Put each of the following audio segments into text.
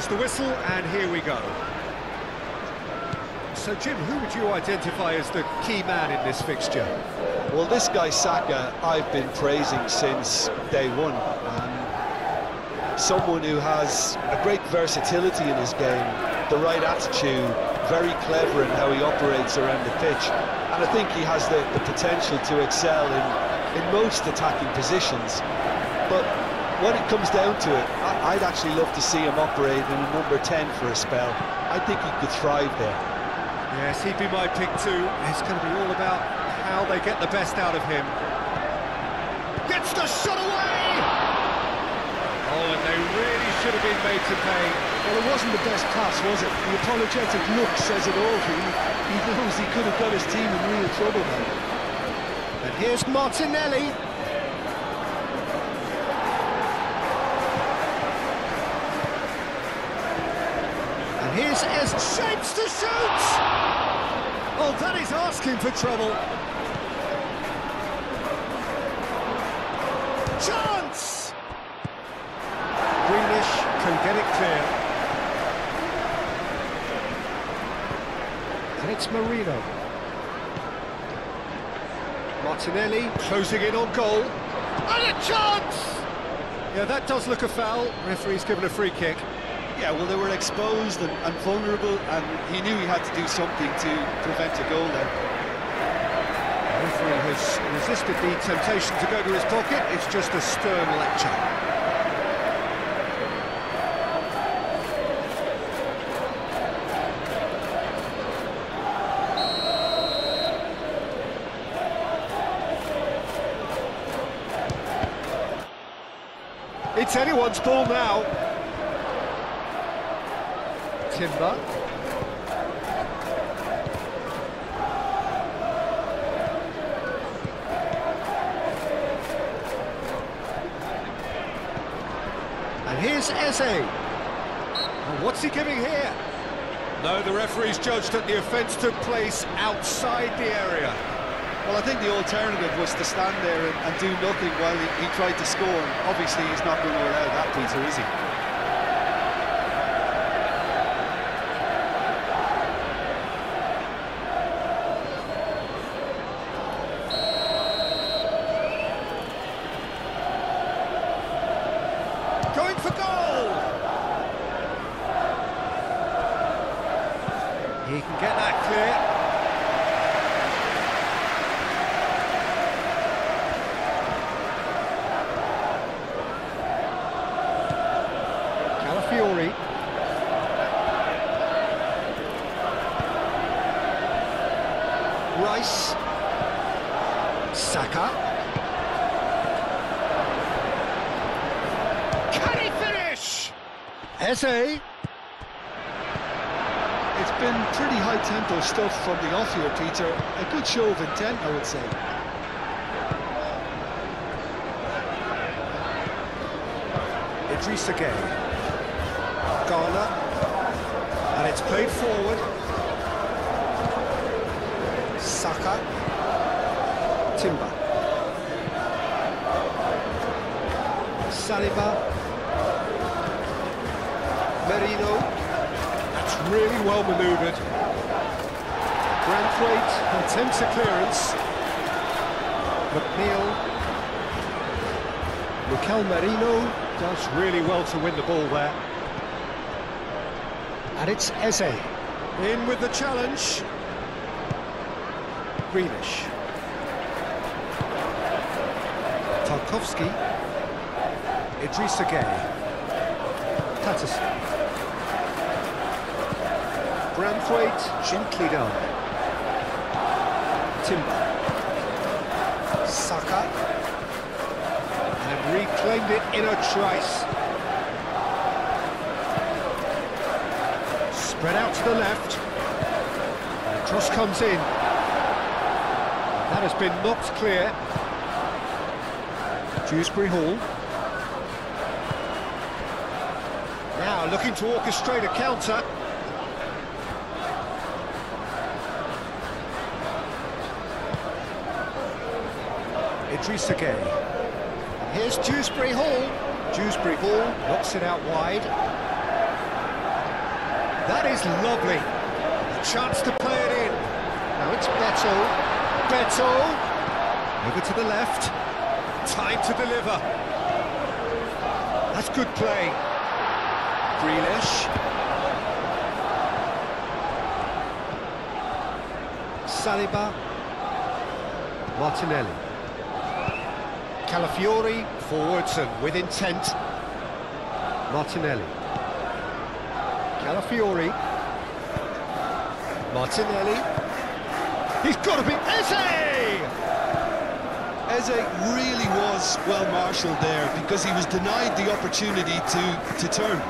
There's the whistle, and here we go. So, Jim, who would you identify as the key man in this fixture? Well, this guy, Saka, I've been praising since day one. Someone who has a great versatility in his game, the right attitude, very clever in how he operates around the pitch. And I think he has the potential to excel in most attacking positions. But when it comes down to it, I'd actually love to see him operate in a number 10 for a spell. I think he could thrive there. Yes, he'd be my pick too. It's going to be all about how they get the best out of him. Gets the shot away! Oh, and they really should have been made to pay. Well, it wasn't the best pass, was it? The apologetic look says it all for him. He knows he could have got his team in real trouble now. And here's Martinelli. And here's shapes to shoot! Oh, that is asking for trouble. Chance! Greenish can get it clear. And it's Marino. Martinelli closing in on goal. And a chance! Yeah, that does look a foul. Referee's given a free kick. Yeah, well, they were exposed and vulnerable, and he knew he had to do something to prevent a goal there. The referee has resisted the temptation to go to his pocket. It's just a stern lecture. It's anyone's ball now. Timber. And here's Eze. Oh, what's he giving here? No, the referee's judged that the offence took place outside the area. Well, I think the alternative was to stand there and do nothing while he tried to score. Obviously, he's not going to allow that, Peter, is he? Going for goal! He can get that clear. Calafiori. Rice. Saka. Can he finish? Eze. It's been pretty high-tempo stuff from the off here, Peter. A good show of intent, I would say. Idrissa Gueye. Garner. And it's played forward. Saka. Timber. Saliba. Merino. That's really well manoeuvred. Branthwaite attempts a clearance. McNeil. Mikel Merino does really well to win the ball there. And it's Eze. In with the challenge. Greenish. Tarkowski. Idrissa Gueye. Patterson. Branthwaite gently down. Timber. Saka. And reclaimed it in a trice. Spread out to the left. And cross comes in. That has been knocked clear. Dewsbury Hall. Now looking to orchestrate a counter. Idrissa Gueye. Here's Dewsbury Hall. Dewsbury Hall knocks it out wide. That is lovely. A chance to play it in. Now it's Beto. Beto. Over to the left. Time to deliver. That's good play. Grealish. Saliba. Martinelli. Calafiori forwards and with intent. Martinelli. Calafiori. Martinelli. He's got to be Eze! Eze really was well marshalled there because he was denied the opportunity to turn.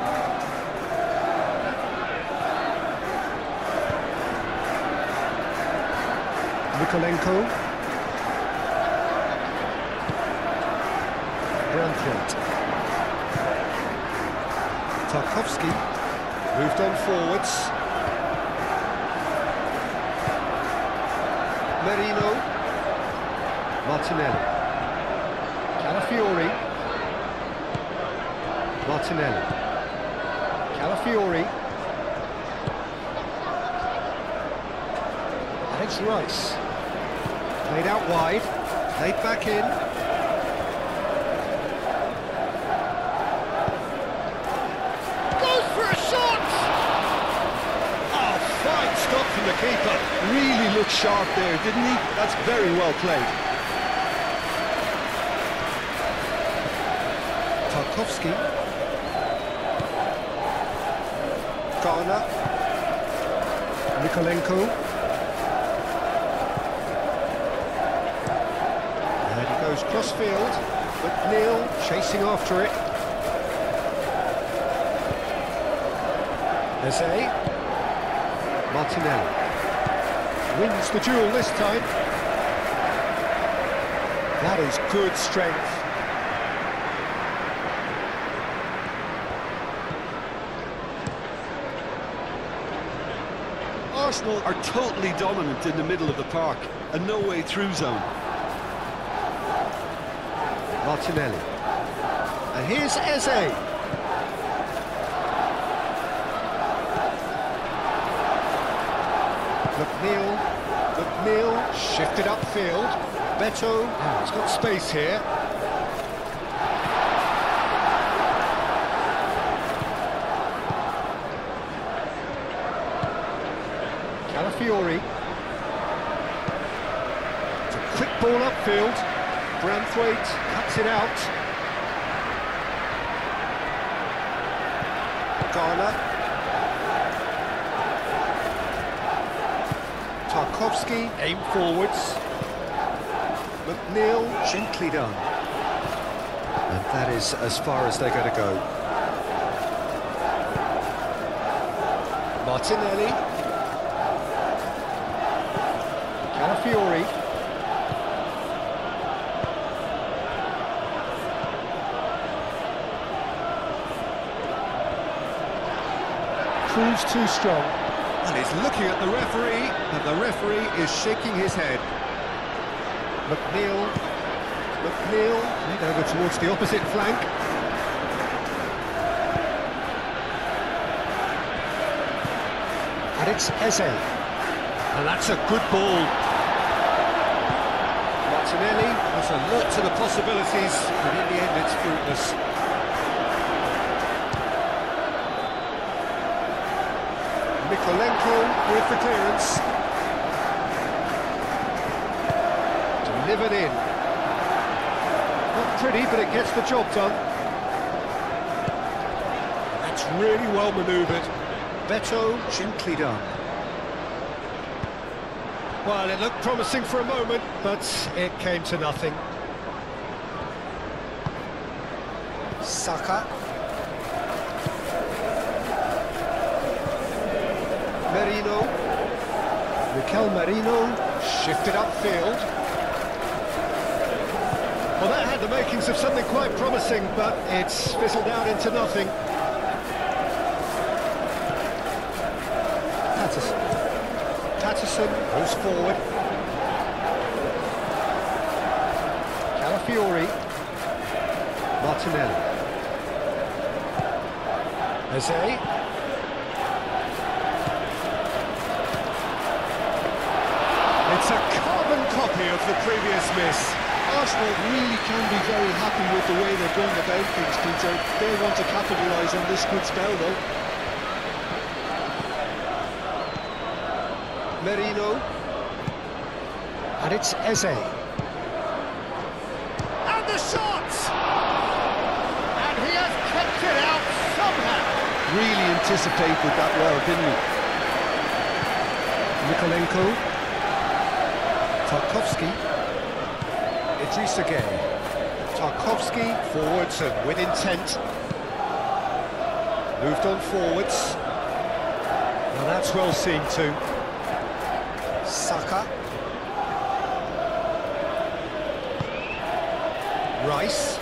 Nikolenko. Branthwaite. Tarkowski moved on forwards. Merino. Martinelli. Calafiori. Martinelli. Calafiori. Alex Rice. Played out wide. Played back in. Goes for a shot! Oh, fine stop from the keeper. Really looked sharp there, didn't he? That's very well played. Tarkowski. Garner. Nikolenko. And he goes cross-field, but Neil chasing after it. Eze. Martinelli. Wins the duel this time. That is good strength. Arsenal are totally dominant in the middle of the park, a no-way through zone. Martinelli. And here's Eze. McNeil shifted upfield. Beto, he's got space here. Calafiori. It's a quick ball upfield. Branthwaite cuts it out. Garner. Tarkowski, aim forwards. McNeil, gently done. And that is as far as they're going to go. Martinelli. Calafiori. Proves too strong. And he's looking at the referee, and the referee is shaking his head. McNeil played over towards the opposite flank. And it's Eze. And that's a good ball. Martinelli was alert to the possibilities, but in the end it's fruitless. Nikolenko with the clearance. Delivered in. Not pretty, but it gets the job done. That's really well manoeuvred. Beto, gently done. Well, it looked promising for a moment, but it came to nothing. Saka. Merino. Mikel Merino shifted upfield. Well, that had the makings of something quite promising, but it's fizzled out into nothing. Patterson goes forward. Calafiori. Martinelli. Eze. of the previous miss. Arsenal really can be very happy with the way they're going about things, Peter. They want to capitalise on this good spell, though. Merino. And it's Eze. And the shot! And he has kept it out somehow. Really anticipated that well, didn't he? Nikolenko. Tarkowski. Idrissa Gueye. Tarkowski forwards and with intent. Moved on forwards. Now that's well seen too. Saka. Rice.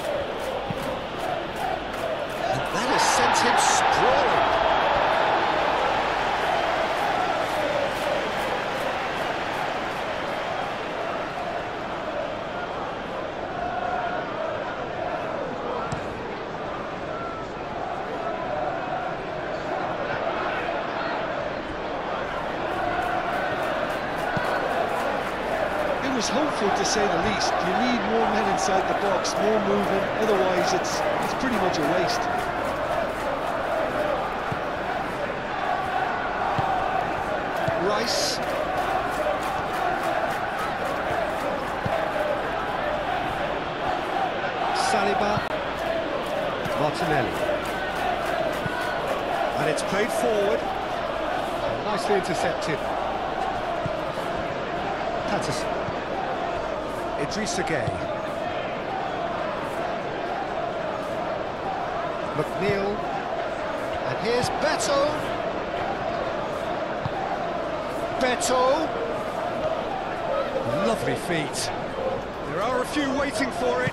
And that has sent him sprawling. It was hopeful, to say the least. You need more men inside the box, more movement, otherwise it's pretty much a waste. Rice. Saliba. Martinelli. And it's played forward. Nicely intercepted. Patterson. Idrissa Gueye. McNeil. And here's Beto. Beto. Lovely feet. There are a few waiting for it.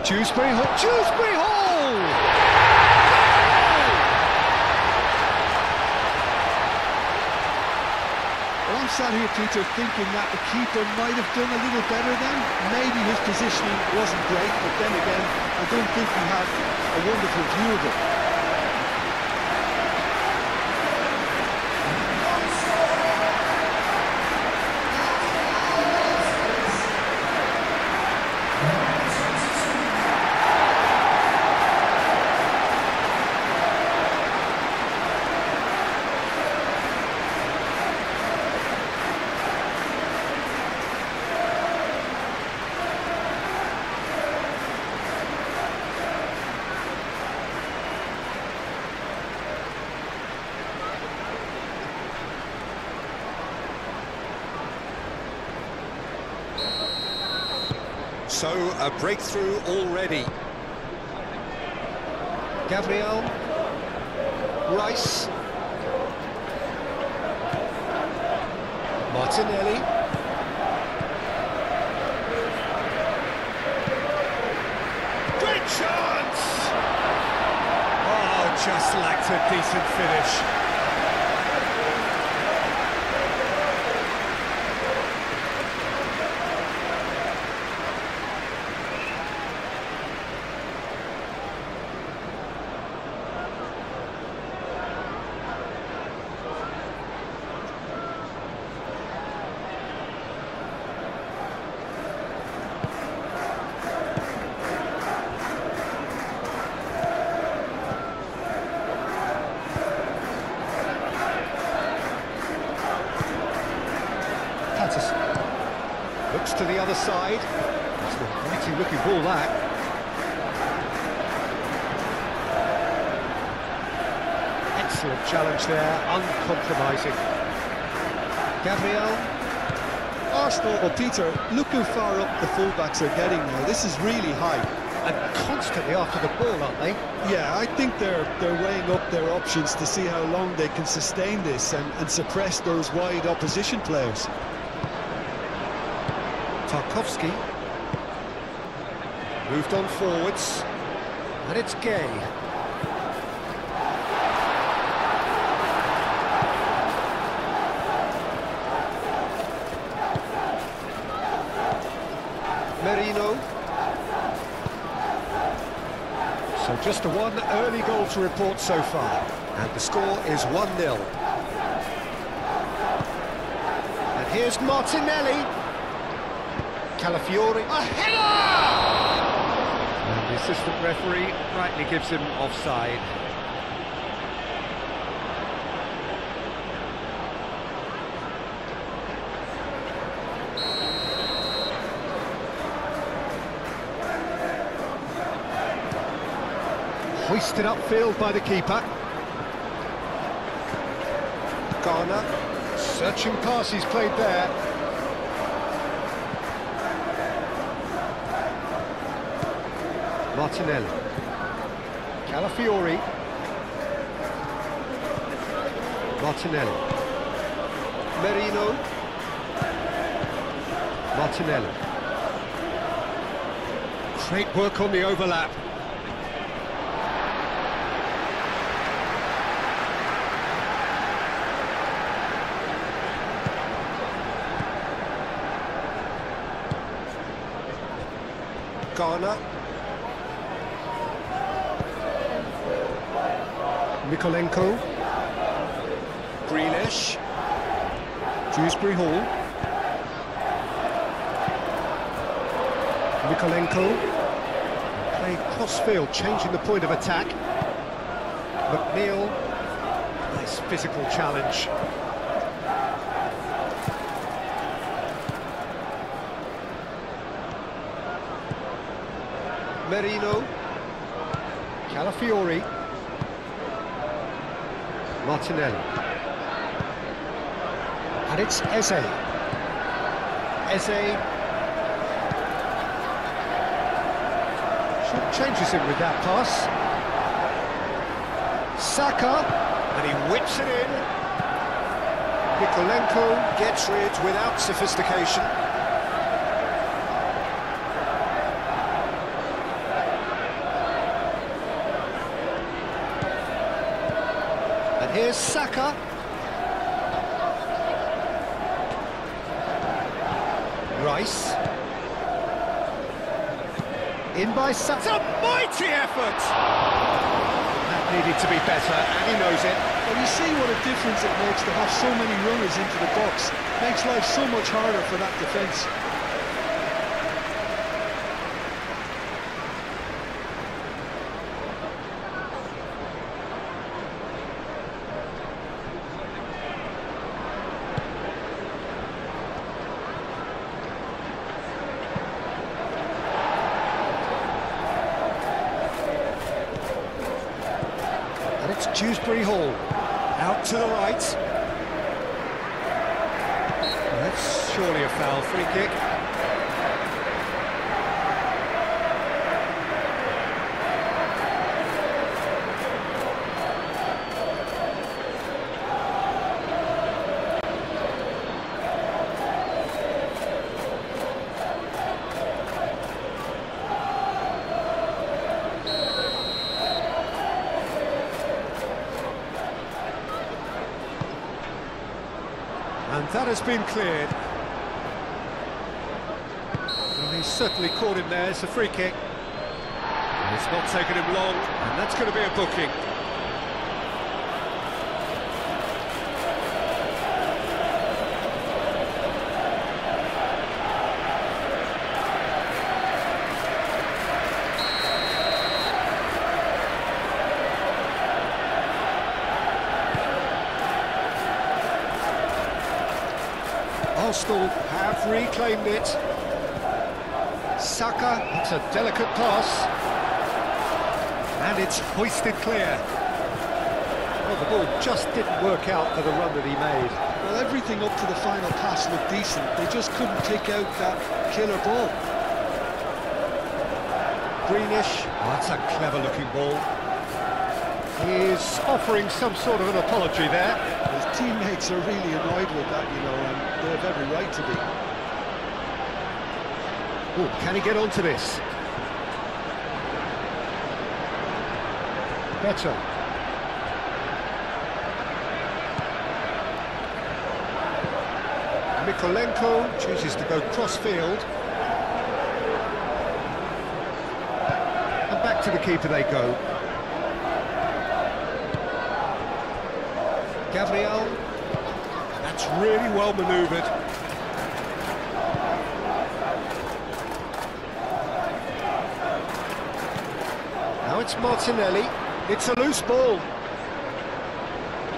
Dewsbury Hall. Dewsbury Hall! Well, I'm sat here, Peter, thinking that the keeper might have done a little better then. Maybe his positioning wasn't great, but then again, I don't think he had a wonderful view of it. So, a breakthrough already. Gabriel. Rice. Martinelli. Great chance! Oh, just lacked a decent finish. Looks to the other side. It's a mighty looking ball, that. Excellent challenge there, uncompromising. Gabriel. Arsenal, well, Peter, look how far up the fullbacks are getting now. This is really high. And constantly after the ball, aren't they? Yeah, I think they're weighing up their options to see how long they can sustain this and suppress those wide opposition players. Tarkowski. Moved on forwards. And it's Gueye. Merino. So just the one early goal to report so far. And the score is 1-0. And here's Martinelli. Calafiori. A header! And the assistant referee rightly gives him offside. Hoisted upfield by the keeper. Garner, searching pass he's played there. Martinelli. Calafiori. Martinelli. Merino. Martinelli. Great work on the overlap. Garner. Mikolenko. Grealish. Dewsbury Hall. Mikolenko. Playing cross-field, changing the point of attack. McNeil. Nice physical challenge. Merino. Calafiori. Martinelli. And it's Eze. Eze. Short changes him with that pass. Saka. And he whips it in. Mikolenko gets rid without sophistication. Here's Saka. Rice. In by Saka. It's a mighty effort! That needed to be better, and he knows it. Well, you see what a difference it makes to have so many runners into the box. Makes life so much harder for that defence. Dewsbury Hall, out to the right. That's surely a foul, free kick. And that has been cleared. Well, he's certainly caught him there. It's a free kick. It's not taken him long, and that's going to be a booking. Arsenal have reclaimed it. Saka, it's a delicate pass. And it's hoisted clear. Well, the ball just didn't work out for the run that he made. Well, everything up to the final pass looked decent. They just couldn't pick out that killer ball. Greenish, oh, that's a clever-looking ball. He's offering some sort of an apology there. His teammates are really annoyed with that, you know, and they have every right to be. Oh, can he get onto this? Better. Mikolenko chooses to go cross-field. And back to the keeper they go. Gabriel, that's really well manoeuvred. Now it's Martinelli. It's a loose ball.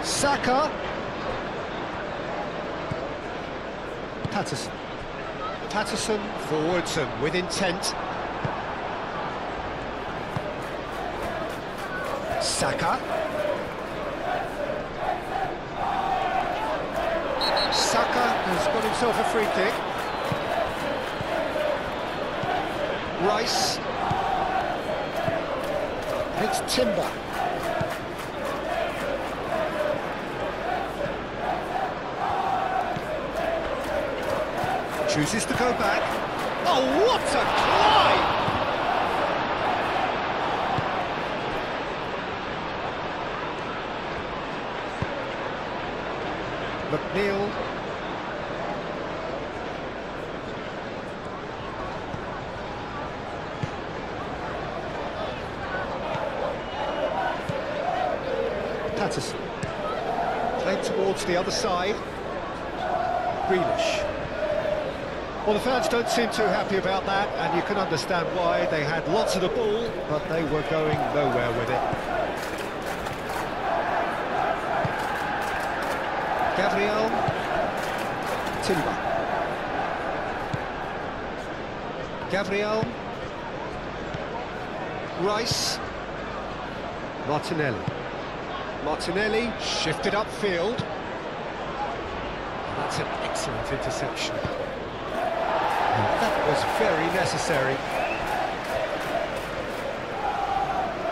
Saka. Patterson. Patterson forwards and with intent. Saka. Saka has got himself a free kick. Rice. It's Timber. Chooses to go back. Oh, what a climb! McNeil. Patterson. Played towards the other side. Grealish. Well, the fans don't seem too happy about that, and you can understand why. They had lots of the ball, but they were going nowhere with it. Gabriel. Timber. Gabriel. Rice. Martinelli. Martinelli shifted upfield. That's an excellent interception. That was very necessary.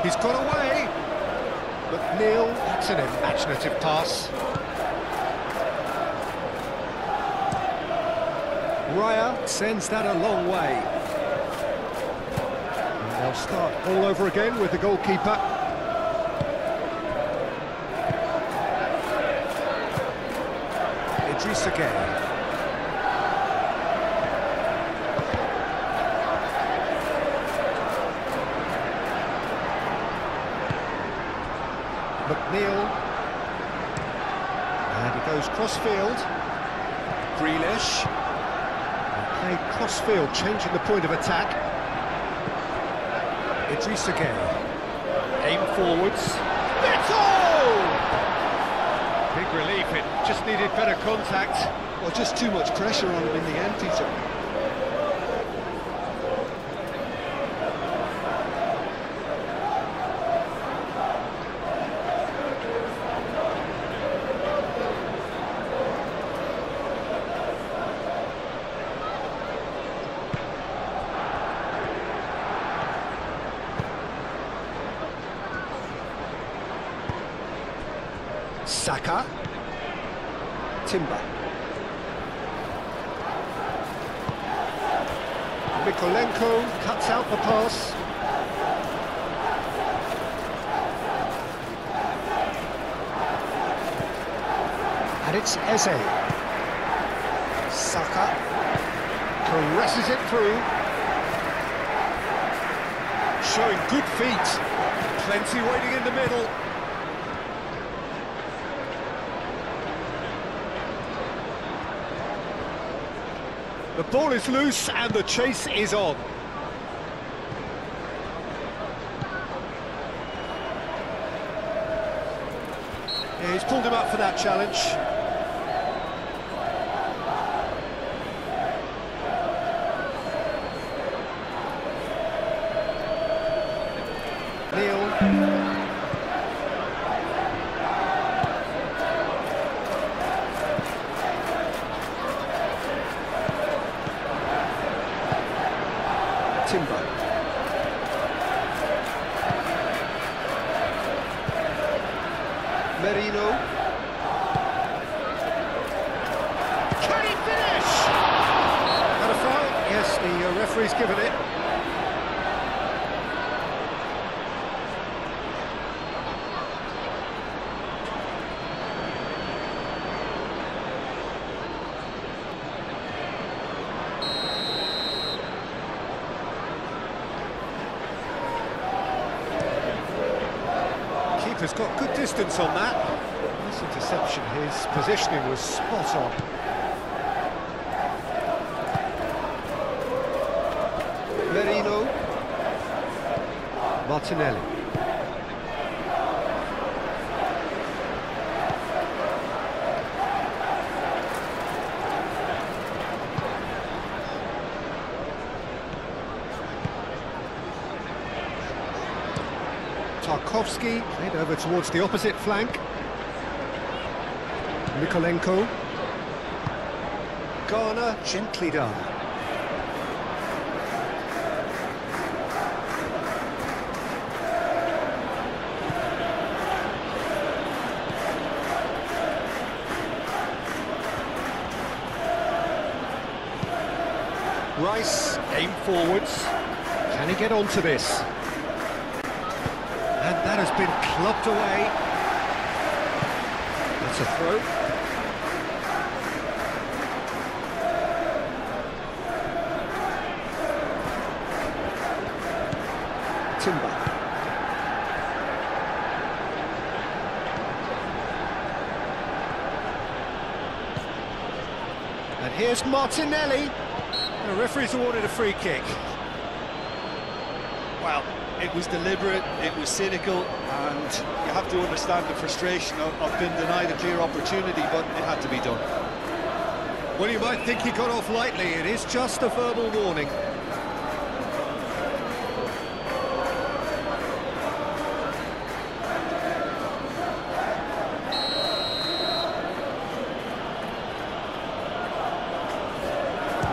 He's got away. McNeil, that's an imaginative pass. Raya sends that a long way. And they'll start all over again with the goalkeeper. Idris again. McNeil, and he goes cross-field. Grealish, and played cross-field, changing the point of attack. Idris again, aim forwards. Beto! Big relief, it just needed better contact. Well, just too much pressure on him in the end, Peter. Saka. Timber. Mikolenko cuts out the pass. And it's Eze. Saka caresses it through. Showing good feet. Plenty waiting in the middle. The ball is loose and the chase is on. Yeah, he's pulled him up for that challenge. Neil. Timber. Merino. Can he finish? And a foul? Yes, the referee's given it. Has got good distance on that. This interception, his positioning was spot on. Merino. Martinelli. Tarkowski, played over towards the opposite flank. Mikolenko. Garner, gently done. Rice, aim forwards. Can he get onto this? And that has been clubbed away. That's a throw. Timber. And here's Martinelli. The referee's awarded a free kick. Well, it was deliberate, it was cynical, and you have to understand the frustration of being denied a clear opportunity, but it had to be done. Well, you might think he got off lightly. It is just a verbal warning.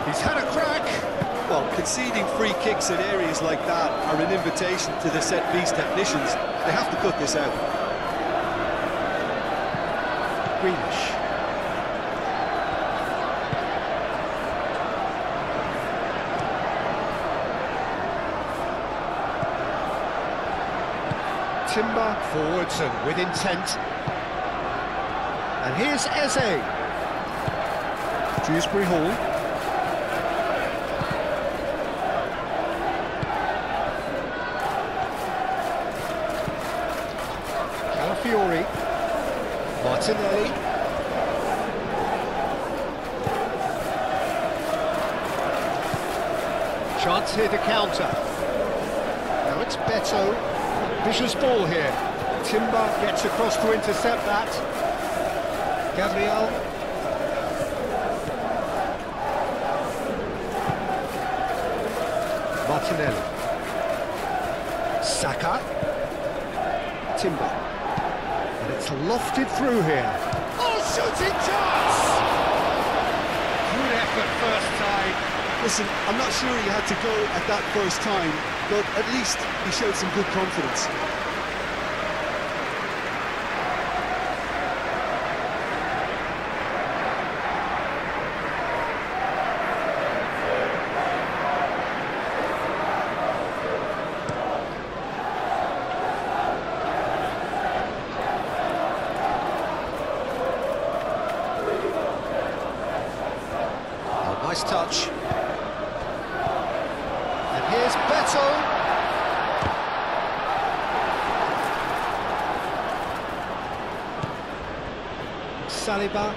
He's had a crack. Well, conceding free kicks in areas like that are an invitation to the set-piece technicians. They have to cut this out. Greenish. Timber forwards and with intent. And here's Eze. Dewsbury Hall. Calafiori. Martinelli. Chance here to counter. Now it's Beto. Vicious ball here. Timber gets across to intercept that. Gabriel. Martinelli. Saka. Timber. And it's lofted through here. Oh, shooting chance! Good effort first time. Listen, I'm not sure he had to go at that first time, but at least he showed some good confidence. Nice touch. And here's Beto. Saliba.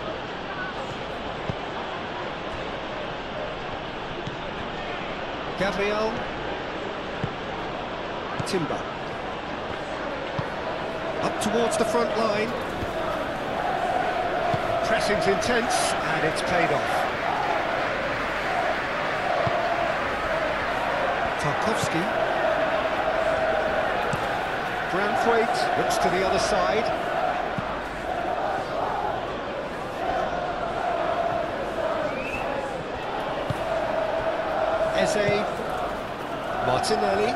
Gabriel. Timber. Up towards the front line. Pressing's intense, and it's paid off. Tarkowski. Branthwaite looks to the other side. Eze. Martinelli.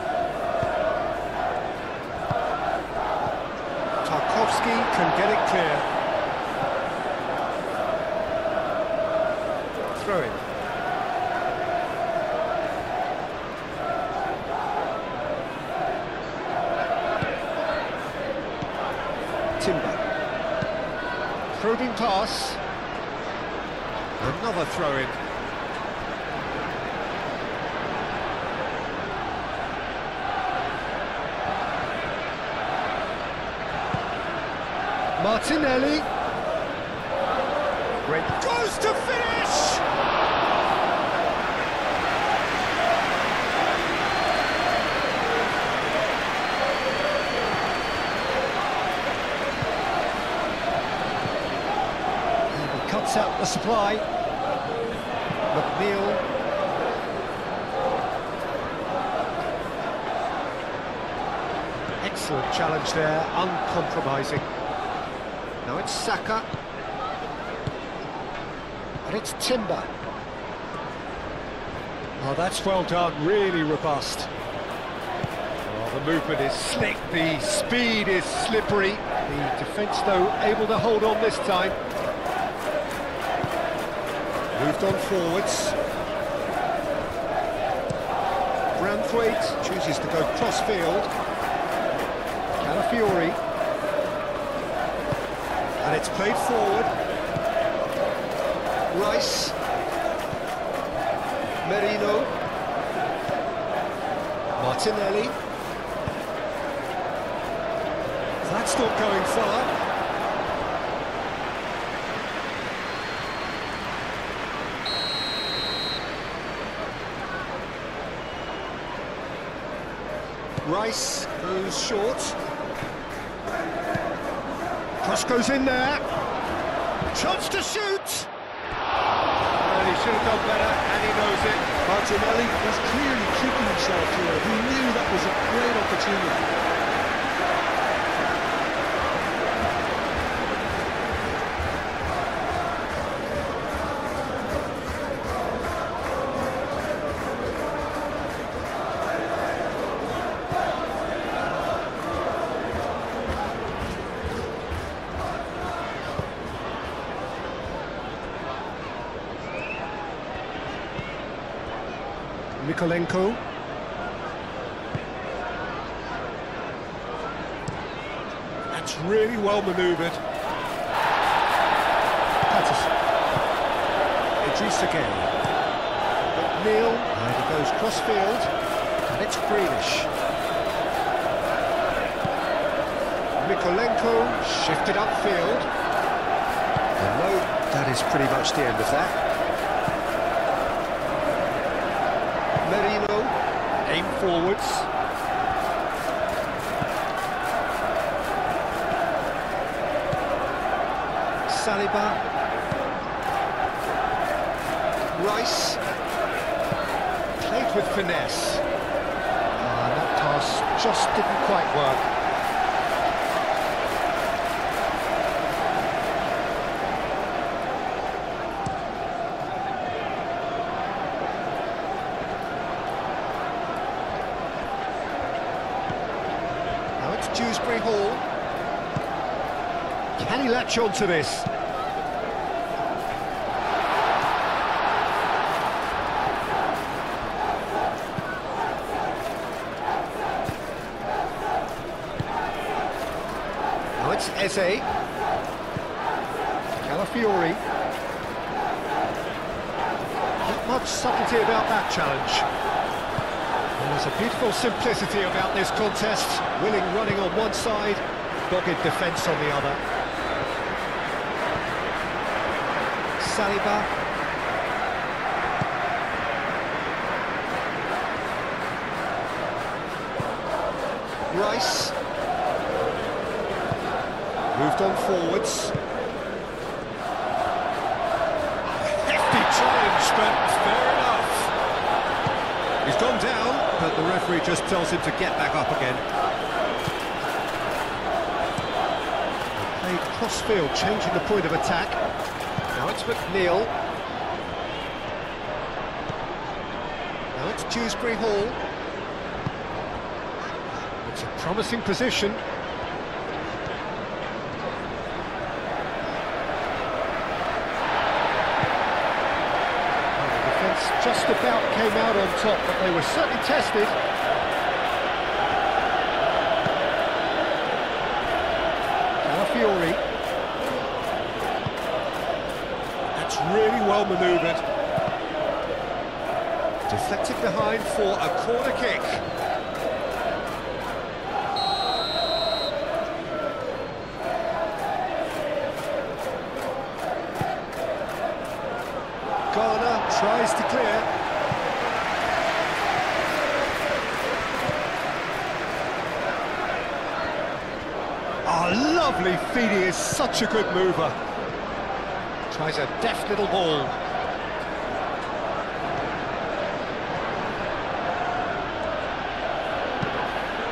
Tarkowski can get it clear. Throw in. Timber. Probing pass. Another throw-in. Martinelli. Great. Goes to finish! Cuts out the supply. McNeil. Excellent challenge there, uncompromising. Now it's Saka. And it's Timber. Oh, that's well done, really robust. Oh, the movement is slick, the speed is slippery. The defence, though, able to hold on this time. Moved on forwards. Branthwaite chooses to go cross-field. Calafiori. And it's played forward. Rice. Merino. Martinelli. That's not going far. Rice goes short. Cross goes in there. Chance to shoot. And he should have done better, and he knows it. Martinelli was clearly kicking himself here. He knew that was a great opportunity. Mikolenko. That's really well manoeuvred. Patterson. Idrissa Gueye. McNeil, and he goes cross-field, and it's Grealish. Mikolenko shifted upfield. And no, that is pretty much the end of that. Merino, aim forwards. Saliba. Rice. Played with finesse. That pass just didn't quite work. Dewsbury Hall. Can he latch on to this? Now it's Eze. Calafiori. Not much subtlety about that challenge. There's a beautiful simplicity about this contest. Willing running on one side, dogged defence on the other. Saliba. Rice. Moved on forwards. Hefty challenge, but fair enough. He's gone down, but the referee just tells him to get back up again. Played cross-field, changing the point of attack. Now it's McNeil. Now it's Dewsbury Hall. It's a promising position. Just about came out on top, but they were certainly tested. Calafiori. That's really well manoeuvred. Deflected behind for a corner kick. Garner tries to clear. Oh, lovely feed, he is such a good mover. Tries a deft little ball.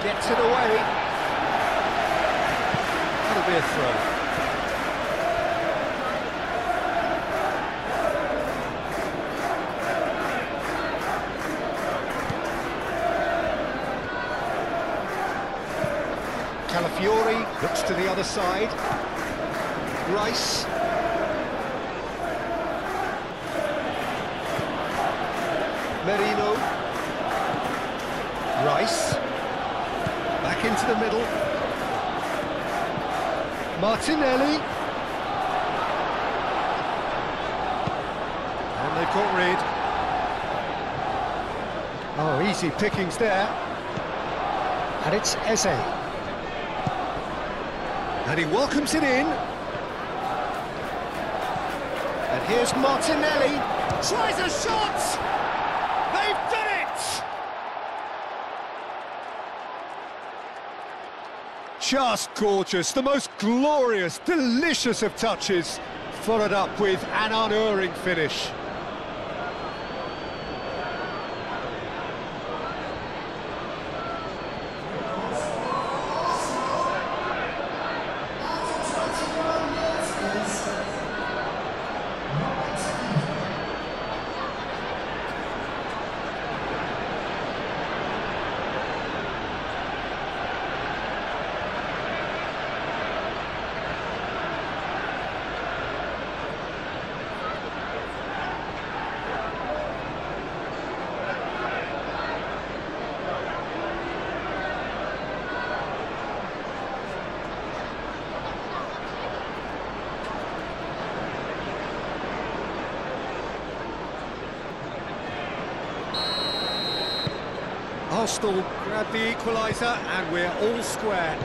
Gets it away. it'll be a throw. Calafiori looks to the other side. Rice. Merino. Rice. Back into the middle. Martinelli. And they've got rid. Oh, easy pickings there. And it's Eze. And he welcomes it in. And here's Martinelli. Tries a shot! They've done it! Just gorgeous. The most glorious, delicious of touches. Followed up with an unerring finish. Arsenal grab the equaliser and we're all square.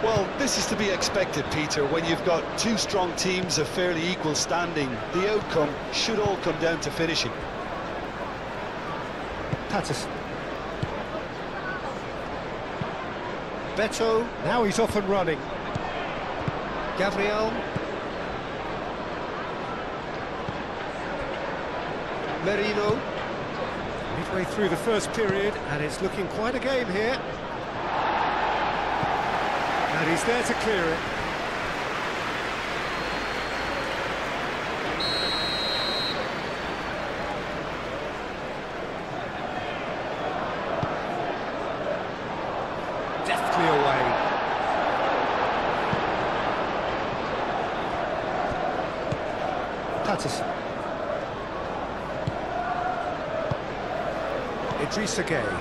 Well, this is to be expected, Peter, when you've got two strong teams of fairly equal standing. The outcome should all come down to finishing. Patterson. Beto, now he's off and running. Gabriel. Merino. Midway through the first period, and it's looking quite a game here. And he's there to clear it. Deftly away. Patterson. Idrissa Gueye.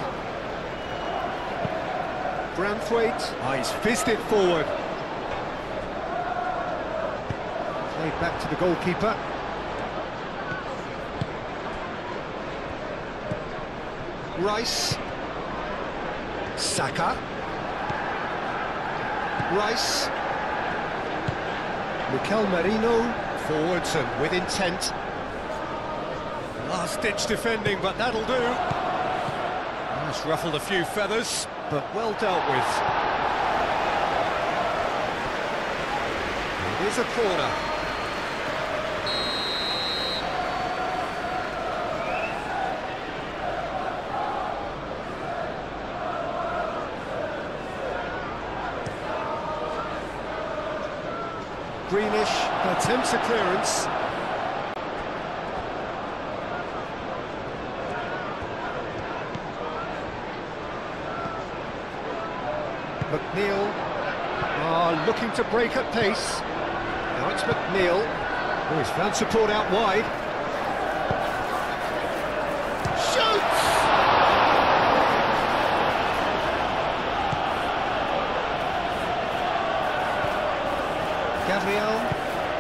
Branthwaite. Oh, he's fizzed it forward. Played back to the goalkeeper. Rice. Saka. Rice. Mikel Merino. Forwards and with intent. Last-ditch defending, but that'll do. It's ruffled a few feathers, but well dealt with. It is a corner. Greenish attempts a clearance. McNeil looking to break at pace. Now it's McNeil. Oh, he's found support out wide. Shoots!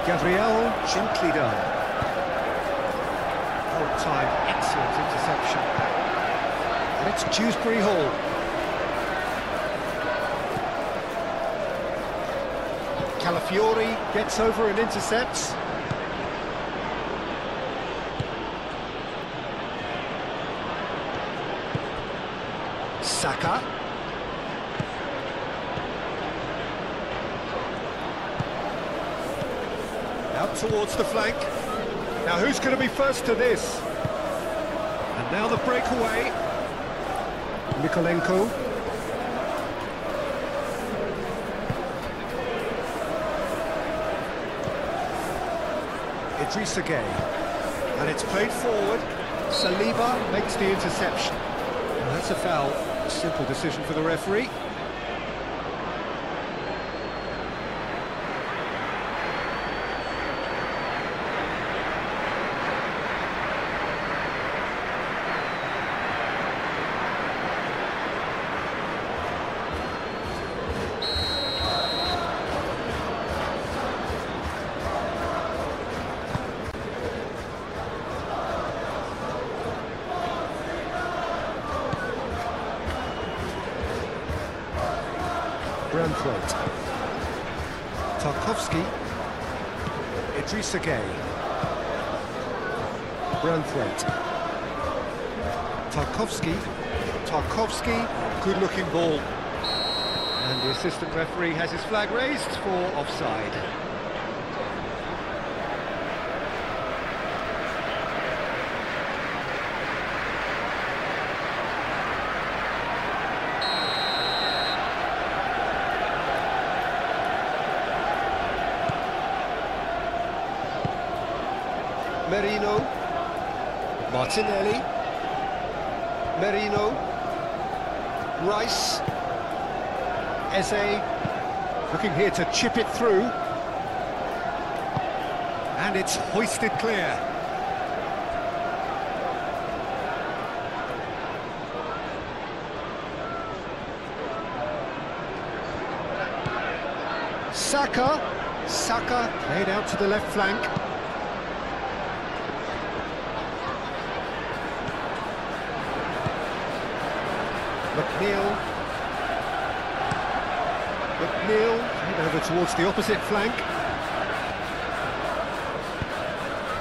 Gabriel, gently done. Whole time, excellent interception. And it's Dewsbury Hall. Calafiori gets over and intercepts. Saka. Out towards the flank. Now who's going to be first to this? And now the breakaway. Mykolenko. Idrissa Gueye. And it's played forward. Saliba makes the interception. And that's a foul. A simple decision for the referee. Tarkowski, Idrissa Gueye, Branthwaite, Tarkowski, good-looking ball. And the assistant referee has his flag raised for offside. Merino, Martinelli, Merino, Rice, Eze, looking here to chip it through, and it's hoisted clear. Saka played out to the left flank. McNeil over towards the opposite flank.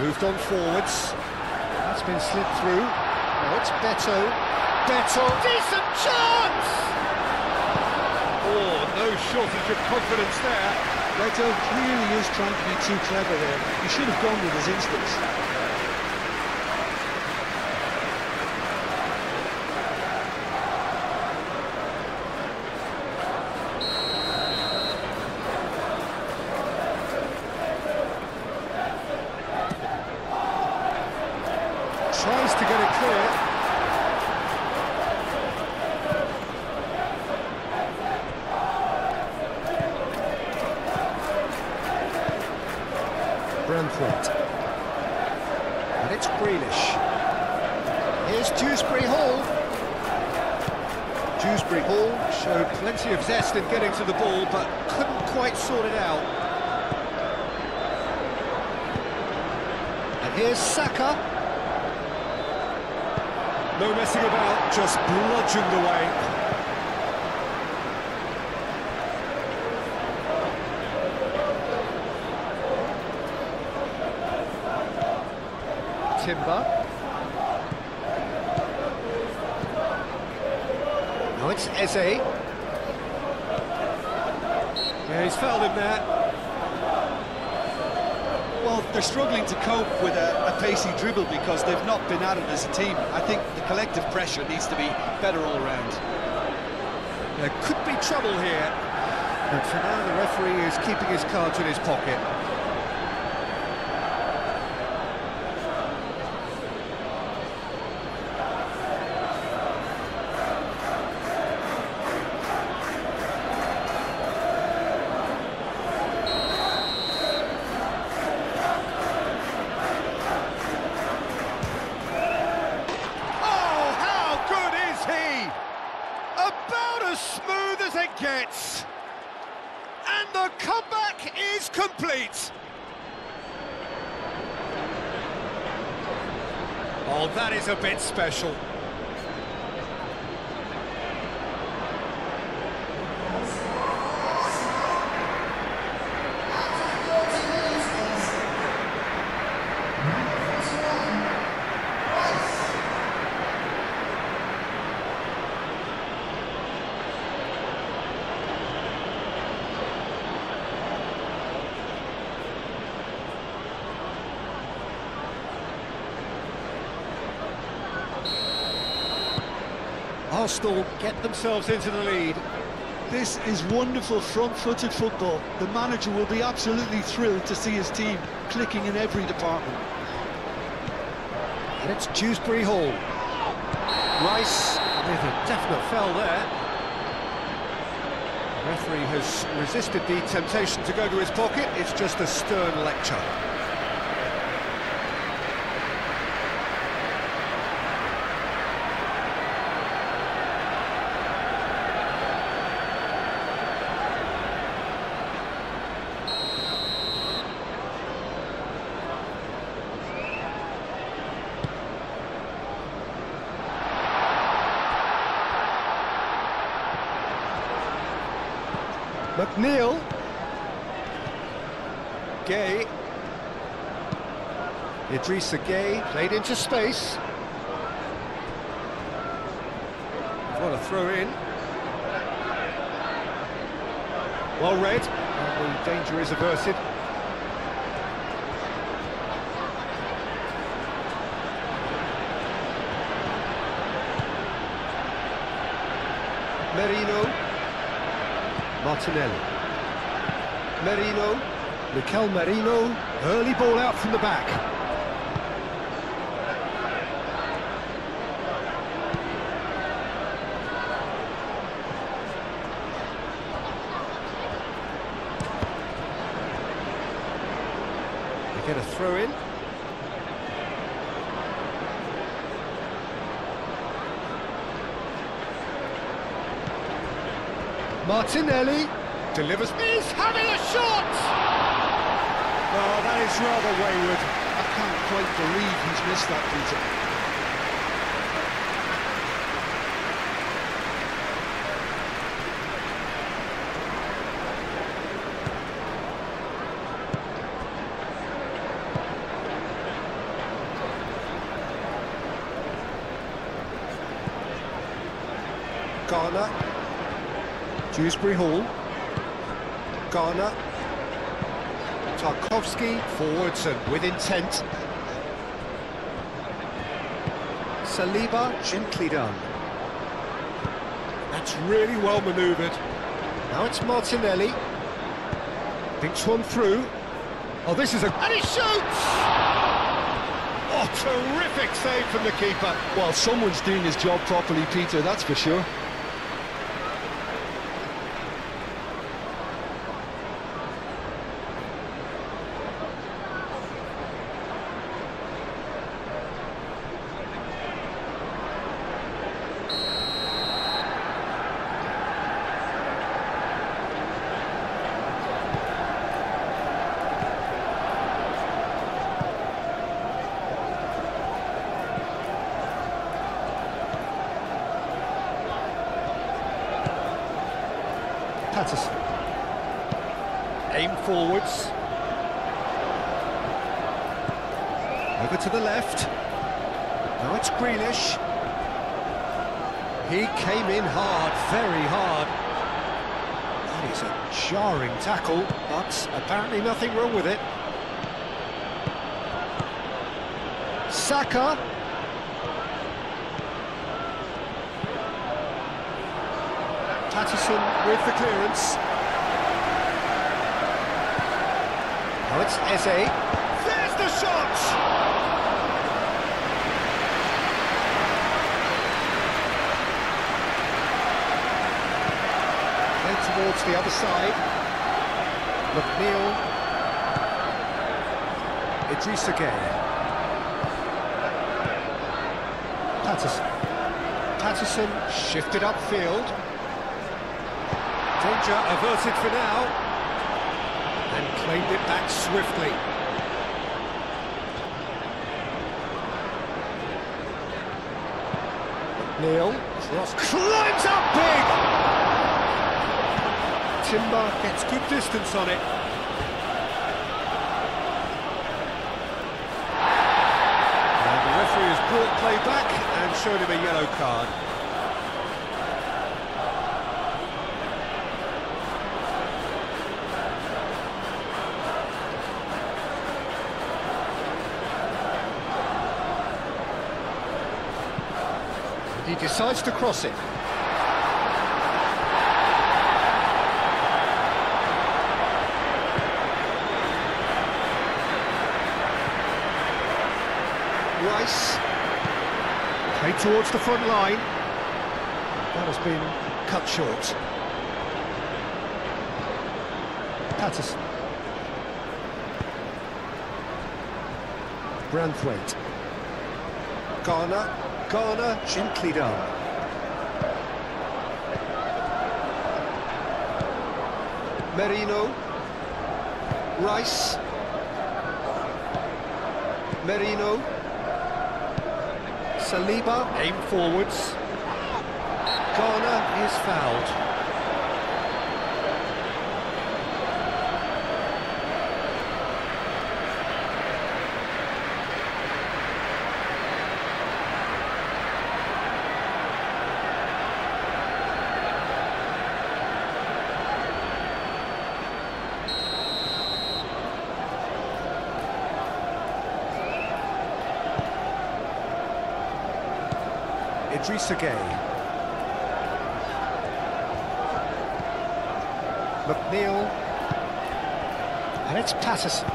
Moved on forwards. That's been slipped through. Now it's Beto. Decent chance! Oh, no shortage of confidence there. Beto clearly is trying to be too clever there. He should have gone with his instincts. Tries to get it clear. Branthwaite. And it's Grealish. Here's Dewsbury Hall. Dewsbury Hall showed plenty of zest in getting to the ball, but couldn't quite sort it out. And here's Saka. No messing about, just bludgeoned away. Timber. Now it's Eze. Yeah, he's fouled him there. Well, they're struggling to cope with a pacey dribble because they've not been at it as a team. I think the collective pressure needs to be better all around. There could be trouble here, but for now the referee is keeping his cards in his pocket. Smooth as it gets, and the comeback is complete. Oh, that is a bit special. Arsenal get themselves into the lead. This is wonderful front-footed football. The manager will be absolutely thrilled to see his team clicking in every department. And it's Dewsbury Hall. Rice with a definite foul there. The referee has resisted the temptation to go to his pocket. It's just a stern lecture. McNeil. Gay. Idrissa Gay played into space. What a throw in. Well read, and the danger is averted. Merino. Martinelli. Merino. Mikel Merino. Early ball out from the back. They get a throw in. Martinelli delivers. He's having a shot! Oh, that is rather wayward. I can't quite believe he's missed that, Peter. Garner. Dewsbury Hall. Garner. Tarkowski forwards and with intent. Saliba gently done. That's really well manoeuvred. Now it's Martinelli. Thinks one through. Oh, this is a... And he shoots! Oh, terrific save from the keeper. Well, someone's doing his job properly, Peter, that's for sure. Patterson. Aim forwards. Over to the left. Now it's Grealish. He came in hard, very hard. That is a jarring tackle, but apparently nothing wrong with it. Saka. Patterson with the clearance. Now it's Eze. There's the shot! Then towards the other side. McNeil. Idrissa Gay. Patterson. Patterson shifted upfield. Danger averted for now, and claimed it back swiftly. Neil climbs up big! Timber gets good distance on it. And the referee has brought play back and showed him a yellow card. He decides to cross it. Rice. Played towards the front line. That has been cut short. Patterson. Branthwaite. Garner gently down. Merino. Rice. Merino. Saliba, aim forwards. Garner is fouled. Idrissa Gueye. McNeil. And it's Patterson.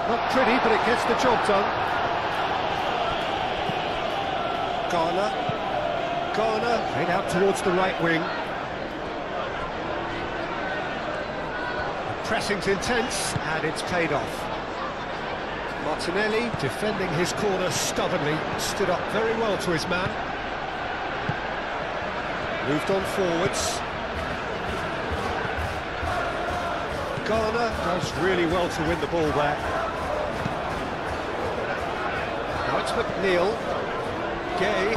Not pretty, but it gets the job done. Garner played out towards the right wing. The pressing's intense, and it's paid off. Martinelli, defending his corner stubbornly, stood up very well to his man. Moved on forwards. Garner does really well to win the ball there. Now it's McNeil. Gueye.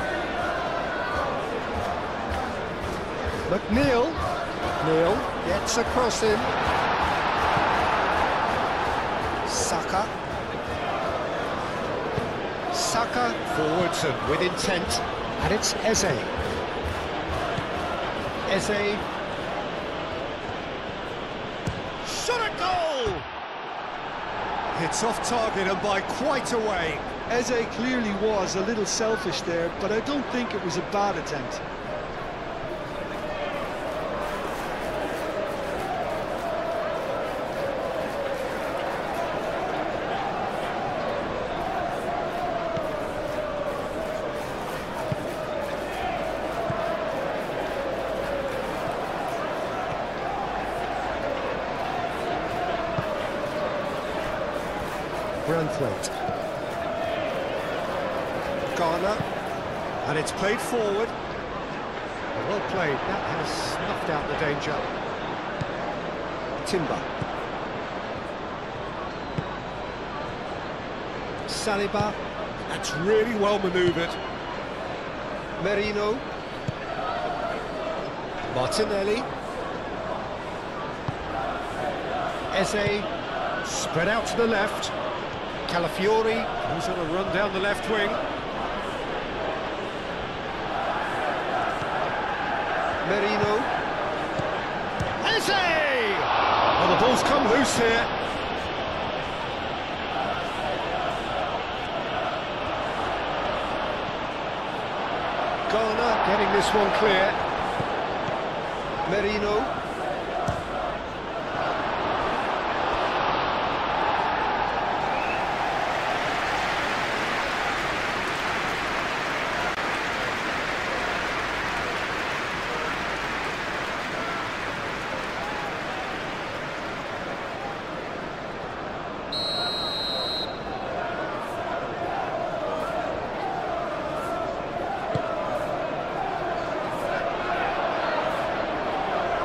McNeil gets across him. Saka forwards and with intent, and it's Eze. Shot a goal! It's off target and by quite a way. Eze clearly was a little selfish there, but I don't think it was a bad attempt. Branthwaite. Garner, and it's played forward. Well played, that has snuffed out the danger. Timber. Saliba, that's really well manoeuvred. Merino. Martinelli. Eze, spread out to the left. Calafiori, who's on a run down the left wing. Merino. Eze! Well, the ball's come loose here. Garner getting this one clear. Merino.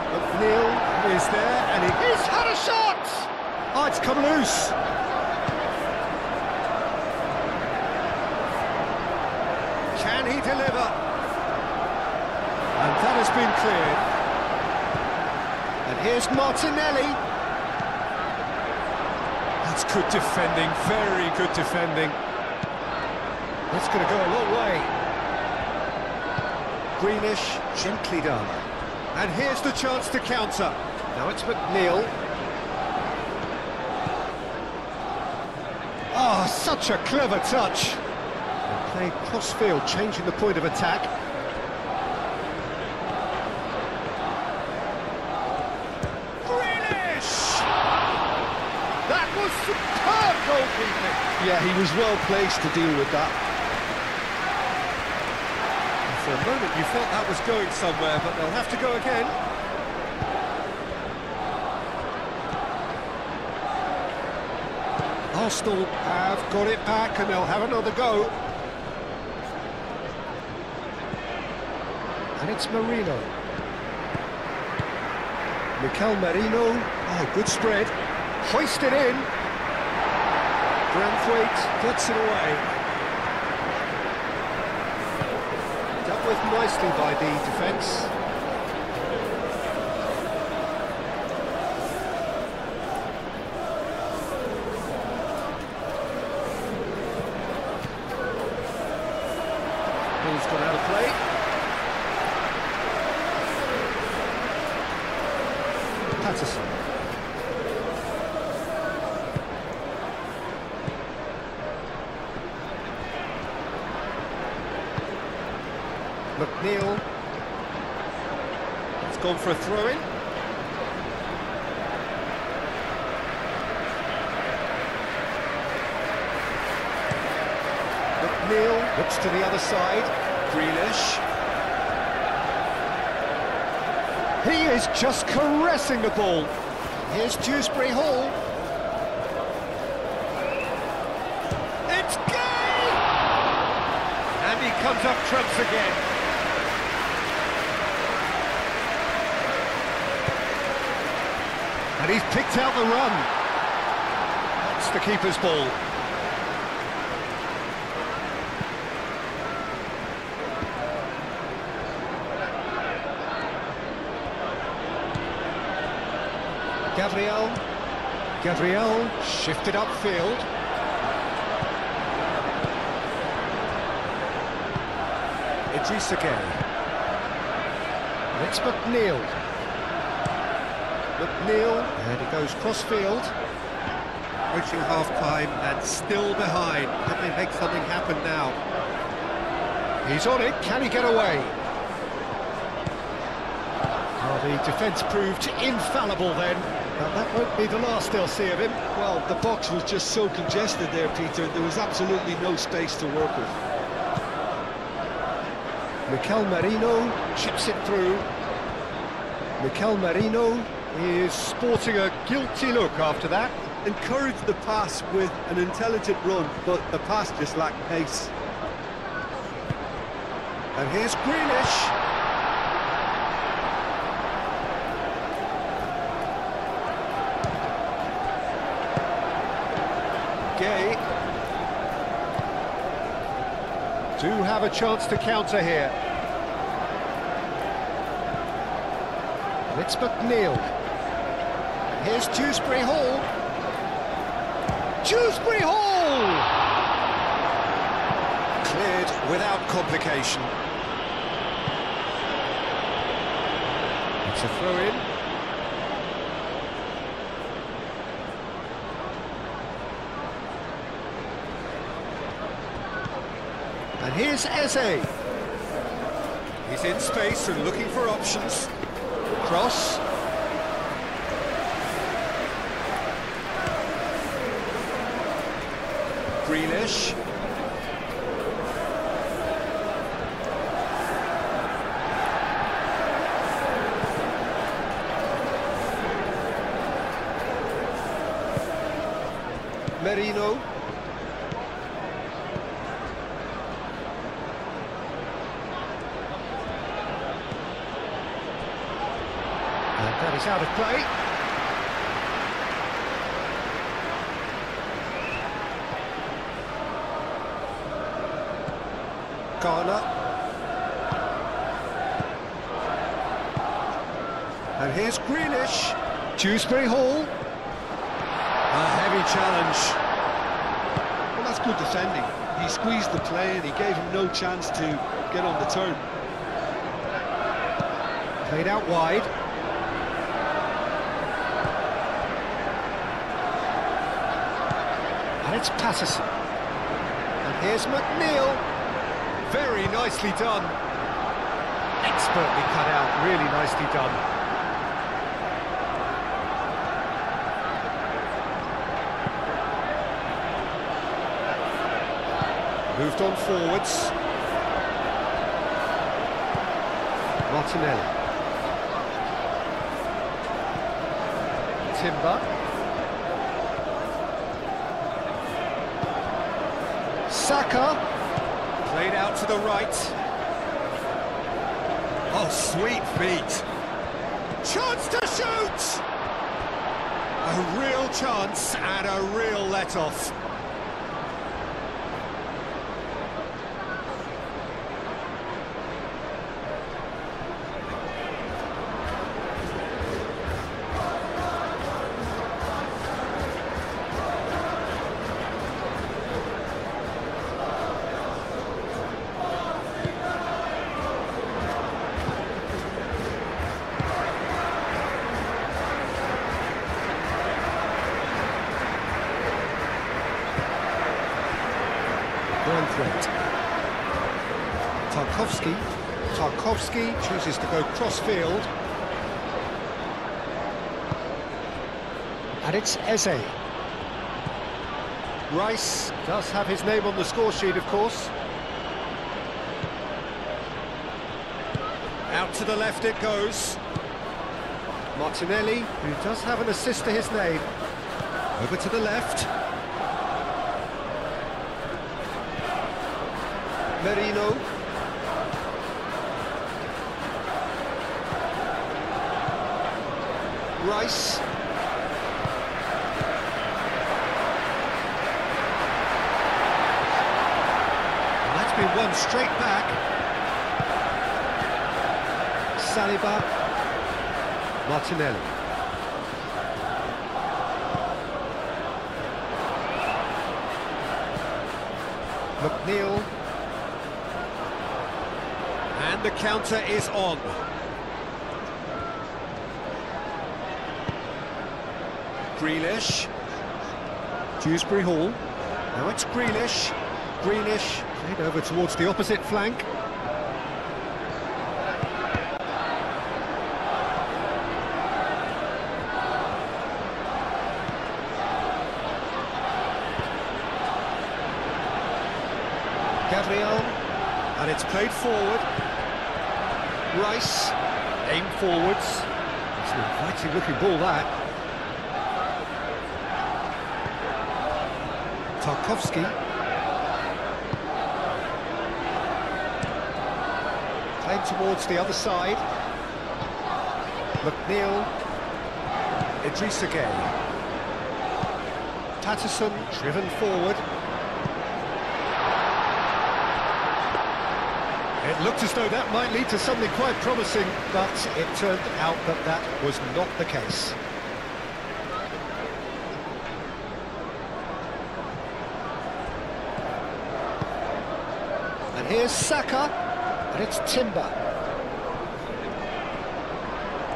McNeil is there, and he's had a shot! Oh, it's come loose. Can he deliver? And that has been cleared. And here's Martinelli. That's good defending, very good defending. That's going to go a long way. Greenish, gently done. And here's the chance to counter. Now it's McNeil. Oh, such a clever touch. And played cross-field, changing the point of attack. Greenish! That was superb goalkeeping. Yeah, he was well placed to deal with that. For a moment you thought that was going somewhere, but they'll have to go again. Arsenal have got it back and they'll have another go. And it's Marino. Mikel Marino. Oh, good spread. Hoisted in. Branthwaite gets it away. Dealt with nicely by the defence. Ball's gone out of play. Patterson. McNeil. It's gone for a throw-in. McNeil looks to the other side. Grealish. He is just caressing the ball. Here's Dewsbury Hall. It's Gay! And he comes up trumps again. And he's picked out the run. That's the keeper's ball. Gabriel shifted upfield. Idrissa Gueye. It's McNeil. And he goes cross-field. Approaching half-time and still behind. Can they make something happen now? He's on it, can he get away? Oh, the defence proved infallible then. Now, that won't be the last they'll see of him. Well, the box was just so congested there, Peter. There was absolutely no space to work with. Mikel Marino chips it through. Mikel Marino is sporting a guilty look after that. Encouraged the pass with an intelligent run, but the pass just lacked pace. And here's Grealish. Gay do have a chance to counter here. It's McNeil. Here's Dewsbury Hall. Dewsbury Hall! Cleared without complication. It's a throw-in. And here's Eze. He's in space and looking for options. Cross. Grealish. Merino. That is out of play. Garner. And here's Grealish. Dewsbury Hall. A heavy challenge. Well, that's good defending. He squeezed the play and he gave him no chance to get on the turn. Played out wide. And it's Patterson. And here's McNeil. Very nicely done. Expertly cut out, really nicely done. Moved on forwards. Martinelli. Timber. Saka. Played out to the right. Oh, sweet feet. Chance to shoot! A real chance and a real let-off. Tarkowski chooses to go cross-field. And it's Eze. Rice does have his name on the score sheet, of course. Out to the left it goes. Martinelli, who does have an assist to his name. Over to the left. Merino. Rice. And that's been won straight back. Saliba. Martinelli. McNeil. And the counter is on. Grealish. Dewsbury Hall. Now it's Grealish. Grealish played over towards the opposite flank. Gabriel. And it's played forward. Rice. Aim forwards. It's an inviting looking ball, that. Tarkowski. Played towards the other side. McNeil. Idrissa Gueye. Patterson driven forward. It looked as though that might lead to something quite promising, but it turned out that that was not the case. And here's Saka, and it's Timber.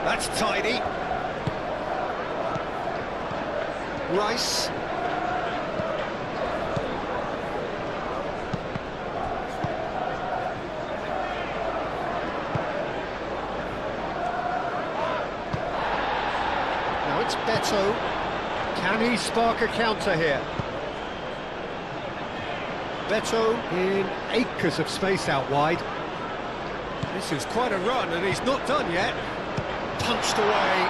That's tidy. Rice. It's Beto. Can he spark a counter here? Beto in acres of space out wide. This is quite a run and he's not done yet. Punched away.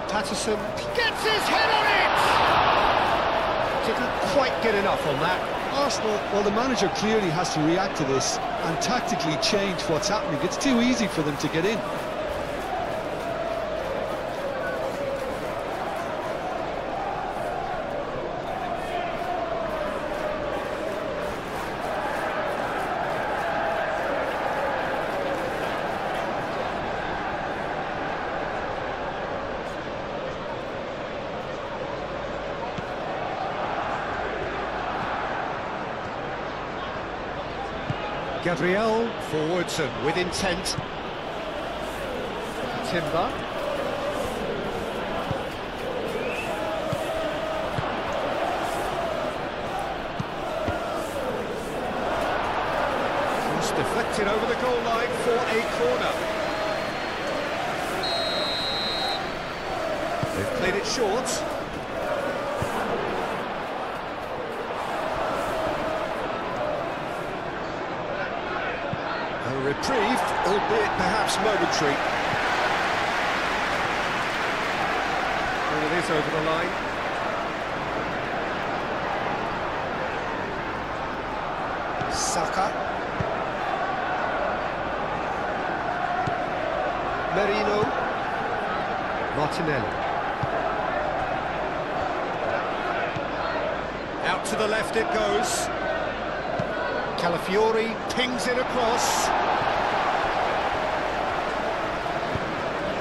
Patterson gets his head on it! Didn't quite get enough on that. Arsenal, well, the manager clearly has to react to this and tactically change what's happening. It's too easy for them to get in. Gabriel, forwards and with intent. Timber. Cross deflected over the goal line for a corner. They've played it short. reprieve, albeit perhaps momentary. Well, it is over the line. Saka. Merino. Martinelli. Out to the left it goes. Calafiori pings it across.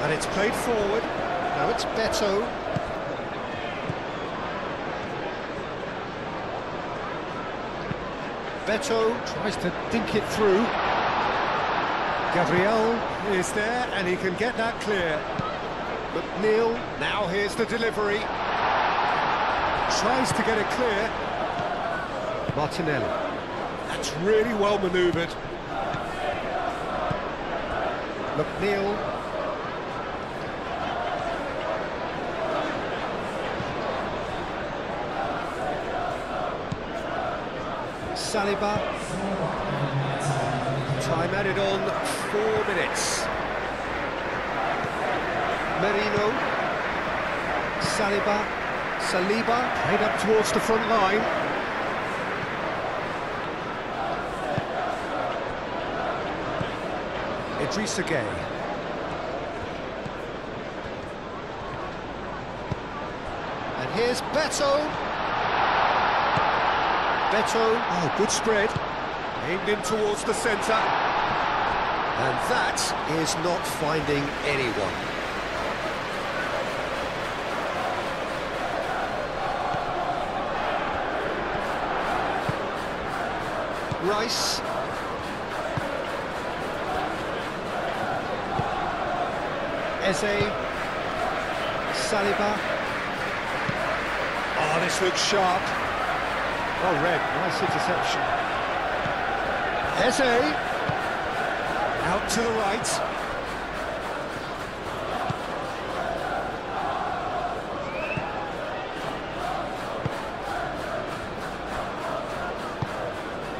And it's played forward. Now it's Beto. Beto tries to dink it through. Gabriel is there and he can get that clear. McNeil, now here's the delivery. Tries to get it clear. Martinelli. That's really well manoeuvred. McNeil. Saliba. Time added on 4 minutes. Merino. Saliba. Played up towards the front line. Idrissa Gueye. And here's Beto. Oh, good spread. Aimed in towards the centre. And that is not finding anyone. Rice. Eze. Saliba. Oh, this looks sharp. Oh, red, nice interception. Eze. Out to the right.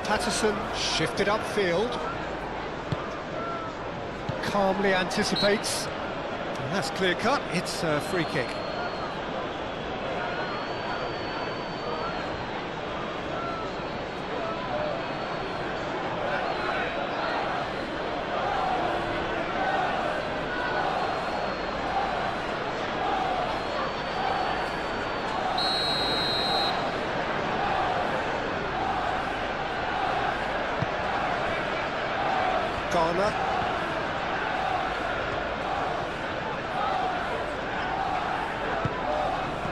Patterson shifted upfield. Calmly anticipates. And that's clear cut, it's a free kick. Garner.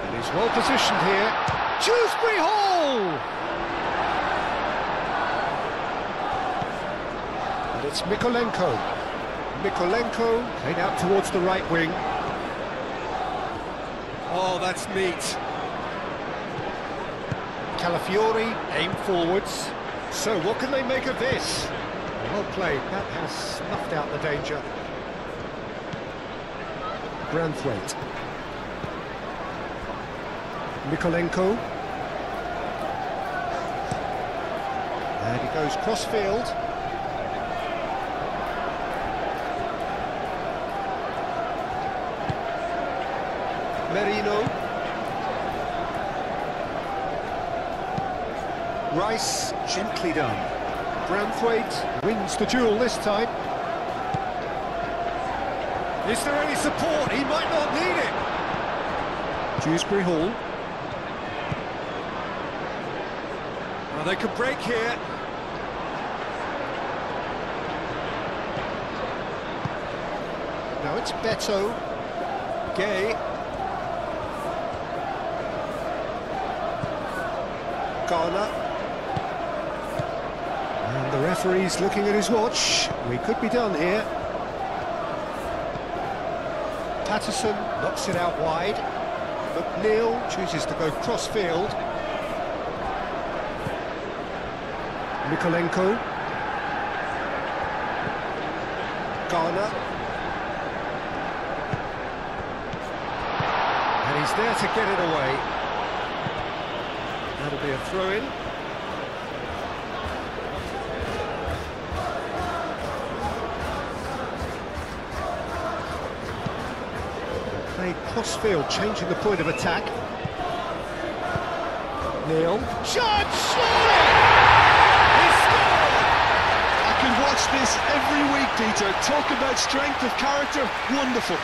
And he's well positioned here. Dewsbury Hall! And it's Mykolenko. Mykolenko played out towards the right wing. Oh, that's neat. Calafiori aimed forwards. So what can they make of this? Well played, that has snuffed out the danger. Branthwaite. Mykolenko. And he goes cross-field. Merino. Rice, gently done. Branthwaite wins the duel this time. Is there any support? He might not need it. Dewsbury Hall. Well, they could break here. Now it's Beto. Gueye. Garner. And the referee's looking at his watch. We could be done here. Patterson knocks it out wide. McNeil chooses to go cross-field. Mykolenko. Garner. And he's there to get it away. That'll be a throw-in. cross-field, changing the point of attack. Neil. Shot! Surely! He scored! I can watch this every week, Peter. Talk about strength of character. Wonderful.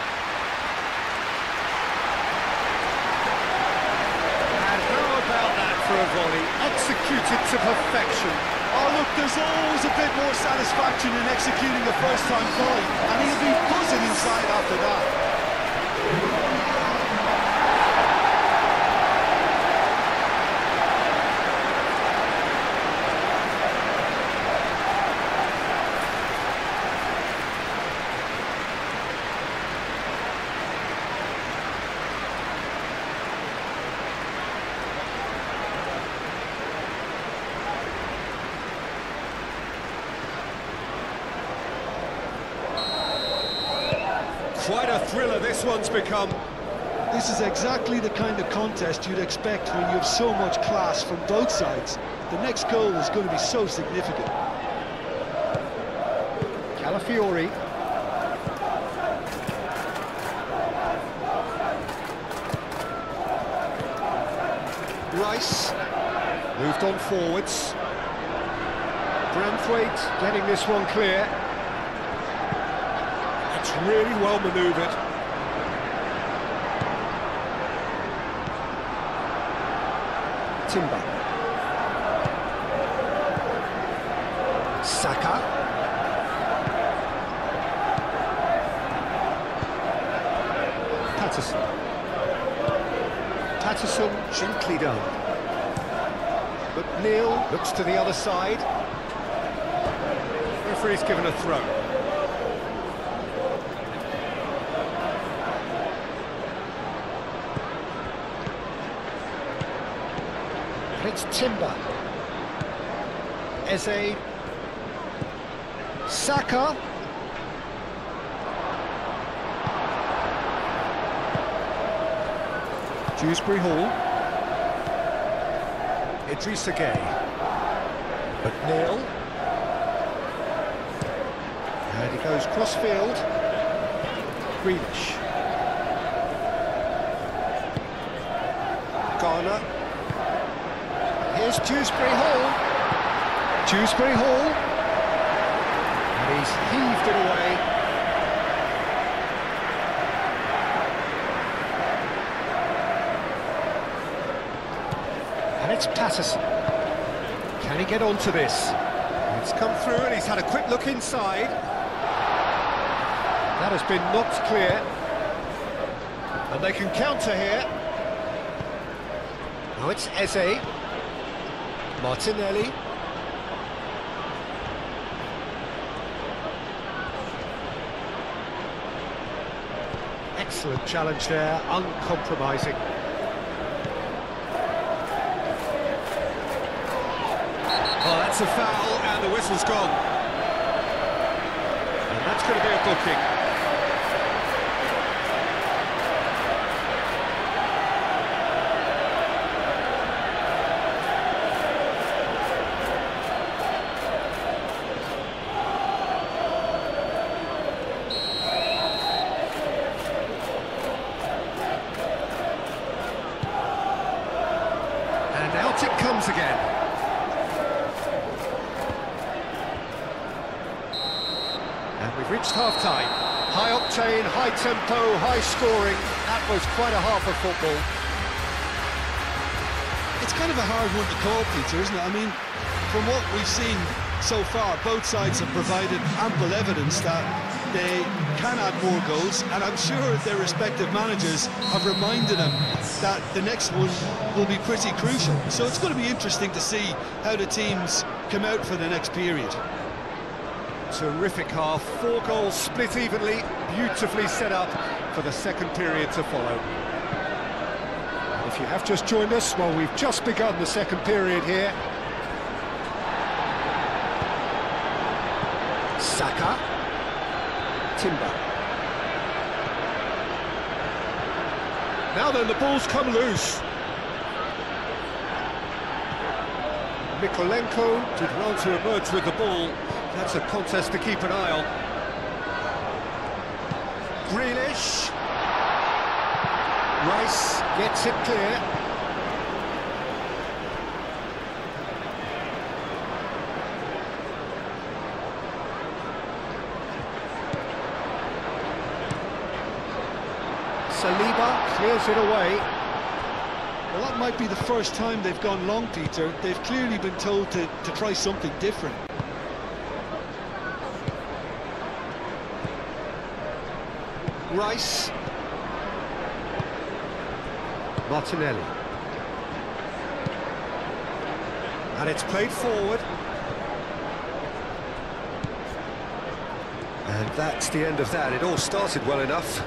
And how about that for a volley? Executed to perfection. Oh, look, there's always a bit more satisfaction in executing a first-time volley, and he'll be buzzing inside after that. Quite a thriller this one's become. This is exactly the kind of contest you'd expect when you have so much class from both sides. The next goal is going to be so significant. Calafiori. Rice. Moved on forwards. Branthwaite getting this one clear. It's really well manoeuvred. Timber. Saka. Patterson. Patterson gently done. But Neil looks to the other side. Referee's given a throw. It's Timber. Eze. Saka. Dewsbury Hall. Idrissa Gueye. McNeil. And he goes cross-field. Grealish. Garner. Here's Dewsbury Hall. Dewsbury Hall. And he's heaved it away. And it's Patterson. Can he get onto this? It's come through and he's had a quick look inside. That has been knocked clear. And they can counter here. Now it's Eze. Martinelli. Excellent challenge there, uncompromising. Oh, that's a foul, and the whistle's gone. And that's going to be a booking. And out it comes again. And we've reached half-time. High octane, high tempo, high scoring. That was quite a half of football. It's kind of a hard one to call, Peter, isn't it? I mean, from what we've seen so far, both sides have provided ample evidence that they can add more goals, and I'm sure their respective managers have reminded them that the next one will be pretty crucial. So it's going to be interesting to see how the teams come out for the next period. Terrific half, 4 goals split evenly, beautifully set up for the second period to follow. And if you have just joined us, well, we've just begun the second period here. Saka. Timber. Now then, the ball's come loose. Mikolenko did well to emerge with the ball. That's a contest to keep an eye on. Grealish. Rice gets it clear. Saliba clears it away. Well, that might be the first time they've gone long, Peter. They've clearly been told to try something different. Rice. Martinelli. And it's played forward. And that's the end of that. It all started well enough.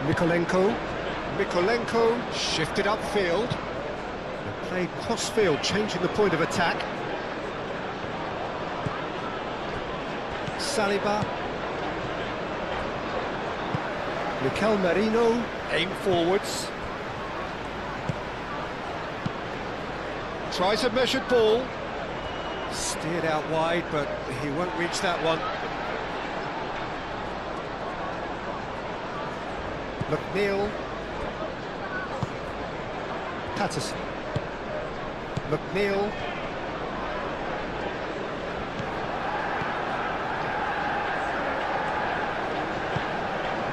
Mikolenko shifted upfield. And played cross-field, changing the point of attack. Saliba. Mikel Merino, aim forwards. Tries a measured ball. Steered out wide, but he won't reach that one. McNeil. Patterson. McNeil.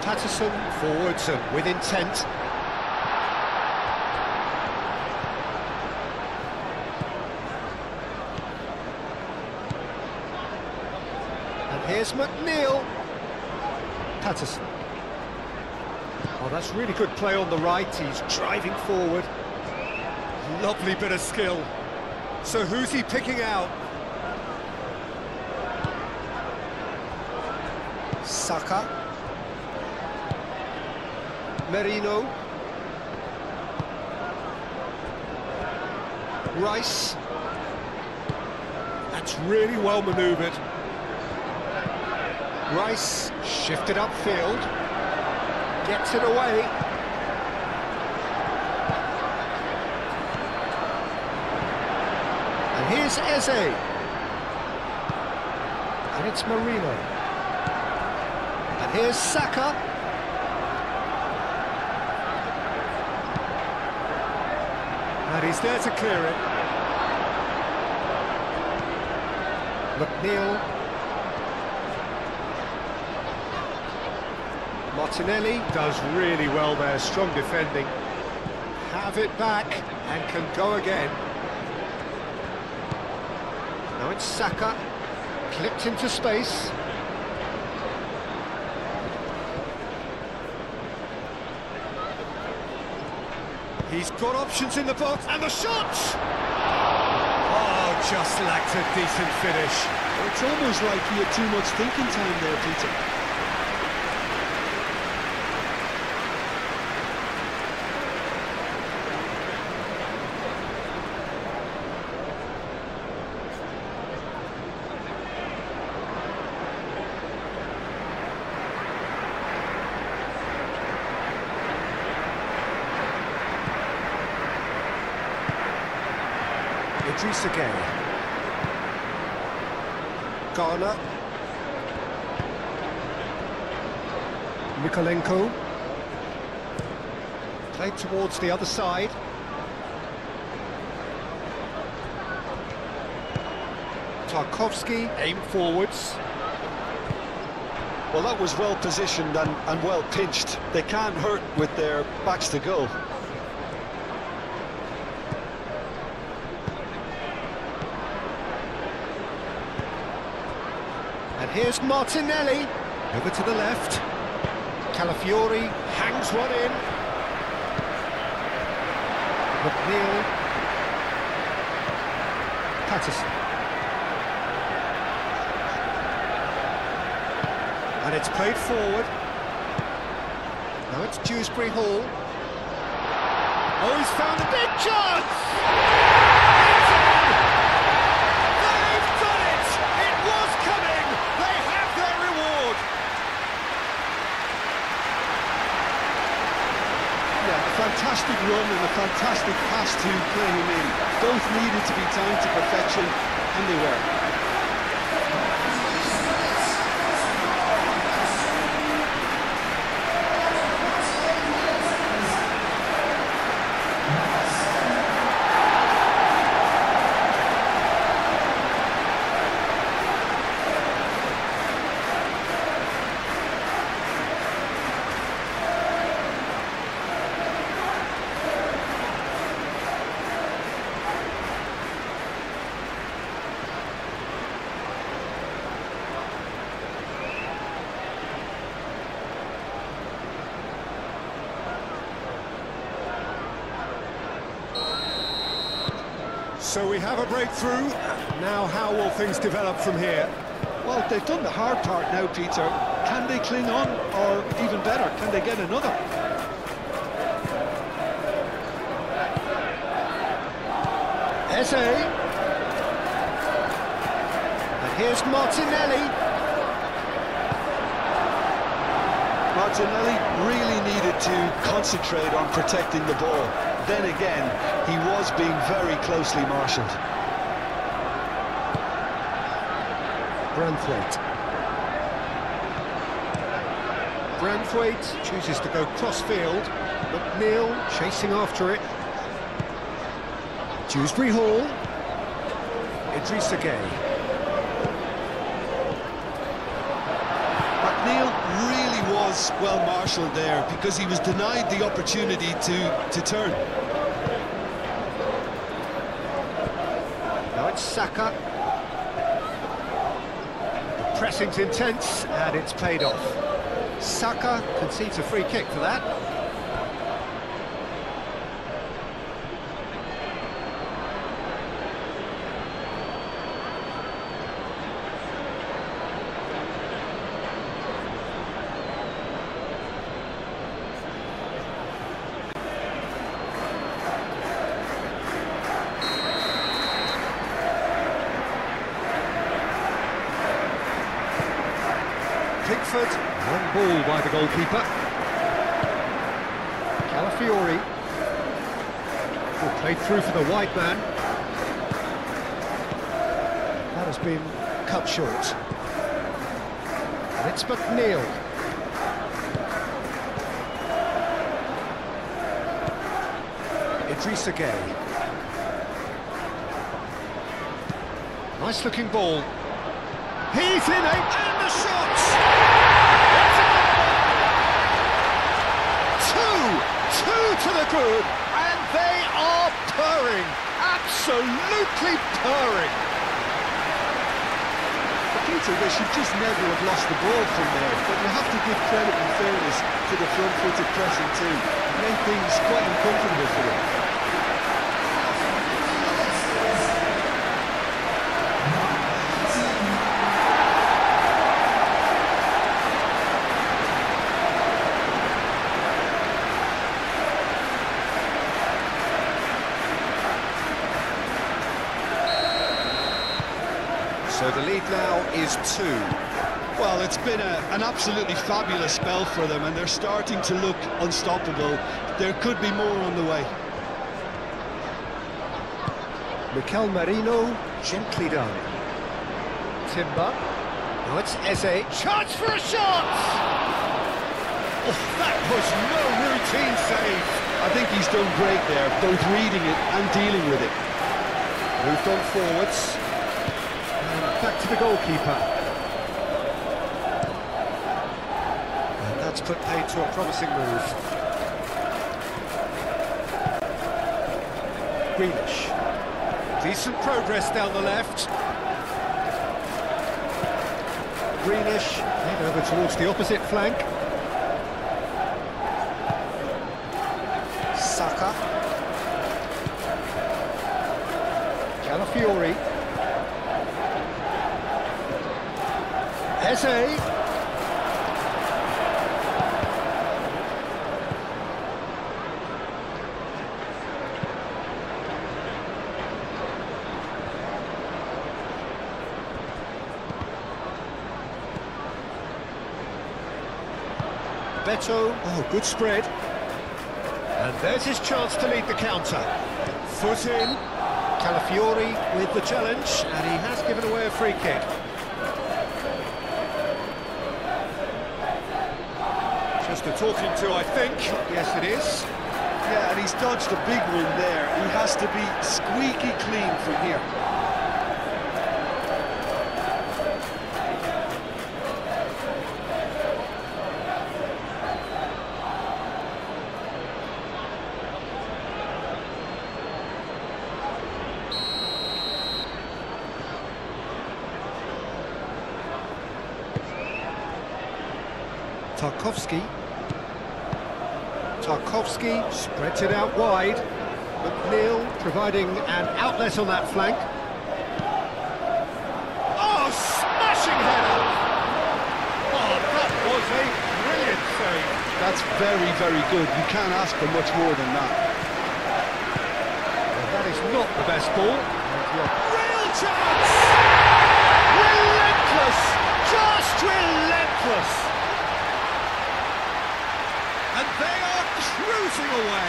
Patterson forwards and with intent. And here's McNeil. Patterson. Oh, that's really good play on the right. He's driving forward. Lovely bit of skill. So who's he picking out? Saka. Merino. Rice. That's really well manoeuvred. Rice shifted upfield. Gets it away. And here's Eze. And it's Marino. And here's Saka. And he's there to clear it. McNeil. Martinelli does really well there, strong defending. Have it back and can go again. Now it's Saka, clipped into space. He's got options in the box, and the shot! Oh, just lacked a decent finish. It's almost like he had too much thinking time there, Peter. Idris again. Garner. Mikolenko. Played towards the other side. Tarkovsky, aim forwards. Well, that was well positioned and well pinched. They can't hurt with their backs to goal. And here's Martinelli, over to the left. Calafiori hangs one in. McNeil. Patterson. And it's played forward. Now it's Dewsbury Hall. Oh, he's found a big chance! Fantastic run and a fantastic pass to play him in. Both needed to be timed to perfection, and they were. So we have a breakthrough. Now how will things develop from here? Well, they've done the hard part now, Peter. Can they cling on, or even better, can they get another? Eze. And here's Martinelli. Martinelli really needed to concentrate on protecting the ball. Then again, he was being very closely marshalled. Branthwaite chooses to go cross-field. McNeil chasing after it. Dewsbury Hall. Idrissa Gueye. McNeil really was well marshalled there because he was denied the opportunity to turn. Now it's Saka. The pressing's intense and it's paid off. Saka concedes a free kick for that. Pickford, one ball by the goalkeeper. Calafiori. Played through for the wide man. That has been cut short. And it's McNeil. Idrissa Gueye. Nice looking ball. He's in and the shots! Two to the good, and they are purring, absolutely purring. Peter, they should just never have lost the ball from there, but you have to give credit and fairness to the front-footed pressing too. It made things quite uncomfortable for them. So the lead now is 2. Well, it's been an absolutely fabulous spell for them, and they're starting to look unstoppable. There could be more on the way. Mikel Merino, gently done. Timber. Now it's Eze. Chance for a shot! Oh, that was no routine save. I think he's done great there, both reading it and dealing with it. Moved on forwards. Back to the goalkeeper. And that's put paid to a promising move. Grealish. Decent progress down the left. Grealish head over towards the opposite flank. Saka. Calafiori. Eze. Beto, oh, good spread. And there's his chance to lead the counter. Foot in. Calafiori with the challenge, and he has given away a free kick. Just a talking to, I think. Yes, it is. Yeah, and he's dodged a big one there. He has to be squeaky clean from here. Tarkowski spreads it out wide. McNeil providing an outlet on that flank. Oh, smashing header! Oh, that was a brilliant save. That's very, very good. You can't ask for much more than that. Well, that is not the best ball. Real chance! Relentless! Just relentless! And they are cruising away.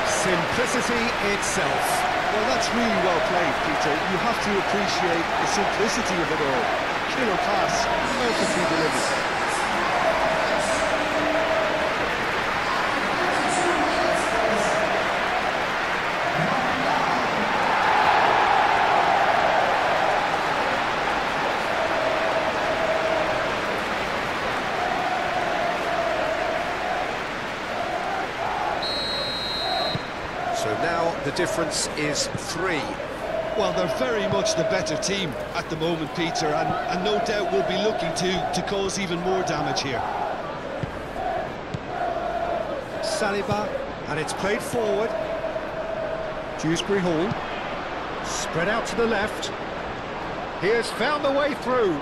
Simplicity itself. Well, that's really well played, Peter. You have to appreciate the simplicity of it all. Killer pass, perfectly delivered. So now the difference is 3. Well, they're very much the better team at the moment, Peter, and no doubt will be looking to cause even more damage here. Saliba, and it's played forward. Dewsbury Hall, spread out to the left. He has found the way through.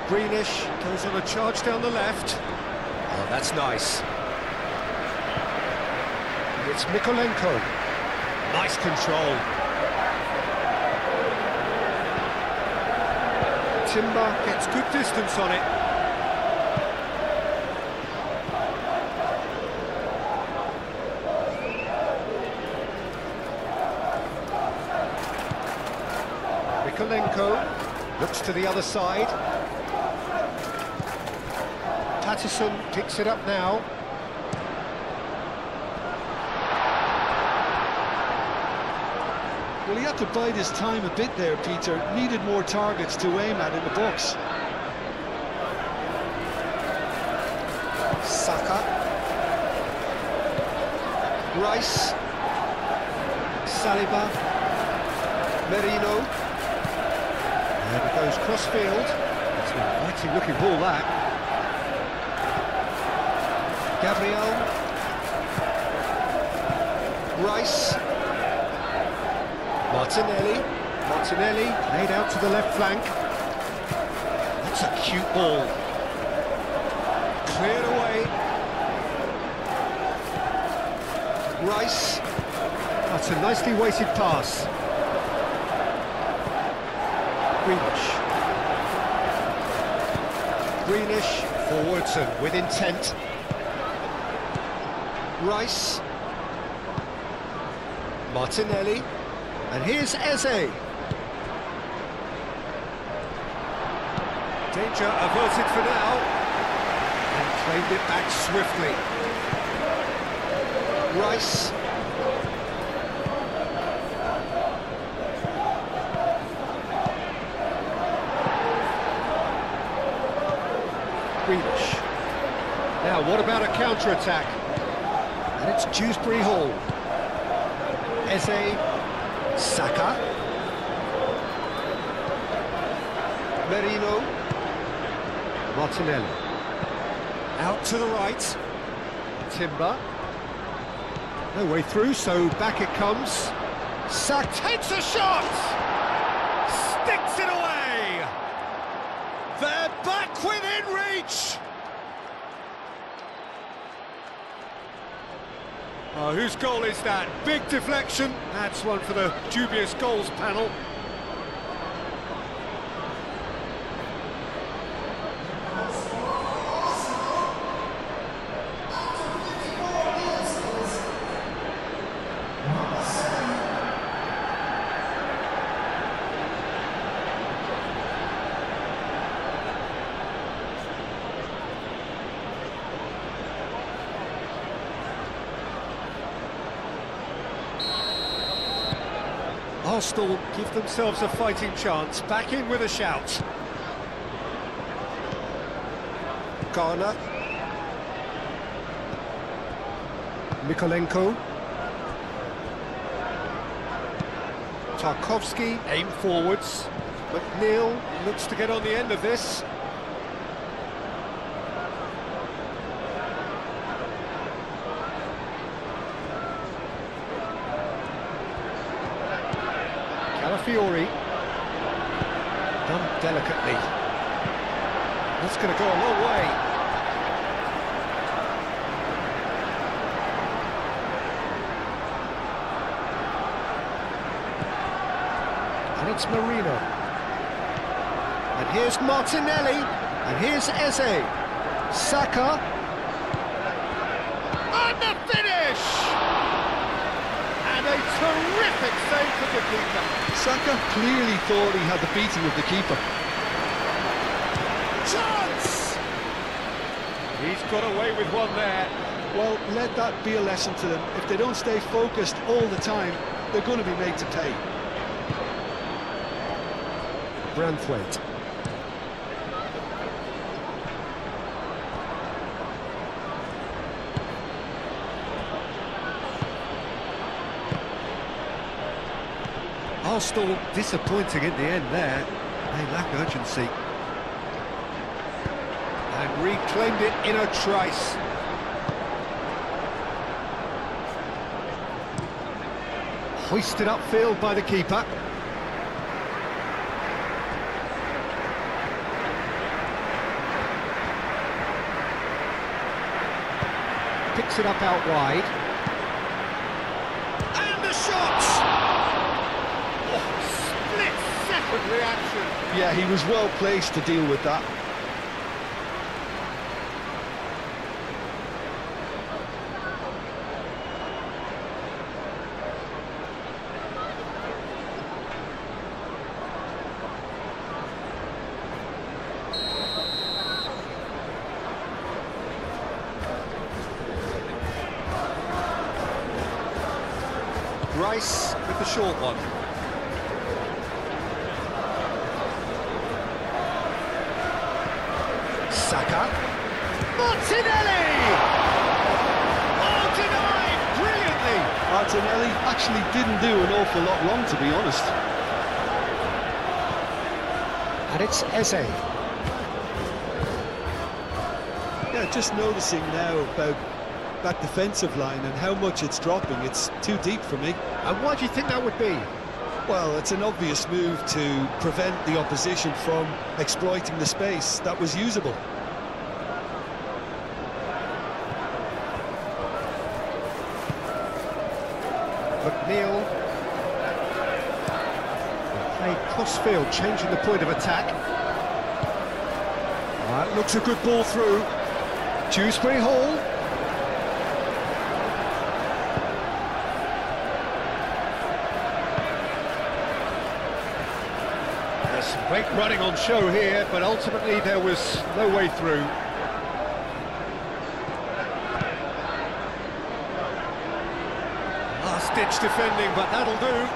Greenish goes on a charge down the left. Oh, that's nice. It's Mikolenko. Nice control. Timber gets good distance on it. Mikolenko looks to the other side. Patterson picks it up now. Well, he had to bide his time a bit there, Peter. Needed more targets to aim at in the box. Saka. Rice. Saliba. Merino. And it goes cross-field. It's an inviting looking ball, that. Gabriel. Rice. Martinelli laid out to the left flank. That's a cute ball. Cleared away. Rice. That's a nicely weighted pass. Greenish forwards and with intent. Rice. Martinelli. And here's Eze. Danger averted for now. And claimed it back swiftly. Rice. Greenish. Now, what about a counter-attack? And it's Dewsbury Hall. Eze. Saka. Merino. Martinelli. Out to the right. Timber. No way through, so back it comes. Saka takes a shot! Sticks it away! They're back within reach! Oh, whose goal is that? Big deflection. That's one for the dubious goals panel. Arsenal give themselves a fighting chance, back in with a shout. Garner. Mikolenko. Tarkowski, aim forwards. McNeil looks to get on the end of this. Calafiori. Done delicately. That's going to go a long way. And it's Marino. And here's Martinelli. And here's Eze. Saka. And the finish! And a terrific save for the keeper. Saka clearly thought he had the beating of the keeper. Chance! He's got away with one there. Well, let that be a lesson to them. If they don't stay focused all the time, they're going to be made to pay. Branthwaite. Arsenal disappointing in the end there. They lack urgency. And reclaimed it in a trice. Hoisted upfield by the keeper. Picks it up out wide. And the shot! Split-second reaction. Yeah, he was well placed to deal with that. Rice with the short one. Saka. Martinelli! Oh, denied! Brilliantly! Martinelli actually didn't do an awful lot wrong, to be honest. And it's Eze. Yeah, just noticing now about that defensive line and how much it's dropping. It's too deep for me. And why do you think that would be? Well, it's an obvious move to prevent the opposition from exploiting the space that was usable. McNeil. Played cross-field, changing the point of attack. That looks a good ball through. Dewsbury Hall. There's some great running on show here, but ultimately there was no way through. Last-ditch defending, but that'll do.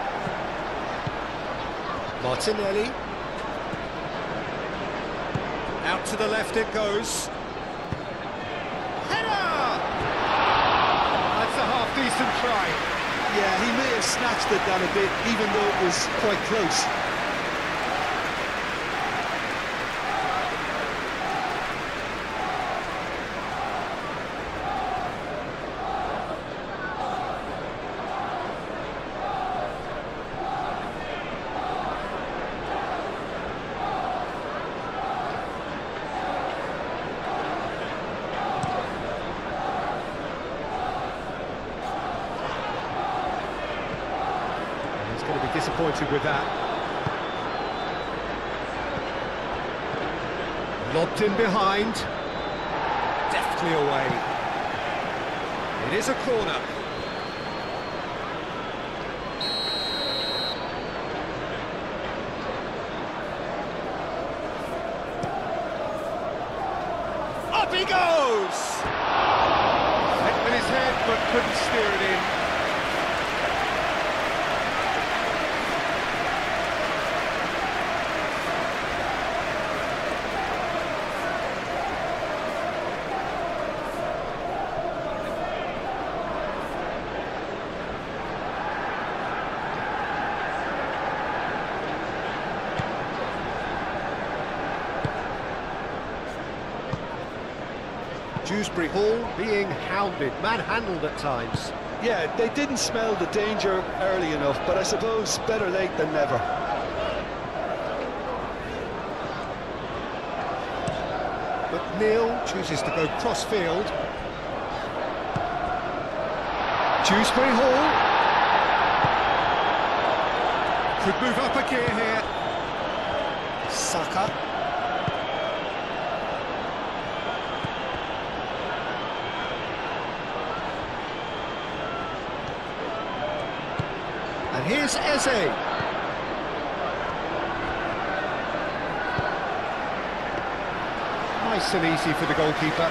Martinelli. Out to the left it goes. Header! That's a half-decent try. Yeah, he may have snatched it down a bit, even though it was quite close. Going to be disappointed with that. Lobbed in behind. Deftly away. It is a corner. Up he goes! Hit with his head, but couldn't steer it in. Dewsbury Hall being hounded, manhandled at times. Yeah, they didn't smell the danger early enough, but I suppose better late than never. But Neil chooses to go cross-field. Dewsbury Hall. Could move up a gear here. Saka. And here's Eze. Nice and easy for the goalkeeper.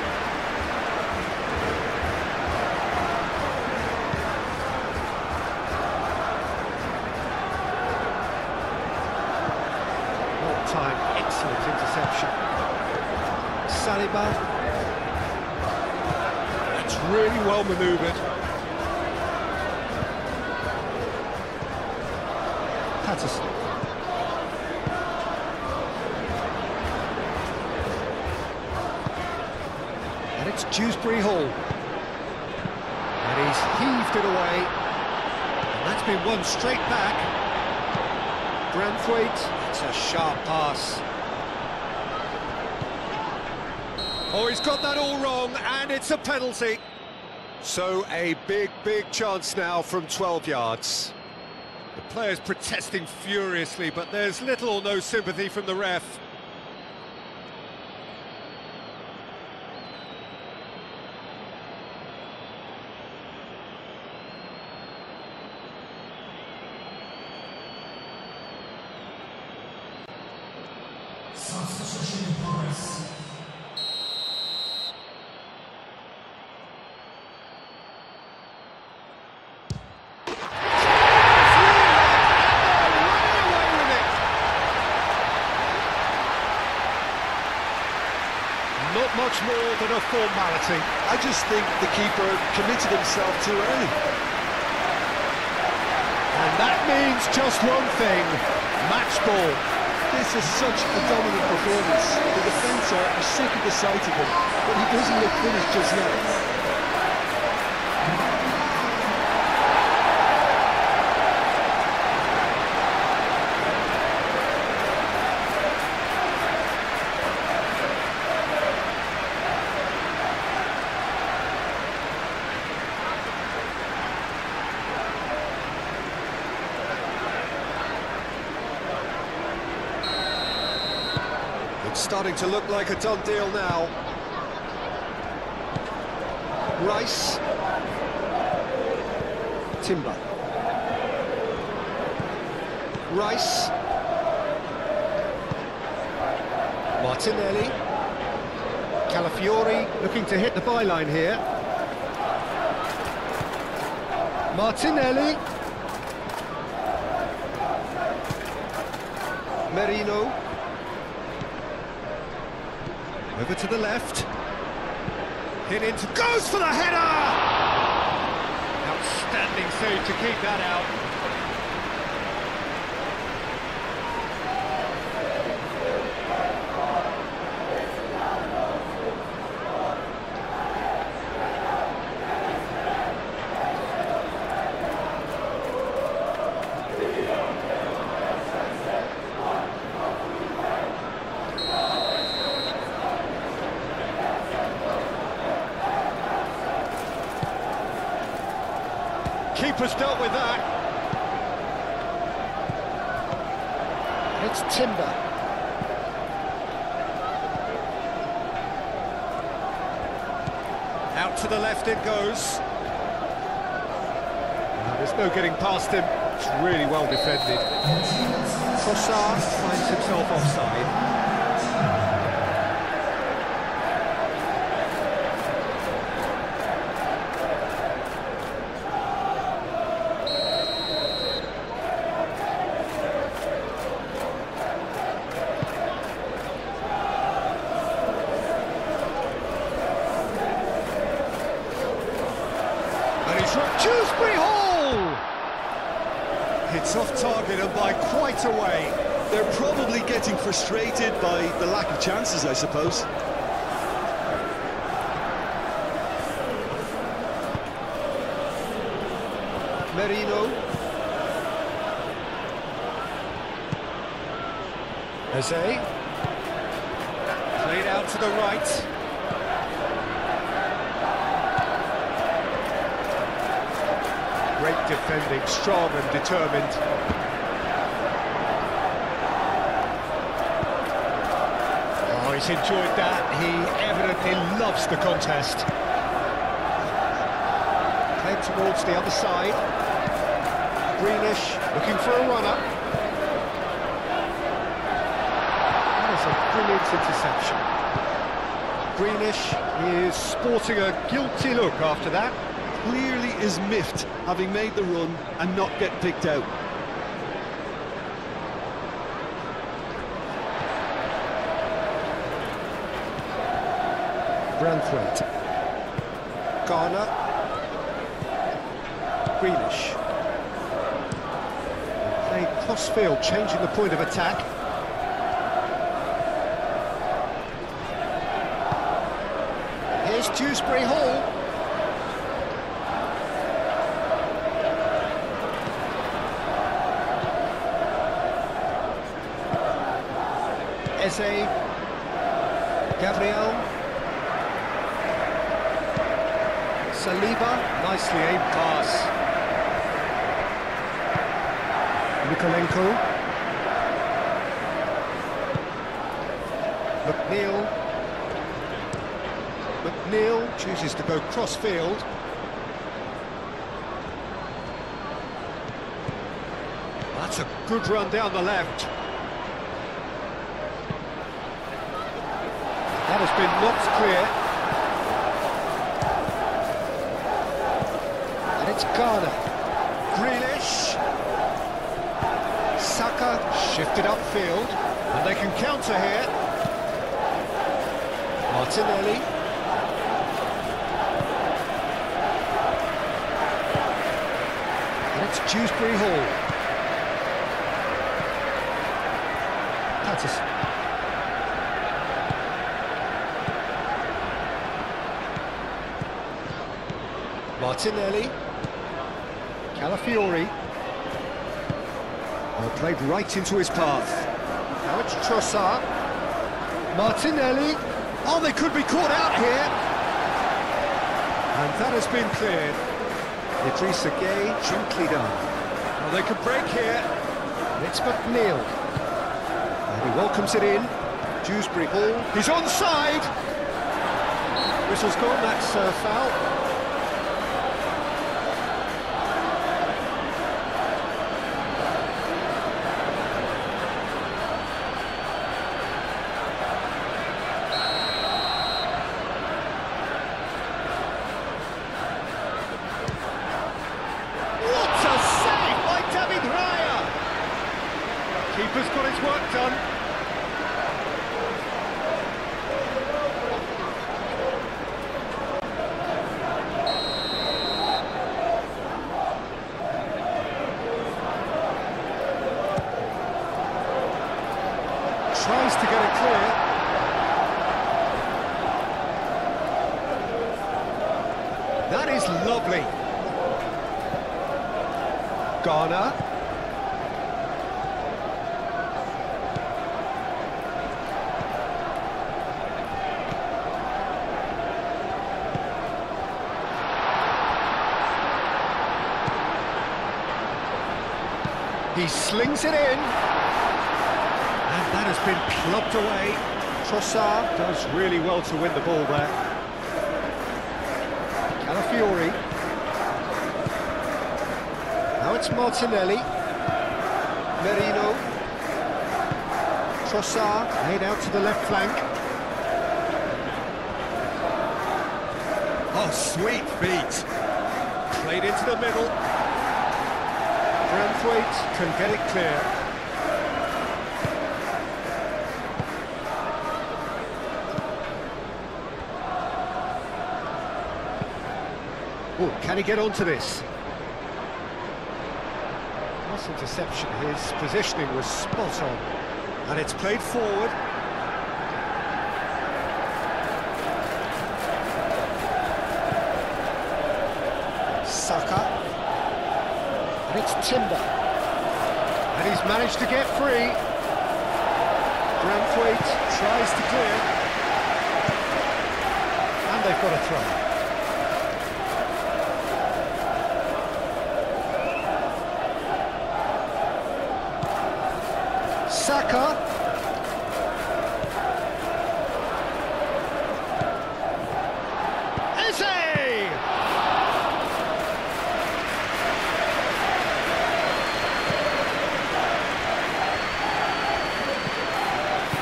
Well timed, excellent interception. Saliba. That's really well manoeuvred. Patterson. And it's Dewsbury Hall. And he's heaved it away. And that's been won straight back. Branthwaite, it's a sharp pass. Oh, he's got that all wrong, and it's a penalty. So a big chance now from 12 yards. The players protesting furiously, but there's little or no sympathy from the ref. Substitution in progress. Not much more than a formality. I just think the keeper committed himself too early. And that means just one thing, match ball. This is such a dominant performance. The defence are sick of the sight of him, but he doesn't look finished just yet. It's starting to look like a done deal now. Rice. Timber. Rice. Martinelli. Calafiori looking to hit the byline here. Martinelli. Merino. Over to the left. Hit into, goes for the header! Outstanding save to keep that out. Keeper's dealt with that. It's Timber. Out to the left it goes. There's no getting past him. It's really well defended. Trossard finds himself offside. Dewsbury Hall! It's off target and by quite a way. They're probably getting frustrated by the lack of chances, I suppose. Merino. Eze. Played out to the right. Great defending, strong and determined. Oh, he's enjoyed that. He evidently loves the contest. Played towards the other side. Greenish looking for a runner. That is a brilliant interception. Greenish is sporting a guilty look after that. Clearly is miffed, having made the run and not get picked out. Branthwaite. Garner. Greenish. Played cross-field, changing the point of attack. Here's Dewsbury Hall. Eze, Gabriel, Saliba, nicely aimed pass. Mikolenko, McNeil chooses to go cross-field. That's a good run down the left. That has been knocked clear. And it's Garner. Grealish. Saka shifted upfield. And they can counter here. Martinelli. And it's Dewsbury Hall. Patterson. Martinelli, Calafiori, played right into his path. Now it's Trossard, Martinelli, oh they could be caught out here, and that has been cleared. Idrissa Gueye, gently done. Well, they could break here, and it's McNeil, and he welcomes it in. Dewsbury Hall, he's onside! Whistle's gone, that's foul. Keeper's got his work done. Tries to get it clear. That is lovely. Garner. He slings it in, and that has been plugged away. Trossard does really well to win the ball there. Calafiori. Now it's Martinelli. Merino. Trossard laid out to the left flank. Oh, sweet feet. Played into the middle. Branthwaite can get it clear. Oh, can he get onto this? Nice interception. His positioning was spot on. And it's played forward. Saka. And it's Timber. And he's managed to get free. Braithwaite tries to clear. And they've got a throw. Saka. Eze!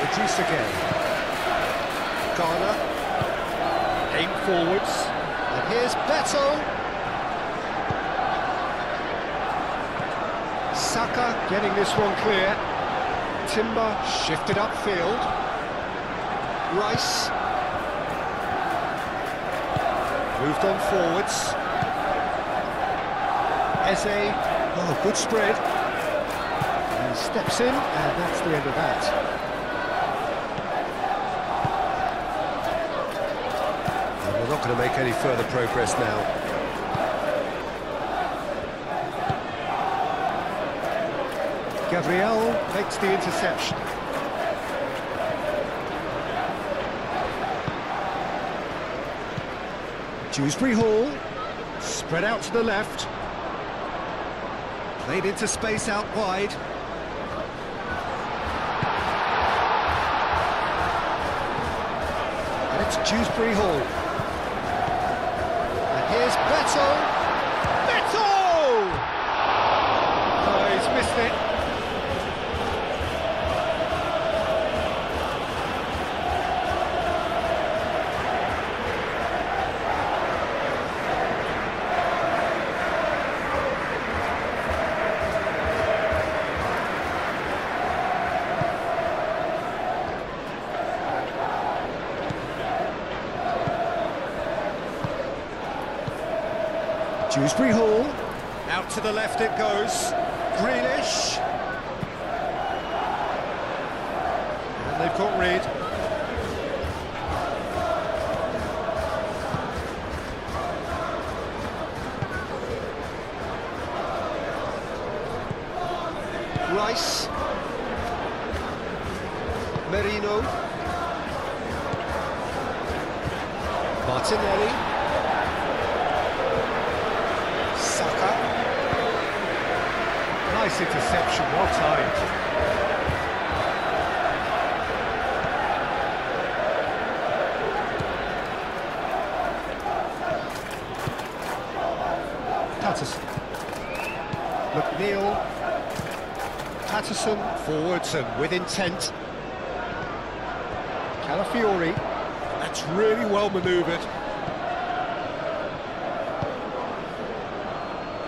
Reduce again. Garner. Aim forwards. And here's Beto. Saka getting this one clear. Timber shifted upfield. Rice moved on forwards. Eze, oh, good spread. He steps in, and that's the end of that. And we're not going to make any further progress now. Gabriel makes the interception. Dewsbury Hall, spread out to the left. Played into space out wide. And it's Dewsbury Hall. And here's Beto. Beto! Oh, he's missed it. Dewsbury Hall, out to the left it goes, Grealish, and they've got Reid. Rice, Merino, Martinelli, Saka. Nice interception, well timed. Patterson. McNeil. Patterson forwards and with intent. Calafiori. That's really well manoeuvred.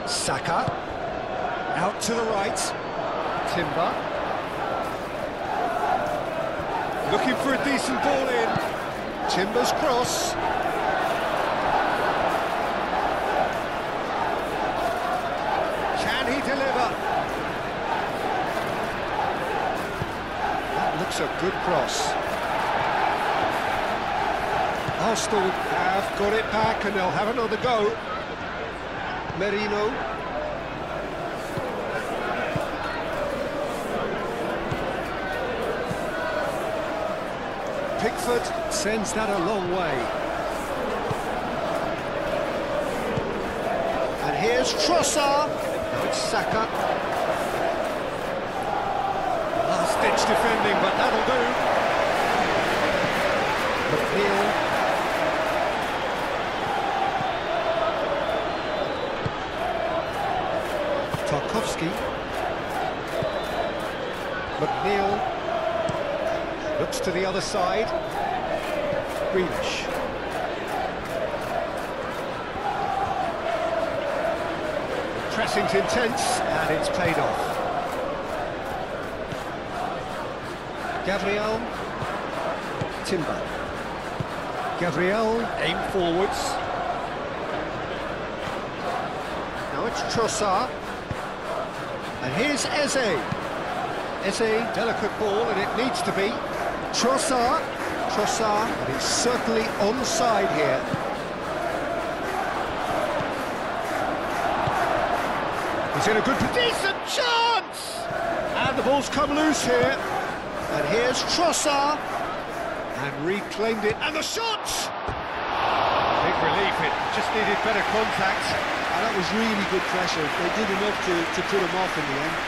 Saka, out to the right, Timber, looking for a decent ball in, Timber's cross, can he deliver? That looks a good cross. Arsenal have got it back and they'll have another go. Merino. Pickford sends that a long way. And here's Trossard. Now it's Saka. Last-ditch defending, but that'll do. McNeil. Tarkowski. McNeil looks to the other side. Grealish. Pressing's intense and it's paid off. Gabriel. Timber. Gabriel aim forwards. Now it's Trossard. And here's Eze. Eze, delicate ball, and it needs to be. Trossard, and it's certainly onside here. He's He's in a good, decent chance! And the ball's come loose here. And here's Trossard. And reclaimed it, and the shot! Big relief, it just needed better contact. And that was really good pressure. They did enough to put him off in the end.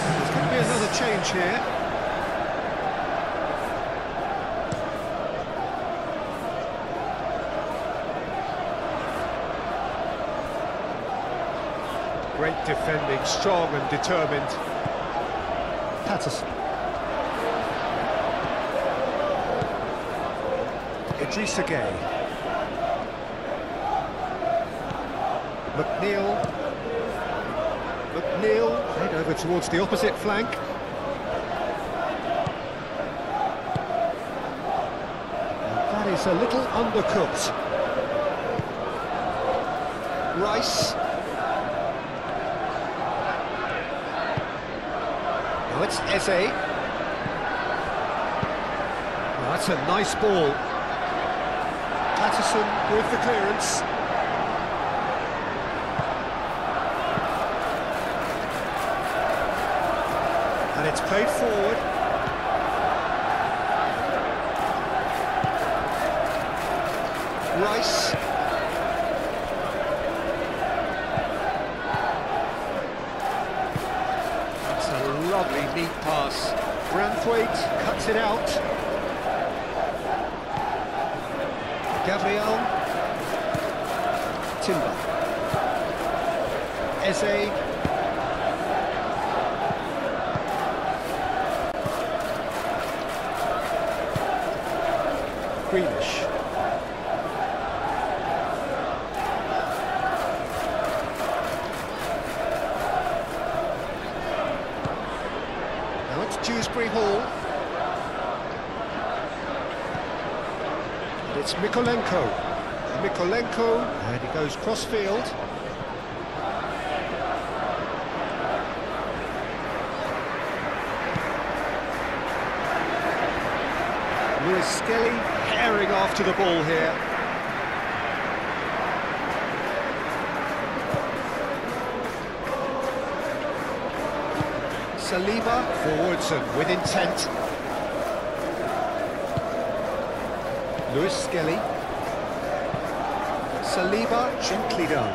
There's going to be another change here. Great defending, strong and determined. Patterson. Idrissa Gueye. McNeil head over towards the opposite flank. And that is a little undercooked. Rice. Now it's Eze. Well, that's a nice ball. Patterson with the clearance. And it's played forward. Rice. That's a lovely neat pass. Branthwaite cuts it out. Gabriel. Timber. Eze. Greenish. Now it's Dewsbury Hall. And it's Mikolenko. And he goes cross-field. Lewis Skelly herring after the ball here. Saliba forwards and with intent. Lewis Skelly. Saliba gently done.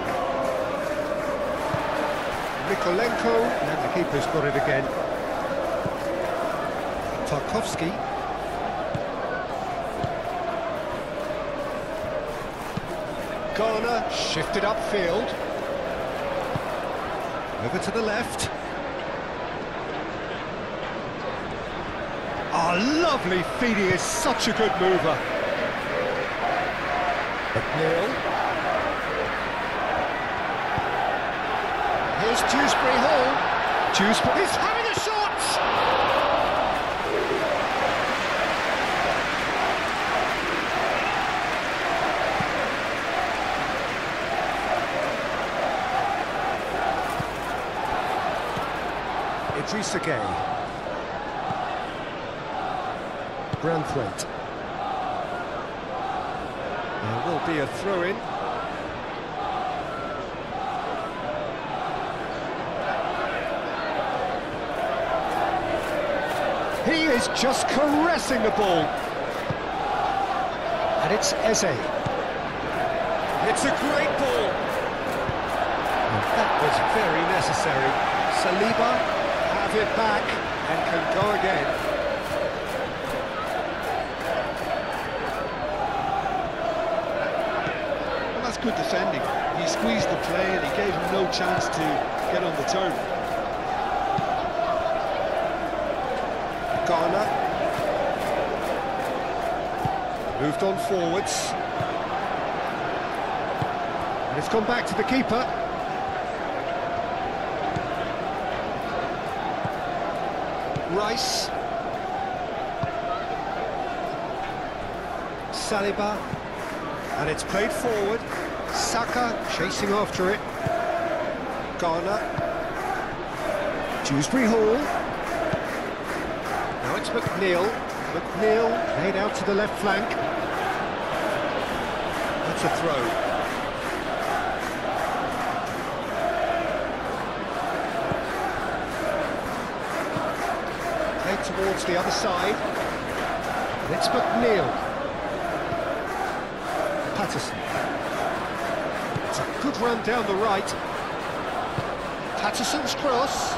Mikolenko, and the keeper's got it again. Tarkovsky. Garner shifted upfield. Over to the left. Oh, lovely feed, he is such a good mover. McNeil. Here's Dewsbury Hall. Dewsbury's having a shot! Idrissa Gueye. Branthwaite. There will be a throw-in. He is just caressing the ball. And it's Eze. It's a great ball. And that was very necessary. Saliba have it back and can go again. Well, that's good defending. He squeezed the play and he gave him no chance to get on the turn. Garner moved on forwards, and it's gone back to the keeper. Rice, Saliba, and it's played forward. Saka chasing after it. Garner, Dewsbury Hall. Now it's McNeil. McNeil made out to the left flank. That's a throw. Played towards the other side. And it's McNeil. Patterson. It's a good run down the right. Patterson's cross.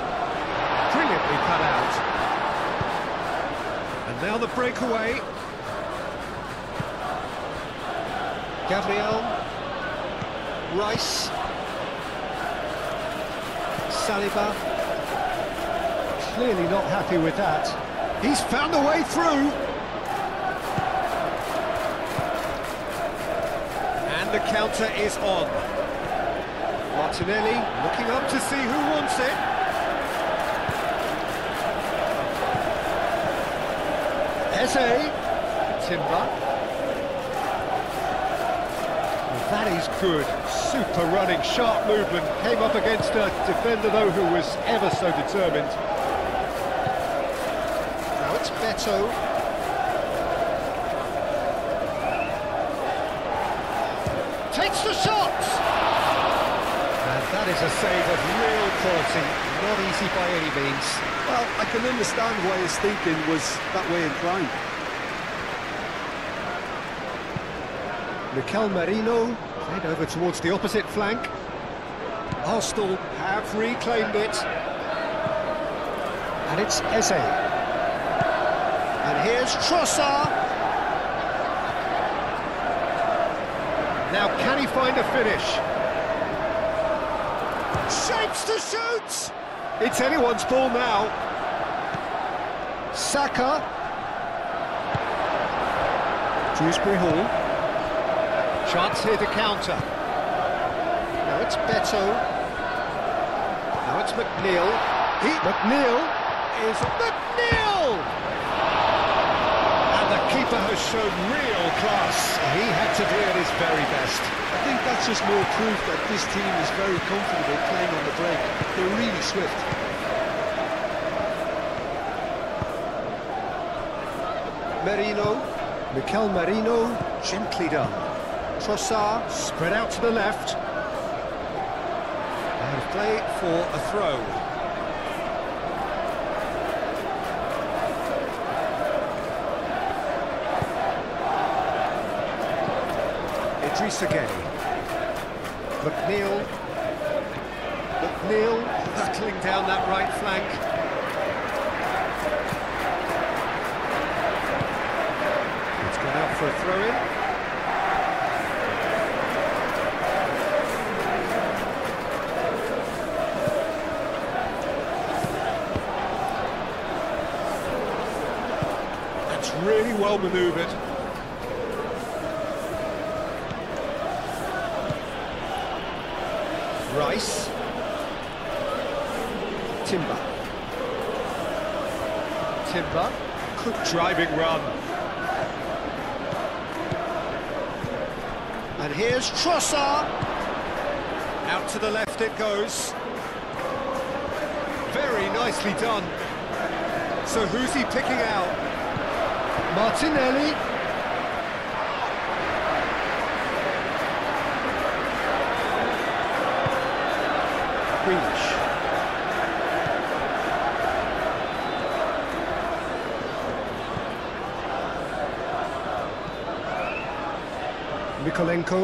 Brilliantly cut out. And now the breakaway. Gabriel. Rice. Saliba. Clearly not happy with that. He's found a way through. And the counter is on. Martinelli looking up to see who wants it. Eze. Timber. That is good. Super running, sharp movement. Came up against a defender, though, who was ever so determined. Now it's Beto. Takes the shot! And that is a save of real quality. Not easy by any means. Well, I can understand why his thinking was that way inclined. Mikel Merino, played over towards the opposite flank. Arsenal have reclaimed it. And it's Eze. And here's Trossard. Now can he find a finish? Shapes to shoot! It's anyone's ball now. Saka. Dewsbury Hall. Chance here to counter. Now it's Beto. Now it's McNeil. McNeil is McNeil! And the keeper has shown real class. He had to be at his very best. I think that's just more proof that this team is very comfortable playing on the break. They're really swift. Merino. Mikel Merino, gently done. Trossard, spread out to the left. And play for a throw. Idrissa Gueye. McNeil. McNeil battling down that right flank. It's gone out for a throw-in. Really well manoeuvred. Rice. Timber. Timber. Good driving run. And here's Trossard. Out to the left it goes. Very nicely done. So who's he picking out? Martinelli. Grealish. Mikolenko.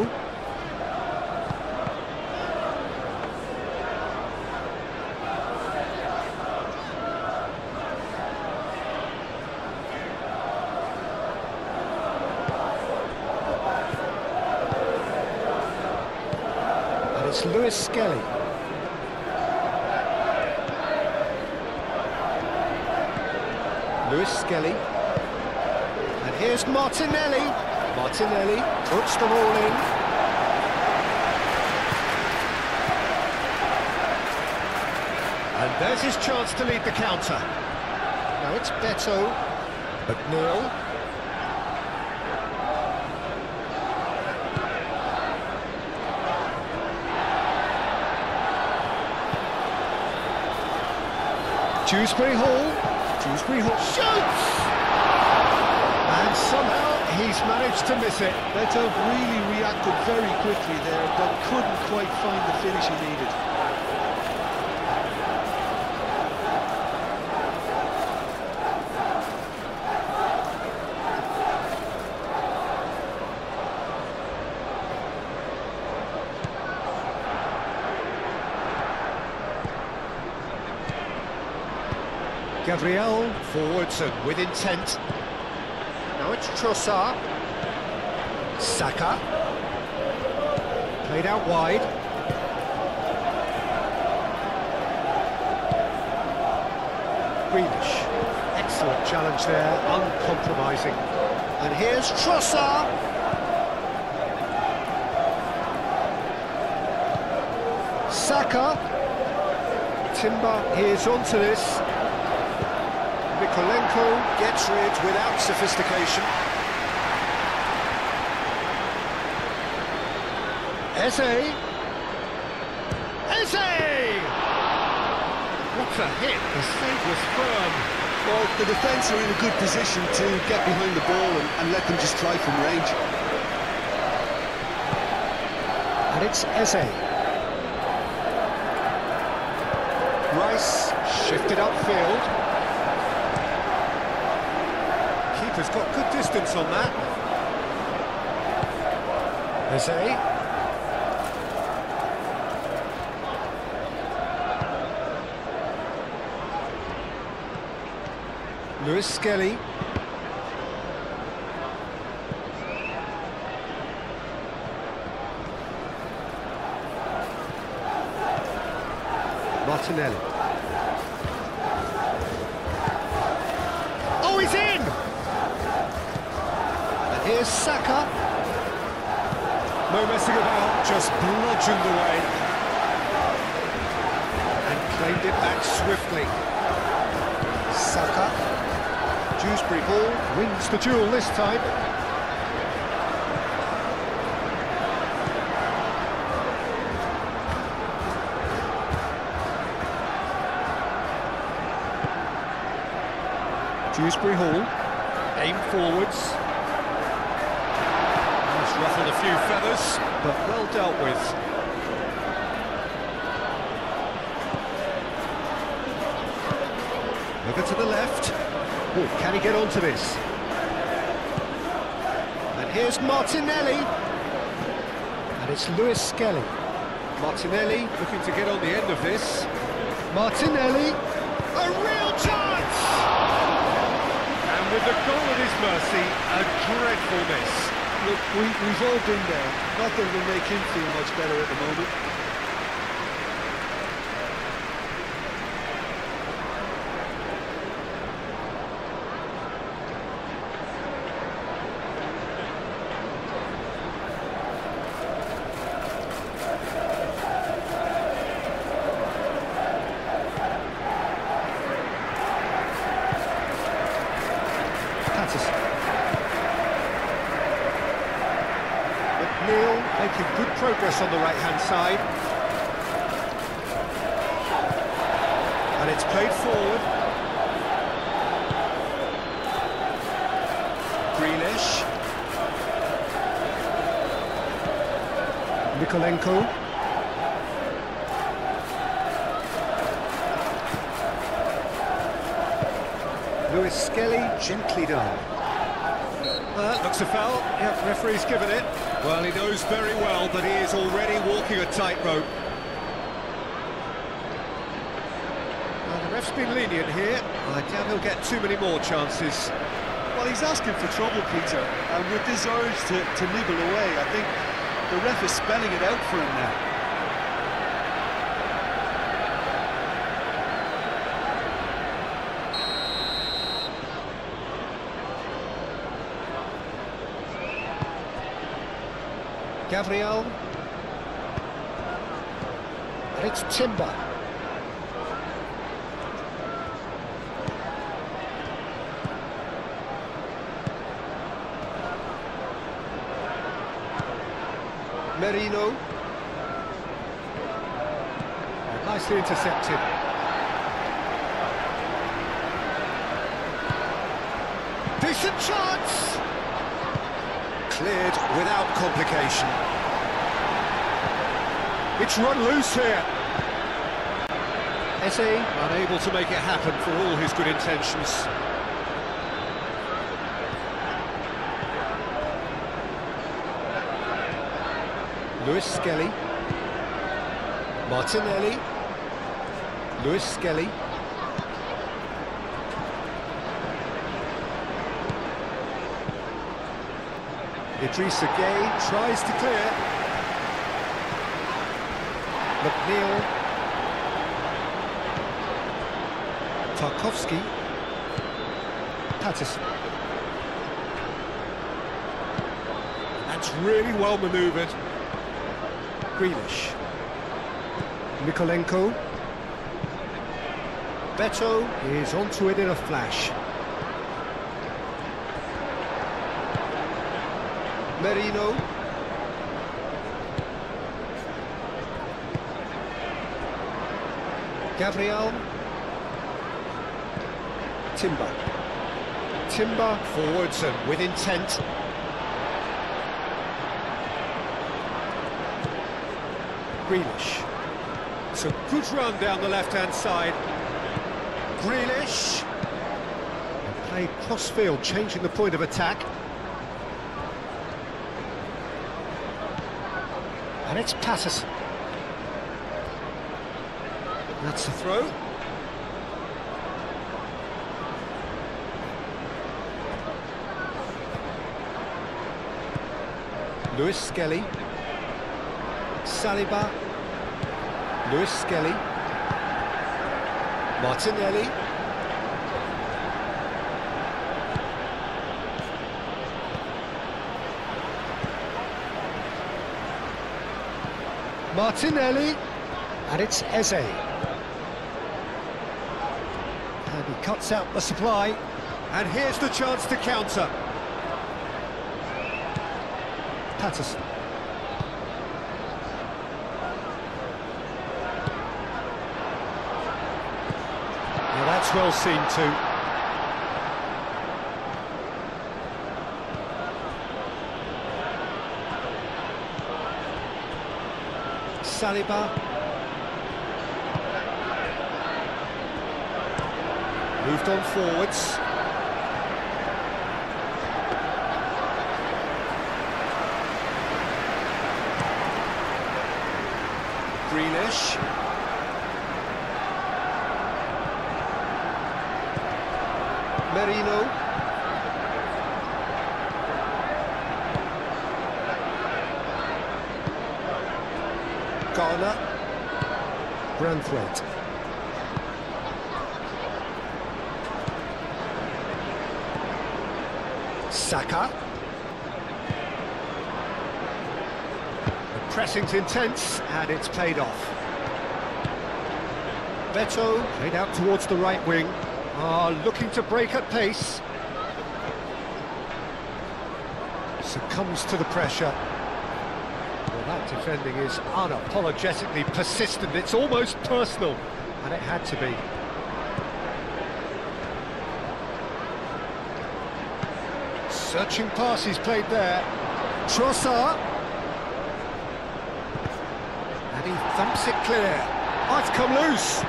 It's Lewis Skelly. Lewis Skelly. And here's Martinelli. Martinelli puts them all in. And there's his chance to lead the counter. Now it's Beto. McNeil. Dewsbury Hall shoots! And somehow he's managed managed to miss it. Beto really reacted very quickly there, but couldn't quite find the finish he needed. Gabriel forwards and with intent. Now it's Trossard. Saka. Played out wide. Grealish. Excellent challenge there, uncompromising. And here's Trossard. Saka. Timber is onto this. Mikolenko gets rid without sophistication. Eze! What a hit, the save was firm. Well, the defence are in a good position to get behind the ball and let them just try from range. And it's Eze. Rice shifted upfield. Keeper's got good distance on that. Eze. Lewis Skelly. Martinelli. Oh, he's in! And here's Saka. No messing about, just bludgeoned away. And claimed it back swiftly. Saka. Dewsbury Hall wins the duel this time. Dewsbury Hall, aim forwards. He's ruffled a few feathers, but well dealt with. Over to the left. Oh, can he get onto this? And here's Martinelli. And it's Lewis Skelly. Martinelli looking to get on the end of this. Martinelli, a real chance! And with the goal at his mercy, a dreadful miss. Look, we've all been there. Nothing will make him feel much better at the moment. McNeil making good progress on the right-hand side. And it's played forward. Grealish. Mikolenko. Lewis Skelly, gently done. Looks a foul. Yep, referee's given it. Well, he knows very well that he is already walking a tightrope. Well, the ref's been lenient here. I doubt he'll get too many more chances. Well, he's asking for trouble, Peter, and with this urge to nibble away, I think the ref is spelling it out for him now. Gabriel. And it's Timber. Merino. And nicely intercepted. Decent chance! Cleared without complication. It's run loose here. Eze unable to make it happen for all his good intentions. Lewis Skelly. Martinelli. Lewis Skelly. Idrissa Gueye tries to clear. McNeil. Tarkowski. Patterson. That's really well manoeuvred. Grealish. Mikolenko. Beto is onto it in a flash. Merino. Gabriel. Timber. Timber forwards and with intent. Grealish. It's a good run down the left-hand side. Grealish. Played cross-field, changing the point of attack. And it's Patterson. That's the throw. Lewis Skelly. Saliba. Lewis Skelly. Martinelli. Martinelli. And it's Eze. And he cuts out the supply. And here's the chance to counter. Patterson. Now that's well seen too. Saliba. Moved on forwards. Grealish. Merino. Garner. Branthwaite. Saka. The pressing's intense and it's paid off. Beto played out towards the right wing. Looking to break at pace. Succumbs to the pressure. Well, that defending is unapologetically persistent. It's almost personal, and it had to be. Searching pass he's played there. Trossard. And he thumps it clear. Oh, it's come loose.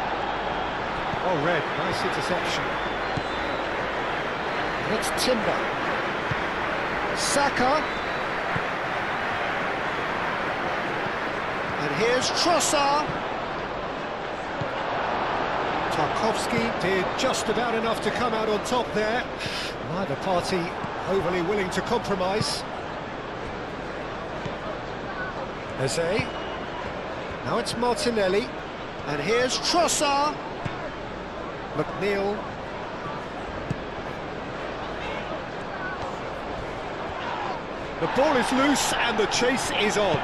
Oh, red, nice interception. And it's Timber. Saka. And here's Trossard. Tarkowski did just about enough to come out on top there. Neither party overly willing to compromise. Eze. Now it's Martinelli. And here's Trossard. McNeil. The ball is loose and the chase is on.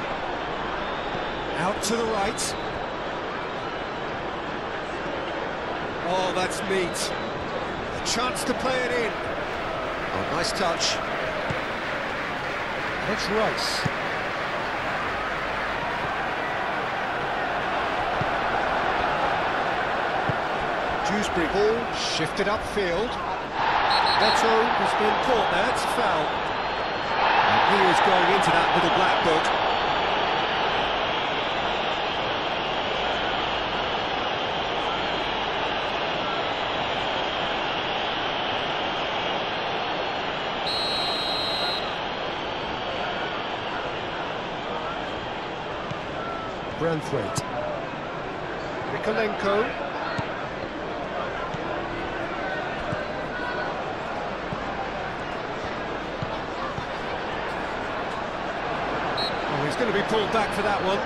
Out to the right. Oh, that's neat. A chance to play it in. Oh, nice touch. And it's Rice. Dewsbury ball shifted upfield. Beto has been caught there, it's a foul. And Who is going into that little black book? Branthwaite, Mikolenko, oh, he's going to be pulled back for that one.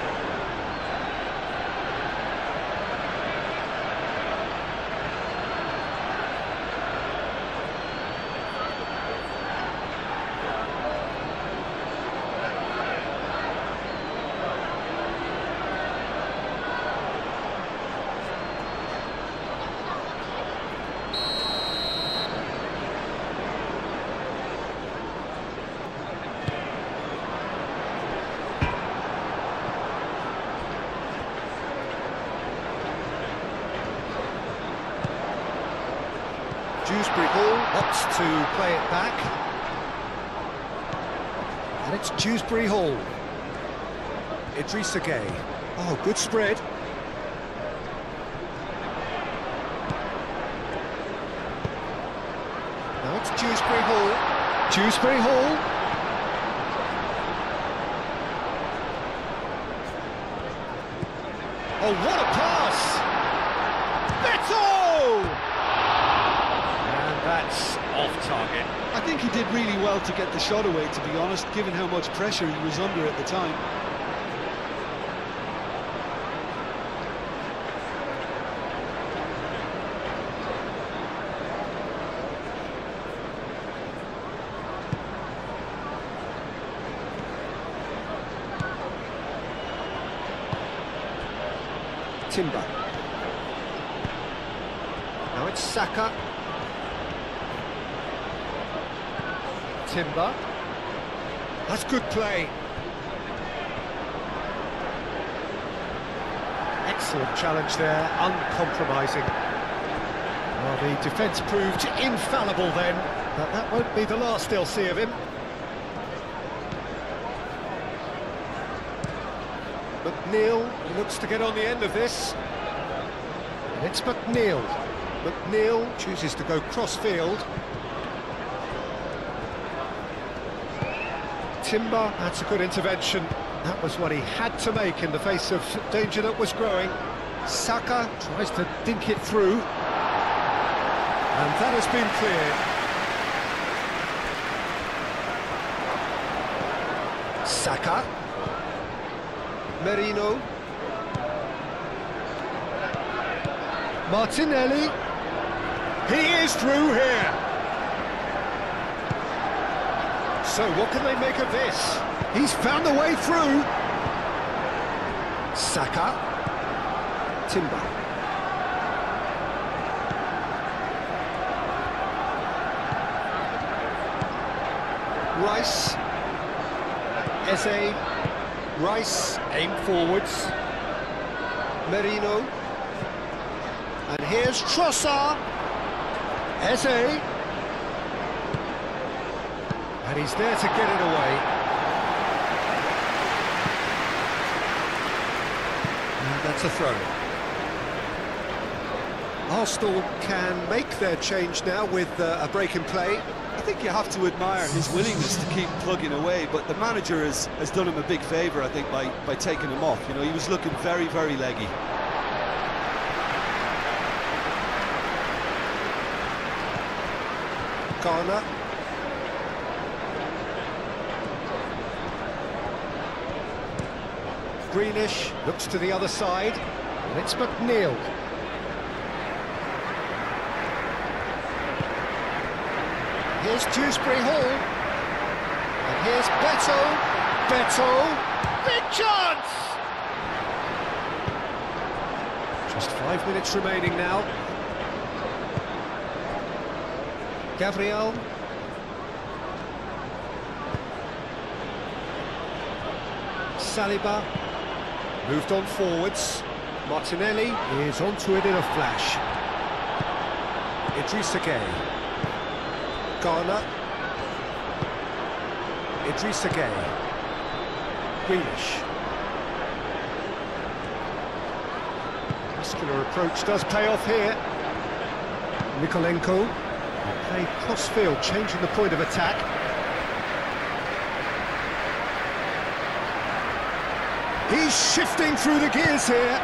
Dewsbury Hall opts to play it back. And it's Dewsbury Hall. Idrissa Gueye. Oh, good spread. Now it's Dewsbury Hall. Dewsbury Hall. Oh, what a pass! Beto! That's off target. I think he did really well to get the shot away, to be honest, given how much pressure he was under at the time. Timber. Now it's Saka. Timber. That's good play. Excellent challenge there, uncompromising. Well, the defence proved infallible then, but that won't be the last they'll see of him. McNeil looks to get on the end of this. And it's McNeil. McNeil chooses to go cross-field. Timber, that's a good intervention. That was what he had to make in the face of danger that was growing. Saka tries to dink it through. And that has been cleared. Saka. Merino. Martinelli. He is through here. So what can they make of this? He's found a way through. Saka. Timber. Rice. Eze. Rice, aim forwards. Merino. And here's Trossard. Eze. And he's there to get it away. And that's a throw. Arsenal can make their change now with a break in play. I think you have to admire his willingness to keep plugging away, but the manager has done him a big favour, I think, by taking him off. You know, he was looking very, very leggy. Garner. Greenish looks to the other side, and it's McNeil. Here's Dewsbury Hall, and here's Beto. Beto, big chance! Just 5 minutes remaining now. Gabriel. Saliba. Moved on forwards. Martinelli is onto it in a flash. Idrissa Gueye. Garner. Idrissa Gueye. Grealish. Muscular approach does pay off here. Mikolenko. Played cross-field, changing the point of attack. He's shifting through the gears here.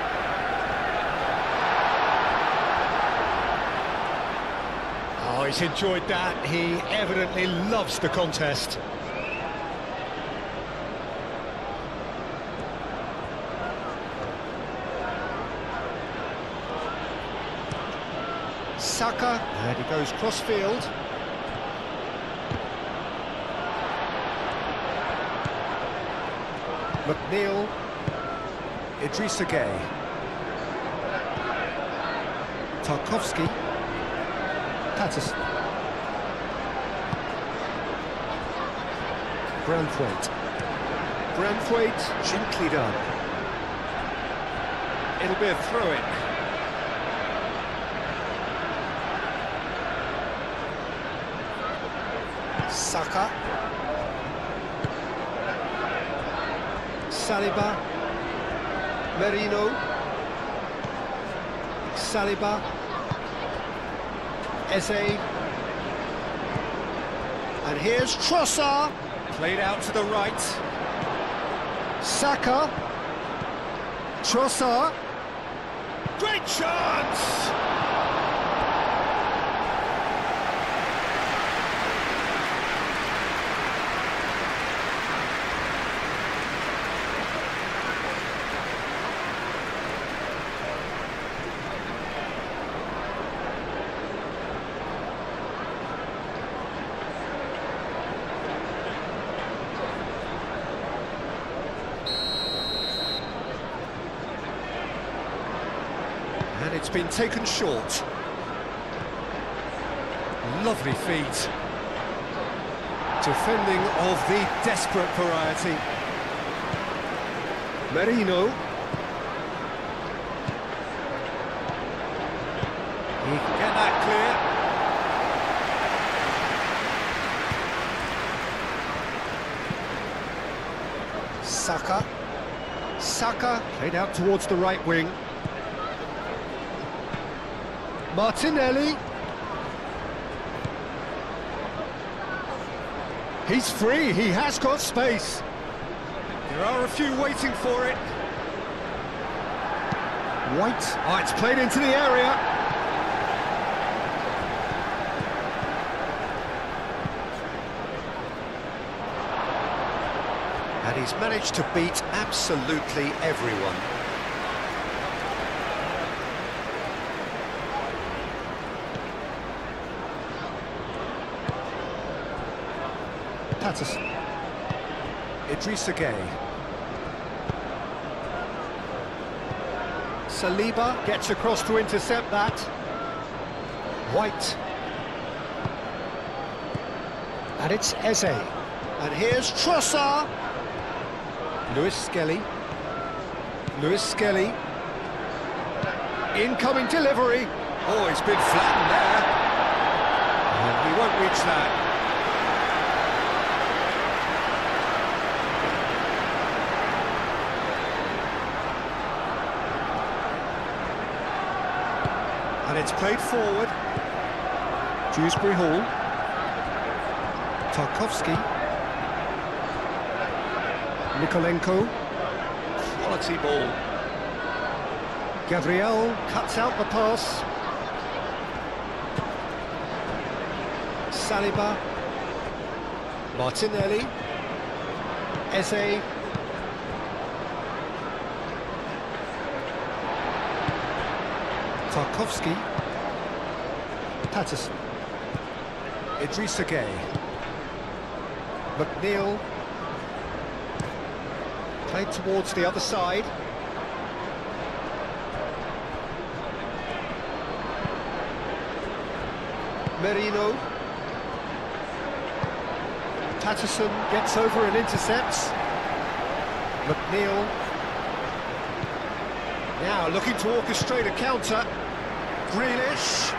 Oh, he's enjoyed that. He evidently loves the contest. Saka, and he goes cross-field. McNeil. Idrissa Gueye. Tarkowski. Patterson. Branthwaite. Branthwaite, gently done. It'll be a throw-in. Saka. Saliba. Merino. Saliba. Eze. And here's Trossard. Played out to the right. Saka. Trossard. Great chance! And it's been taken short. Lovely feet. Defending of the desperate variety. Merino. He can get that clear. Saka. Saka played out towards the right wing. Martinelli. He's free, he has got space. There are a few waiting for it. White. Oh, it's played into the area. And he's managed to beat absolutely everyone. Patterson. Idrissa Gueye. Saliba gets across to intercept that. White. And it's Eze. And here's Trossard. Lewis Skelly. Lewis Skelly. Incoming delivery. Oh, he's been flattened there. And he won't reach that. And it's played forward. Dewsbury Hall. Tarkowski. Mikolenko. Quality ball. Gabriel cuts out the pass. Saliba. Martinelli. Eze. Tarkowski. Patterson. Idrissa Gueye. McNeil. Played towards the other side. Merino. Patterson gets over and intercepts. McNeil. Now looking to orchestrate a counter. Grealish.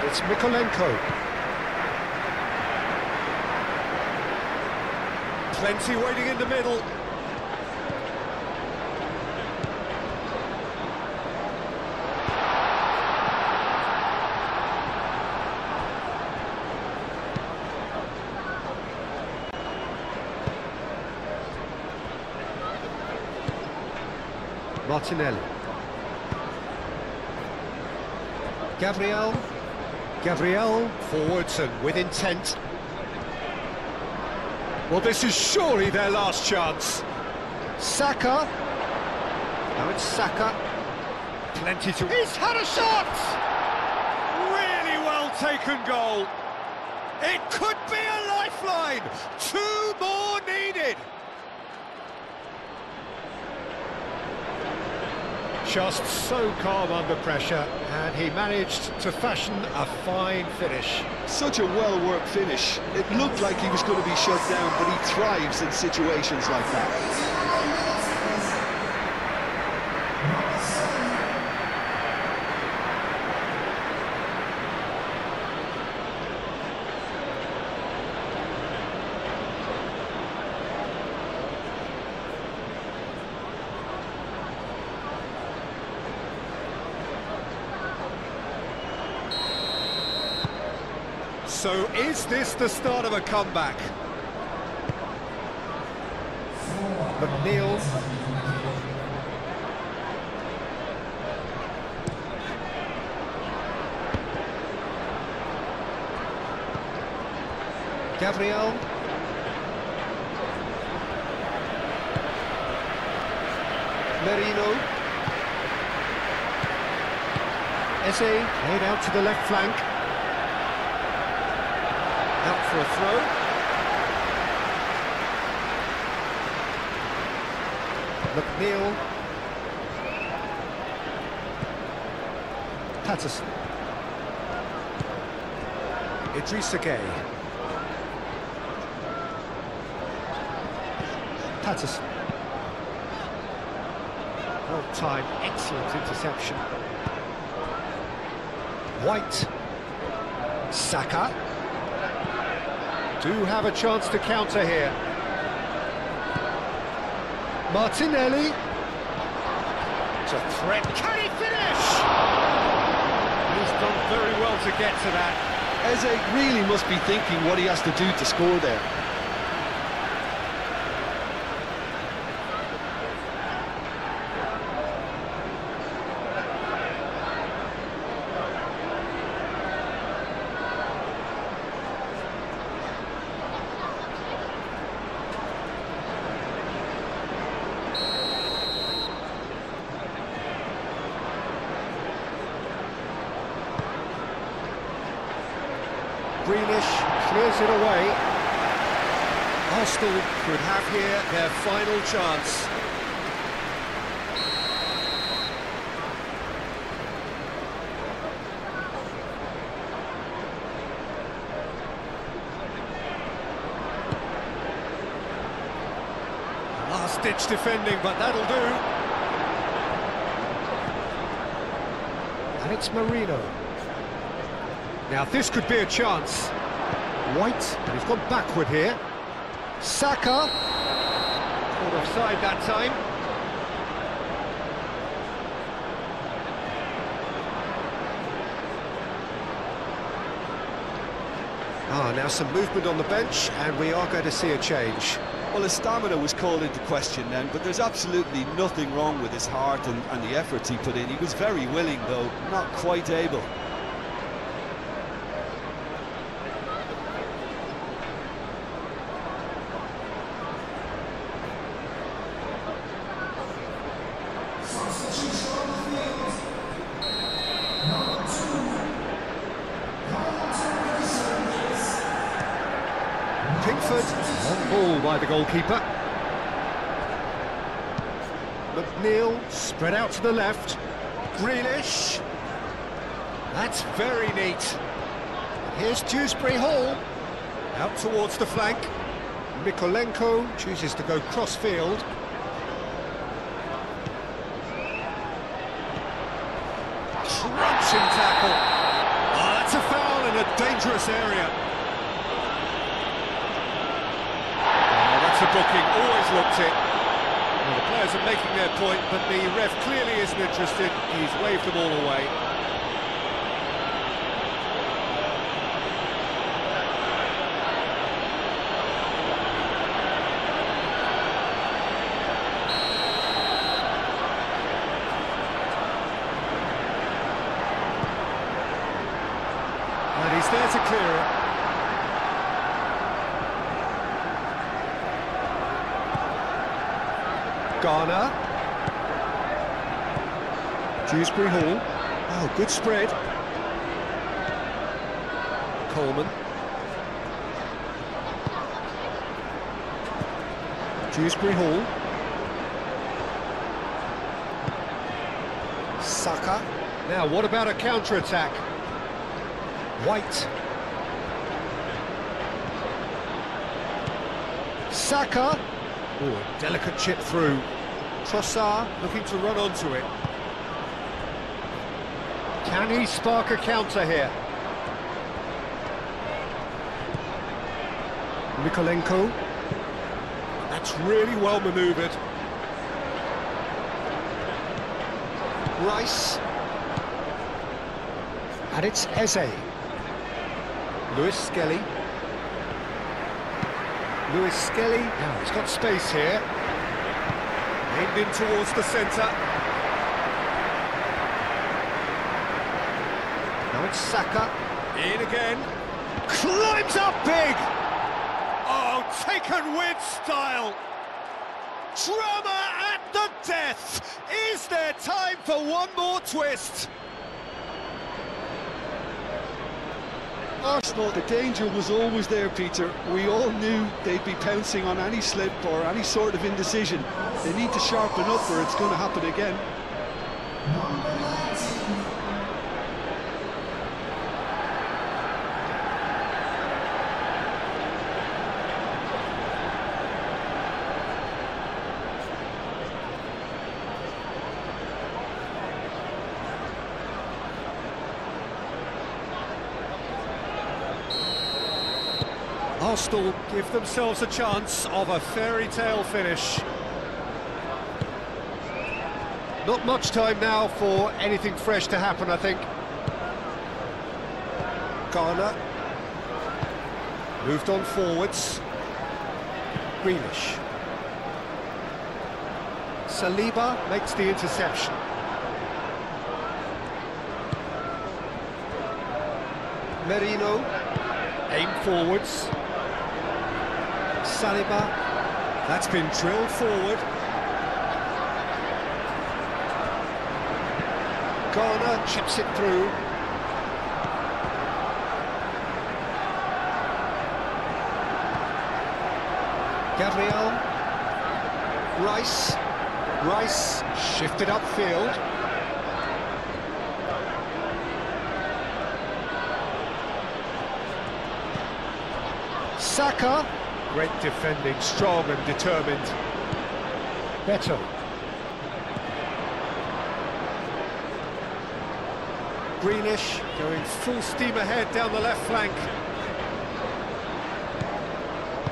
It's Mikolenko. Plenty waiting in the middle. Martinelli. Gabriel forwards and with intent. Well, this is surely their last chance. Saka. Now it's Saka. Plenty to... He's had a shot! Really well taken goal. It could be a lifeline. 2 more needed. Just so calm under pressure, and he managed to fashion a fine finish. Such a well-worked finish. It looked like he was going to be shut down, but he thrives in situations like that. So is this the start of a comeback? McNeil. Gabriel. Merino. Eze played out to the left flank. Out for a throw. McNeil. Patterson. Idrissa Gueye. Patterson. Well timed, excellent interception. White. Saka. Do have a chance to counter here. Martinelli. It's a threat. Can he finish? He's done very well to get to that. Eze really must be thinking what he has to do to score there. Greenish clears it away. Arsenal could have here their final chance. Last-ditch defending, but that'll do. And it's Merino. Now this could be a chance. White, but he's gone backward here. Saka. Caught offside that time. Now some movement on the bench, and we are going to see a change. Well, his stamina was called into question then, but there's absolutely nothing wrong with his heart and the efforts he put in. He was very willing, though, not quite able. Pickford, on ball by the goalkeeper. McNeil, spread out to the left. Grealish. That's very neat. Here's Dewsbury Hall. Out towards the flank. Mikolenko chooses to go cross-field. Crunching tackle. Oh, that's a foul in a dangerous area. Oh, that's a booking, always looked it. Well, the players are making their point, but the ref clearly isn't interested. He's waved them all away. And he's there to clear it. Garner. Dewsbury Hall. Oh, good spread. Coleman. Dewsbury Hall. Saka. Now, what about a counter-attack? White. Saka. Oh, a delicate chip through. Trossard looking to run onto it. Can he spark a counter here? Mikolenko. That's really well manoeuvred. Rice. And it's Eze. Lewis Skelly. Lewis Skelly, now he's got space here. Aimed in towards the centre. Now it's Saka. In again. Climbs up big! Oh, taken with style. Drama at the death. Is there time for one more twist? Arsenal, the danger was always there, Peter. We all knew they'd be pouncing on any slip or any sort of indecision. They need to sharpen up or it's going to happen again. Arsenal give themselves a chance of a fairy tale finish. Not much time now for anything fresh to happen, I think. Garner. Moved on forwards. Grealish. Saliba makes the interception. Merino. Aim forwards. Saliba, that's been drilled forward. Garner chips it through. Gabriel. Rice shifted upfield. Saka. Great defending, strong and determined. Beto. Grealish going full steam ahead down the left flank.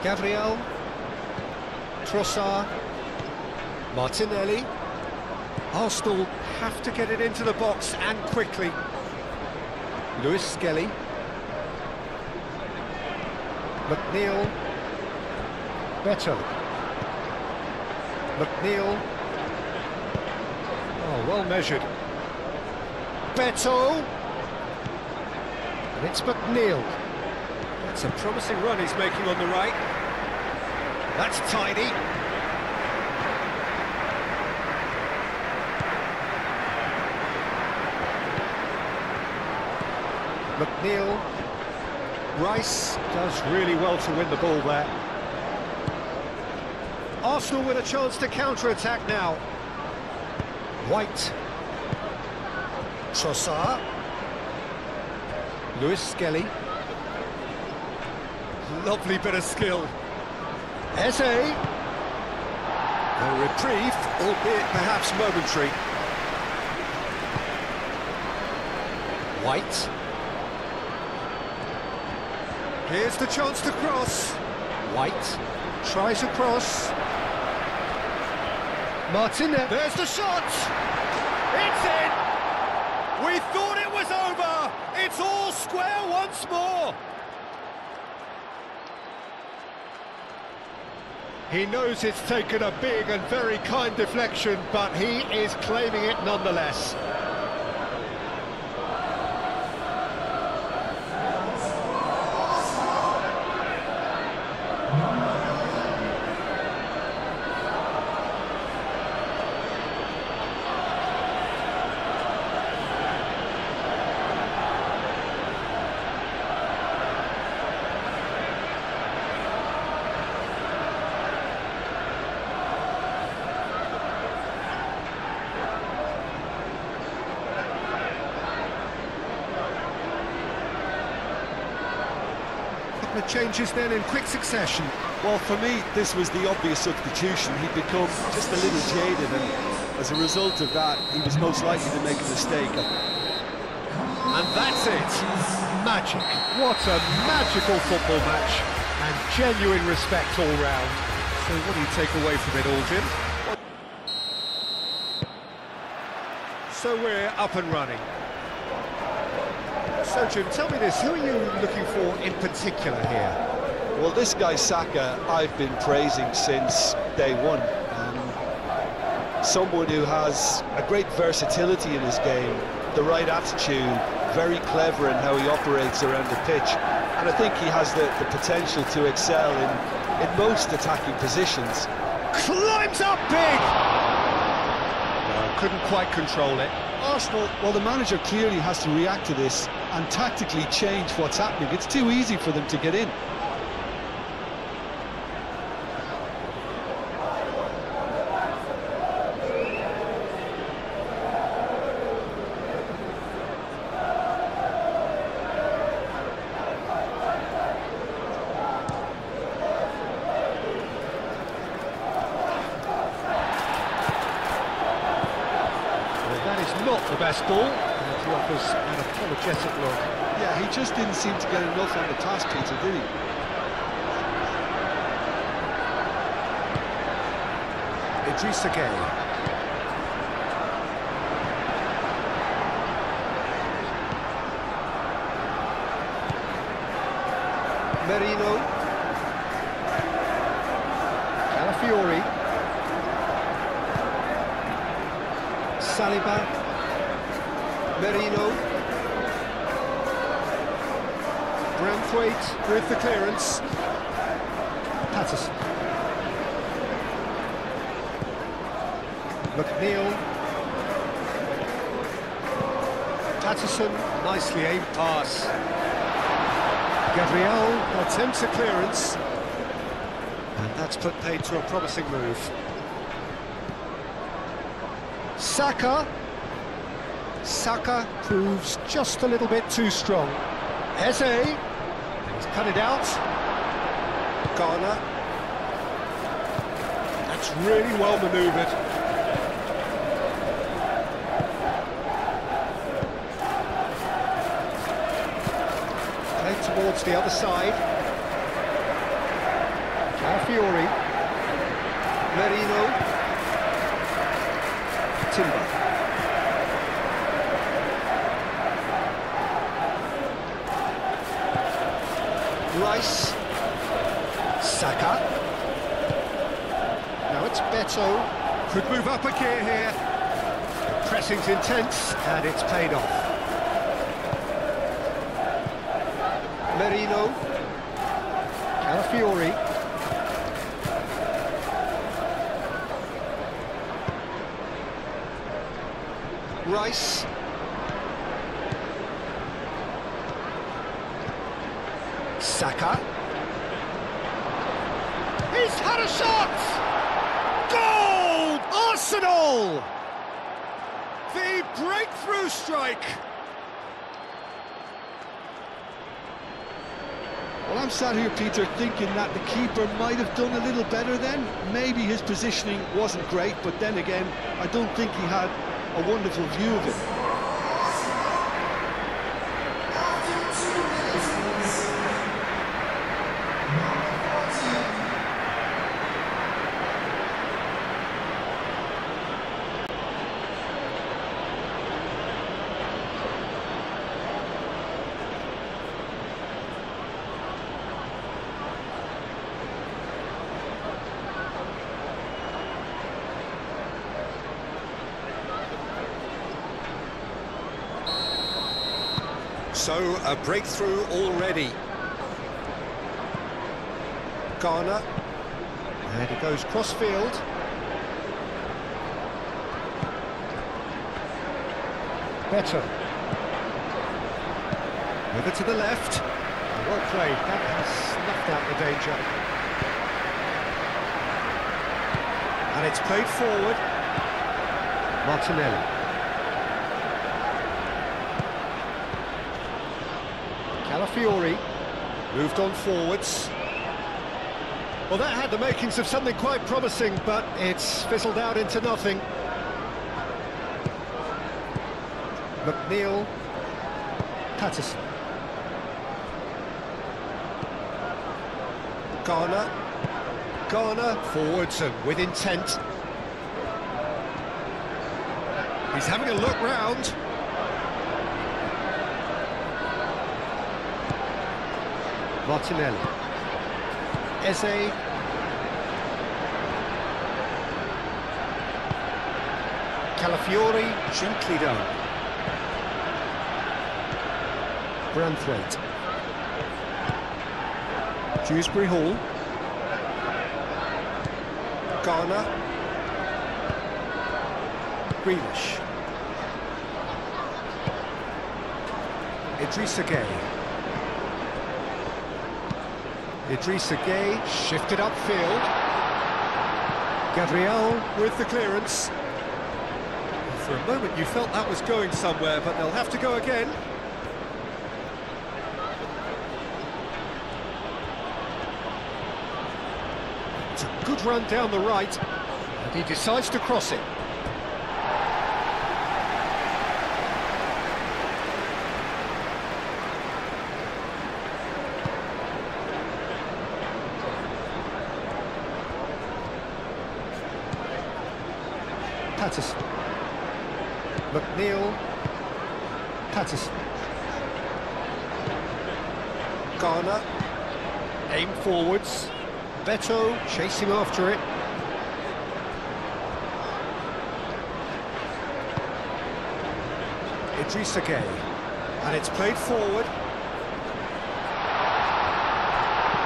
Gabriel. Trossard. Martinelli. Arsenal have to get it into the box and quickly. Lewis Skelly. McNeil. Beto. McNeil. Oh, well measured. Beto. And it's McNeil. That's a promising run he's making on the right. That's tidy. McNeil. Rice does really well to win the ball there. Arsenal with a chance to counter-attack now. White. Trossard. Lewis Skelly. Lovely bit of skill. Eze. A reprieve, albeit perhaps momentary. White. Here's the chance to cross. White tries across. Martinez. There's the shot. It's in. We thought it was over. It's all square once more. He knows it's taken a big and very kind deflection, but he is claiming it nonetheless. The changes then in quick succession. Well, for me, this was the obvious substitution. He'd become just a little jaded, and as a result of that, he was most likely to make a mistake. And that's it. Magic. What a magical football match. And genuine respect all round. So what do you take away from it all, Jim? So we're up and running. So, Jim, tell me this, who are you looking for in particular here? Well, this guy, Saka, I've been praising since day one. Someone who has a great versatility in his game, the right attitude, very clever in how he operates around the pitch. And I think he has the potential to excel in most attacking positions. Climbs up big! No, couldn't quite control it. Arsenal, well, the manager clearly has to react to this and tactically change what's happening. It's too easy for them to get in. Not the best ball, and he offers an apologetic look. Yeah, he just didn't seem to get enough on the task, Peter, did he? Idrissa Gueye. Merino. Calafiori. Saliba. Merino. Braithwaite with the clearance. Patterson. McNeil. Patterson, nicely aimed pass. Gabriel attempts a clearance. And that's put paid to a promising move. Saka. Saka proves just a little bit too strong. Eze, he's cut it out. Garner. That's really well manoeuvred. Played towards the other side. Calafiori. Merino. Timber. Rice, Saka, now it's Beto, could move up a gear here, pressing's intense and it's paid off. Merino, Calafiori, Rice, Saka. He's had a shot! Goal! Arsenal! The breakthrough strike! Well, I'm sat here, Peter, thinking that the keeper might have done a little better then. Maybe his positioning wasn't great, but then again, I don't think he had a wonderful view of it. So, a breakthrough already. Garner. And he goes cross-field. Better. Over to the left. Well played. That has snuffed out the danger. And it's played forward. Martinelli. Calafiori moved on forwards. Well, that had the makings of something quite promising, but it's fizzled out into nothing. McNeil, Patterson. Garner forwards and with intent. He's having a look round. Martinelli. Eze. Calafiori, gently done. Branthwaite. Dewsbury Hall. Garner. Grealish. Idrissa Gueye. Idrissa Gueye shifted upfield. Gabriel with the clearance. For a moment you felt that was going somewhere, but they'll have to go again. It's a good run down the right, and he decides to cross it. Patterson. McNeil. Patterson. Garner. Aim forwards. Beto chasing after it. Idrissa Gueye. And it's played forward.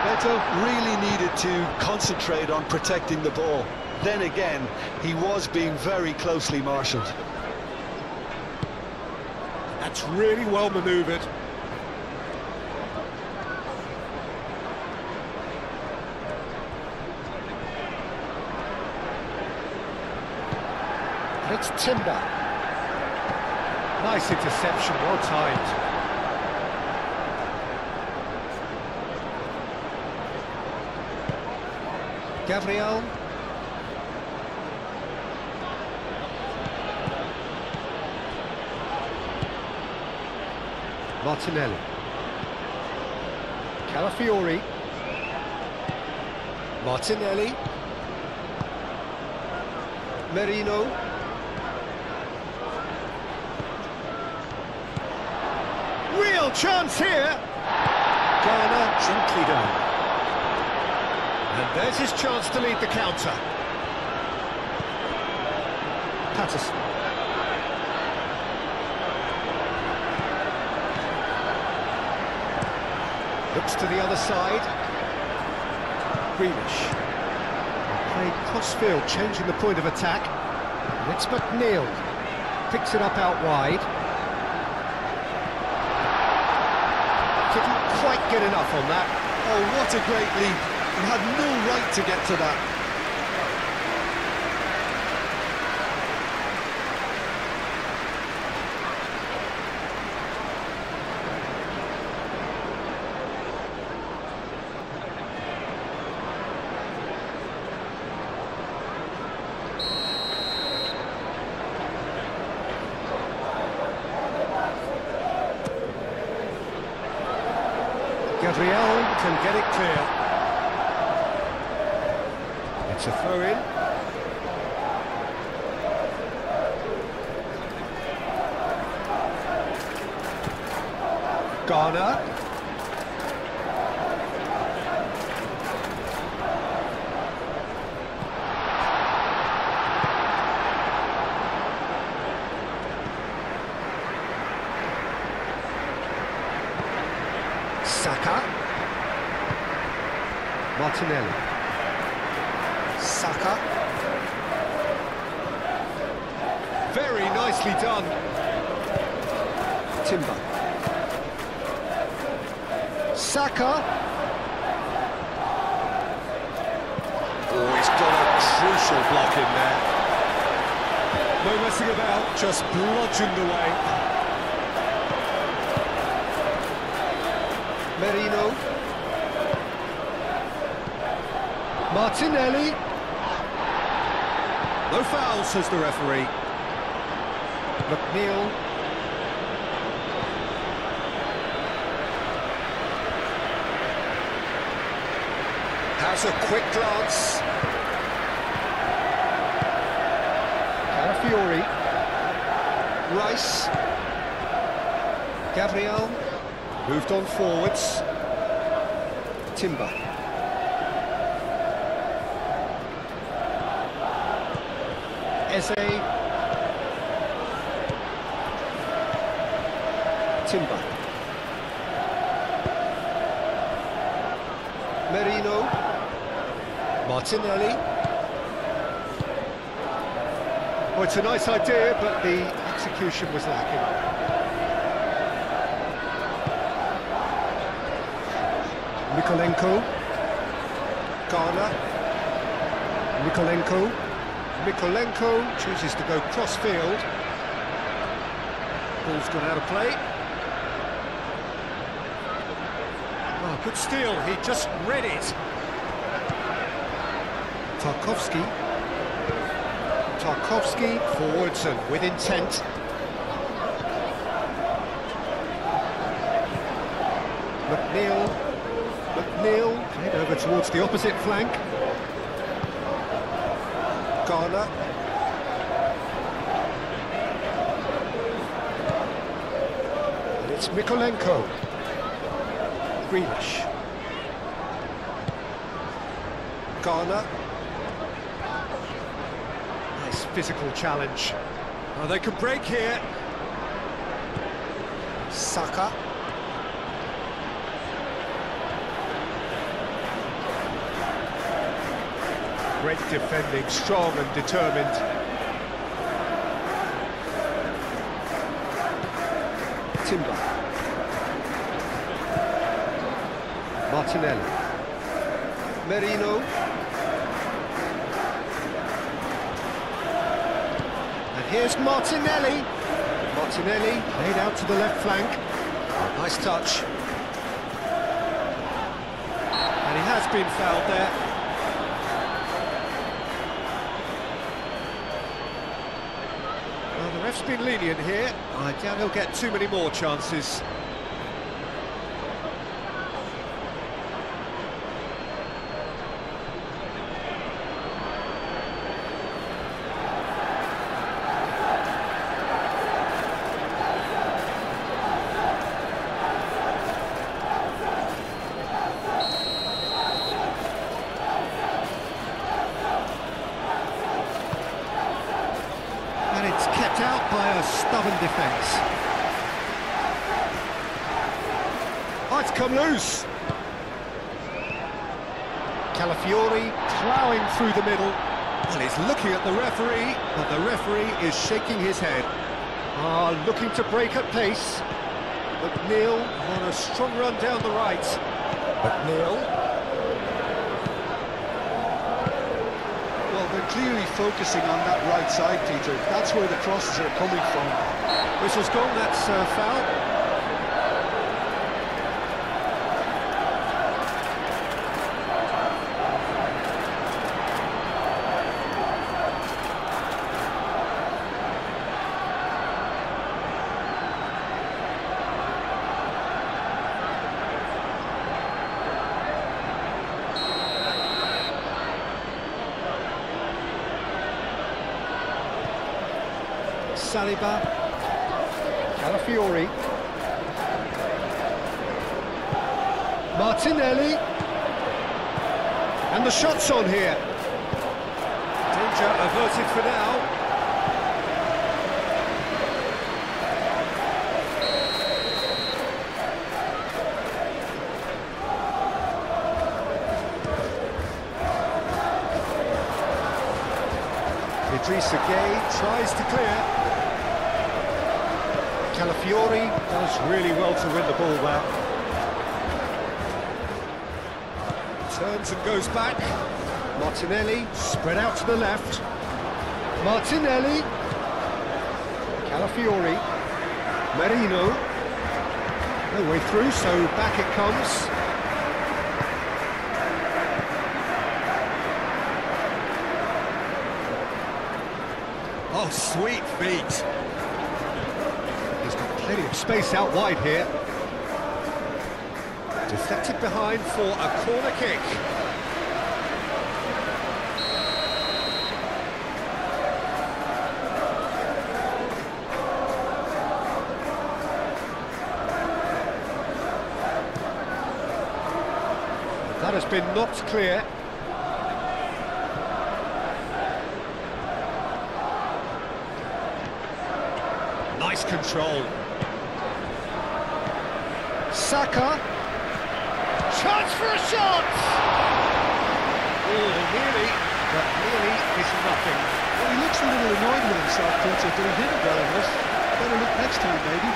Beto really needed to concentrate on protecting the ball. Then again, he was being very closely marshalled. That's really well manoeuvred. And it's Timber. Nice interception, well timed. Gabriel. Martinelli. Calafiori. Martinelli. Merino. Real chance here. Garner, gently done. And there's his chance to lead the counter. Patterson. Looks to the other side. Grealish. Played crossfield, changing the point of attack. And it's McNeil. Picks it up out wide. Couldn't quite get enough on that. Oh, what a great leap. He had no right to get to that. Gabriel can get it clear. It's a throw-in. Garner. Saka. Martinelli. Saka. Very nicely done. Timber. Saka. Oh, he's got a crucial block in there. No messing about, just bludgeoned away. Merino. Martinelli. No foul, says the referee. McNeil. Has a quick glance. Calafiori. Rice. Gabriel. Moved on forwards. Timber. Eze. Timber. Merino. Martinelli. Well, it's a nice idea, but the execution was lacking. Mikolenko. Garner. Mikolenko. Mikolenko chooses to go cross-field. Ball's gone out of play. Oh, good steal, he just read it. Tarkowski. Tarkowski forwards and with intent. McNeil. McNeil played over towards the opposite flank. Garner. And it's Mikolenko. Grealish. Garner. Nice physical challenge. Oh, they can break here. Saka. Great defending, strong and determined. Timber. Martinelli. Merino. And here's Martinelli. Martinelli laid out to the left flank. Oh, nice touch. And he has been fouled there. Well, the ref's been lenient here. I doubt he'll get too many more chances. And it's kept out by a stubborn defence. Oh, it's come loose. Calafiori ploughing through the middle. Well, he's looking at the referee, but the referee is shaking his head. Looking to break at pace. McNeil on a strong run down the right. McNeil. They're clearly focusing on that right side, Peter. That's where the crosses are coming from. Whistle's gone, that's foul. Saliba, Calafiori, Martinelli, and the shot's on here. Danger averted for now. Idrissa Gueye tries to clear. Calafiori does really well to win the ball there. Turns and goes back. Martinelli spread out to the left. Martinelli. Calafiori. Merino. No way through, so back it comes. Oh, sweet feet. He's got plenty of space out wide here. Deflected behind for a corner kick. That has been knocked clear. Nice control. Saka. Chance for a shot! Oh, nearly, but nearly is nothing. Well, he looks a little annoyed with himself, Peter, but he did it well enough. Better look next time, maybe.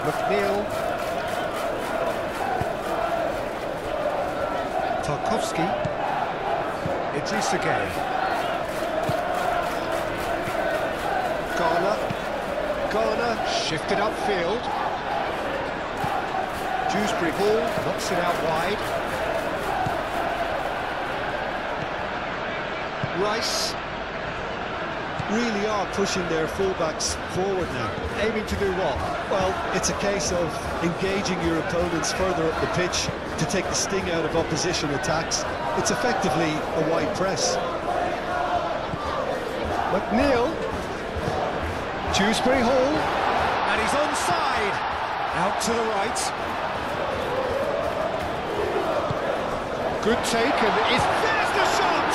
McNeil. Tarkowski. Idrissa Gueye. Garner shifted upfield. Dewsbury Hall knocks it out wide. Rice. Really are pushing their fullbacks forward now. Aiming to do what? Well, it's a case of engaging your opponents further up the pitch to take the sting out of opposition attacks. It's effectively a wide press. McNeil. Dewsbury Hall. And he's onside. Out to the right. Good take, and there's the shot!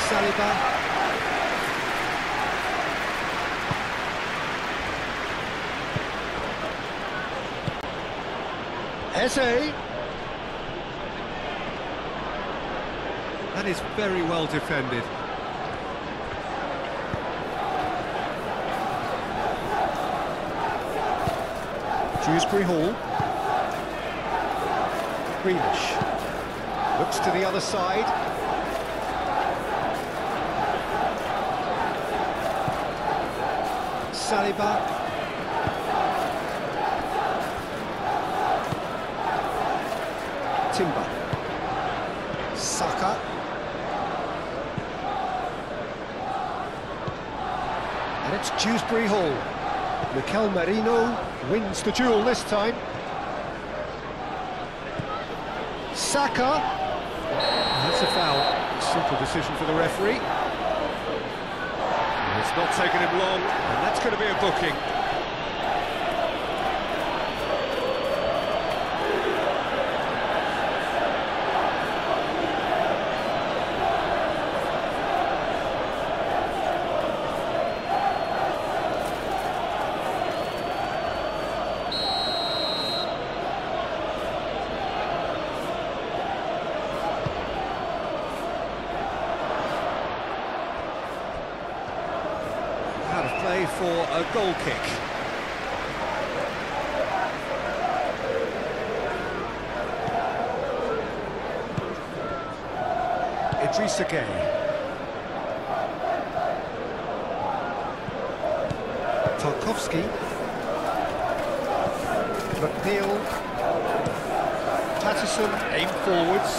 Saliba. Eze. That is very well defended. Dewsbury Hall. Grealish. Looks to the other side. Saliba. Timber. Saka. And it's Dewsbury Hall. Mikel Merino wins the duel this time. Saka. That's a foul. Simple decision for the referee. It's not taken him long, and that's going to be a booking. Play for a goal kick. Idrissa Gueye. Tarkowski. McNeil. Patterson aim forwards.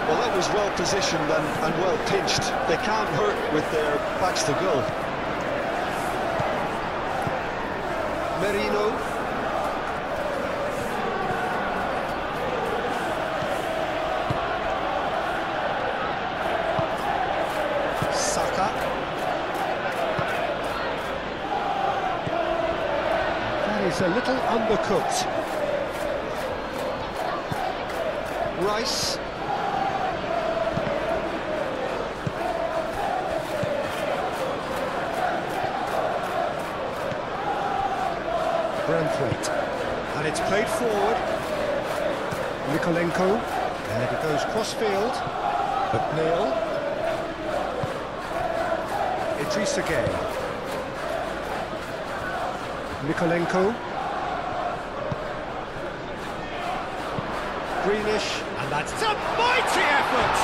Well, that was well positioned and well pinched. They can't hurt with their backs to goal. Merino. Saka. That He's a little undercooked. Rice. Brandthwaite. And it's played forward. Mykolenko. And it goes cross-field. McNeil. Idrissa Gueye. Mykolenko. Greenish. And that's a mighty effort!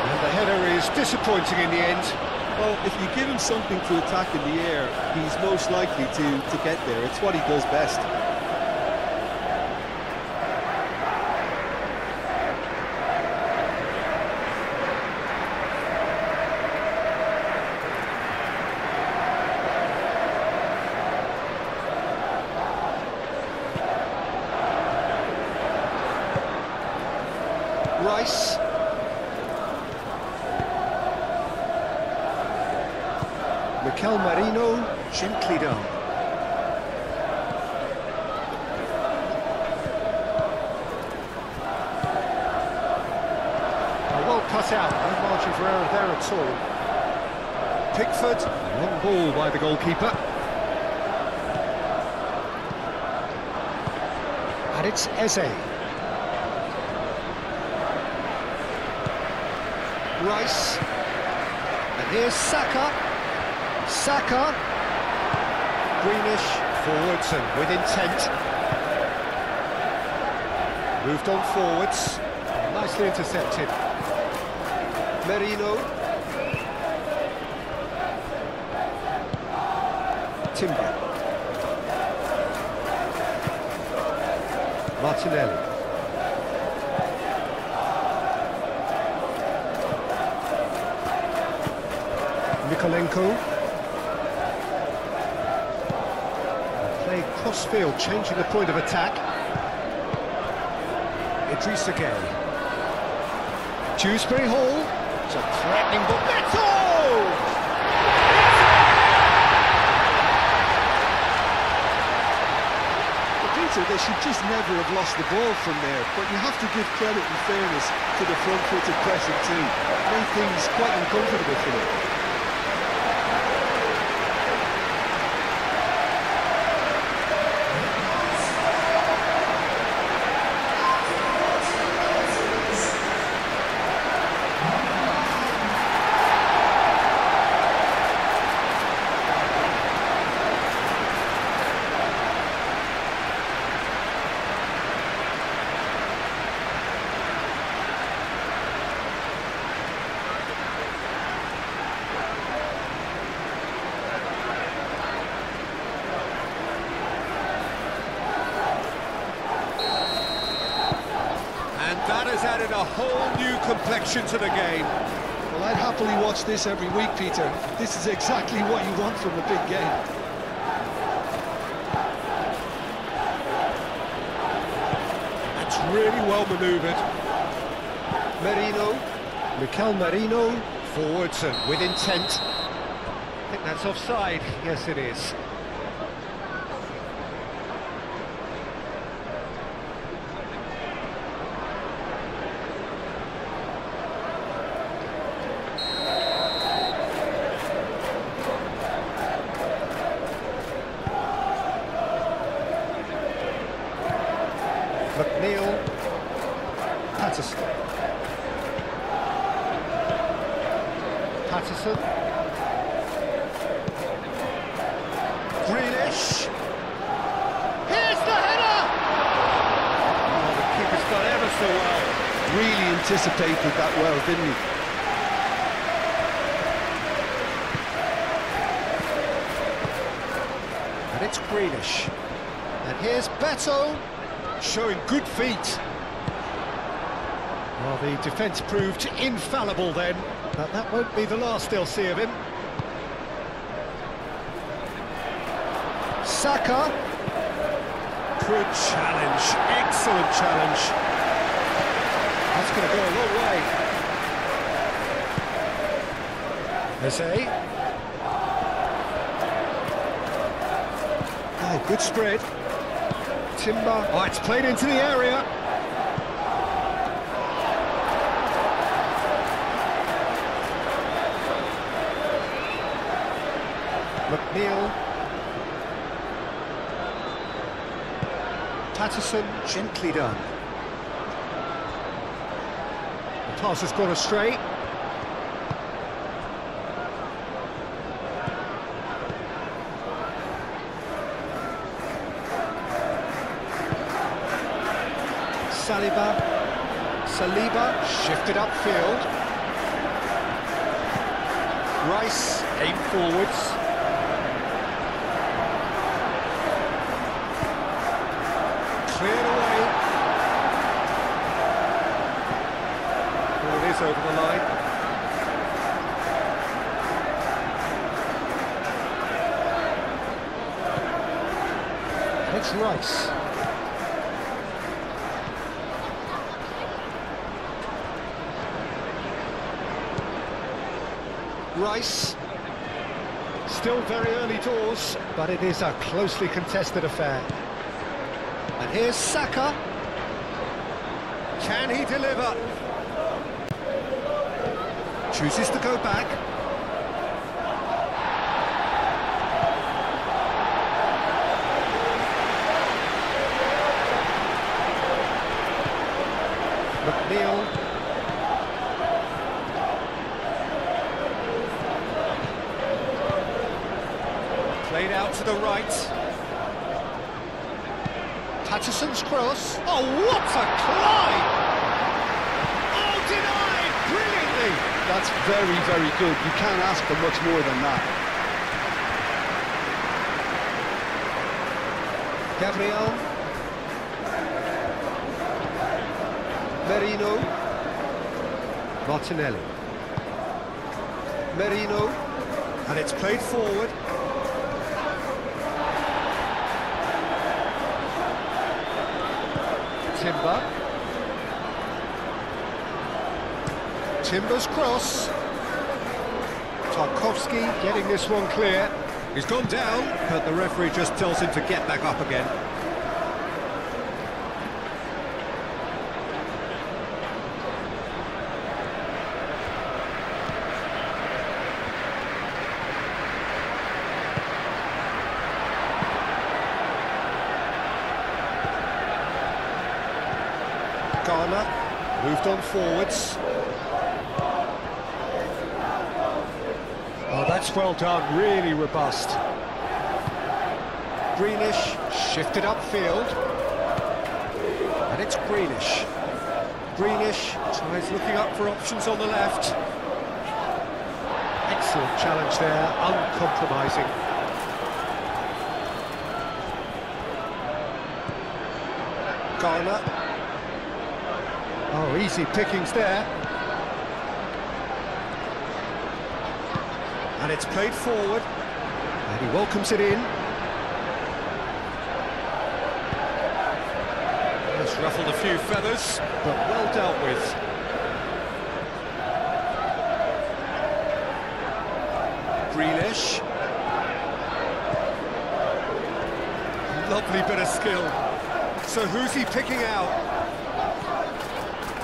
And the header is disappointing in the end. Well, if you give him something to attack in the air, he's most likely to get there. It's what he does best. Rice. Mikel Merino, gently down. Well cut out, no margin for error there at all. Pickford, long ball by the goalkeeper. And it's Eze. Rice. And here's Saka. Saka, Greenish, forwards and with intent. Moved on forwards, nicely intercepted. Merino. Timber. Martinelli. Mykolenko. Crossfield, changing the point of attack. Idrissa Gueye. Dewsbury Hall. It's a threatening ball. Beto! Peter, they should just never have lost the ball from there, but you have to give credit and fairness to the front-footed pressing too. Made things quite uncomfortable for them. That has added a whole new complexion to the game. Well, I'd happily watch this every week, Peter. This is exactly what you want from a big game. That's really well manoeuvred. Merino, Mikel Merino, forwards and with intent. I think that's offside. Yes, it is. McNeil, Patterson. Patterson. Grealish. Here's the header! Oh, the keeper's done ever so well. Really anticipated that well, didn't he? And it's Grealish. And here's Beto. Showing good feet. Well, the defence proved infallible then, but that won't be the last they'll see of him. Saka. Good challenge, excellent challenge. That's going to go a long way. Eze. Oh, Good spread. Timber. Oh, it's played into the area. McNeil. Patterson, gently done. The pass has gone astray. Saliba, shifted upfield. Rice, aim forwards. Cleared away. Ball is over the line. It's Rice. Rice, still very early doors, but it is a closely contested affair. And here's Saka. Can he deliver? Chooses to go back. McNeil. Played out to the right. Patterson's cross. Oh, what a climb! Oh, denied! Brilliantly! That's very, very good. You can't ask for much more than that. Gabriel. Merino. Martinelli. Merino. And it's played forward. Timber. Timber's cross. Tarkowski getting this one clear. He's gone down, but the referee just tells him to get back up again. Garner moved on forwards. Oh, that's well done, really robust. Greenish shifted upfield. And it's Greenish. Greenish tries looking up for options on the left. Excellent challenge there, uncompromising. Garner. Oh, easy pickings there. And it's played forward. And he welcomes it in. It's ruffled a few feathers, but well dealt with. Grealish. Lovely bit of skill. So who's he picking out?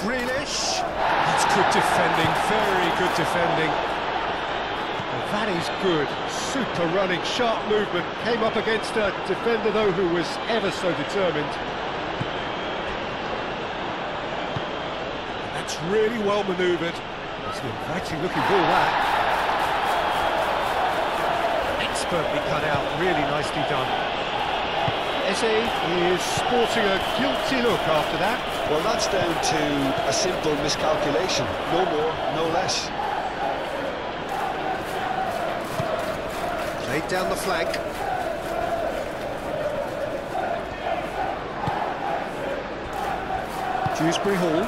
Grealish. That's good defending, very good defending. And that is good, super running, sharp movement. Came up against a defender though who was ever so determined. That's really well manoeuvred. It's an inviting looking ball that. Expertly cut out, really nicely done. Eze is sporting a guilty look after that. Well, that's down to a simple miscalculation. No more, no less. Played down the flank. Dewsbury Hall.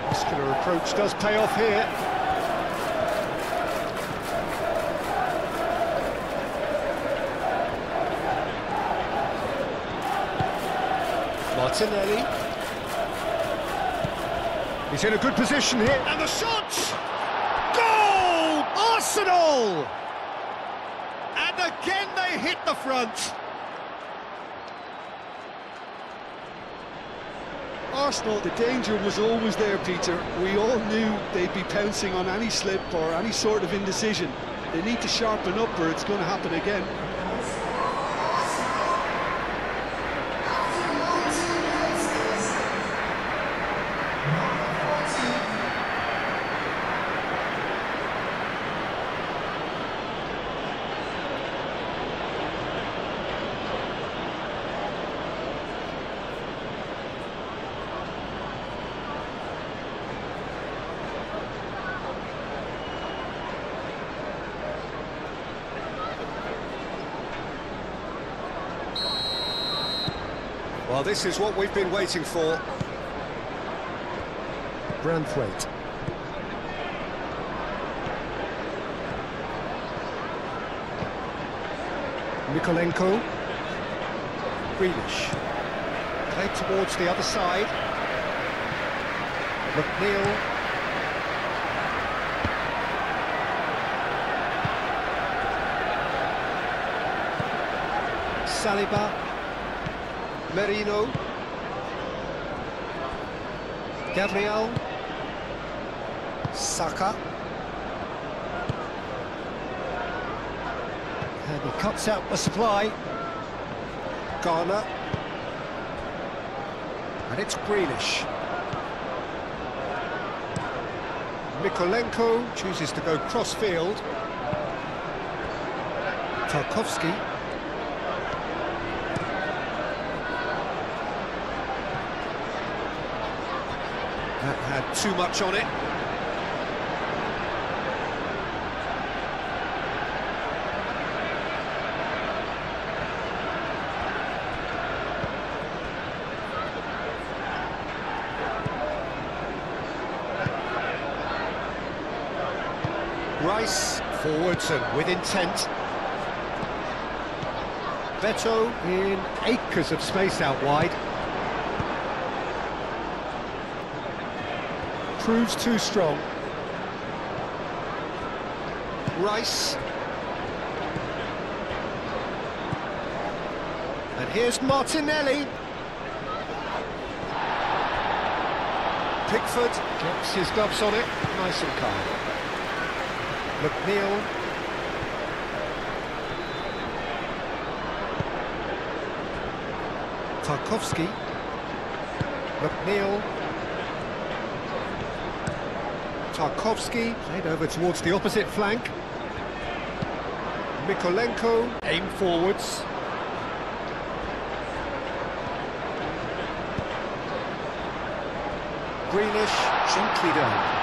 Muscular approach does pay off here. Martinelli. He's in a good position here. And the shot! Goal! Arsenal! And again they hit the front. Arsenal, the danger was always there, Peter. We all knew they'd be pouncing on any slip or any sort of indecision. They need to sharpen up or it's going to happen again. Well, this is what we've been waiting for. Branthwaite. Mikolenko. Grealish. Played towards the other side. McNeil. Saliba. Merino, Gabriel, Saka, and he cuts out the supply. Garner, and it's Grealish. Mikolenko chooses to go cross-field. Tarkowski. That had too much on it. Rice forwards and with intent. Beto in acres of space out wide. Proves too strong. Rice. And here's Martinelli. Pickford gets his gloves on it, nice and calm. McNeil. Tarkowski. McNeil. Tarkowski, played over towards the opposite flank. Mikolenko, aim forwards. Grealish, gently done.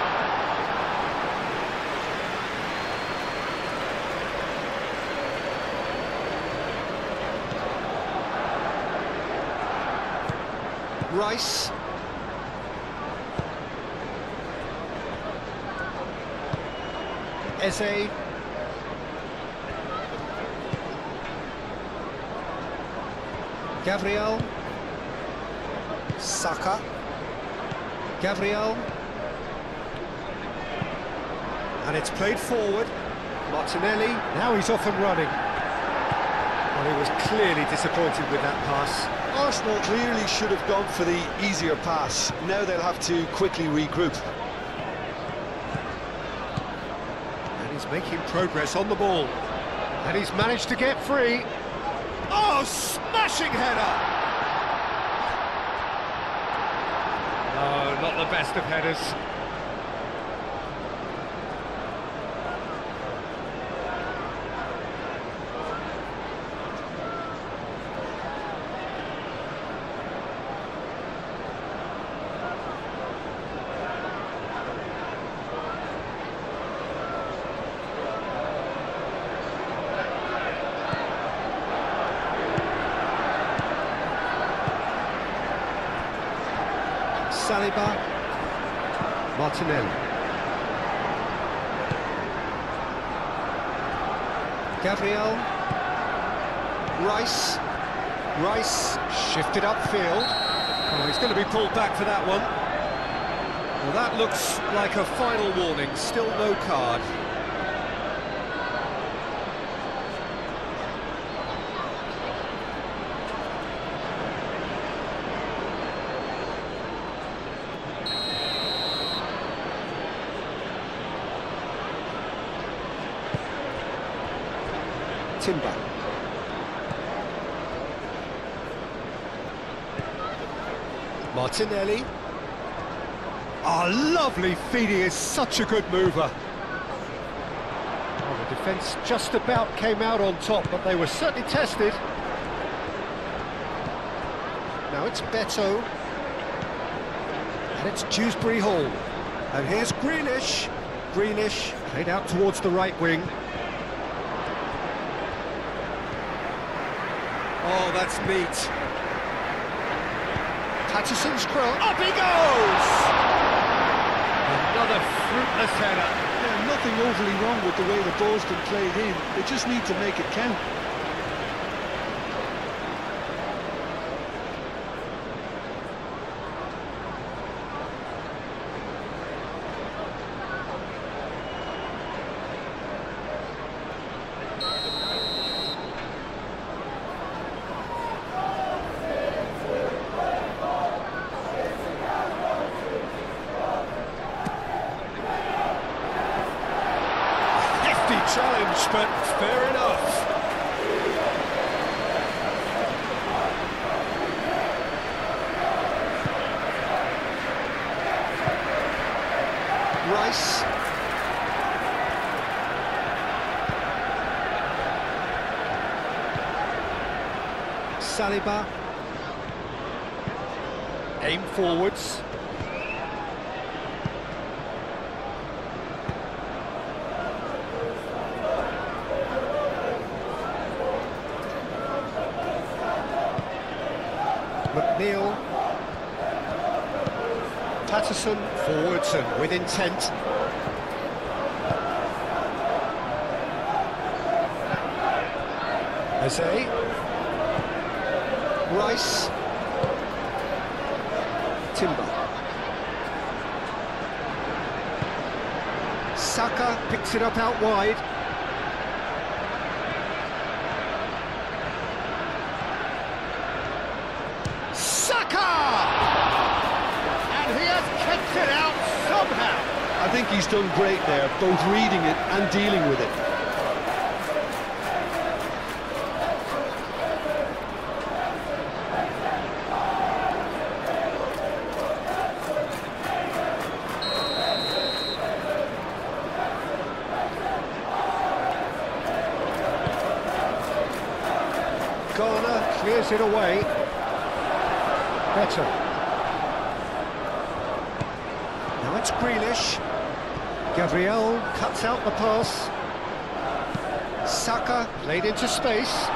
Rice. Eze. Gabriel. Saka. Gabriel. And it's played forward. Martinelli. Now he's off and running. Well, he was clearly disappointed with that pass. Arsenal clearly should have gone for the easier pass. Now they'll have to quickly regroup. Making progress on the ball, and he's managed to get free. Oh, smashing header! Oh, not the best of headers. Saliba, Martinelli, Gabriel, Rice, shifted upfield. Oh, he's going to be pulled back for that one. Well, that looks like a final warning, still no card. Timber. Martinelli. Oh, lovely feed, he is such a good mover. Well, the defence just about came out on top, but they were certainly tested. Now it's Beto. And it's Dewsbury Hall. And here's Grealish. Grealish played out towards the right wing. Oh, that's neat. Patterson's cross. Up he goes! Another fruitless header. Yeah, nothing overly wrong with the way the ball's been played in. They just need to make it count. Challenge, but fair enough. Rice. Saliba. Aim forwards. McNeil. Patterson forwards and with intent. Eze. Rice. Timber. Saka picks it up out wide. And he has kept it out somehow. I think he's done great there, both reading it and dealing with it. Garner clears it away. Better. Now it's Grealish. Gabriel cuts out the pass. Saka played into space.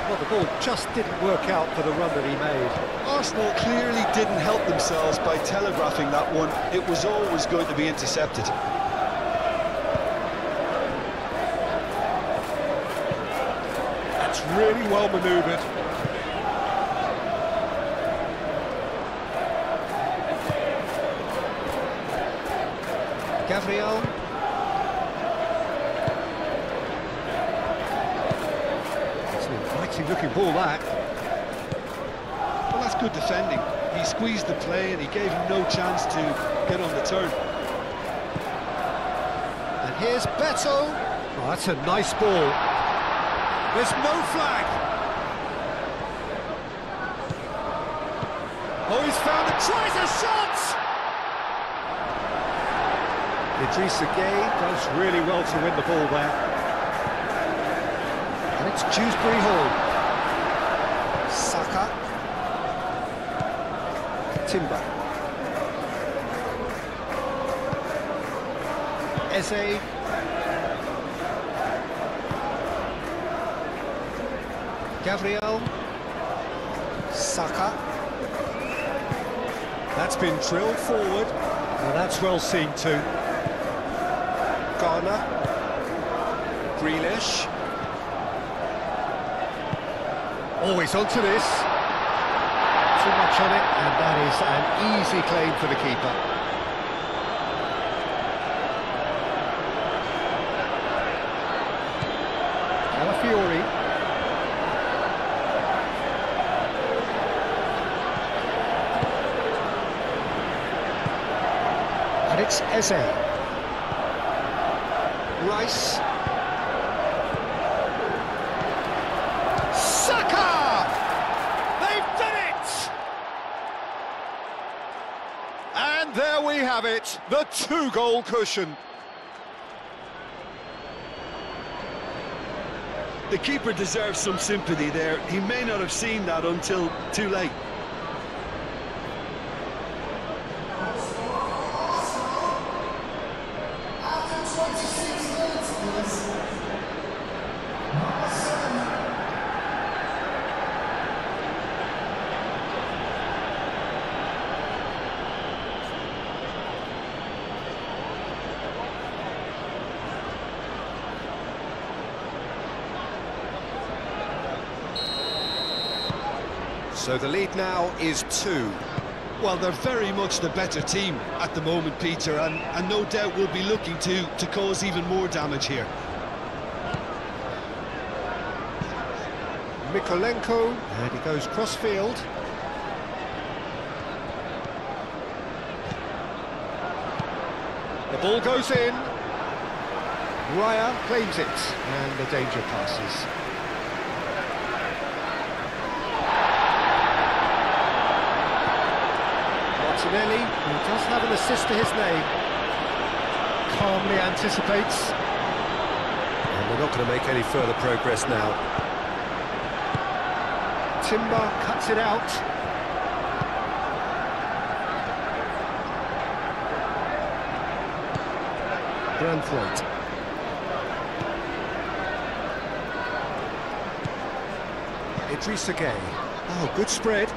Well, the ball just didn't work out for the run that he made. Arsenal clearly didn't help themselves by telegraphing that one. It was always going to be intercepted. That's really well manoeuvred. Gabriel. It's an inviting looking ball, that. Well, that's good defending. He squeezed the play and he gave him no chance to get on the turn. And here's Beto. Oh, that's a nice ball. There's no flag. Oh, he's found it. Tries a shot. Idrissa Gueye does really well to win the ball there. And it's Dewsbury Hall. Saka. Timber. Eze. Gabriel. Saka. That's been drilled forward. And that's well seen too. Garner. Grealish. Always onto this. Too much on it, and that is an easy claim for the keeper. Calafiori. And it's Eze. Rice. And there we have it, the 2-goal cushion. The keeper deserves some sympathy there. He may not have seen that until too late. So the lead now is 2. Well, they're very much the better team at the moment, Peter, and no doubt will be looking to cause even more damage here. Mikolenko, and he goes cross-field. The ball goes in. Raya claims it, and the danger passes. Martinelli, who does have an assist to his name, calmly anticipates. And they're not going to make any further progress now. Timber cuts it out. Brandthwaite. Idrissa Gueye. Oh, good spread.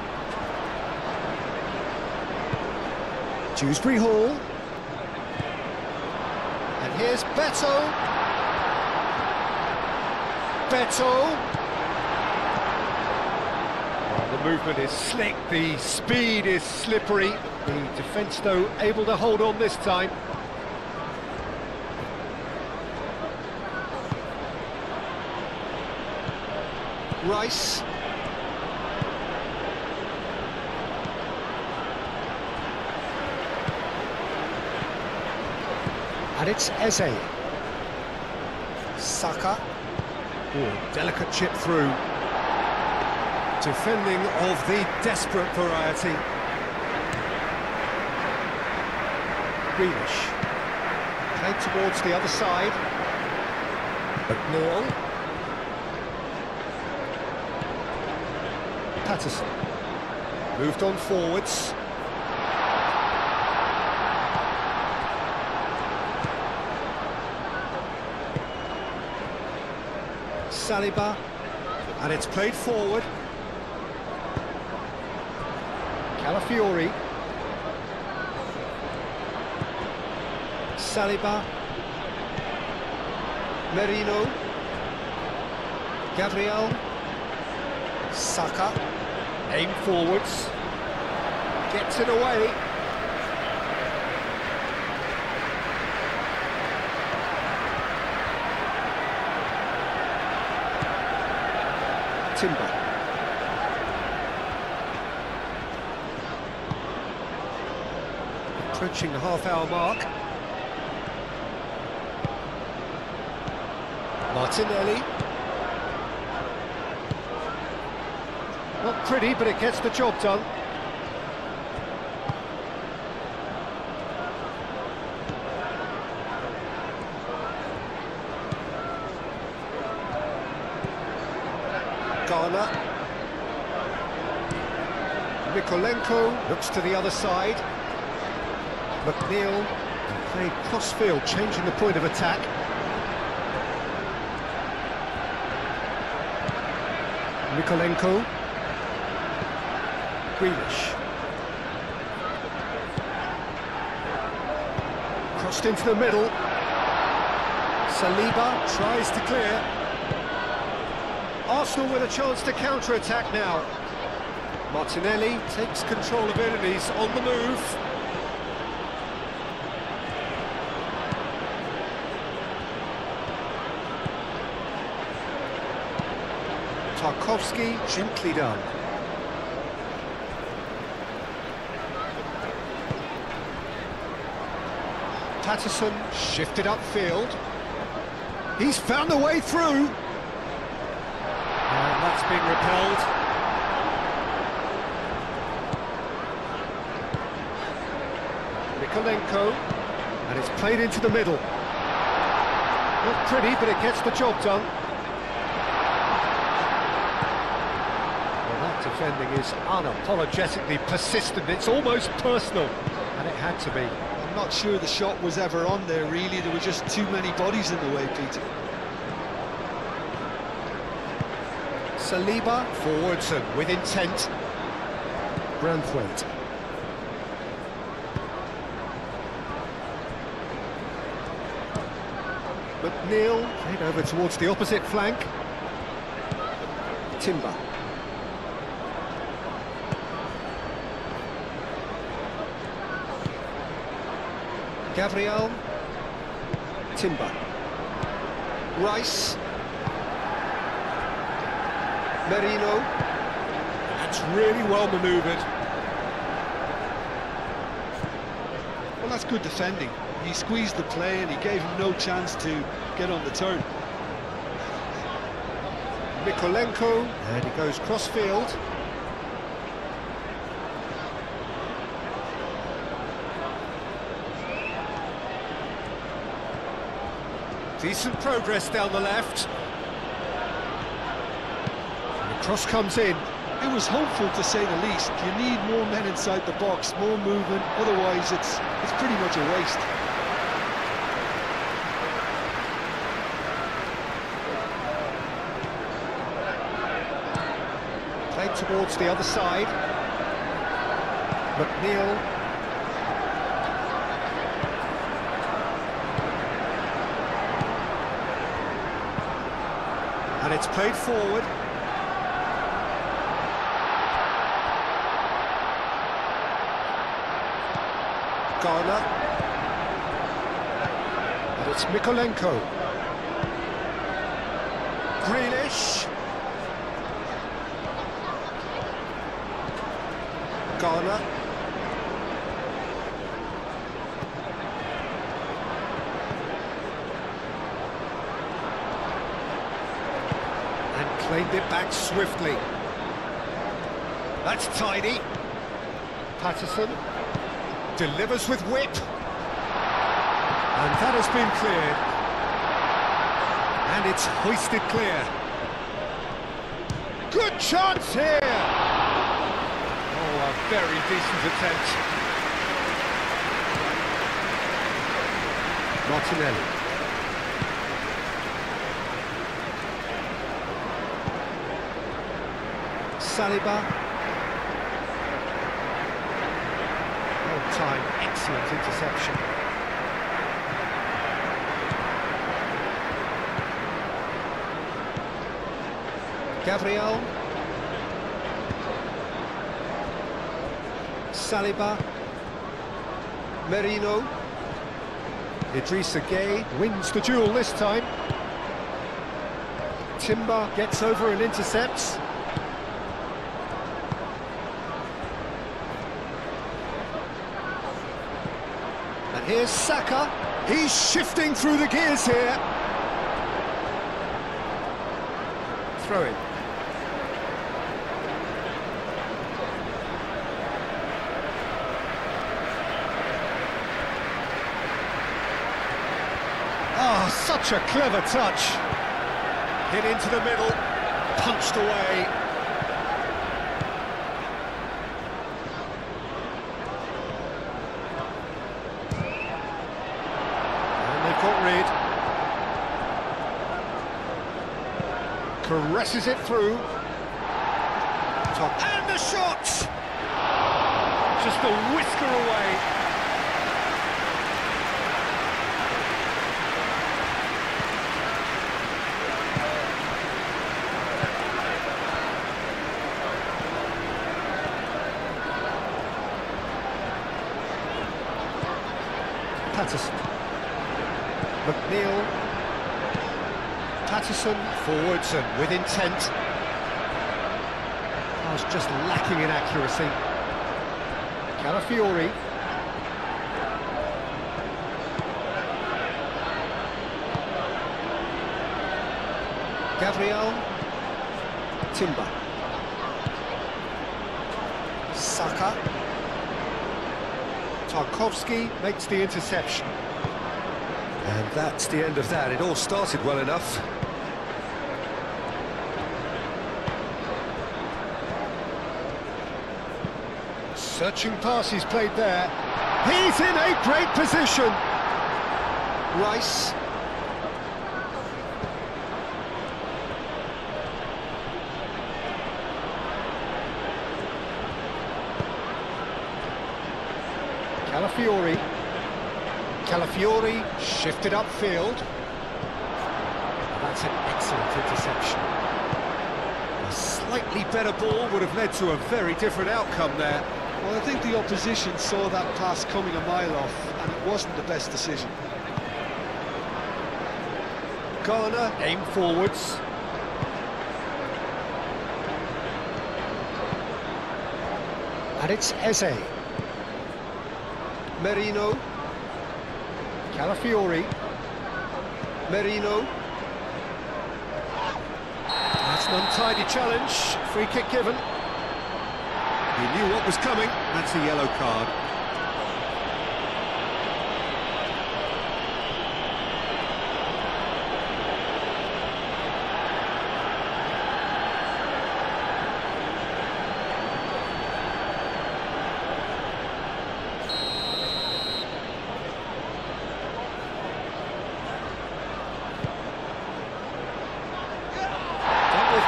Dewsbury Hall. And here's Beto. Well, the movement is slick, the speed is slippery. The defence, though, able to hold on this time. Rice. And it's Eze. Saka. Oh, delicate chip through. Defending of the desperate variety. Grealish. Played towards the other side. McNeil. Patterson. Moved on forwards. Saliba, and it's played forward. Calafiori. Saliba. Merino. Gabriel. Saka. Aim forwards. Gets it away. Timber. Approaching the half-hour mark. Martinelli. Not pretty, but it gets the job done. Garner. Mikolenko looks to the other side. McNeil played cross-field, changing the point of attack. Mikolenko. Grealish. Crossed into the middle. Saliba tries to clear. Arsenal with a chance to counter-attack now. Martinelli takes control of it and he's on the move. Tarkowski, gently done. Patterson shifted upfield. He's found a way through. And that's been repelled. Mikolenko, and it's played into the middle. Not pretty, but it gets the job done. Well, that defending is unapologetically persistent. It's almost personal, and it had to be. I'm not sure the shot was ever on there, really. There were just too many bodies in the way, Peter. Saliba forwards and with intent. Branthwaite. McNeil played over towards the opposite flank. Timber. Gabriel. Timber. Rice. Merino. That's really well manoeuvred. Well, that's good defending. He squeezed the play and he gave him no chance to get on the turn. Mikolenko, and he goes cross-field. Decent progress down the left. And the cross comes in. It was hopeful, to say the least. You need more men inside the box, more movement, otherwise it's pretty much a waste. Played towards the other side. McNeil. And it's played forward. Garner. And it's Mikolenko. Grealish. Garner. And claimed it back swiftly. That's tidy. Patterson delivers with whip. And that has been cleared. And it's hoisted clear. Good chance here! Oh, a very decent attempt. Martinelli. Saliba. Time, excellent interception. Gabriel. Saliba. Merino. Idrissa Gueye wins the duel this time. Timber gets over and intercepts. Here's Saka. He's shifting through the gears here. Throw in. Oh, such a clever touch. Hit into the middle, punched away. Got rid. Caresses it through. Top. And the shot! Just a whisker away. Patterson. McNeil. Patterson forwards and with intent. I was just lacking in accuracy. Calafiori. Gabriel. Timber. Saka. Tarkowski makes the interception. And that's the end of that. It all started well enough. Searching pass he's played there. He's in a great position. Rice. Calafiori shifted upfield. That's an excellent interception. A slightly better ball would have led to a very different outcome there. Well, I think the opposition saw that pass coming a mile off, and it wasn't the best decision. Garner aim forwards. And it's Eze. Merino. Calafiori. Merino. That's an untidy challenge. Free kick given. He knew what was coming. That's a yellow card.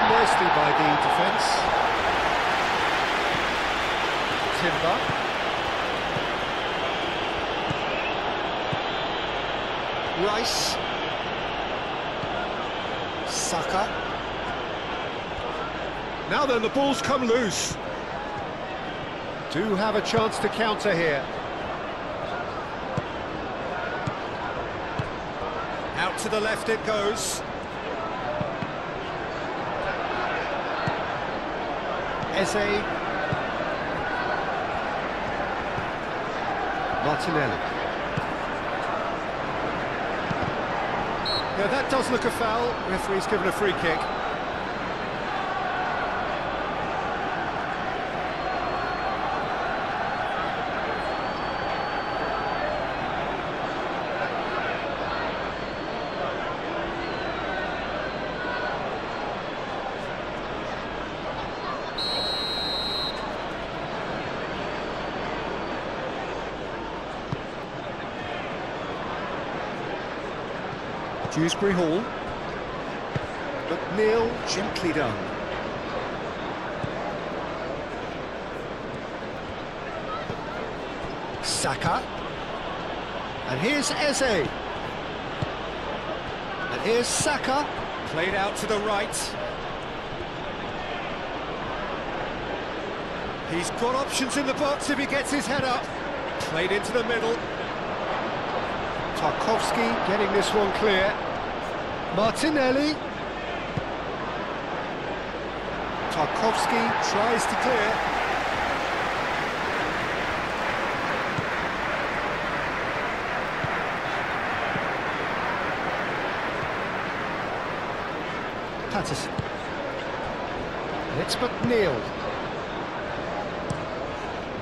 Nicely by the defence. Timber. Rice. Saka. Now then, the ball's come loose. Do have a chance to counter here. Out to the left it goes. Eze. Martinelli. Yeah, that does look a foul. Referee's given a free kick. Dewsbury Hall. McNeil, gently done. Saka. And here's Eze. And here's Saka. Played out to the right. He's got options in the box if he gets his head up. Played into the middle. Tarkowski getting this one clear. Martinelli. Tarkowski tries to clear. Patterson. And it's McNeil.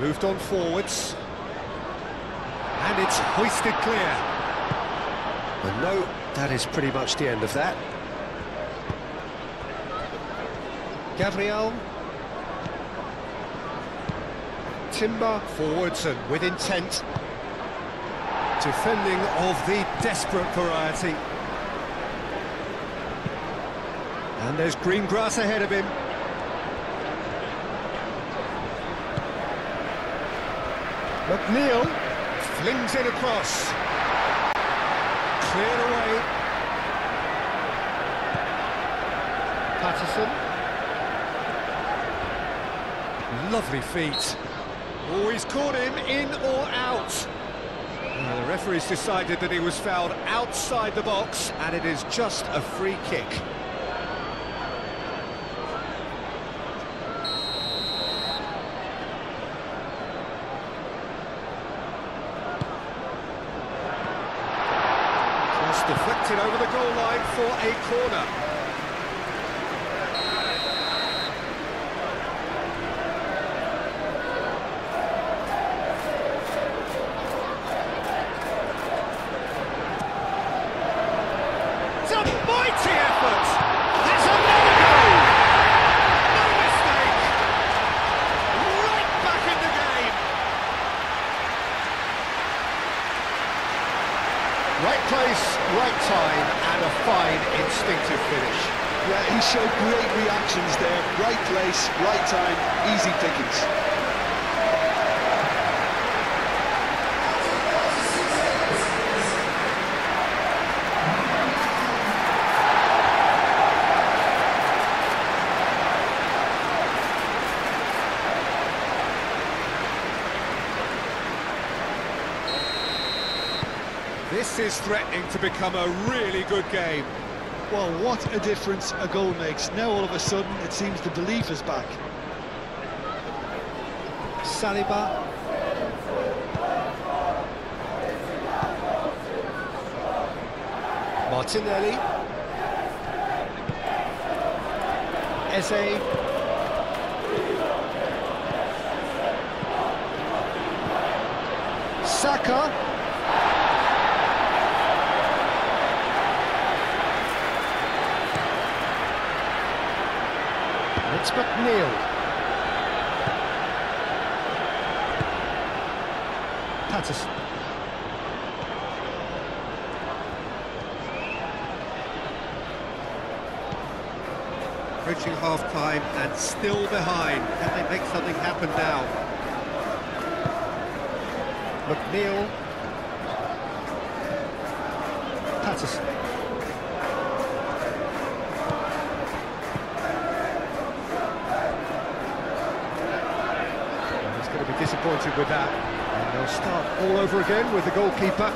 Moved on forwards. And it's hoisted clear. And no, that is pretty much the end of that. Gabriel. Timber forwards and with intent. Defending of the desperate variety. And there's green grass ahead of him. McNeil flings it across. Cleared away. Patterson. Lovely feet. Oh, he's caught him in or out. The referee's decided that he was fouled outside the box, and it is just a free kick. Deflected over the goal line for a corner. place, right time, and a fine instinctive finish. Yeah, he showed great reactions there. Right place, right time, easy pickings. This is threatening to become a really good game. Well, what a difference a goal makes. Now all of a sudden it seems the belief is back. Saliba. Martinelli. Eze. Saka. It's McNeil. Patterson. Approaching half-time and still behind. Can they make something happen now? McNeil. Patterson. Disappointed with that, and they'll start all over again with the goalkeeper.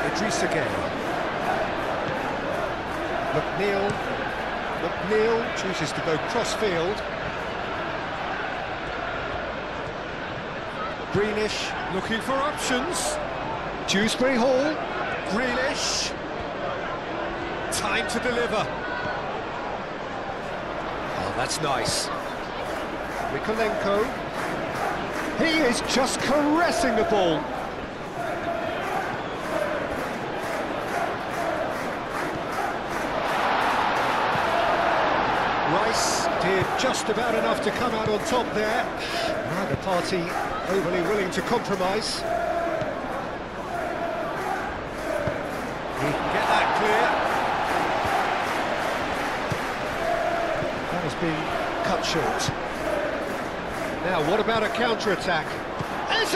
Idrissa Gueye. McNeil chooses to go cross-field. Greenish looking for options. Dewsbury Hall. Grealish. Time to deliver. That's nice. Mikolenko. He is just caressing the ball. Rice did just about enough to come out on top there. Neither party overly willing to compromise. He can get that clear. Has been cut short. Now, what about a counter-attack? Eze!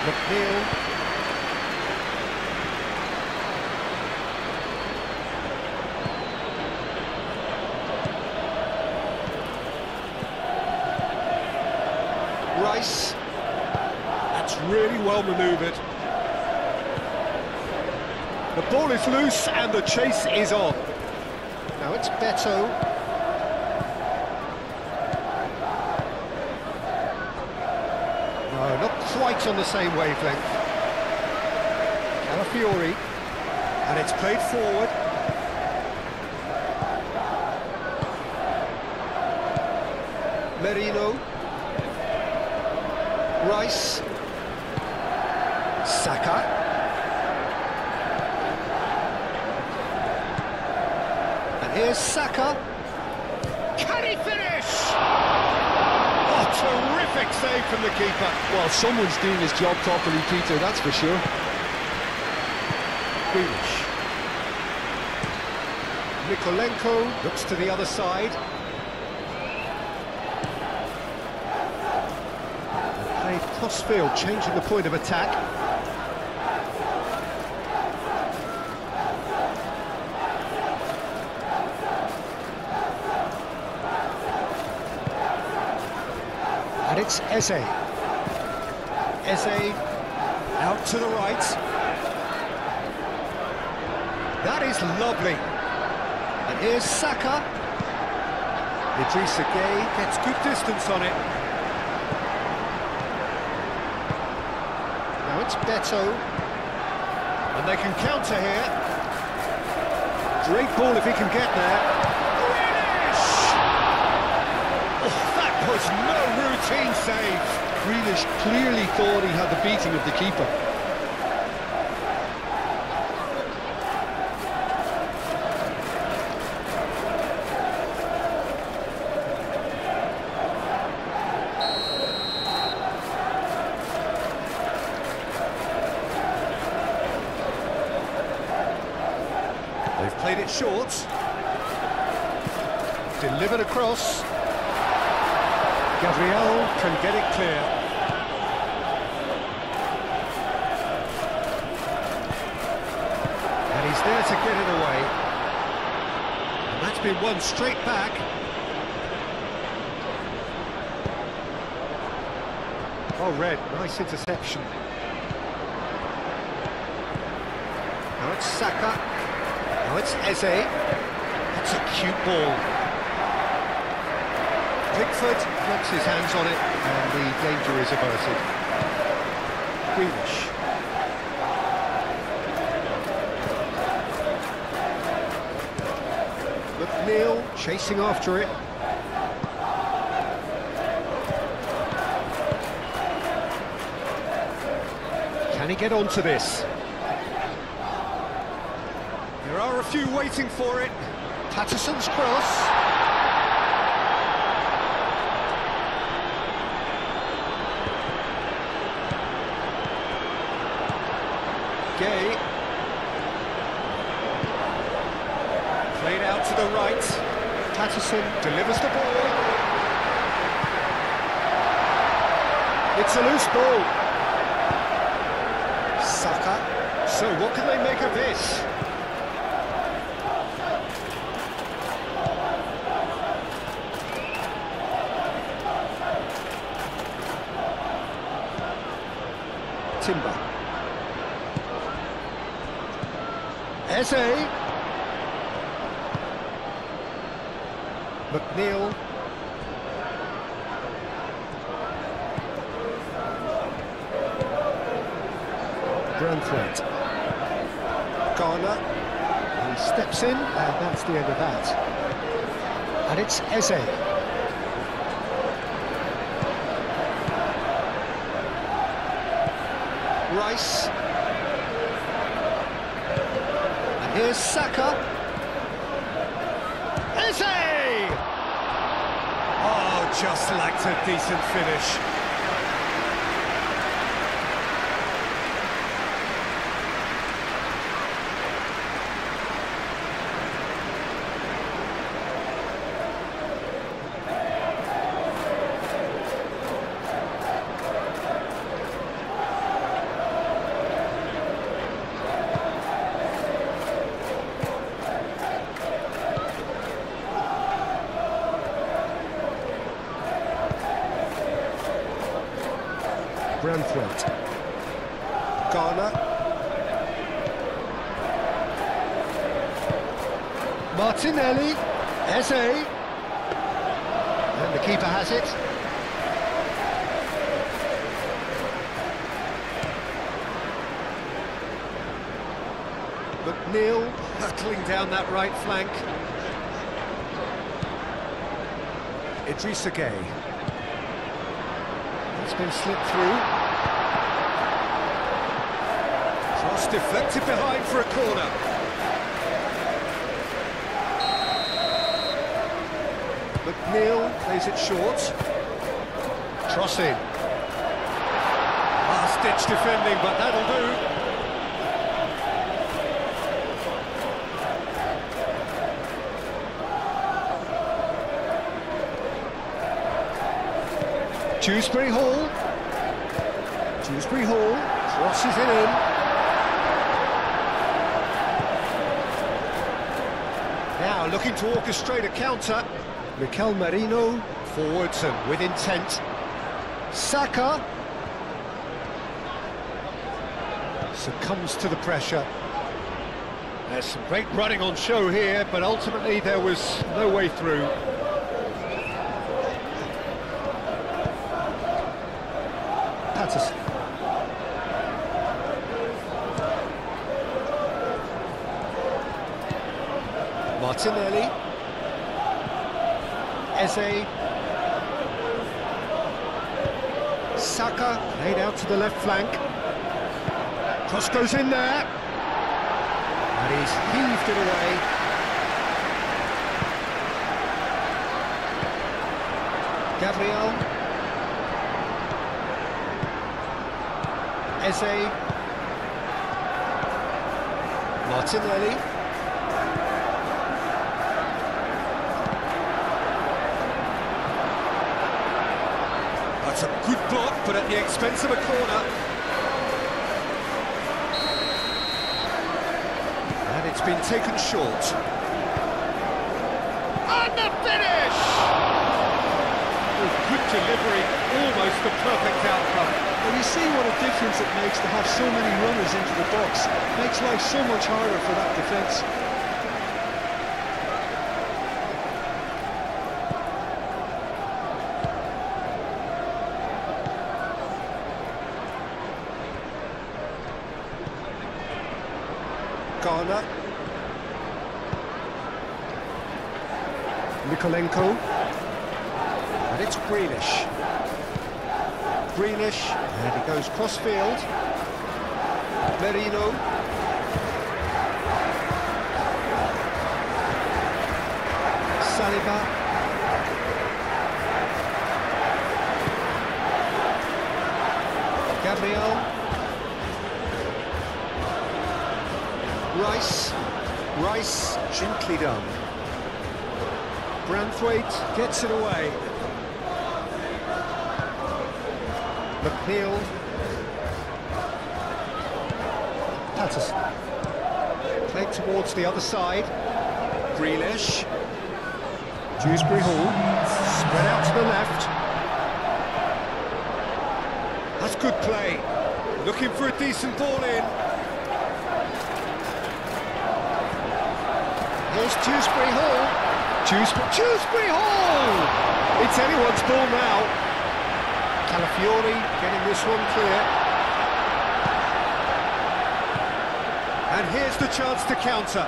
McNeil. Rice. That's really well manoeuvred. The ball is loose and the chase is on. Now it's Beto. No, not quite on the same wavelength. Calafiori. And it's played forward. Merino. Rice. Saka. Here's Saka. Can he finish? Oh, terrific save from the keeper. Well, someone's doing his job properly, Peter, that's for sure. Grealish. Mikolenko looks to the other side. Played cross-field, changing the point of attack. And it's Eze. Eze out to the right. That is lovely. And here's Saka. Idrissa Gueye gets good distance on it. Now it's Beto. And they can counter here. Great ball if he can get there. Was no routine save. Grealish clearly thought he had the beating of the keeper. They've played it short. Delivered across. Gabriel can get it clear. And he's there to get it away. And that's been won straight back. Oh, Red, nice interception. Now it's Saka. Now it's Eze. That's a cute ball. Pickford knocks his hands on it, and the danger is averted. Grealish. McNeil chasing after it. Can he get onto this? There are a few waiting for it. Patterson's cross. Gay. Played out to the right. Patterson delivers the ball. It's a loose ball. Saka. So what can they make of this? Timber. Eze. McNeil. Brentford. Garner. He steps in, and that's the end of that. And it's Eze. Rice. And here's Saka. Eze! Oh, just lacked a decent finish. Brentford. Garner. Martinelli. Eze. And the keeper has it. McNeil hurtling down that right flank. Idrissa Gueye. It's been slipped through. Cross deflected behind for a corner. McNeil plays it short. Crossing. Last-ditch defending, but that'll do. Dewsbury Hall. Dewsbury Hall crosses it in. Now looking to orchestrate a counter. Mikel Merino forwards and with intent. Saka succumbs to the pressure. There's some great running on show here, but ultimately there was no way through. Patterson. Martinelli. Eze. Saka laid out to the left flank. Cross goes in there. And he's heaved it away. Gabriel. Eze. Martinelli. It's a good block, but at the expense of a corner. And it's been taken short. And the finish! Oh, good delivery, almost the perfect outcome. Well, you see what a difference it makes to have so many runners into the box. Makes life so much harder for that defence. Garner. Nikolenko. And it's Greenish. Greenish, and he goes cross-field. Merino. Saliba. Gabriel. Rice, gently done. Branthwaite gets it away. McNeil. Patterson. Played towards the other side. Grealish. Dewsbury Hall. Spread out to the left. That's good play. Looking for a decent ball in. Here's Dewsbury Hall. Dewsbury Hall! It's anyone's ball now. Calafiori getting this one clear. And here's the chance to counter.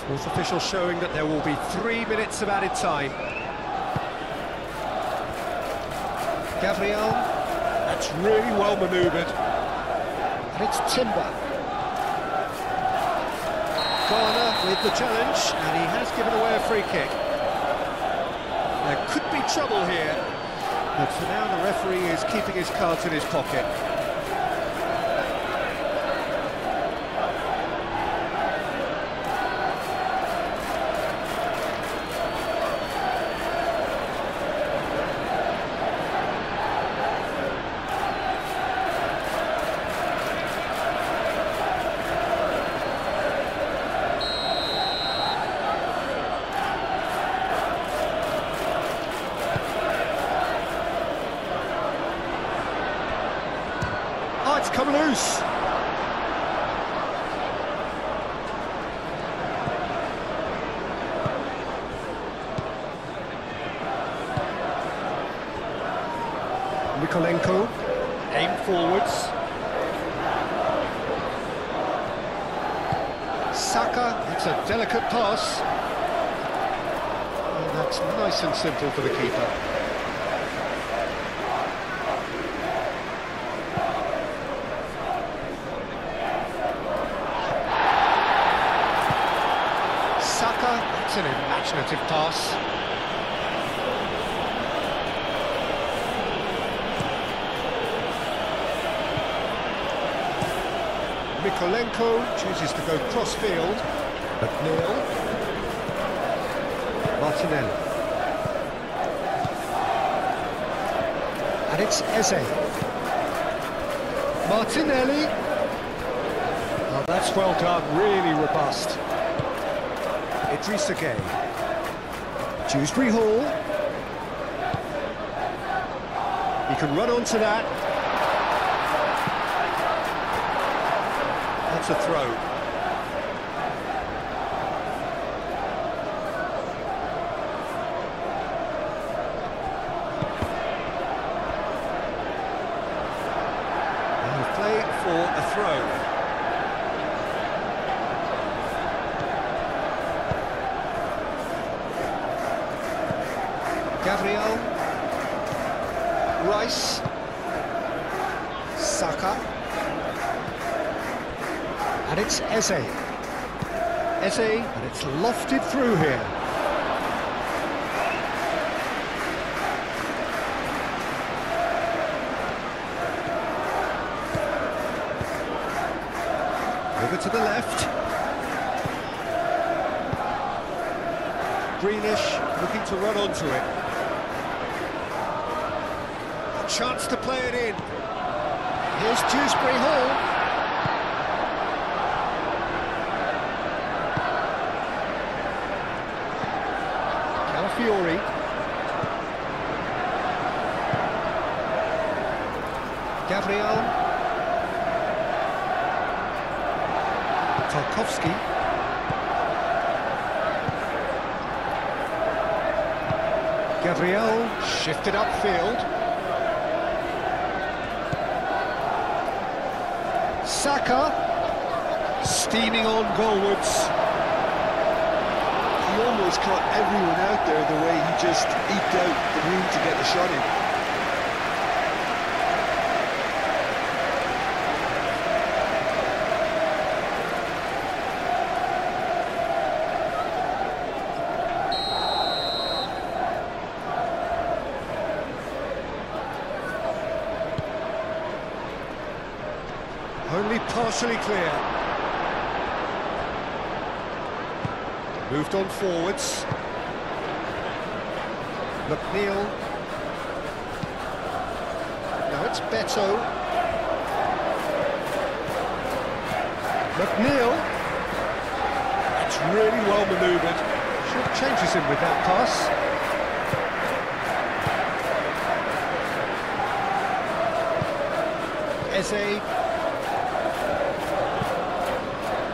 Fourth official showing that there will be 3 minutes of added time. Gabriel, that's really well manoeuvred. And it's Timber. Garner with the challenge, and he has given away a free kick. There could be trouble here. But for now, the referee is keeping his cards in his pocket. It's come loose. Nikolenko, aim forwards. Saka, it's a delicate pass. And that's nice and simple for the keeper. It's an imaginative pass. Mikolenko chooses to go cross-field. McNeil. Martinelli. And it's Eze. Martinelli. Oh, that's well done, really robust. Idrissa Gueye. Dewsbury Hall. He can run onto that. That's a throw. And play for a throw. Gabriel, Rice, Saka, and it's Eze, and it's lofted through here. Over to the left. Greenish looking to run onto it. chance to play it in. Here's Dewsbury Hall. Calafiori. Gabriel. Tarkowski. Gabriel shifted upfield. Saka steaming on goalwards. He almost caught everyone out there the way he just eked out the room to get the shot in. Only partially clear. Moved on forwards. McNeil. Now it's Beto. McNeil. It's really well manoeuvred. Short changes him with that pass. Eze.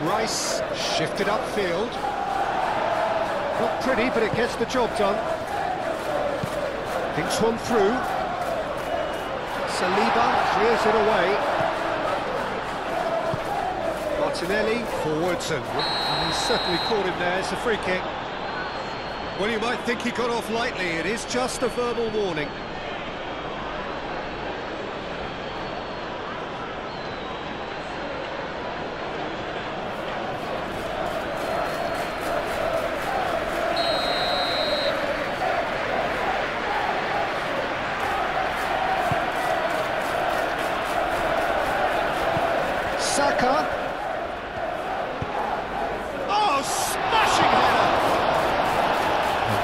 Rice shifted upfield. Not pretty, but it gets the job done. Thinks one through. Saliba clears it away. Martinelli forwards and he's certainly caught him there. It's a free kick. Well, you might think he got off lightly. It is just a verbal warning. Saka. Oh, smashing header!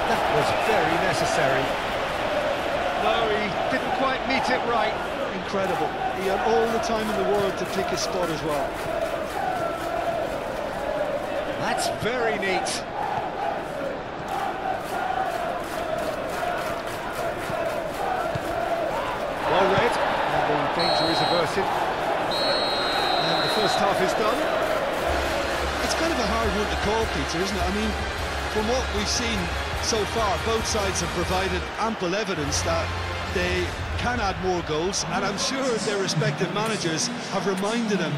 That was very necessary. No, he didn't quite meet it right. Incredible. He had all the time in the world to pick his spot as well. That's very neat. Well read, and the danger is averted. And the first half is done. It's kind of a hard one to call, Peter, isn't it? I mean, from what we've seen so far, both sides have provided ample evidence that they can add more goals, and I'm sure their respective managers have reminded them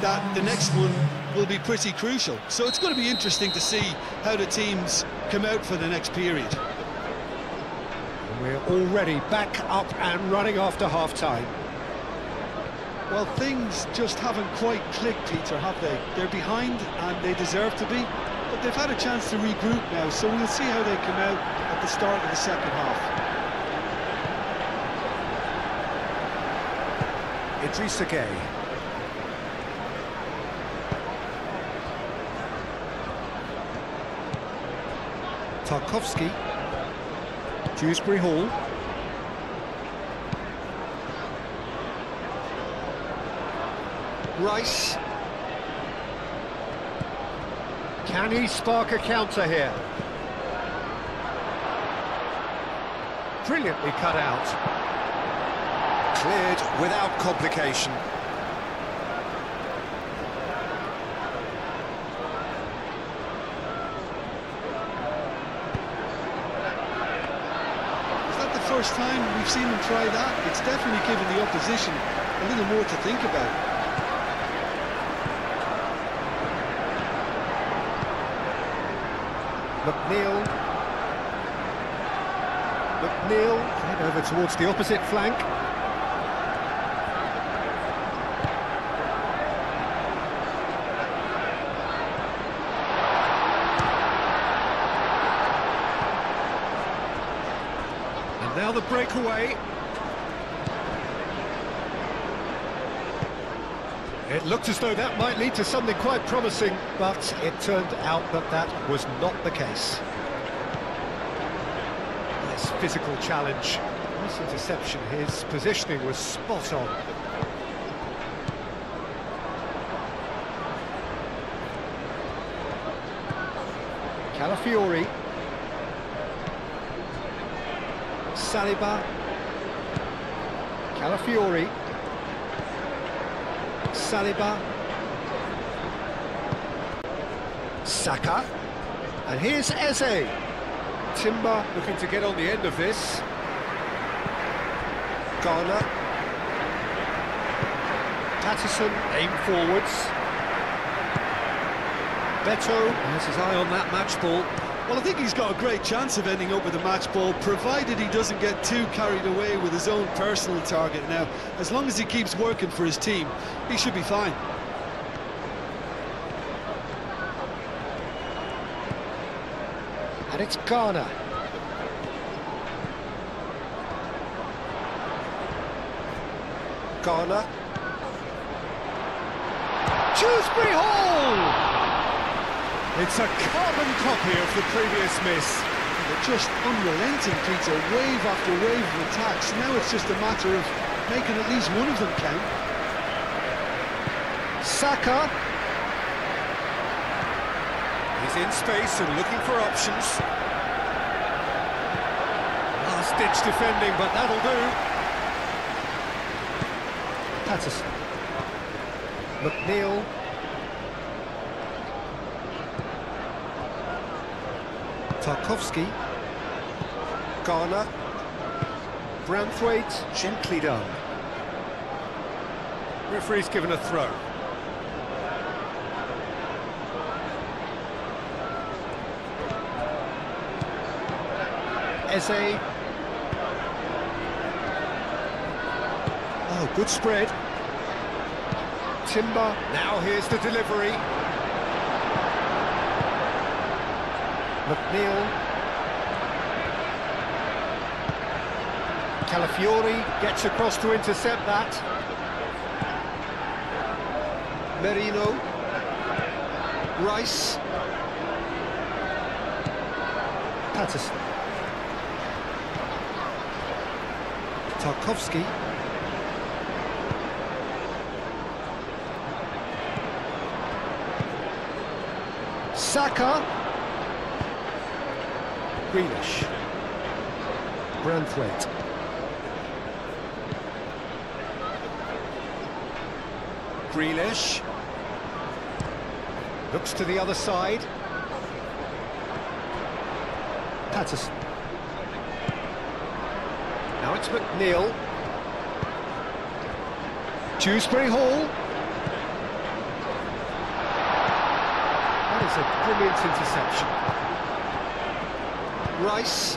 that the next one will be pretty crucial. So it's going to be interesting to see how the teams come out for the next period. We're already back up and running after half-time. Well, things just haven't quite clicked, Peter, have they? They're behind, and they deserve to be, but they've had a chance to regroup now, so we'll see how they come out at the start of the second half. Idrissa Gueye. Tarkowski. Dewsbury Hall. Rice. Can he spark a counter here? Brilliantly cut out. Cleared without complication. Is that the first time we've seen him try that? It's definitely given the opposition a little more to think about. McNeil. McNeil played over towards the opposite flank. And now the breakaway. It looked as though that might lead to something quite promising, but it turned out that that was not the case. This physical challenge Nice interception. His positioning was spot on. Calafiori. Saliba. Calafiori. Saliba. Saka. And here's Eze. Timber looking to get on the end of this. Garner. Patterson, aim forwards. Beto has his eye on that match ball. Well, I think he's got a great chance of ending up with a match ball, provided he doesn't get too carried away with his own personal target. Now, as long as he keeps working for his team, he should be fine. And it's Garner. Garner. Shrewsbury Hall! It's a carbon copy of the previous miss. They're just unrelenting, Peter, wave after wave of attacks. Now it's just a matter of making at least one of them count. Saka. He's in space and looking for options. Last-ditch defending, but that'll do. Patterson. McNeil. Tarkowski. Garner. Branthwaite, gently done. Referee's given a throw. Eze. Oh, good spread. Timber. Now here's the delivery. McNeil. Calafiori gets across to intercept that. Merino. Rice. Patterson. Tarkowski. Saka. Grealish. Branthwaite. Grealish. Looks to the other side. Patterson. Now it's McNeil. Shrewsbury Hall. That is a brilliant interception. Rice.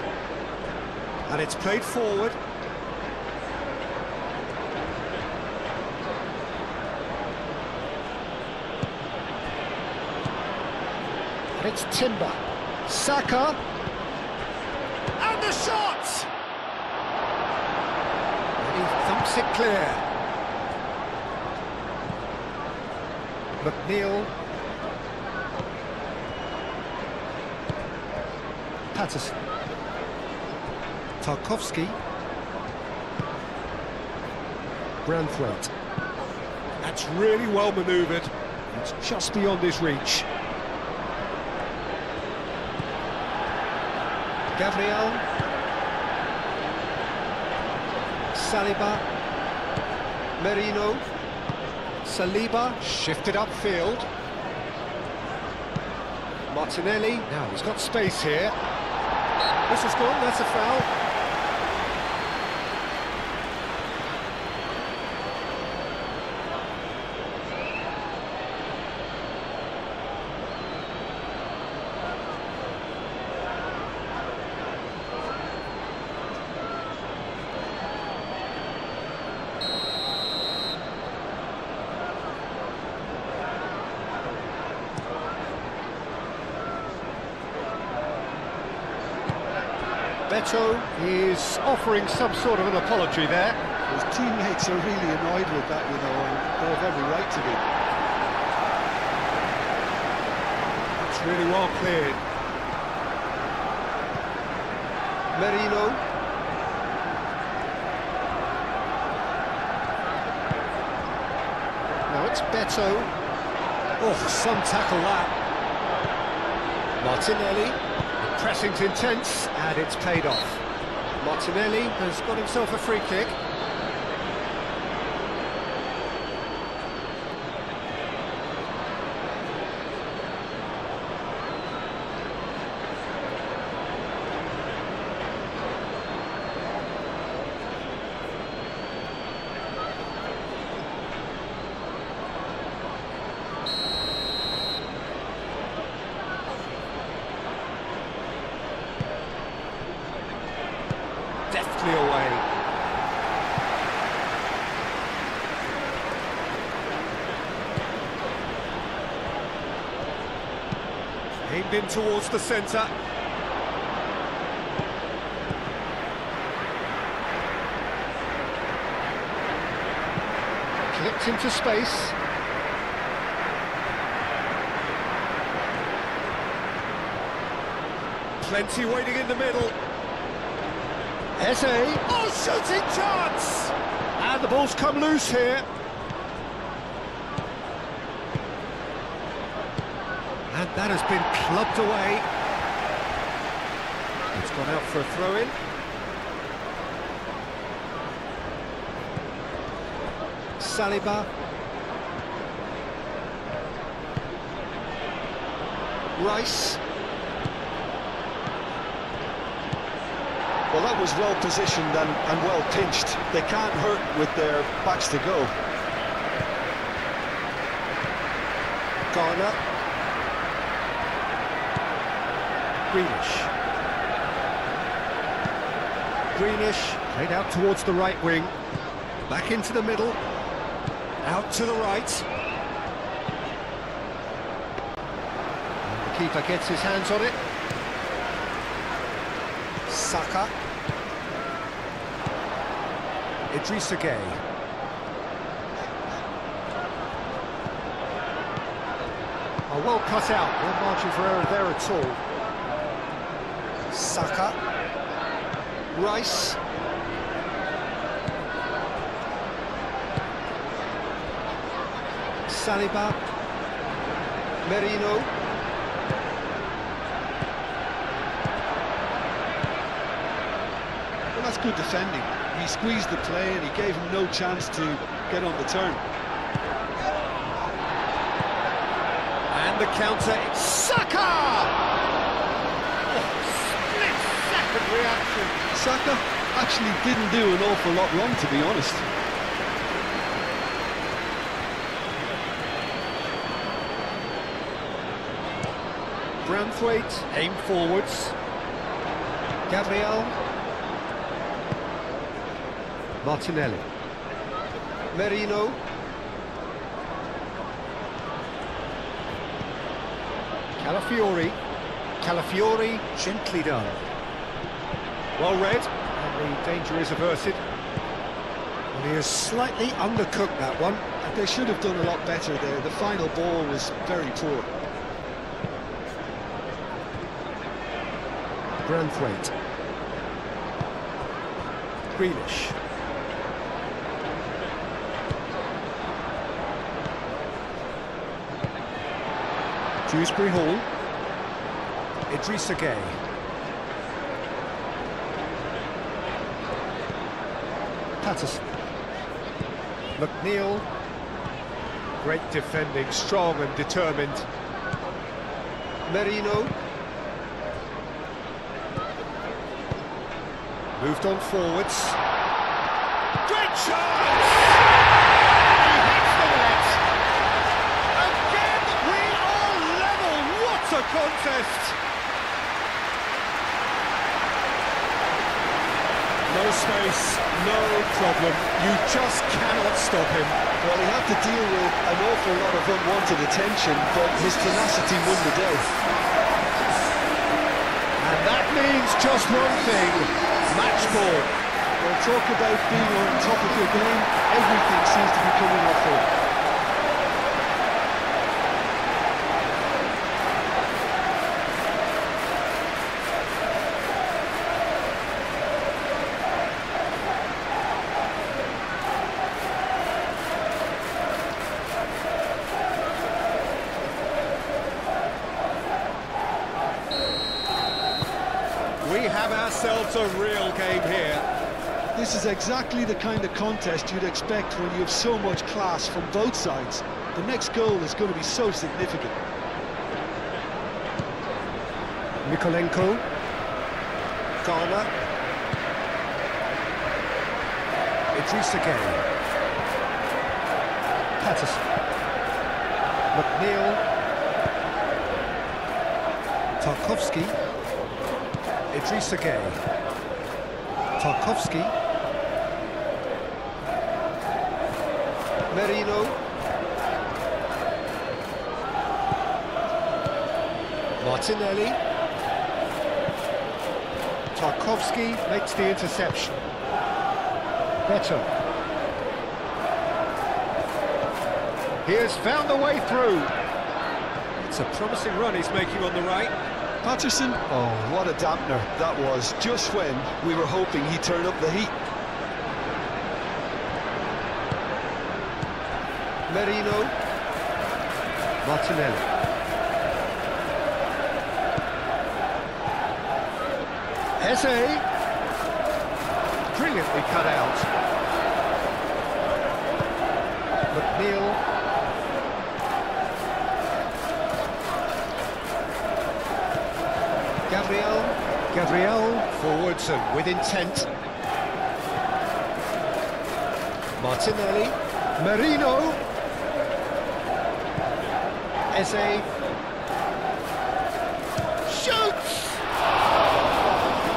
And it's played forward. And it's Timber. Saka. And the shot! And he thumps it clear. McNeil. Patterson. Tarkowski. Branthwaite. That's really well manoeuvred. It's just beyond his reach. Gabriel. Saliba. Merino. Saliba shifted upfield. Martinelli. Now he's got space here. This is gone, that's a foul. Beto is offering some sort of an apology there. His teammates are really annoyed with that, you know, and they have every right to be. It's really well cleared. Merino. It's Beto. Oh, some tackle that. Martinelli. The pressing's intense, and it's paid off. Martinelli has got himself a free kick. Deftly away. Aimed in towards the centre. Clipped into space. Plenty waiting in the middle. Eze. Oh, shooting chance! And the ball's come loose here. And that has been clubbed away. It's gone out for a throw-in. Saliba. Rice. Well, that was well positioned and well pinched. They can't hurt with their backs to go. Garner. Greenish played out towards the right wing, back into the middle, out to the right. And the keeper gets his hands on it. Saka. Idrissa Gueye. Oh, well cut out, no margin for error there at all. Saka. Rice. Saliba. Merino. Well, that's good defending. He squeezed the play and he gave him no chance to get on the turn. And the counter, it's Saka! Oh, split-second reaction. Saka actually didn't do an awful lot wrong, to be honest. Branthwaite, aim forwards. Gabriel. Martinelli. Merino. Calafiori, gently done. Well read, and the danger is averted. Well, he has slightly undercooked that one. They should have done a lot better there. The final ball was very poor. Branthwaite. Greenish. Dewsbury Hall. Idrissa Gueye. Patterson. McNeil. Great defending, strong and determined. Merino. Moved on forwards. Great chance! He hits the net. Again, we are level. What a contest! No space, no problem. You just cannot stop him. Well, he had to deal with an awful lot of unwanted attention, but his tenacity won the day. And that means just one thing. Match ball. Well, talk about being on top of your game. Everything seems to be coming off for him. we have ourselves a real game here. This is exactly the kind of contest you'd expect when you have so much class from both sides. The next goal is going to be so significant. Mikolenko. Garner. Idrissa Gueye. Patterson. McNeil. Tarkowski. Idrissa Gueye. Tarkowski. Merino. Martinelli. Tarkowski makes the interception. Beto. He has found a way through. It's a promising run he's making on the right. Patterson, oh, what a dampener that was, just when we were hoping he'd turn up the heat. Merino. Martinelli. Eze. Brilliantly cut out. McNeil. Gabriel forwards and with intent. Martinelli. Merino. Eze. Shoots!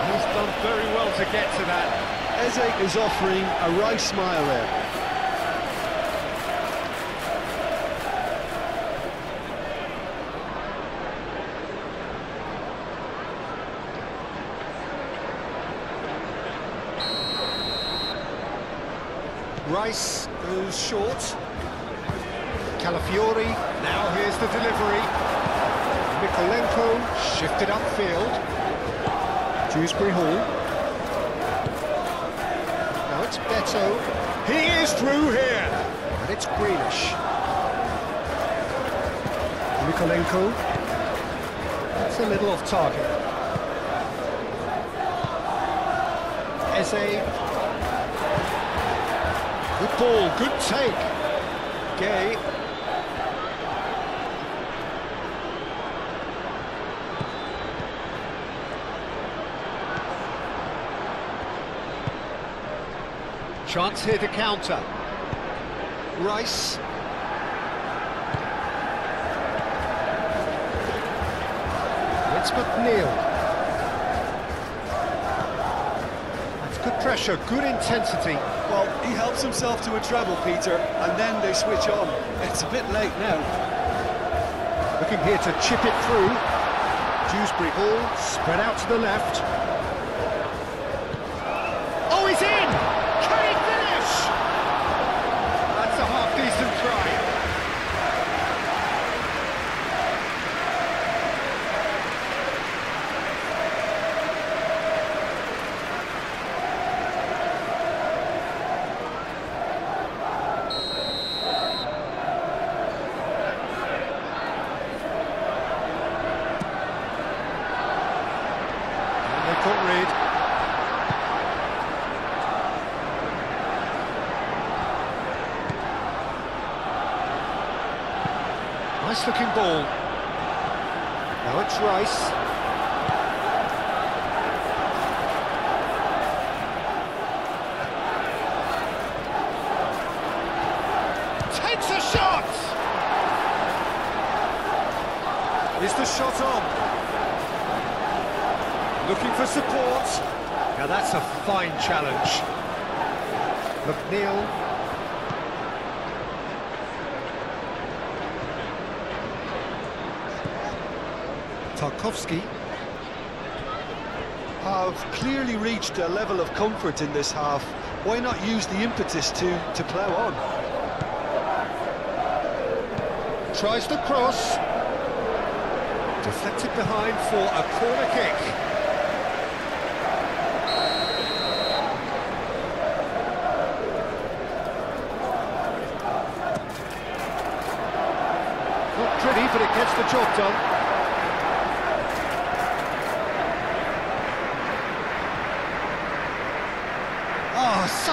He's done very well to get to that. Eze is offering a right smile there. Rice goes short. Calafiori, now here's the delivery. Mikolenko shifted upfield. Dewsbury Hall. Now it's Beto. He is through here. And it's Grealish. Mikolenko. That's a little off target. Eze. Good ball, good take. Gueye. Chance here to counter. Rice. It's McNeil. That's good pressure, good intensity. Well, he helps himself to a treble, Peter, and then they switch on. It's a bit late now. Looking here to chip it through. Dewsbury Hall, spread out to the left. Oh, he's in! Can he finish? That's a half-decent try. Read. Nice looking ball. Now it's Rice. Takes a shot! Is the shot on? Looking for support. Now that's a fine challenge. McNeil. Tarkowski. Have clearly reached a level of comfort in this half. Why not use the impetus to plough on? Tries the cross. Deflected behind for a corner kick. Not pretty, but it gets the job done.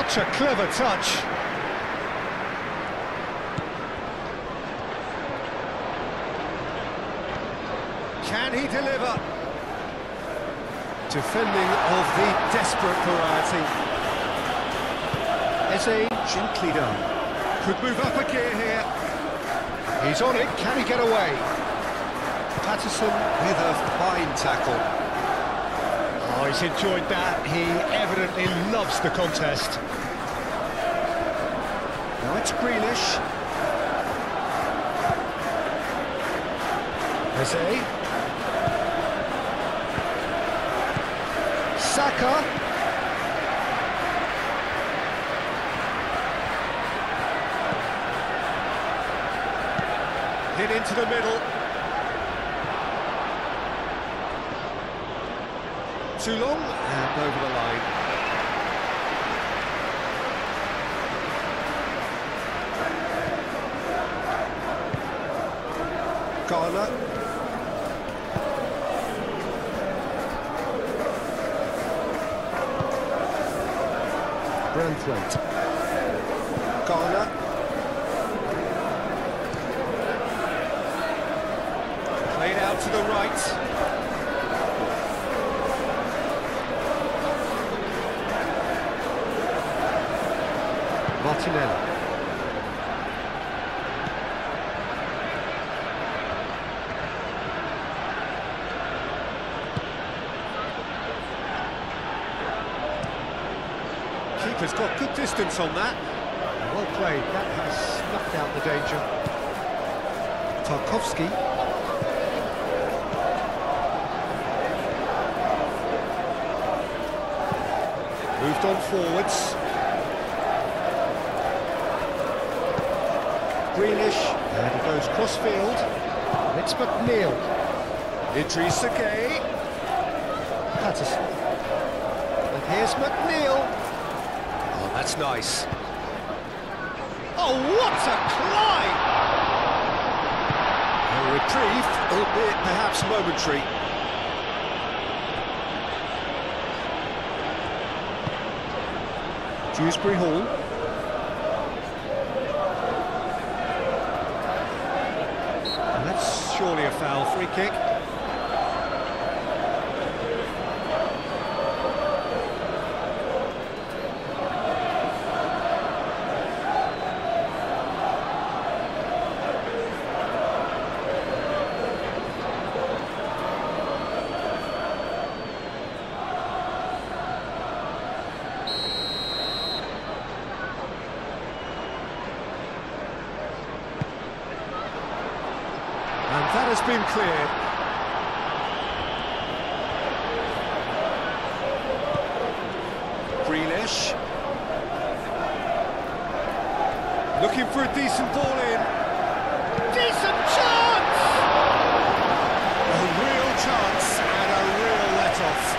Such a clever touch. Can he deliver? Defending of the desperate variety. Eze, gently done. Could move up a gear here. He's on it, can he get away? Patterson with a fine tackle. Oh, he's enjoyed that. He evidently loves the contest. Now it's Grealish. Eze. Saka. Hit into the middle. Too long and over the line. Garner. Branthwaite. Garner. Played out to the right. Martinelli. Keeper's got good distance on that. Well played, that has snuffed out the danger. Tarkowski. Moved on forwards. Grealish, and he goes cross-field. It's McNeil. Idrissa Gueye. Patterson. And here's McNeil. Oh, that's nice. Oh, what a climb! A reprieve, albeit perhaps momentary. Dewsbury Hall. That's surely a foul, free kick. And that has been cleared. Grealish. Looking for a decent ball in. Decent chance! A real chance and a real let-off.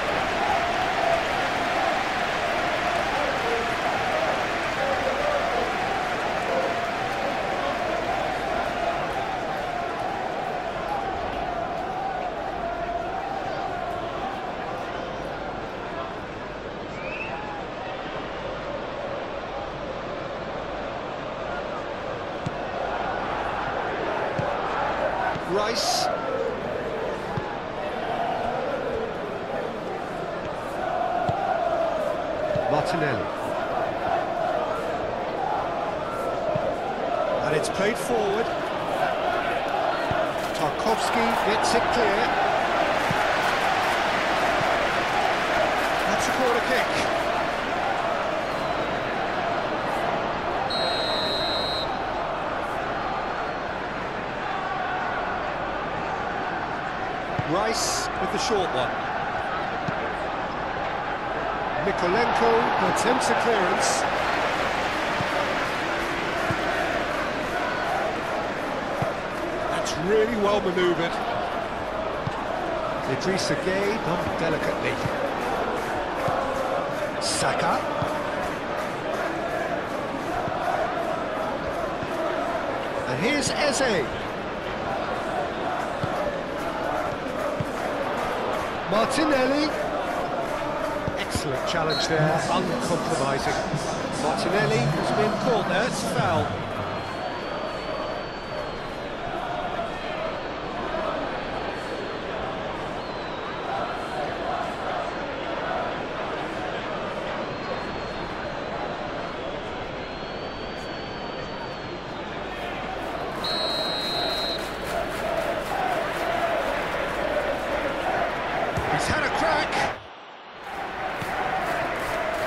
Rice. Martinelli. And it's played forward. Tarkowski gets it clear. That's a corner kick. Rice with the short one. Mikolenko attempts a clearance. That's really well manoeuvred. Idrissa Gueye done delicately. Saka. And here's Eze. Martinelli. Excellent challenge there, uncompromising. Martinelli has been caught there, it's a foul. He's had a crack.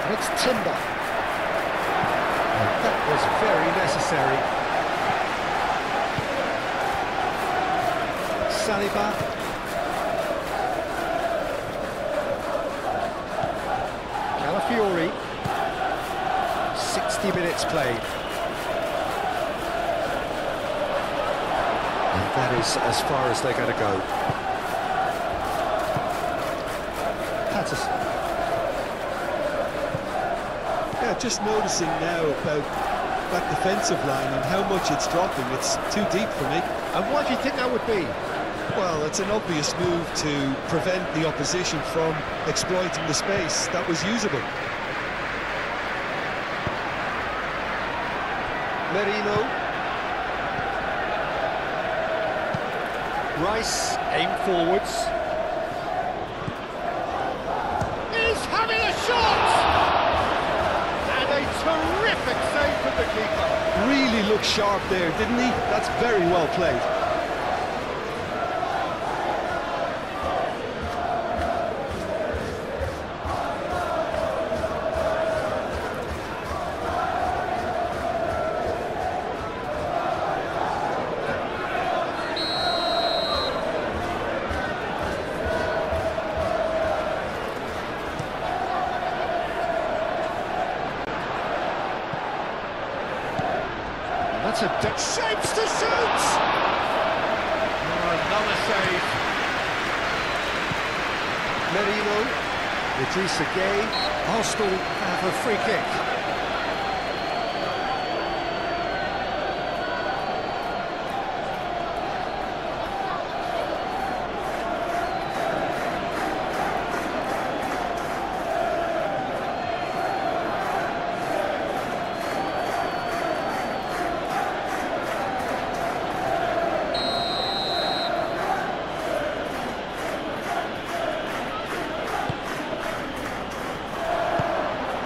And it's Timber. And that was very necessary. Saliba. Calafiori. 60 minutes played. And that is as far as they're going to go. Yeah, just noticing now about that defensive line and how much it's dropping. It's too deep for me. And why do you think that would be? Well, it's an obvious move to prevent the opposition from exploiting the space that was usable. Merino. Rice, aim forwards. He's having a shot! And a terrific save from the keeper. Really looked sharp there, didn't he? That's very well played. That's a shapes to shoot! Oh, another save. Merino, Idrissa Gueye. Arsenal have a free kick.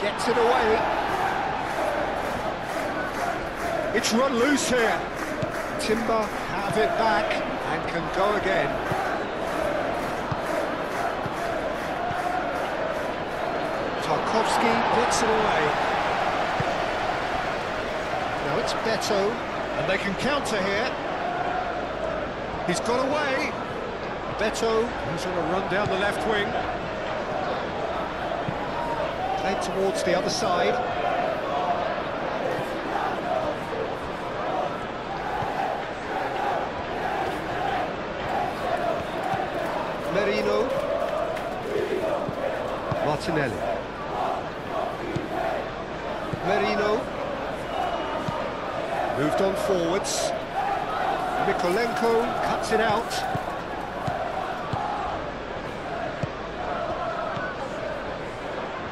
Gets it away. It's run loose here. Timber have it back and can go again. Tarkowski puts it away. Now it's Beto, and they can counter here. He's got away. Beto, who's on a run down the left wing. Played towards the other side. Merino. Martinelli. Merino. Moved on forwards. Mikolenko cuts it out.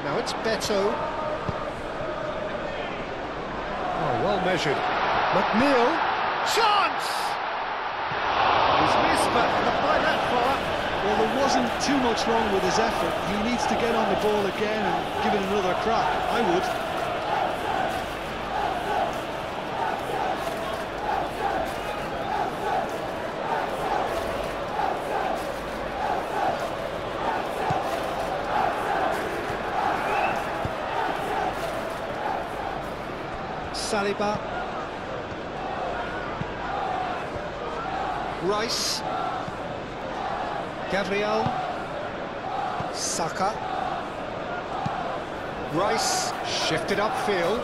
Now it's Beto. Oh, well measured. McNeil. Chance! He's missed, but not by that far. Well, there wasn't too much wrong with his effort. He needs to get on the ball again and give it another crack. I would. Saliba. Rice. Gabriel. Saka. Rice shifted upfield.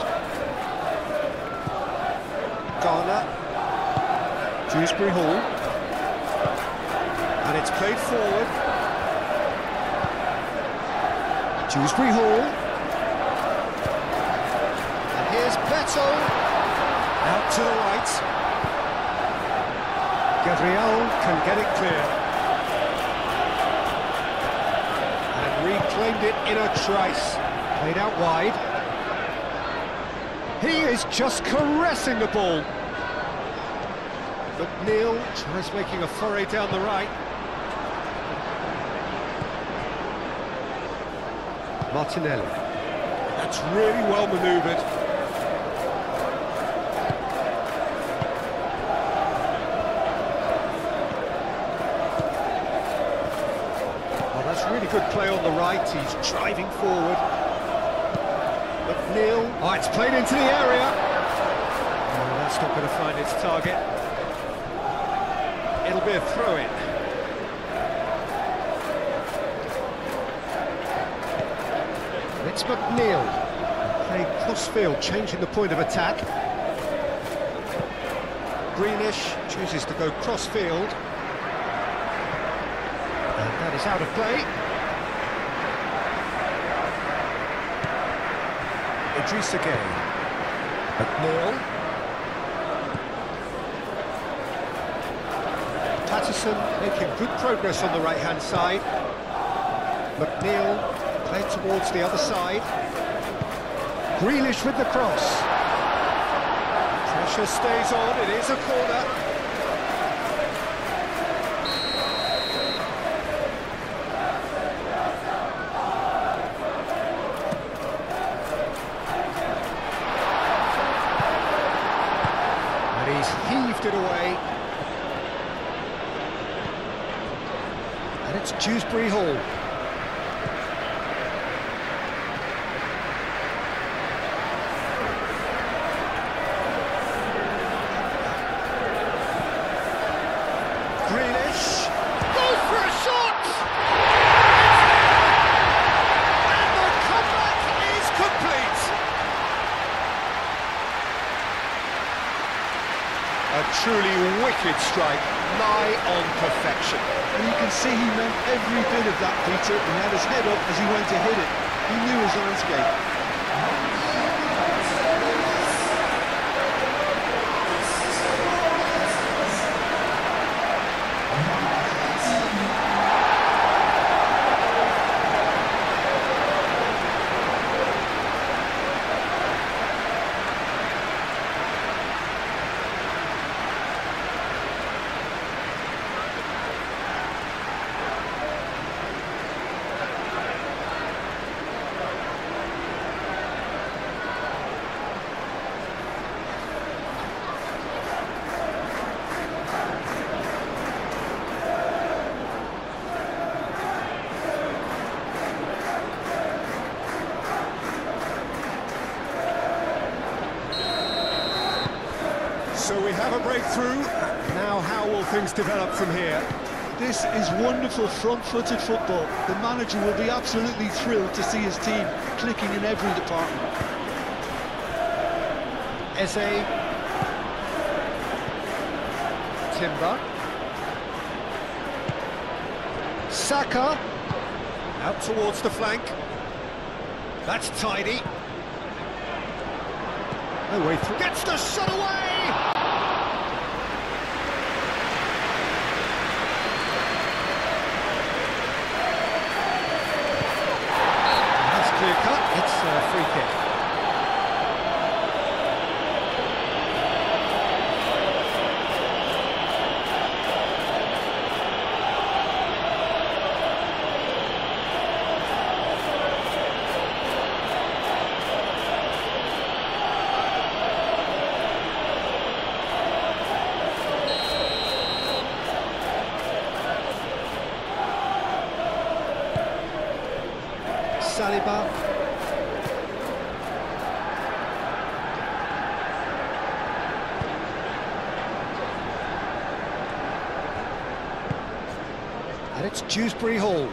Garner. Dewsbury Hall. And it's played forward. Dewsbury Hall. And here's Beto. Out to the right. Gabriel can get it clear. And reclaim claimed it in a trice. Played out wide. He is just caressing the ball. McNeil tries making a foray down the right. Martinelli. That's really well manoeuvred. Well, that's really good play on the right. He's driving forward. McNeil. Oh, it's played into the area. Oh, that's not going to find its target. It'll be a throw-in. It's McNeil. Playing cross-field, changing the point of attack. Greenish chooses to go cross-field. And that is out of play. Idrissa Gueye. McNeil. Patterson making good progress on the right-hand side. McNeil played towards the other side. Grealish with the cross. Pressure stays on, it is a corner. And he's heaved it away. And it's Dewsbury Hall. Grealish goes for a shot! And the comeback is complete! A truly wicked strike, nigh on perfection. And you can see he meant every bit of that, Peter. He had his head up as he went to hit it. He knew his landscape. So we have a breakthrough. Now how will things develop from here? This is wonderful front-footed football. The manager will be absolutely thrilled to see his team clicking in every department. Eze. Timber. Saka. Out towards the flank. That's tidy. No way through. Gets the shot away! That's clear cut. It's a free kick. Saliba. And it's Dewsbury Hall.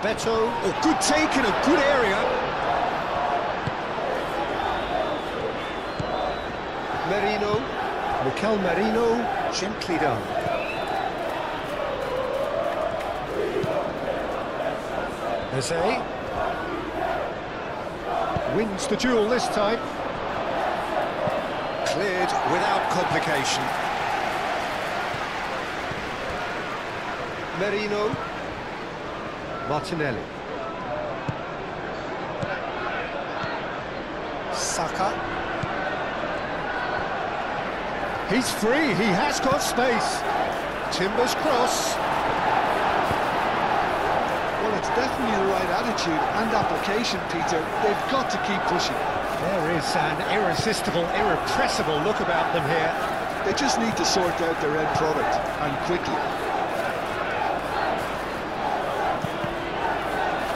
Beto. Oh, good take in a good area. Merino. Mikel Merino, gently done. Eze wins the duel this time. Cleared without complication. Merino. Martinelli. Saka. He's free, he has got space. Timber's cross. Well, it's definitely the right attitude and application, Peter. They've got to keep pushing. There is an irresistible, irrepressible look about them here. They just need to sort out their end product, and quickly.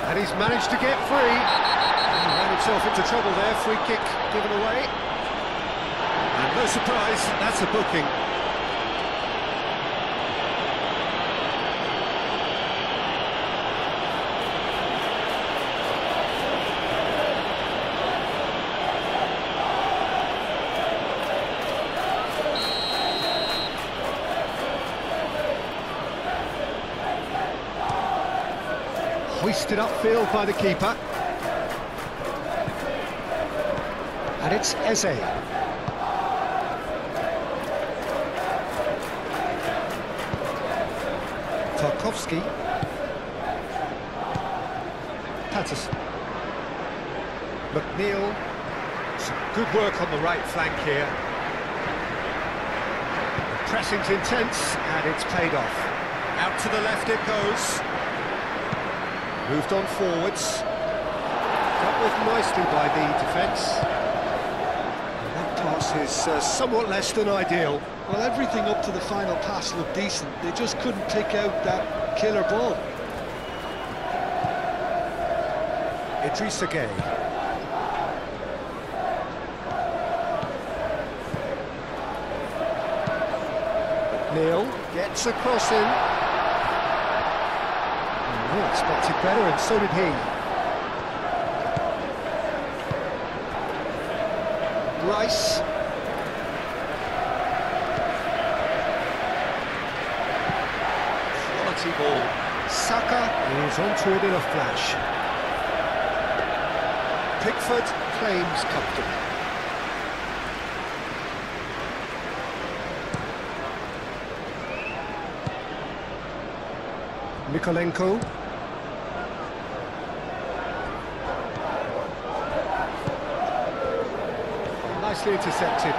And he's managed to get free. He ran himself into trouble there, free kick given away. And no surprise, that's a booking. Hoisted upfield by the keeper. And it's Eze. Tarkowski. Patterson. McNeil. Some good work on the right flank here. The pressing's intense and it's paid off. Out to the left it goes. Moved on forwards. Dealt with nicely by the defence. And that pass is somewhat less than ideal. Well, everything up to the final pass looked decent. They just couldn't pick out that killer ball. Idrissa Gueye. Neil gets a cross in. Oh, expected better, and so did he. Rice. Quality ball. Saka is onto it in a flash. Pickford claims comfortably. Nikolenko. Nicely intercepted.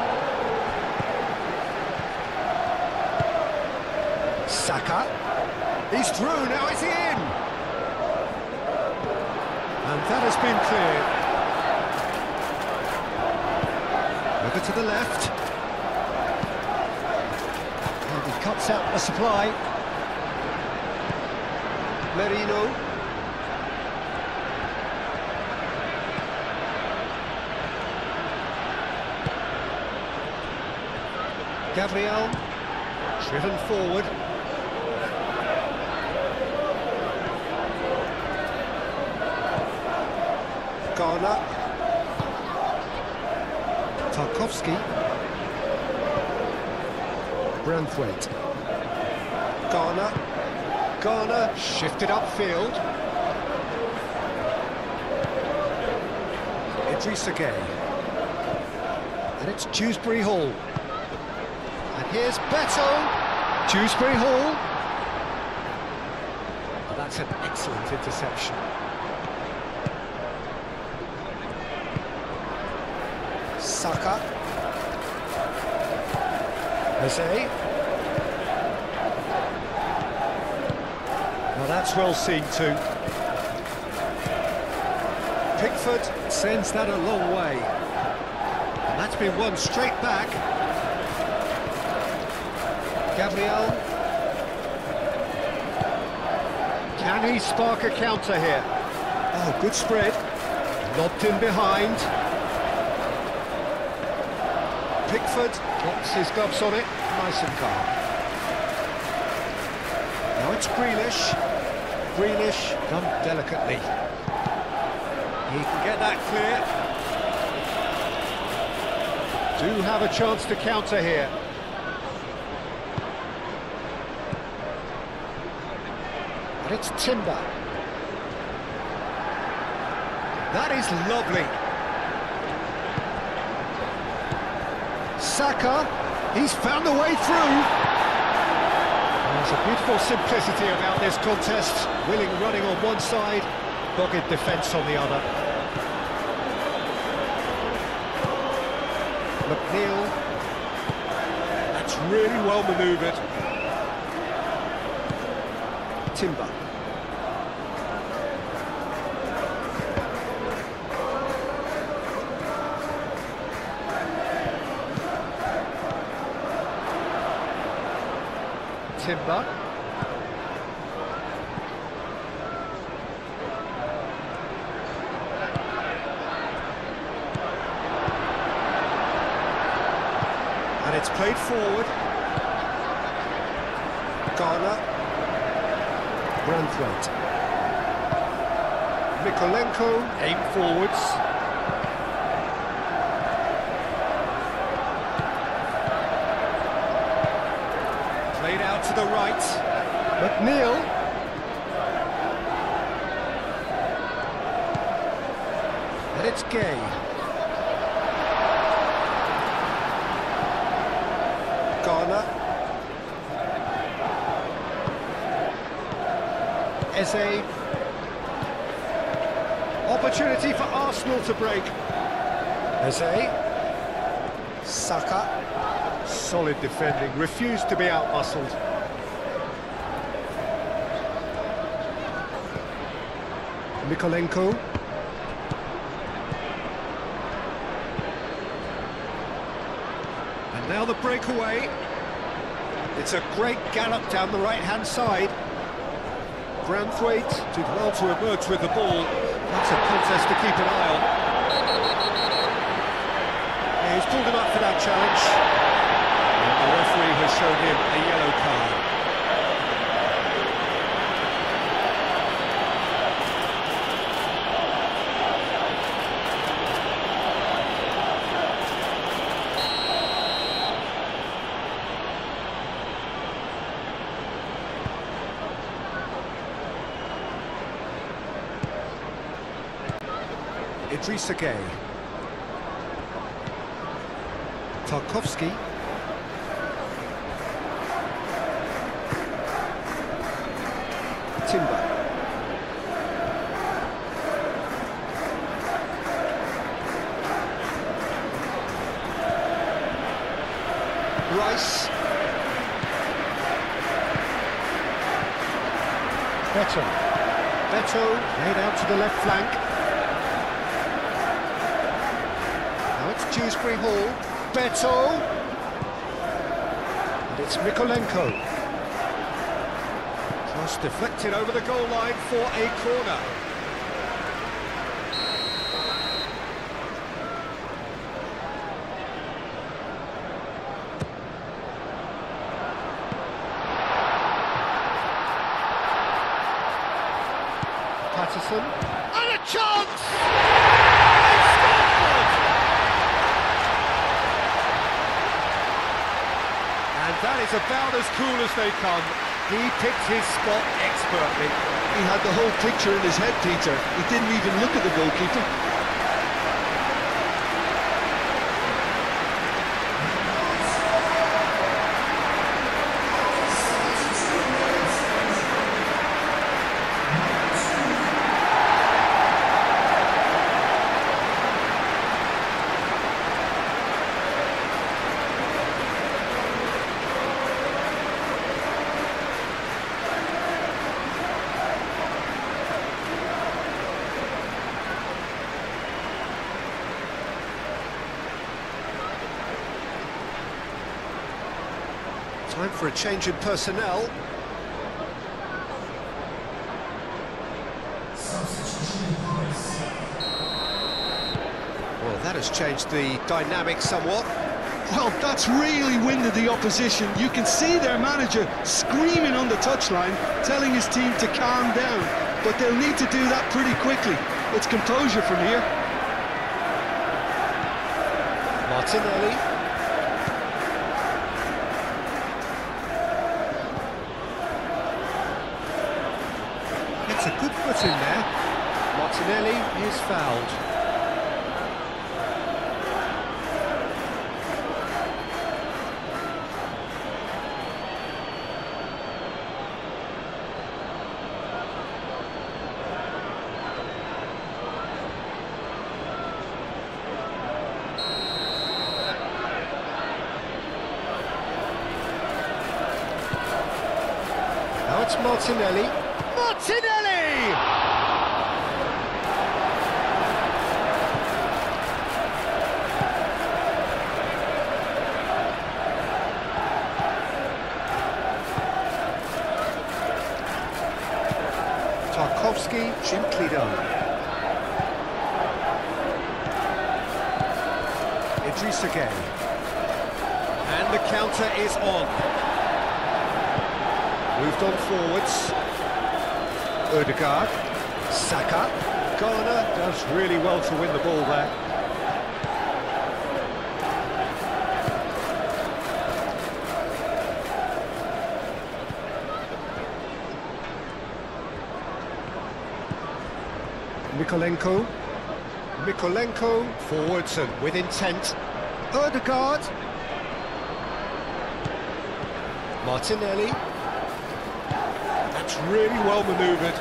Saka. He's through, now is he in? And that has been cleared. Over to the left. And he cuts out the supply. Merino. Gabriel, driven forward. Garner. Tarkowski. Branthwaite. Garner. Garner shifted upfield. Idrissa Gueye. And it's Dewsbury Hall. And here's Beto. Dewsbury Hall. Oh, that's an excellent interception. Saka. Eze. Well, that's well seen too. Pickford sends that a long way. And that's been won straight back. Gabriel. Can he spark a counter here? Oh, good spread. Lobbed in behind. Pickford gets his gloves on it, nice and calm. Now it's Grealish. Grealish done delicately. He can get that clear. Do have a chance to counter here. And it's Timber. That is lovely. Saka, he's found a way through. There's a beautiful simplicity about this contest. Willing running on one side, dogged defence on the other. McNeil. That's really well manoeuvred. Timber. Timber. And it's played forward. Garner. Branthwaite. Mikolenko, aim forwards. Played out to the right. McNeil. And it's Gay. Garner. Eze. Opportunity for Arsenal to break. Eze. Saka. Solid defending, refused to be out-muscled. Mikolenko. And now the breakaway. It's a great gallop down the right-hand side. Branthwaite did well to emerge with the ball. That's a contest to keep an eye on. Yeah, he's pulled him up for that challenge. And the referee has shown him a yellow card. Idrissa Gay. Tarkowski. Timber. Rice. Beto laid out to the left flank. Now it's Dewsbury Hall. Beto. And it's Mikolenko. Cross deflected over the goal line for a corner. Patterson. And a chance! They scored! And that is about as cool as they come. He picked his spot expertly. He had the whole picture in his head, Peter. He didn't even look at the goalkeeper. Time for a change in personnel. Well, that has changed the dynamic somewhat. Well, that's really winded the opposition. You can see their manager screaming on the touchline, telling his team to calm down. But they'll need to do that pretty quickly. It's composure from here. Martinelli. Gets a good foot in there. Martinelli is fouled. Now it's Martinelli. Martinelli! Tarkowski gently done. Idrissa Gueye. And the counter is on. Moved on forwards. Ødegaard. Saka. Garner does really well to win the ball there. Mikolenko forwards and with intent. Ødegaard. Martinelli. That's really well manoeuvred.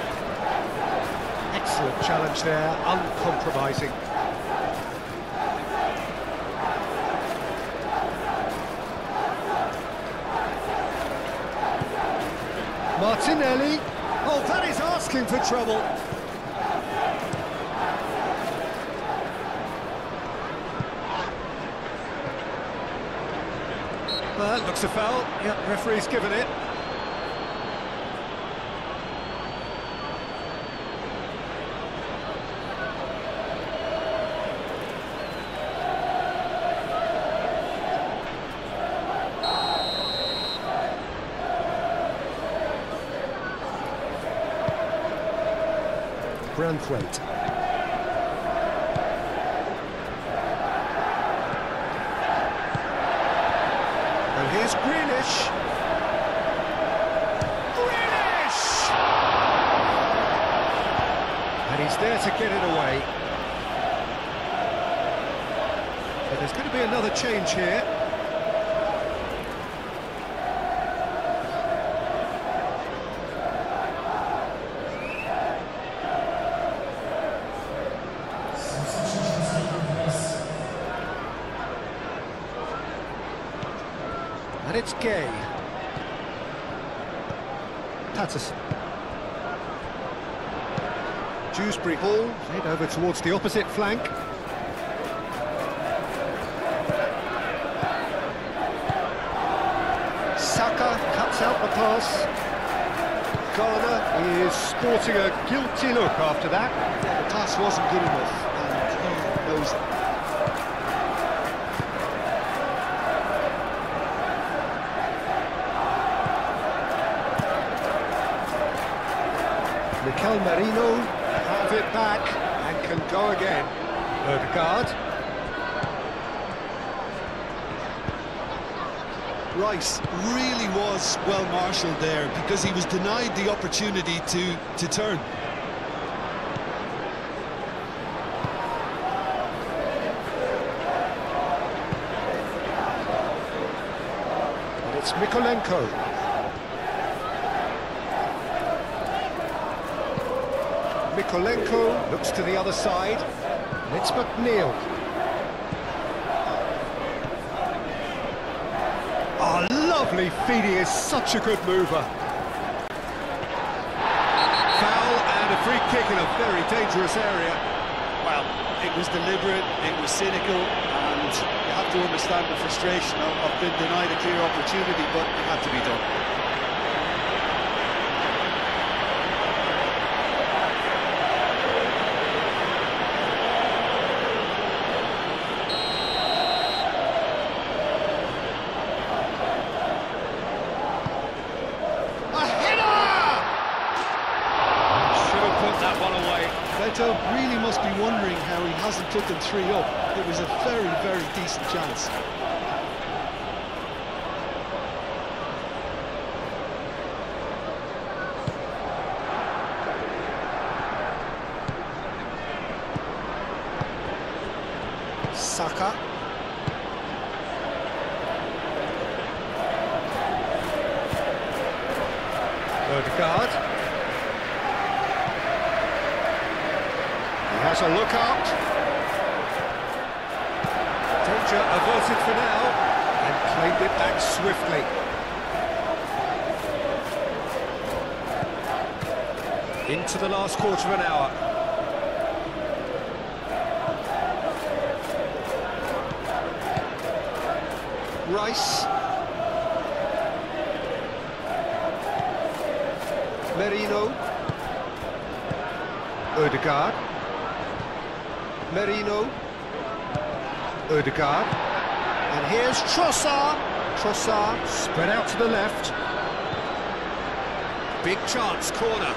Excellent challenge there, uncompromising. Martinelli. Oh, that is asking for trouble. That looks a foul. Yeah, referee's given it. Branthwaite. And here's Grealish. Grealish! And he's there to get it away. But there's going to be another change here. And it's Gueye. Patterson. Dewsbury Hall, head over towards the opposite flank. Saka cuts out the pass. Garner is sporting a guilty look after that. The pass wasn't good enough, and he knows it. Mikel Merino have it back and can go again. Ødegaard. Rice really was well marshalled there because he was denied the opportunity to turn. And it's Mikolenko. Mikolenko looks to the other side, and it's McNeil. Oh, lovely feed, he is such a good mover. Foul and a free kick in a very dangerous area. Well, it was deliberate, it was cynical, and you have to understand the frustration of being denied a clear opportunity, but it had to be done. Beto really must be wondering how he hasn't put them 3 up. It was a very, very decent chance. Saka. Ødegaard. Has a look out. Danger averted for now, and claimed it back swiftly. Into the last quarter of an hour. Rice. Merino. Ødegaard. Merino. Ødegaard. And here's Trossard. Trossard spread out to the left. Big chance, corner.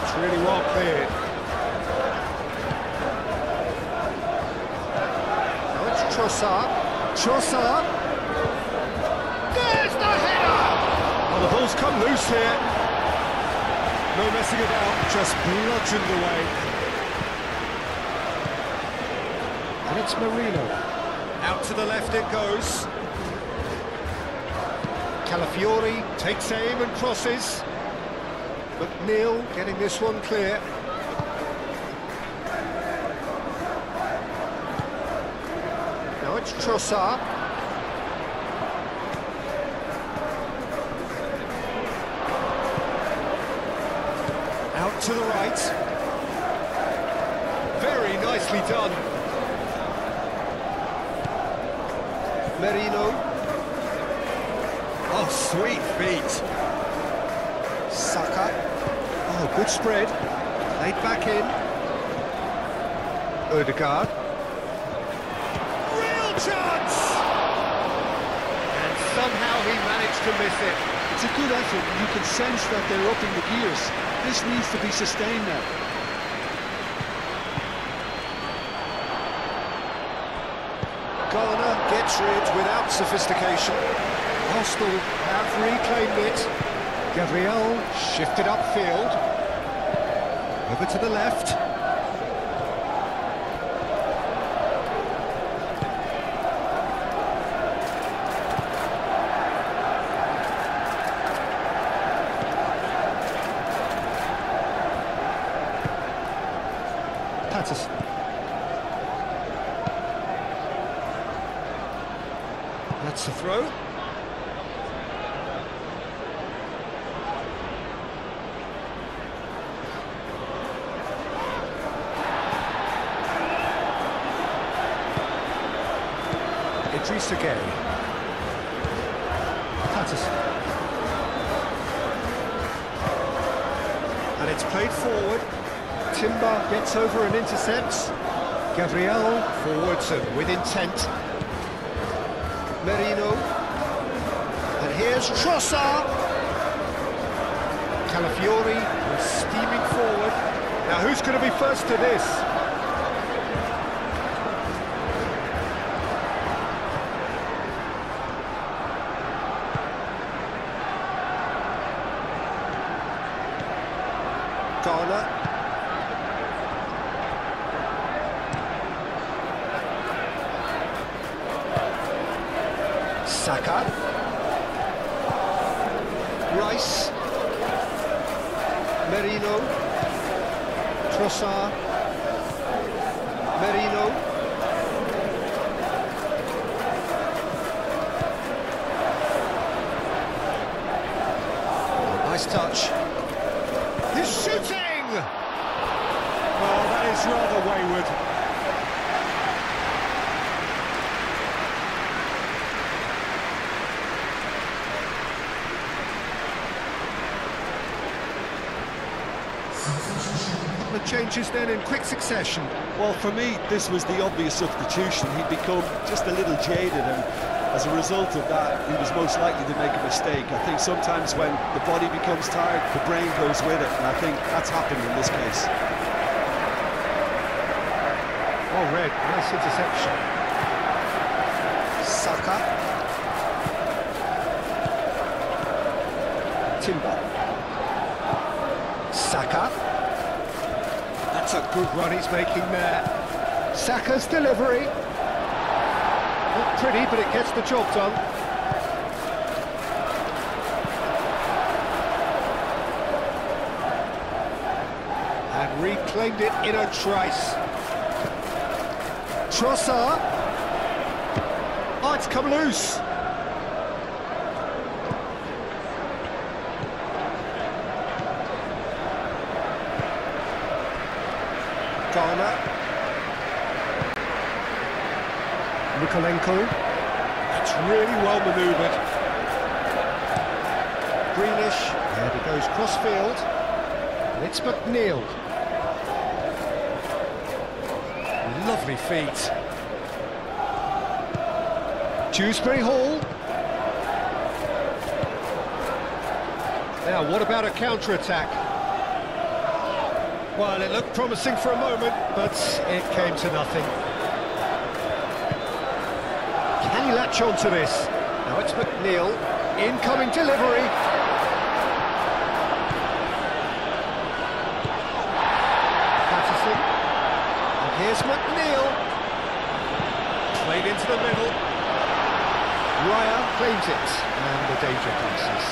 It's really well cleared. Now it's Trossard. Trossard. There's the header! Well, the ball's come loose here. No messing about, just bludgeoned away. And it's Merino. Out to the left it goes. Calafiori takes aim and crosses. McNeil getting this one clear. Now it's Trossard. Out to the right. Very nicely done. Merino. Oh, sweet feet. Saka. Oh, good spread. Laid back in. Ødegaard. Real chance! And somehow he managed to miss it. It's a good effort. You can sense that they're upping the gears. This needs to be sustained now. Garner gets rid without sophistication. Arsenal have reclaimed it. Gabriel shifted upfield. Over to the left. Patterson. That's the throw. Idrissa Gueye. Patterson. And it's played forward. Timber gets over and intercepts. Gabriel forwards and with intent. Merino. And here's Trossard. Calafiori is steaming forward. Now who's going to be first to this? Garner. Saka. Rice. Merino. Trossard. Merino. Nice touch. He's shooting! Well, that is rather wayward. The changes then in quick succession. Well, for me, this was the obvious substitution. He'd become just a little jaded, and as a result of that, he was most likely to make a mistake. I think sometimes when the body becomes tired, the brain goes with it, and I think that's happened in this case. Oh, red, nice interception. Saka. Timber. Saka. That's a good run he's making there. Saka's delivery. Not pretty, but it gets the job done. And reclaimed it in a trice. Trossard. Oh, it's come loose. Garner. Mikolenko. That's really well manoeuvred. Greenish. There he goes cross-field. And it's McNeil. Lovely feet. Dewsbury Hall. Now, what about a counter-attack? Well, it looked promising for a moment, but it came to nothing. Can he latch on to this? Now it's McNeil. Incoming delivery. Patterson. And here's McNeil. Played into the middle. Raya claims it, and the danger passes.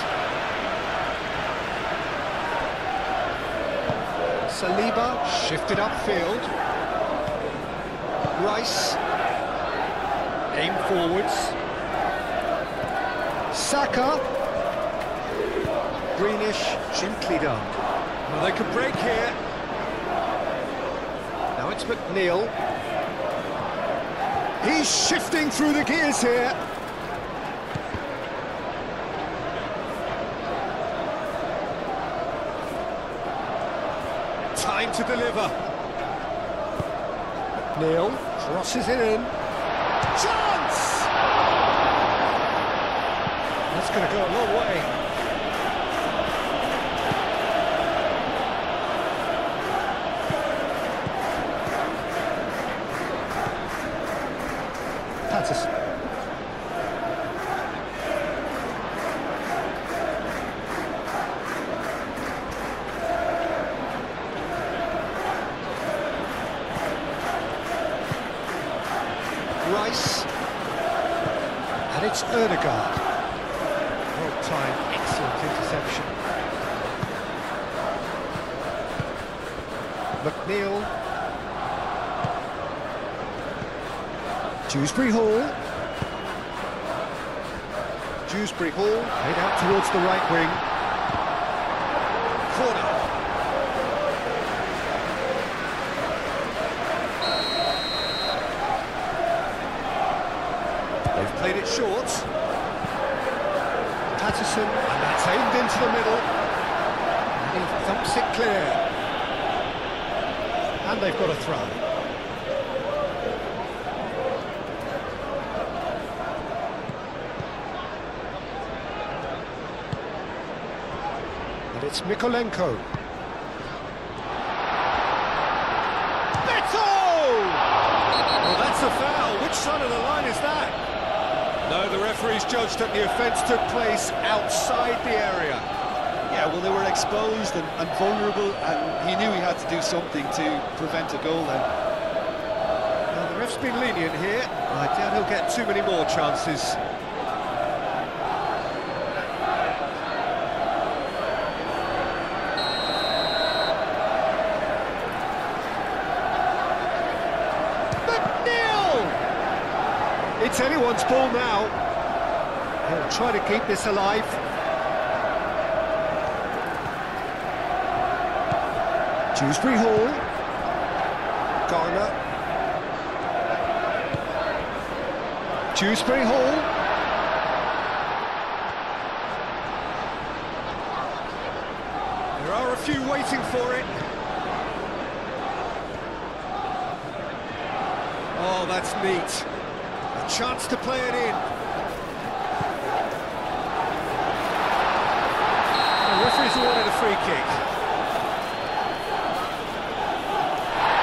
Saliba shifted upfield. Rice. Aim forwards. Saka. Greenish, gently done. Well, they could break here. Now it's McNeil. He's shifting through the gears here. Time to deliver. McNeil crosses it in. Chance! That's going to go a long way. Patterson. Rice, and it's Erdegaard. Well timed, excellent interception. McNeil. Dewsbury Hall. Dewsbury Hall, head out towards the right wing. Corner. They've played it short. Patterson, and that's aimed into the middle. And he thumps it clear. And they've got a throw. And it's Mikolenko. Beto! Well, that's a foul. Which side of the line is that? No, the referee's judged that the offence took place outside the area. Yeah, well, they were exposed and vulnerable, and he knew he had to do something to prevent a goal then. Now, the ref's been lenient here. I doubt he'll get too many more chances. It's anyone's ball now. He'll try to keep this alive. Dewsbury Hall. Garner. Dewsbury Hall. There are a few waiting for it. Oh, that's neat. Chance to play it in. The referee's awarded a free kick.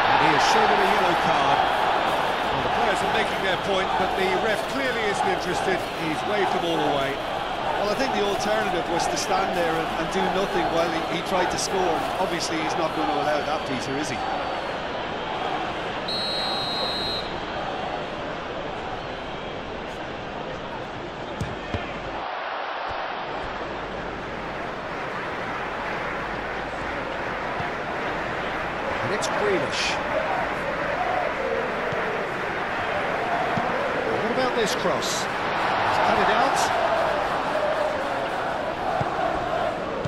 And he has shown him a yellow card. Well, the players are making their point, but the ref clearly isn't interested. He's waved them all away. Well, I think the alternative was to stand there and do nothing while he tried to score. Obviously, he's not going to allow that, Peter, is he? It's Greenish. about this cross? He's cut it out.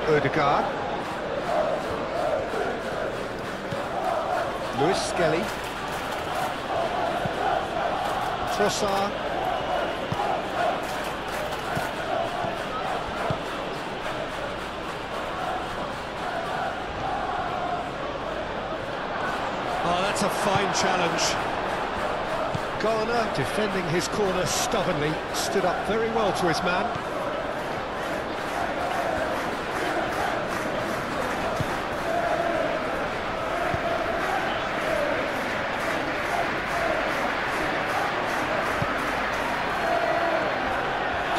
Odegaard. Lewis Skelly. Trossard. Oh, that's a fine challenge. Garner defending his corner stubbornly, stood up very well to his man.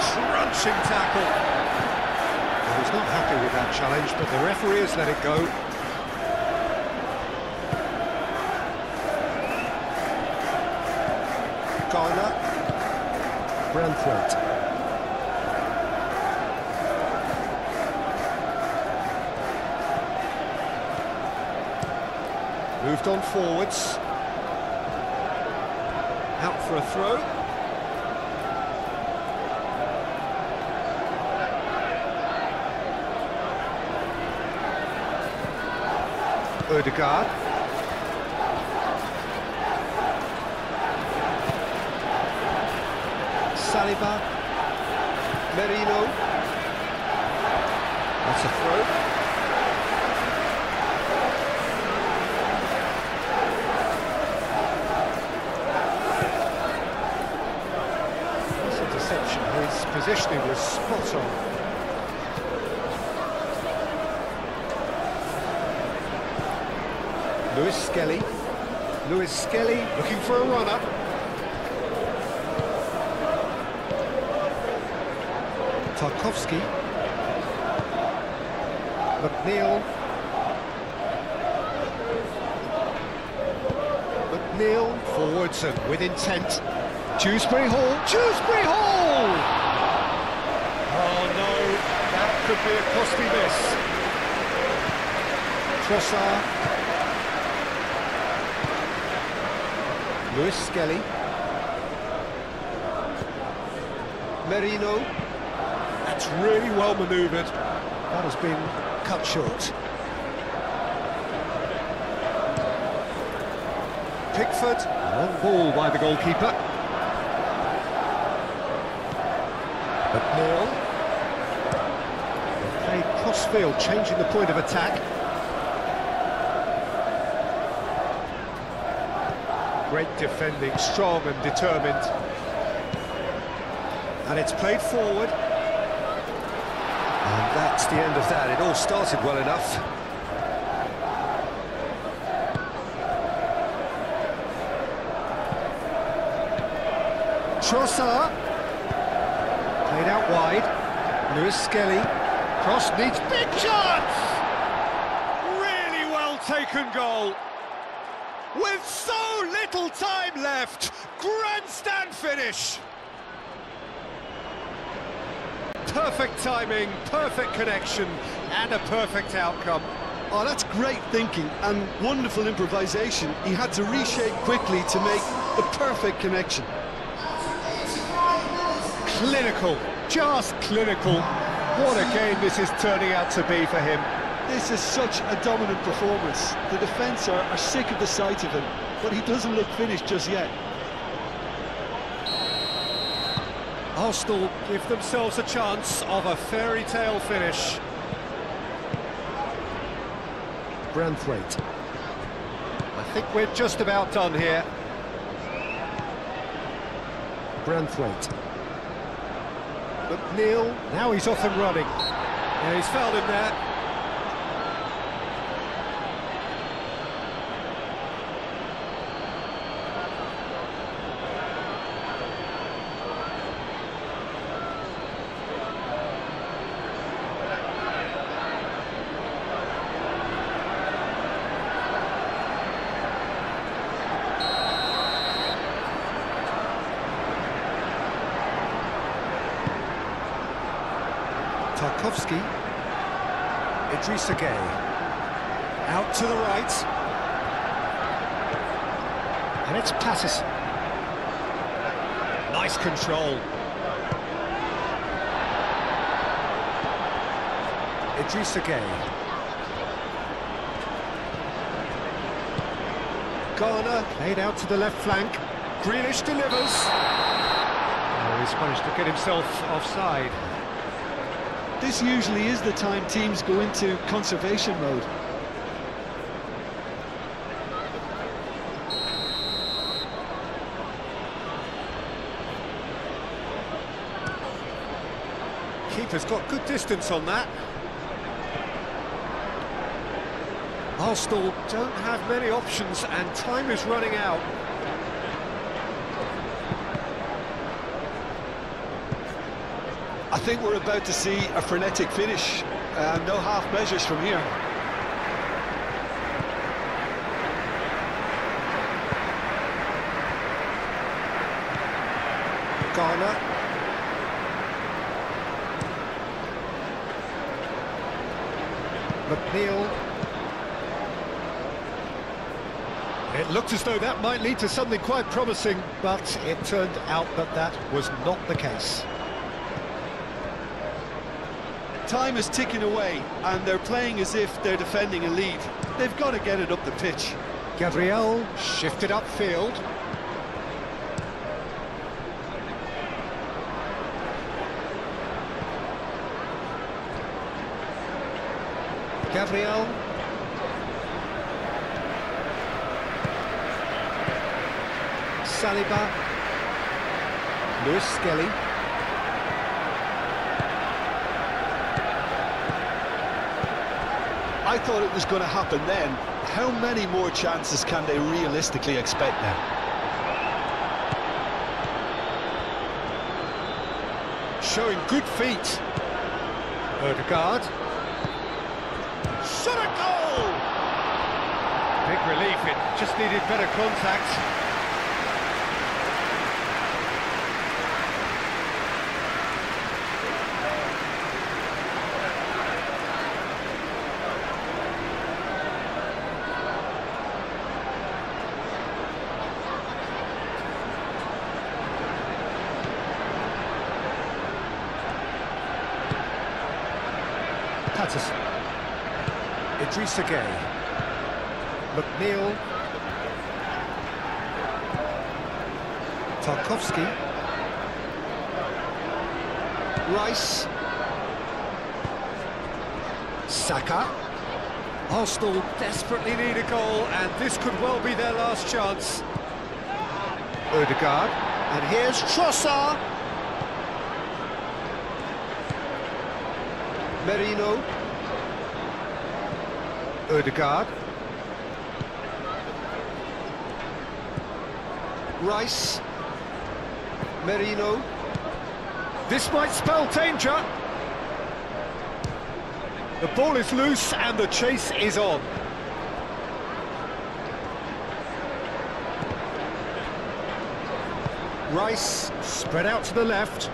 Crunching tackle. Well, he's not happy with that challenge, but the referee has let it go. Garner, Branthwaite. Moved on forwards. Out for a throw. Odegaard. Saliba, Merino, that's a throw. That's interception, his positioning was spot on. Lewis Skelly looking for a runner. Tarkowski, McNeil, forwards and with intent. Dewsbury Hall! Oh no, that could be a costly miss. Trossard, Lewis Skelly, Merino. That's really well manoeuvred. That has been cut short. Pickford, long ball by the goalkeeper. McNeil. They played cross-field, changing the point of attack. Great defending, strong and determined. And it's played forward. And that's the end of that. It all started well enough. Trossard. Played out wide. Lewis Skelly. Cross needs big chance! Really well taken goal. With so little time left. Grandstand finish. Perfect timing, perfect connection, and a perfect outcome. Oh, that's great thinking and wonderful improvisation. He had to reshape quickly to make the perfect connection. Clinical, just clinical. What a game this is turning out to be for him. This is such a dominant performance. The defence are sick of the sight of him, but he doesn't look finished just yet. Arsenal give themselves a chance of a fairy tale finish. Branthwaite. I think we're just about done here. Branthwaite. McNeil, now he's off and running. Yeah, he's fouled him there. Tarkowski, Idrissa Gueye, out to the right, and it's Patterson. Nice control. Idrissa Gueye. Garner played out to the left flank. Grealish delivers. Oh, he's managed to get himself offside. This usually is the time teams go into conservation mode. Keeper's got good distance on that. Arsenal don't have many options and time is running out. I think we're about to see a frenetic finish. No half measures from here. Garner. McNeil. It looked as though that might lead to something quite promising, but it turned out that that was not the case. Time is ticking away, and they're playing as if they're defending a lead. They've got to get it up the pitch. Gabriel shifted upfield. Gabriel. Saliba. Lewis Skelly. I thought it was going to happen then. How many more chances can they realistically expect now? Showing good feet. Odegaard. Shot a goal! Big relief, it just needed better contact. Patterson. Idrissa Gueye. McNeil. Tarkowski. Rice. Saka. Arsenal desperately need a goal, and this could well be their last chance. Odegaard. And here's Trossard. Merino. Odegaard. Rice. Merino. This might spell danger. The ball is loose and the chase is on. Rice spread out to the left.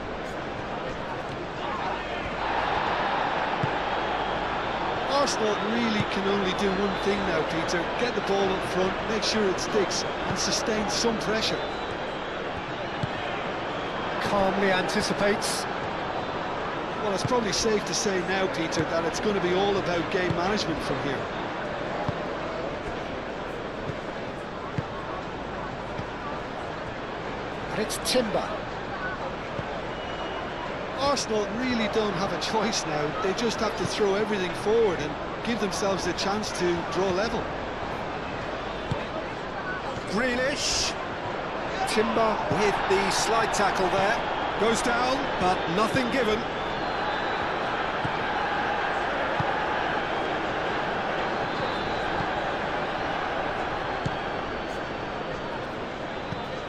Arsenal really can only do one thing now, Peter. Get the ball up front, make sure it sticks, and sustain some pressure. Calmly anticipates. Well, it's probably safe to say now, Peter, that it's going to be all about game management from here. And it's Timber. Arsenal really don't have a choice now. They just have to throw everything forward and give themselves a chance to draw level. Grealish. Timber with the slide tackle there. Goes down, but nothing given.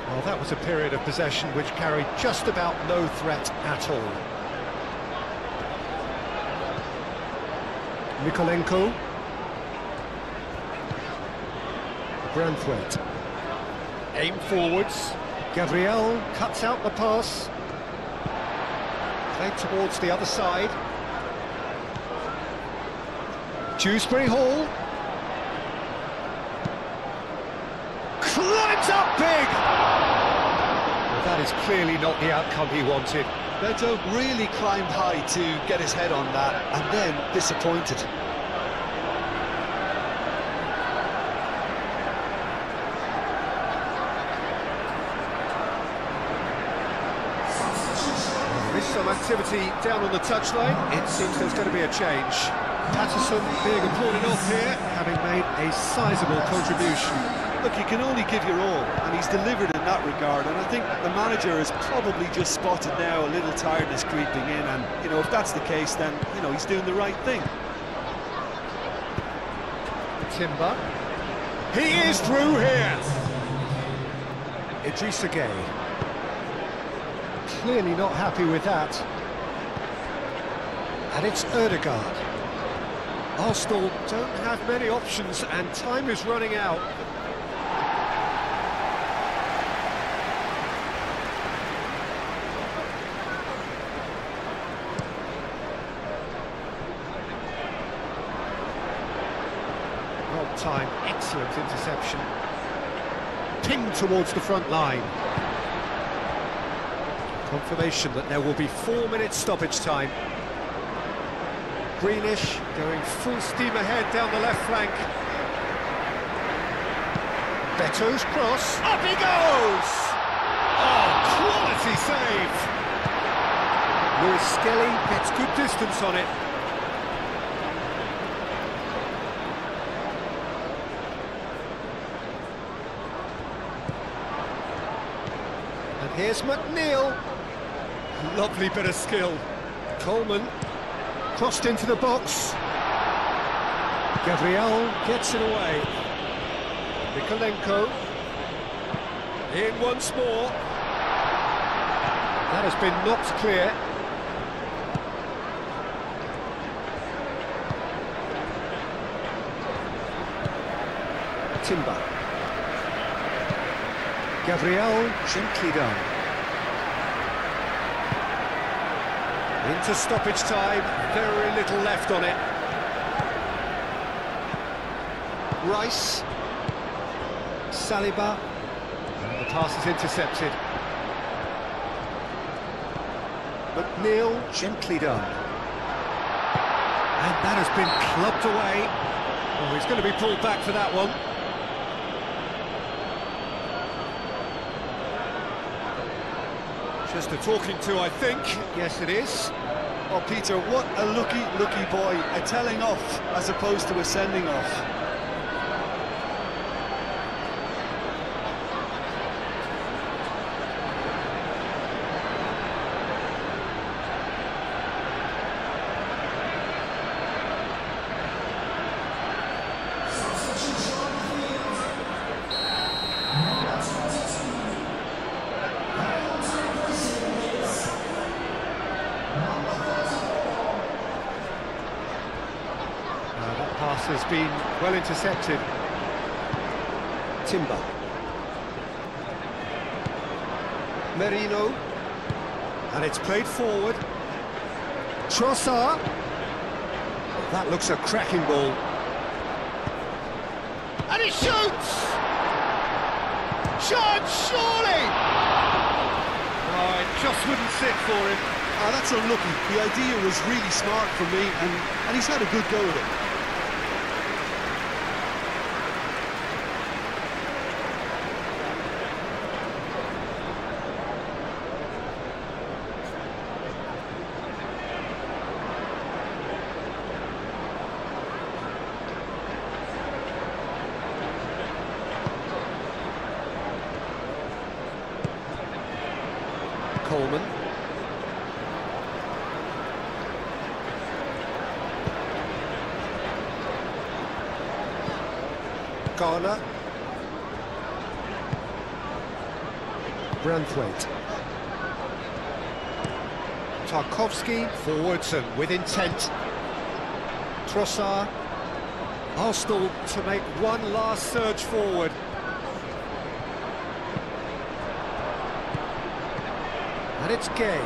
Well, that was a period of possession which carried just about no threat at all. Mikolenko. Branthwaite. Aim forwards. Gabriel cuts out the pass. Played towards the other side. Dewsbury Hall. Climbs up big! that is clearly not the outcome he wanted. Beto really climbed high to get his head on that, and then disappointed. There's some activity down on the touchline. It seems there's going to be a change. Patterson being applauded off here, having made a sizable contribution. Look, you can only give your all, and he's delivered in that regard, and I think the manager has probably just spotted now a little tiredness creeping in, and, you know, if that's the case, then, you know, he's doing the right thing. Timber. He is through here! Idrissa Gueye. Clearly not happy with that. And it's Ødegaard. Arsenal don't have many options, and time is running out. Well timed, excellent interception. Pinged towards the front line. Confirmation that there will be 4 minutes stoppage time. Greenish going full steam ahead down the left flank. Beto's cross. Up he goes! Oh, quality save! Lewis Skelly gets good distance on it. And here's McNeil. Lovely bit of skill. Coleman crossed into the box. Gabriel gets it away. Mikolenko in once more. That has been knocked clear. Timber. Gabriel, gently done. Into stoppage time, very little left on it. Rice. Saliba. And the pass is intercepted. McNeil, gently done. And that has been clubbed away. Oh, he's going to be pulled back for that one. Just a talking to, I think. Yes, it is. Oh, Peter, what a lucky boy. A telling off as opposed to a sending off. Has been well intercepted. Timber. Merino. And it's played forward. Trossard. That looks a cracking ball. And he shoots! Chance, surely! Oh, it just wouldn't sit for him. Oh, that's unlucky. The idea was really smart for me, and he's had a good go at it. Coleman. Garner. Branthwaite. Tarkowski forwards and with intent. Trossard. Arsenal to make one last surge forward. And it's Gueye.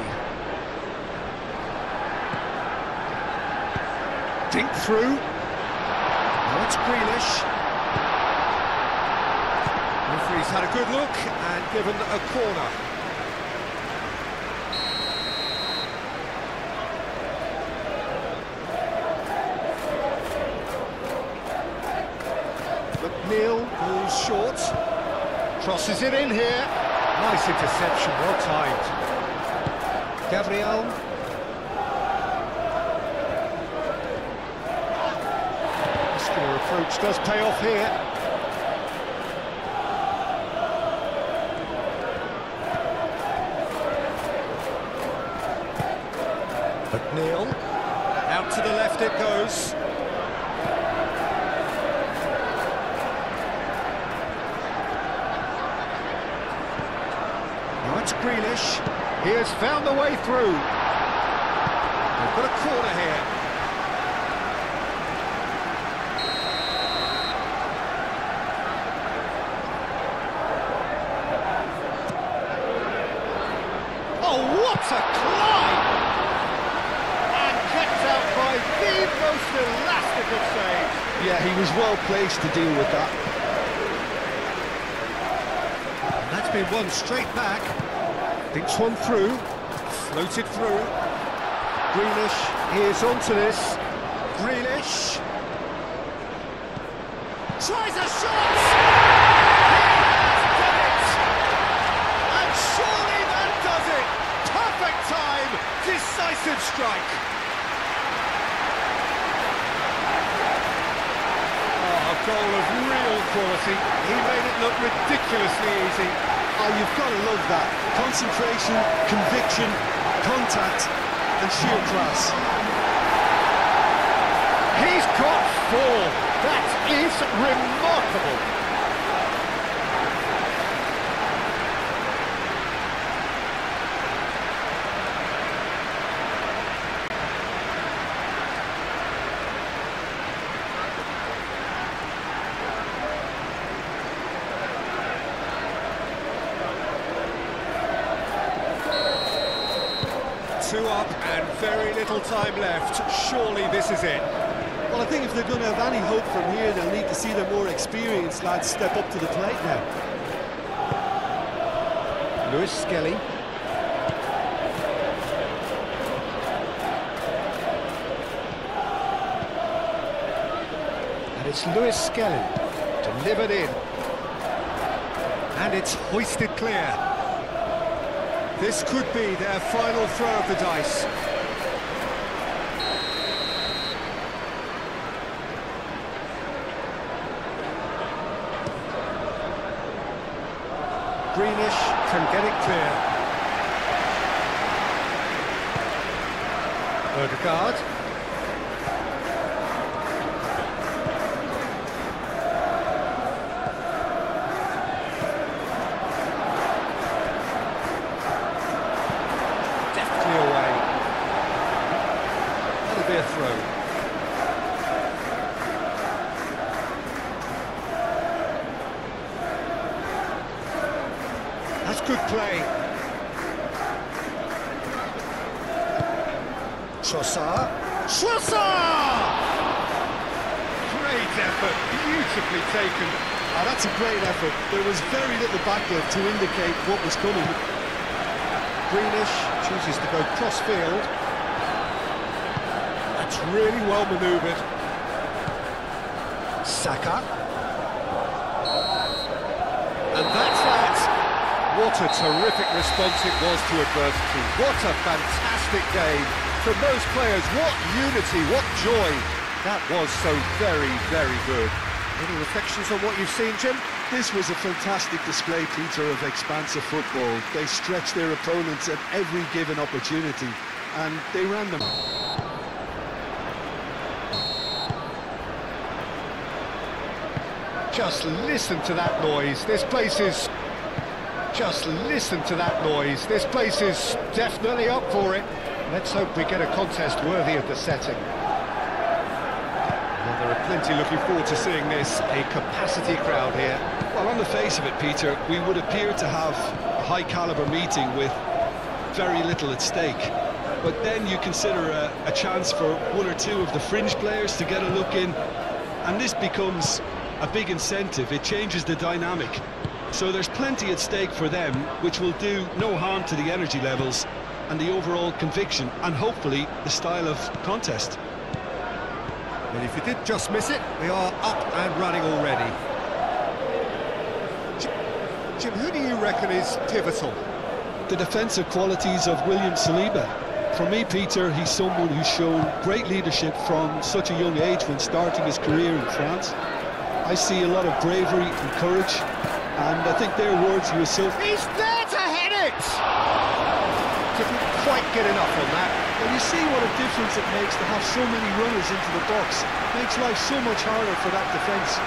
Dink through. Now it's Greenish. Referee's had a good look and given a corner. comes short. Crosses it in here. Nice interception, well timed. Gabriel. Muscular approach does pay off here. McNeil. Out to the left it goes. Now it's Grealish. He has found the way through. They've got a corner here. Oh, what a climb! And kept out by the most elastic of saves. Yeah, he was well placed to deal with that. And that's been won straight back. Thinks one through, floated through. Grealish, he is onto this. Grealish tries a shot! He has done it! And surely that does it! Perfect time, decisive strike. Oh, a goal of real quality. He made it look ridiculously easy. Oh, you've got to love that. Concentration, conviction, contact, and sheer class. He's got 4. That is remarkable. Two up and very little time left. Surely this is it. Well, I think if they're going to have any hope from here, they'll need to see their more experienced lads step up to the plate now. Lewis Skelly. And it's Lewis Skelly delivered in. And it's hoisted clear. This could be their final throw of the dice. Greenish can get it clear. Odegaard. Deftly away. That'll be a throw. That's good play. Trossard. Great effort, beautifully taken. Oh, that's a great effort. There was very little backlift to indicate what was coming. Greenish chooses to go cross-field. That's really well manoeuvred. Saka. And that's that. What a terrific response it was to adversity. What a fantastic game from those players. What unity, what joy. That was so very, very good. Any reflections on what you've seen, Jim? This was a fantastic display, Peter, of expansive football. They stretched their opponents at every given opportunity, and they ran them. Just listen to that noise. This place is... Just listen to that noise. This place is definitely up for it. Let's hope we get a contest worthy of the setting. Well, there are plenty looking forward to seeing this. A capacity crowd here. Well, on the face of it, Peter, we would appear to have a high-caliber meeting with very little at stake. But then you consider a chance for one or two of the fringe players to get a look in, and this becomes a big incentive. It changes the dynamic. So there's plenty at stake for them, which will do no harm to the energy levels and the overall conviction, and hopefully the style of contest. Well, if you did just miss it, we are up and running already. Jim, who do you reckon is pivotal? The defensive qualities of William Saliba. For me, Peter, he's someone who's shown great leadership from such a young age when starting his career in France. I see a lot of bravery and courage, and I think their words he was so... He's there to head it! Didn't quite get enough on that. Well, you see what a difference it makes to have so many runners into the box. It makes life so much harder for that defence.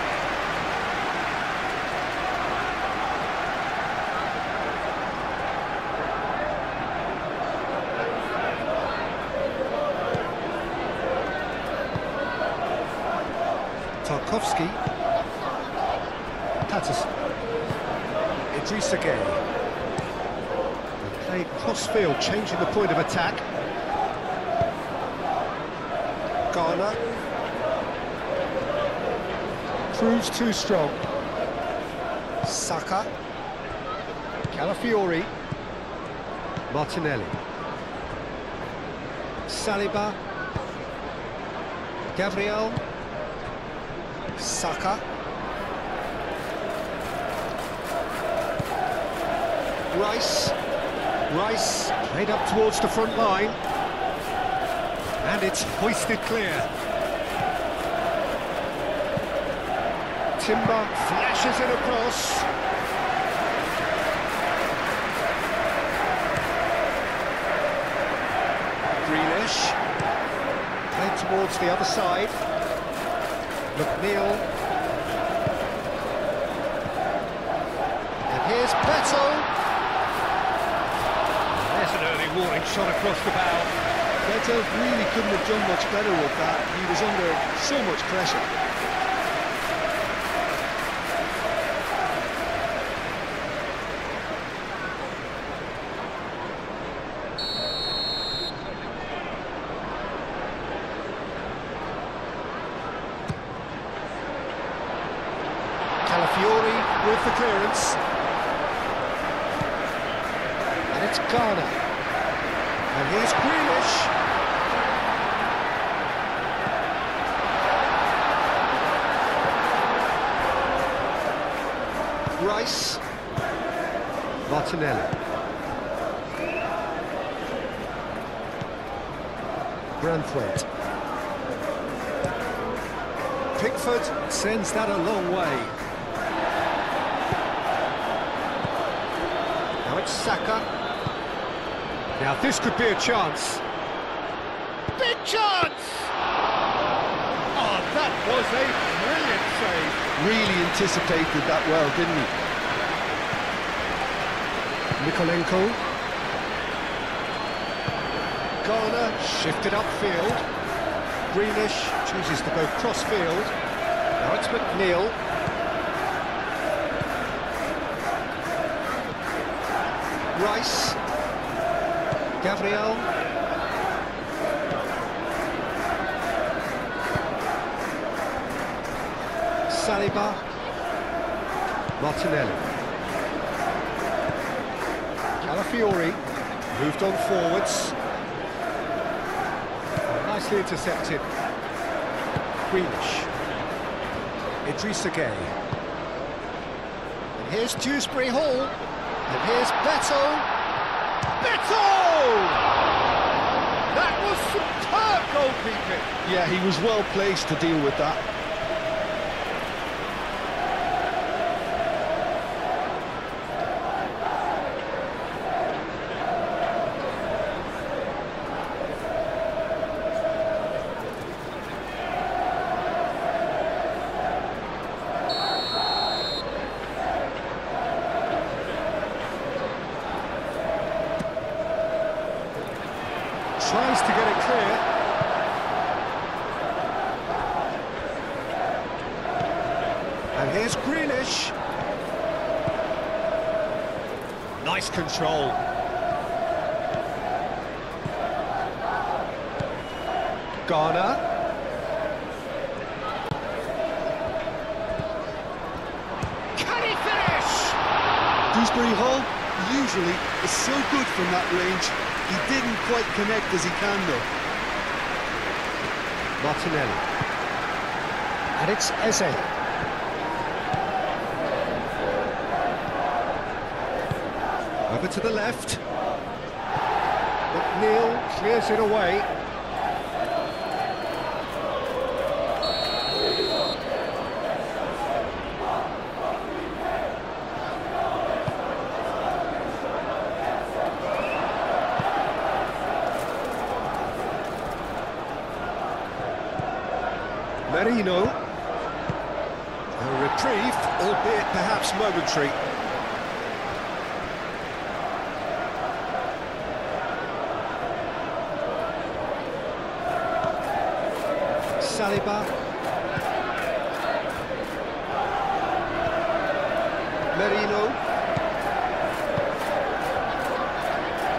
Tarkowski, Patterson, Idrissa Gueye. They played cross-field, changing the point of attack. Garner proves too strong. Saka, Calafiori, Martinelli, Saliba, Gabriel, Saka, Rice played up towards the front line, and it's hoisted clear. Timber flashes it across. Grealish played towards the other side. McNeil, and here's Beto. There's an early warning shot across the bow. Beto really couldn't have done much better with that. He was under so much pressure. Calafiori with the clearance. And it's Garner. And here's Grealish. Rice. Martinelli. Branthwaite. Pickford sends that a long way. Now it's Saka. Now this could be a chance. Big chance! Oh, that was a brilliant save. Really anticipated that well, didn't he? Mikolenko. Garner shifted upfield. Grealish chooses to go cross-field. Now it's McNeil. Rice. Gabriel. Saliba. Martinelli. Calafiori moved on forwards. Nicely intercepted. Grealish. Idrissa Gueye. And here's Dewsbury Hall. And here's Beto. Beto! That was superb goalkeeping. Yeah, he was well placed to deal with that. Tries to get it clear. And here's Grealish. Nice control. Garner. Can he finish? Dewsbury Hall usually is so good from that range. He didn't quite connect as he can, though. Martinelli. And it's Eze. Over to the left. McNeil clears it away. Merino. A reprieve, albeit perhaps momentary. Saliba. Merino.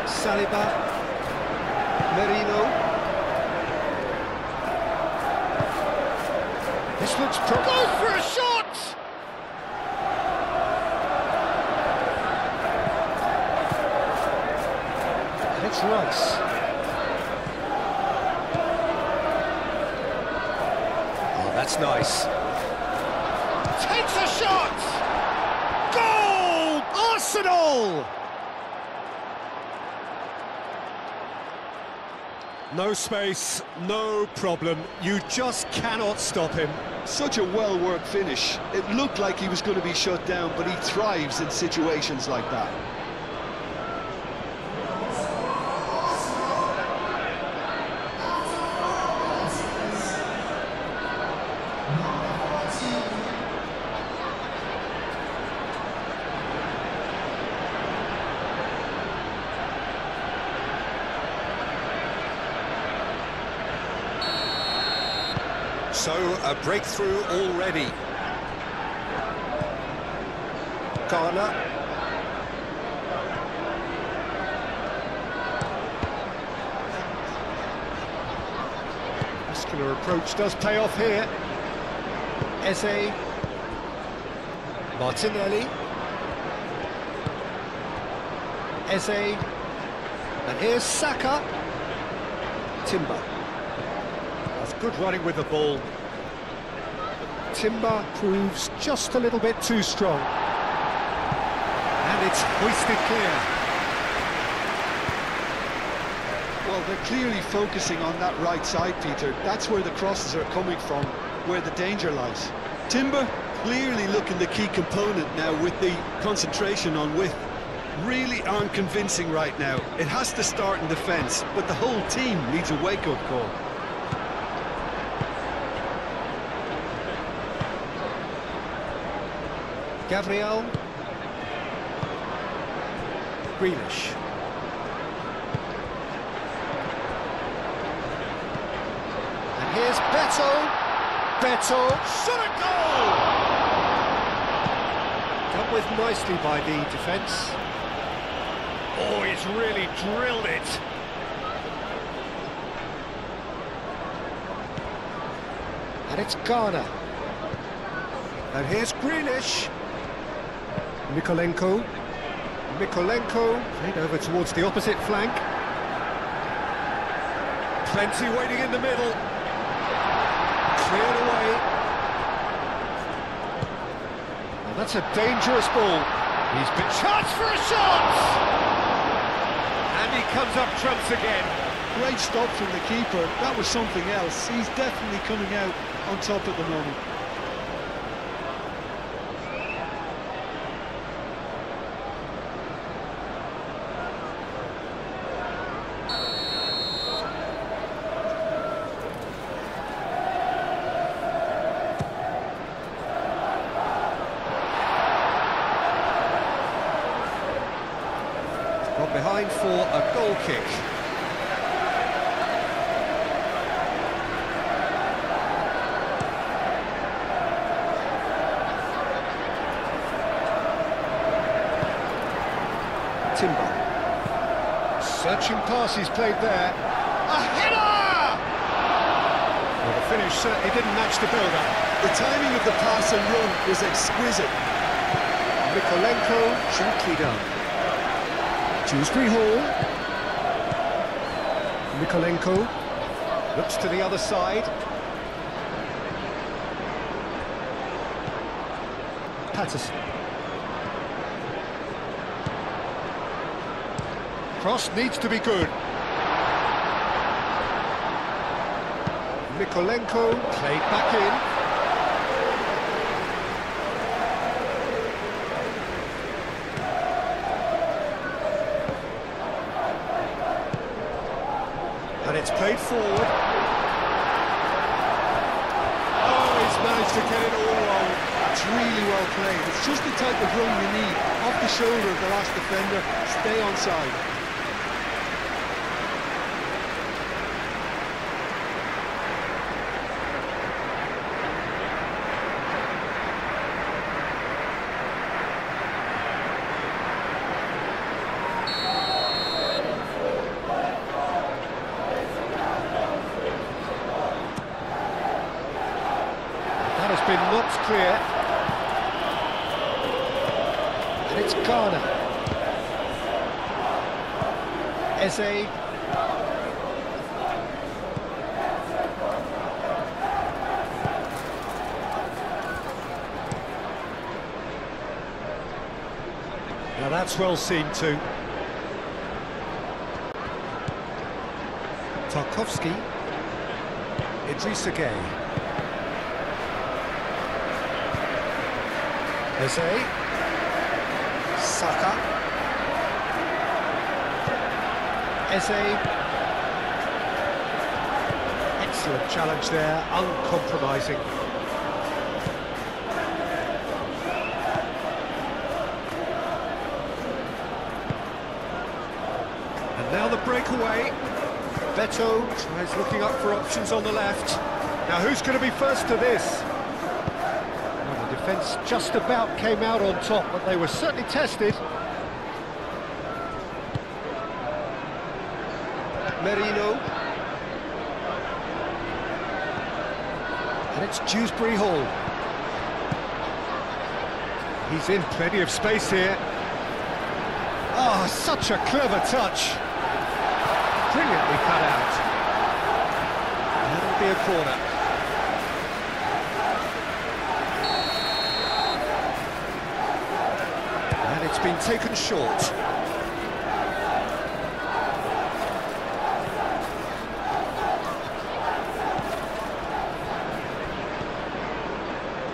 Saliba. Merino. This looks goes for a shot! And it's Rice. Oh, that's nice. Takes a shot! Goal! Arsenal! No space, no problem. You just cannot stop him. Such a well-worked finish. It looked like he was going to be shut down, but he thrives in situations like that. So, a breakthrough already. Garner. Muscular approach does pay off here. Eze. Martinelli. Eze. And here's Saka. Timber. That's good running with the ball. Timber proves just a little bit too strong. And it's hoisted clear. Well, they're clearly focusing on that right side, Peter. That's where the crosses are coming from, where the danger lies. Timber clearly looking the key component now with the concentration on width. Really aren't convincing right now. It has to start in defence, but the whole team needs a wake-up call. Gabriel. Grealish. And here's Beto. Beto. Shot a goal! Dealt with nicely by the defence. Oh, he's really drilled it. And it's Garner. And here's Grealish. Mikolenko. Played over towards the opposite flank. Plenty waiting in the middle. Cleared away. Well, that's a dangerous ball. He's been chance for a shot! And he comes up trumps again. Great stop from the keeper. That was something else. He's definitely coming out on top at the moment. Got behind for a goal kick. Timber. Searching pass he's played there. A header! Well, the finish certainly didn't match the build-up. The timing of the pass and run was exquisite. Mikolenko, gently done. Dewsbury Hall. Mikolenko looks to the other side. Patterson. Cross needs to be good. Mikolenko played back in. And it's played forward. Oh, he's managed to get it all wrong. It's really well played. It's just the type of run you need. Off the shoulder of the last defender, stay onside. Has been knocked clear, and it's Garner. Eze. Now that's well seen too. Tarkowski. Idrissa Gueye. Eze, Saka, Eze, excellent challenge there, uncompromising. And now the breakaway. Beto tries looking up for options on the left. Now who's going to be first to this? Defence just about came out on top, but they were certainly tested. Merino. And it's Dewsbury Hall. He's in plenty of space here. Oh, such a clever touch. Brilliantly cut out. That'll be a corner. It's been taken short.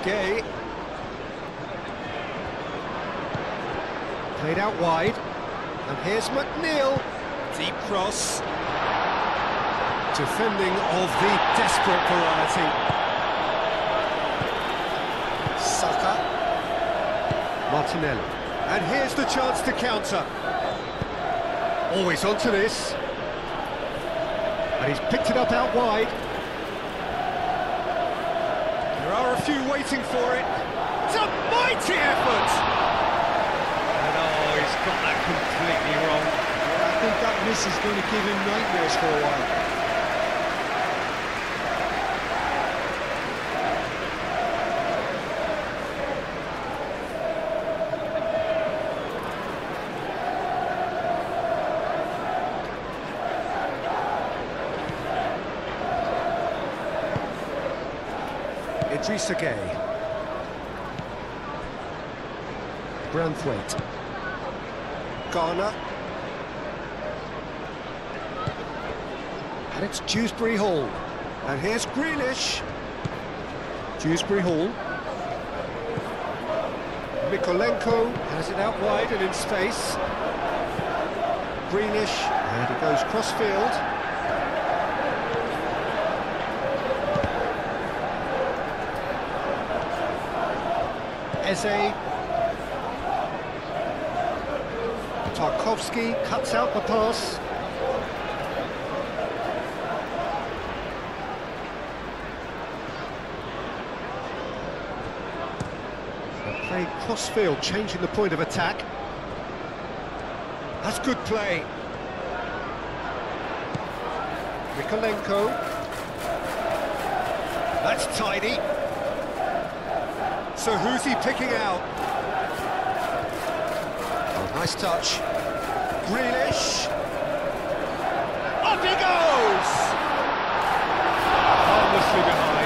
Gueye. Played out wide. And here's McNeil. Deep cross. Defending of the desperate variety. Saka. Martinelli. And here's the chance to counter. Always onto this. And he's picked it up out wide. There are a few waiting for it. It's a mighty effort! And oh, he's got that completely wrong. I think that miss is going to give him nightmares for a while. Idrissa Gueye. Branthwaite. Garner. And it's Dewsbury Hall. And here's Grealish. Dewsbury Hall. Mikolenko has it out wide and in space. Grealish. And it goes cross-field. Eze. Tarkowski cuts out the pass. They play cross-field, changing the point of attack. That's good play. Mikolenko. That's tidy. So who's he picking out? Oh, nice touch. Grealish. Up he goes! Harmlessly behind.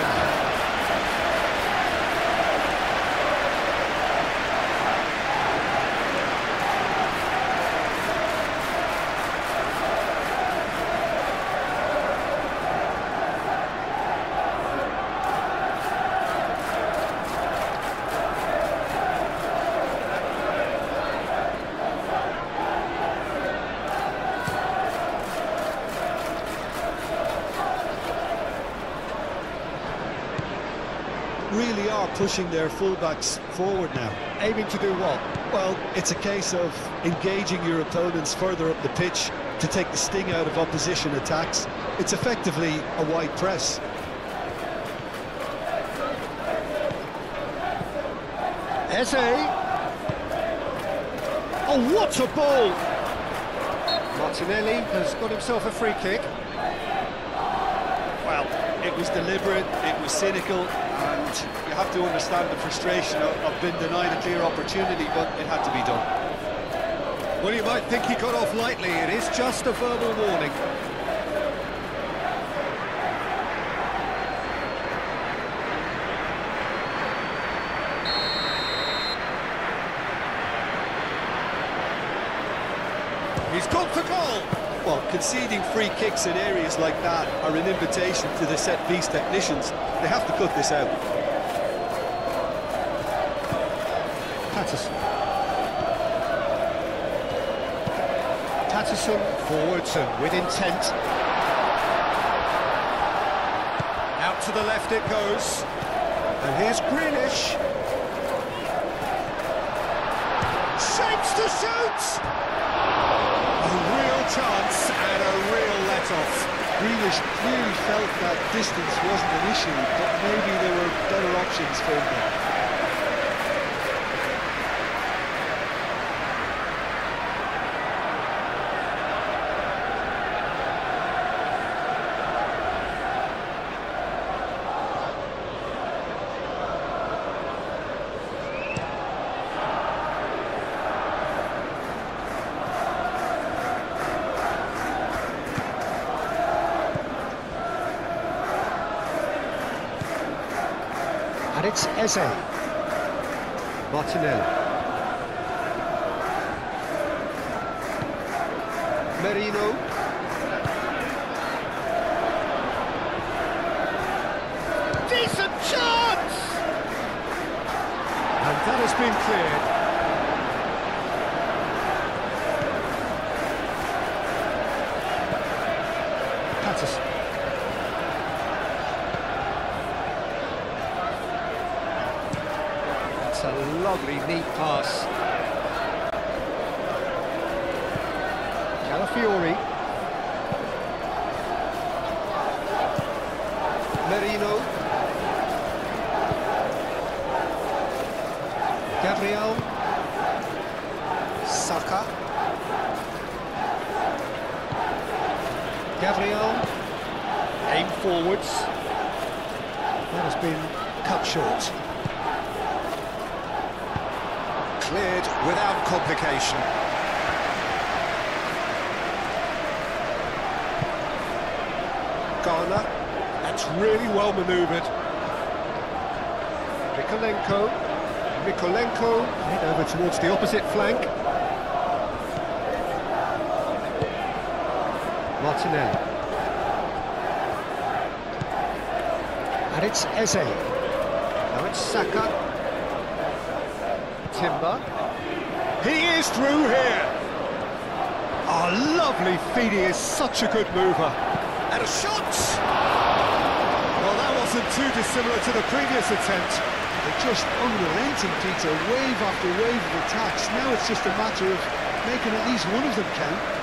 really are pushing their fullbacks forward now. Aiming to do what? Well, it's a case of engaging your opponents further up the pitch to take the sting out of opposition attacks. It's effectively a wide press. Eze. Oh, what a ball! Martinelli has got himself a free kick. Well, it was deliberate, it was cynical, and you have to understand the frustration of being denied a clear opportunity, but it had to be done. Well, you might think he got off lightly. It is just a verbal warning. He's gone for goal! Well, conceding free kicks in areas like that are an invitation to the set-piece technicians. They have to cut this out. Patterson. Patterson forwards and with intent. Out to the left it goes. And here's Grealish. Shapes to shoot! A real chance and a real let-off. Grealish clearly felt that distance wasn't an issue, but maybe there were better options for him there. And it's Eze. Martinelli. Merino. Decent chance! And that has been cleared. Patterson. A lovely, neat pass. Calafiori. Merino. Gabriel. Saka. Gabriel. Aim forwards. That has been cut short. Cleared without complication. Garner, that's really well manoeuvred. Mikolenko, head over towards the opposite flank. Martinelli. And it's Eze. Now it's Saka. Timber. He is through here. Oh, lovely feet. He is such a good mover. And a shot! Well, that wasn't too dissimilar to the previous attempt. They're just unrelenting, Peter. Wave after wave of attacks. Now it's just a matter of making at least one of them count.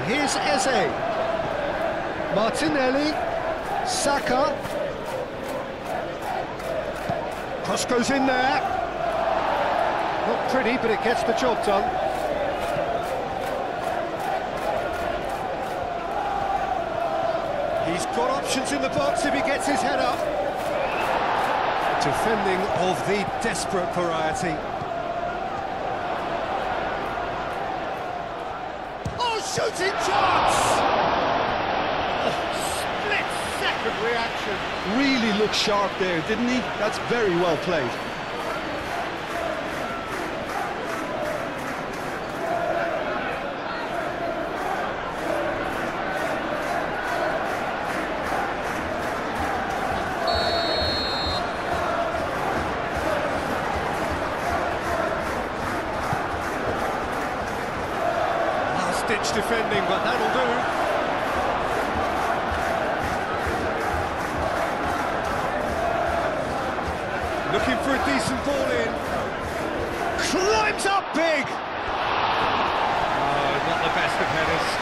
Here's Eze. Martinelli. Saka. Cross goes in there. Not pretty, but it gets the job done. He's got options in the box if he gets his head up. Defending of the desperate variety. Shooting chance! Oh, split-second reaction. Really looked sharp there, didn't he? That's very well played. last-ditch defending, but that'll do. Looking for a decent ball in. Climbs up big! Oh, not the best of headers.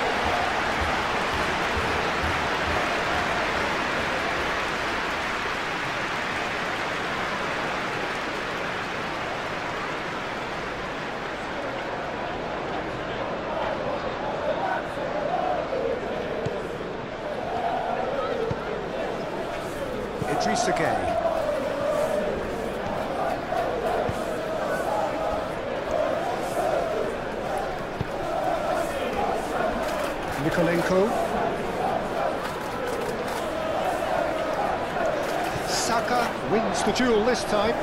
Idrissa Gueye. Nikolenko. Saka wins the duel this time.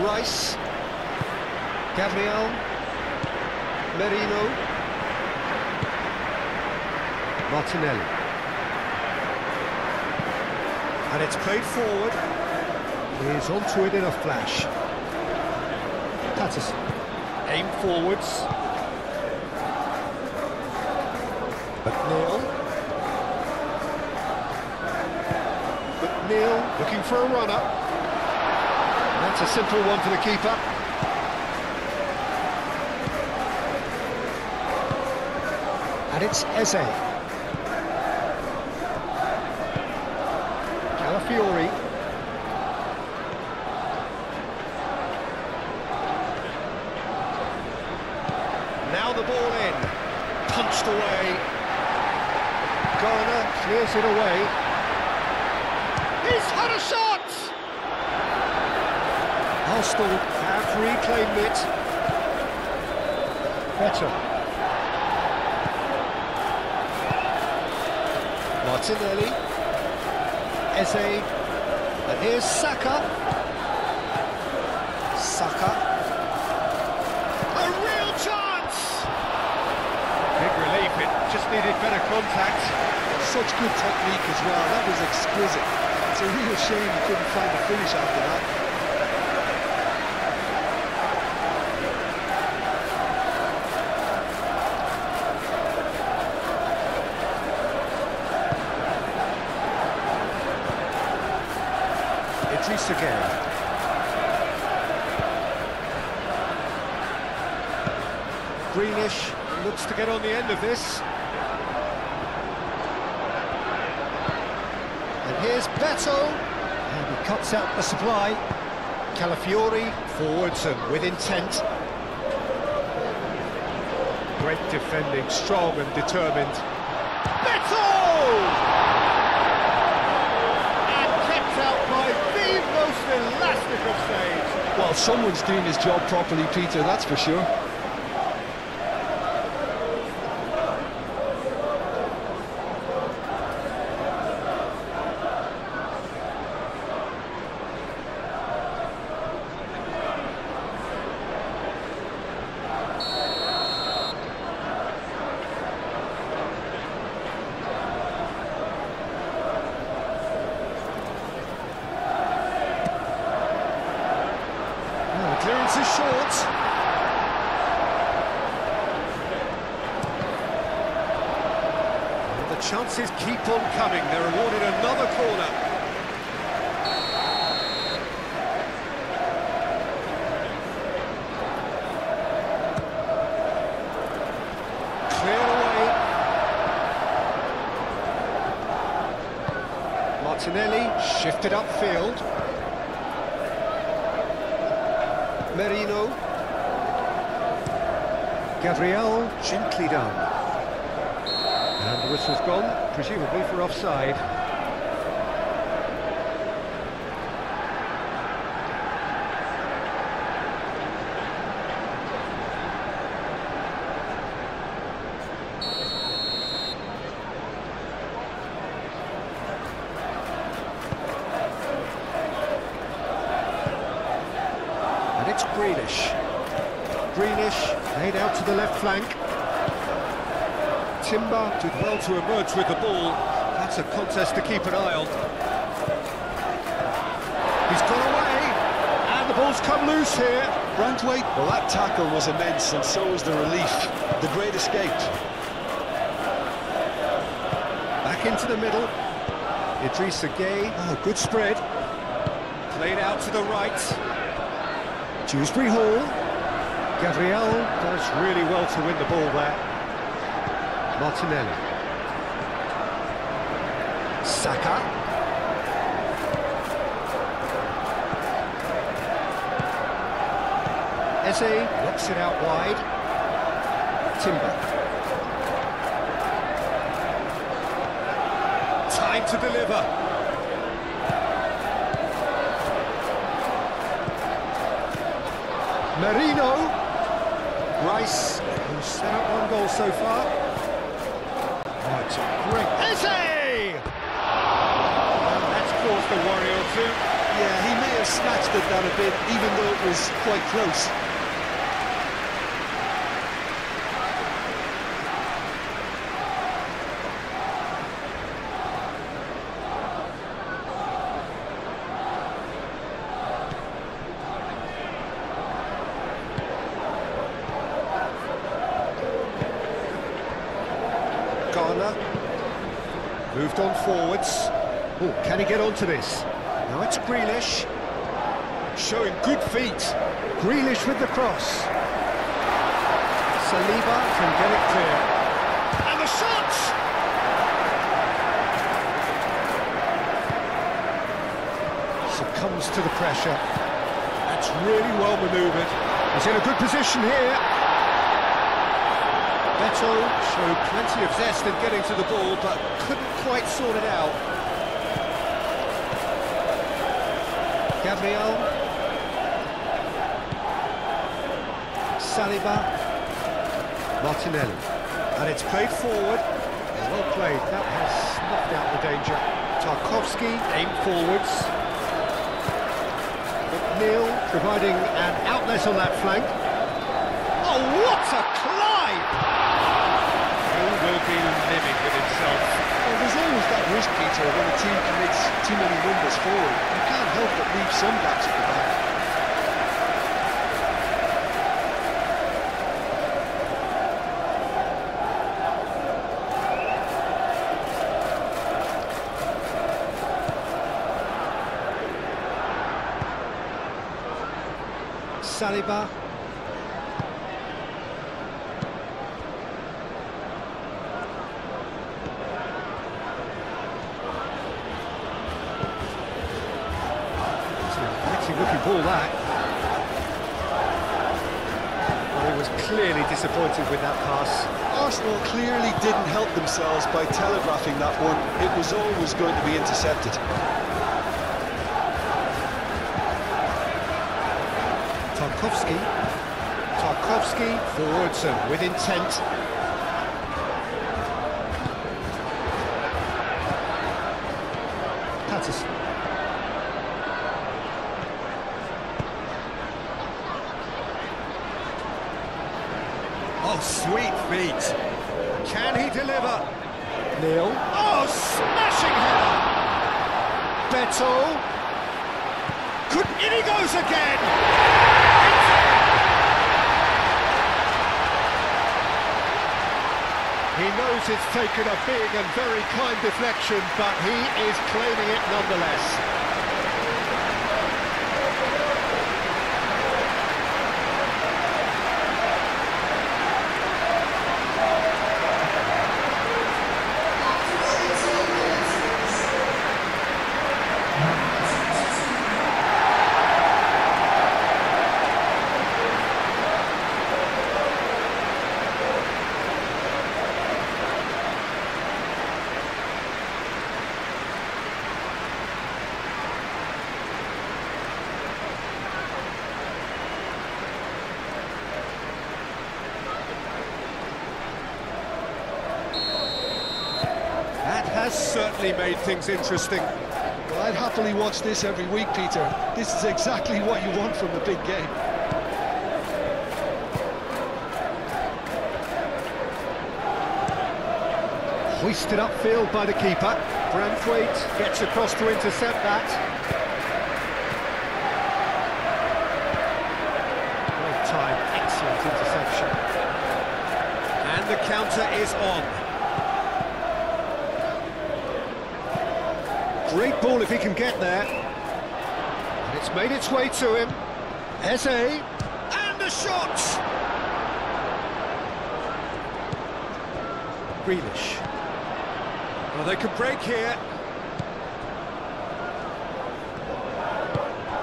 Rice. Gabriel. Merino. Martinelli. And it's played forward. He's onto it in a flash. Patterson. Aim forwards. McNeil. McNeil looking for a runner. That's a simple one for the keeper. And it's Eze. Calafiori. Now the ball in. Punched away. Garner clears it away. He's had a shot! Arsenal have reclaimed it. Better. Martinelli. Eze. And here's Saka. Saka. A real chance! Big relief, it just needed better contact. Such good technique as well, that was exquisite. It's a real shame he couldn't find a finish after that. Idrissa Gueye. Greenish looks to get on the end of this. And here's Beto. And he cuts out the supply. Calafiori forwards and with intent. Great defending, strong and determined. Beto! Out by the most elastic of saves. Well, someone's doing his job properly, Peter, that's for sure. Clearance is short. And the chances keep on coming. They're awarded another corner. Clear away. Martinelli shifted upfield. Merino. Gabriel, gently done. And the whistle's gone, presumably for offside. And it's Greenish. Greenish laid out to the left flank. Timber did well to emerge with the ball. That's a contest to keep an eye on. He's gone away, and the ball's does come loose here. Branthwaite, well, that tackle was immense, and so was the relief. The great escape. Back into the middle. Idrissa Gueye. Oh, good spread. Played out to the right. Dewsbury Hall. Gabriel does really well to win the ball there. Martinelli. Saka. Eze knocks it out wide. Timber. Time to deliver. Merino. Rice, who's set up one goal so far. Oh, it's a great... Eze! That's caused a worry or two. Yeah, he may have snatched at that a bit, even though it was quite close. Moved on forwards. Oh, can he get onto this? Now it's Grealish. Showing good feet. Grealish with the cross. Saliba can get it clear. And the shot! Succumbs to the pressure. That's really well manoeuvred. He's in a good position here. Beto showed plenty of zest in getting to the ball, but couldn't quite sort it out. Gabriel. Saliba. Martinelli. And it's played forward. Well played. That has snuffed out the danger. Tarkowski aimed forwards. McNeil providing an outlet on that flank. Oh, what a climb! Will be living with himself. Well, there's always that risk, Peter, when a team commits too many numbers forward. You can't help but leave some gaps at the back. Saliba. Looking ball that. Well, he was clearly disappointed with that pass. Arsenal clearly didn't help themselves by telegraphing that one. It was always going to be intercepted. Tarkowski forwards and with intent. Patterson. Oh, sweet feet. Can he deliver? Neil. Oh, smashing header! Beto. In he goes again! He knows it's taken a big and very kind deflection, but he is claiming it nonetheless. Has certainly made things interesting. Well, I'd happily watch this every week, Peter. This is exactly what you want from a big game. Hoisted upfield by the keeper. Branthwaite gets across to intercept that. And the counter is on. Great ball if he can get there. And it's made its way to him. Eze. And a shot! Grealish. Well, they could break here.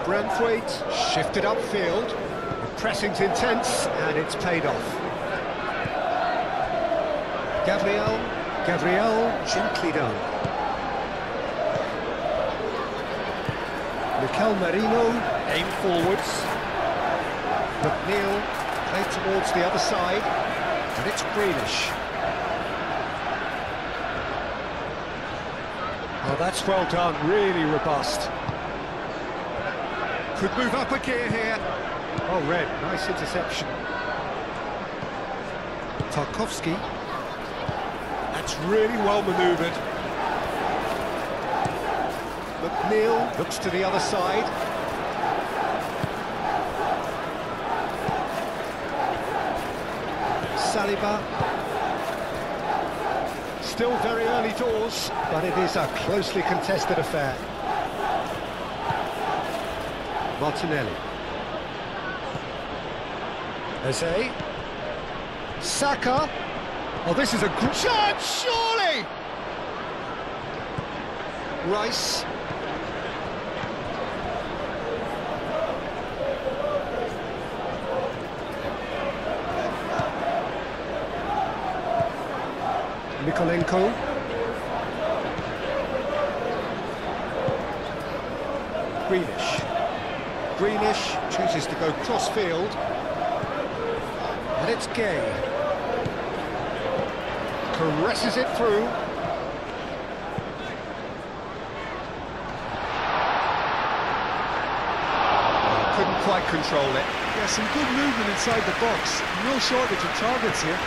Branthwaite shifted upfield. The pressing's intense, and it's paid off. Gabriel, gently done. Mikel Merino, aim forwards. McNeil, played towards the other side, and it's Grealish. Oh, that's well done, really robust. Could move up a gear here. Oh, Red, nice interception. Tarkowski. That's really well manoeuvred. McNeil looks to the other side. Saliba. Still very early doors, but it is a closely contested affair. Martinelli. Eze. Saka. Oh, this is a good chance, surely! Rice. Nikolenko. Grealish chooses to go cross-field. And it's Gay. Caresses it through. Couldn't quite control it. Yeah, some good movement inside the box. No shortage of targets here.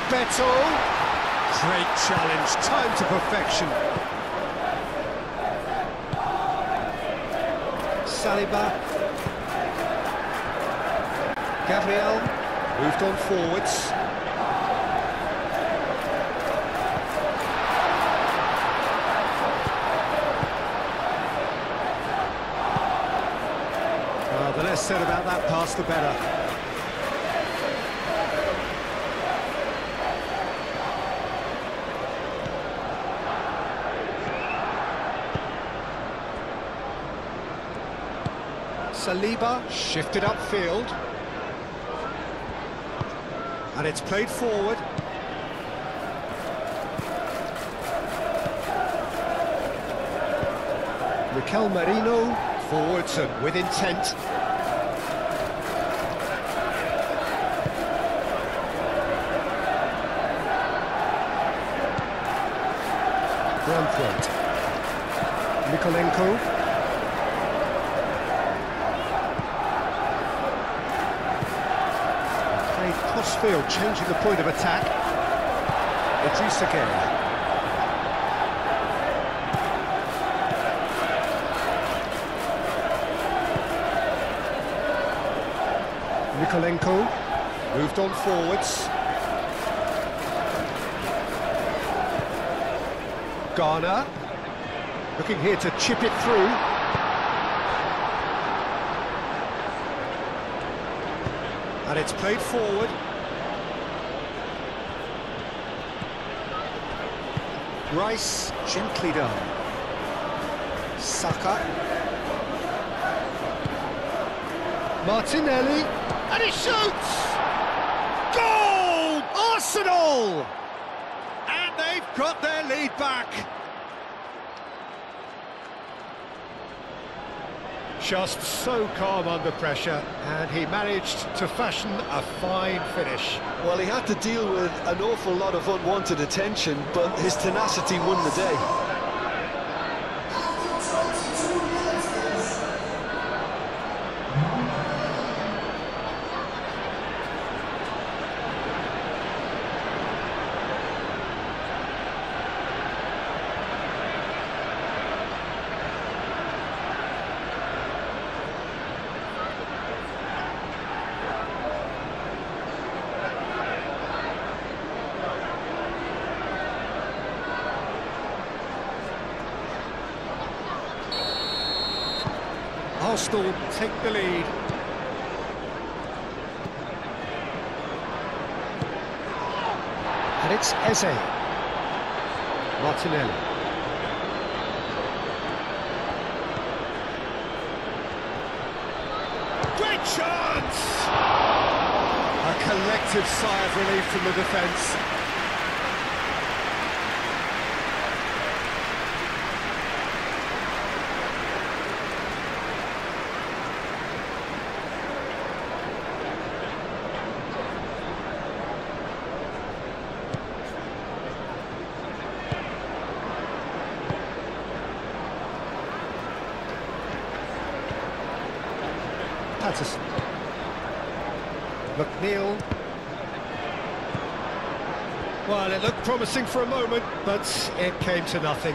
Beto. Great challenge, time to perfection. Saliba. Gabriel moved on forwards. The less said about that pass, the better. Saliba shifted upfield. And it's played forward. Mikel Merino forwards and with intent. Branthwaite. Nikolenko. Crossfield, changing the point of attack. Idris again. Nikolenko moved on forwards. Garner looking here to chip it through. And it's played forward. Rice, gently done. Saka. Martinelli, and he shoots! Goal! Arsenal! And they've got their lead back. Just so calm under pressure, and he managed to fashion a fine finish. Well, he had to deal with an awful lot of unwanted attention, but his tenacity won the day. Arsenal take the lead. And it's Eze. Martinelli. Great chance! A collective sigh of relief from the defence. Patterson. McNeil. Well, it looked promising for a moment, but it came to nothing.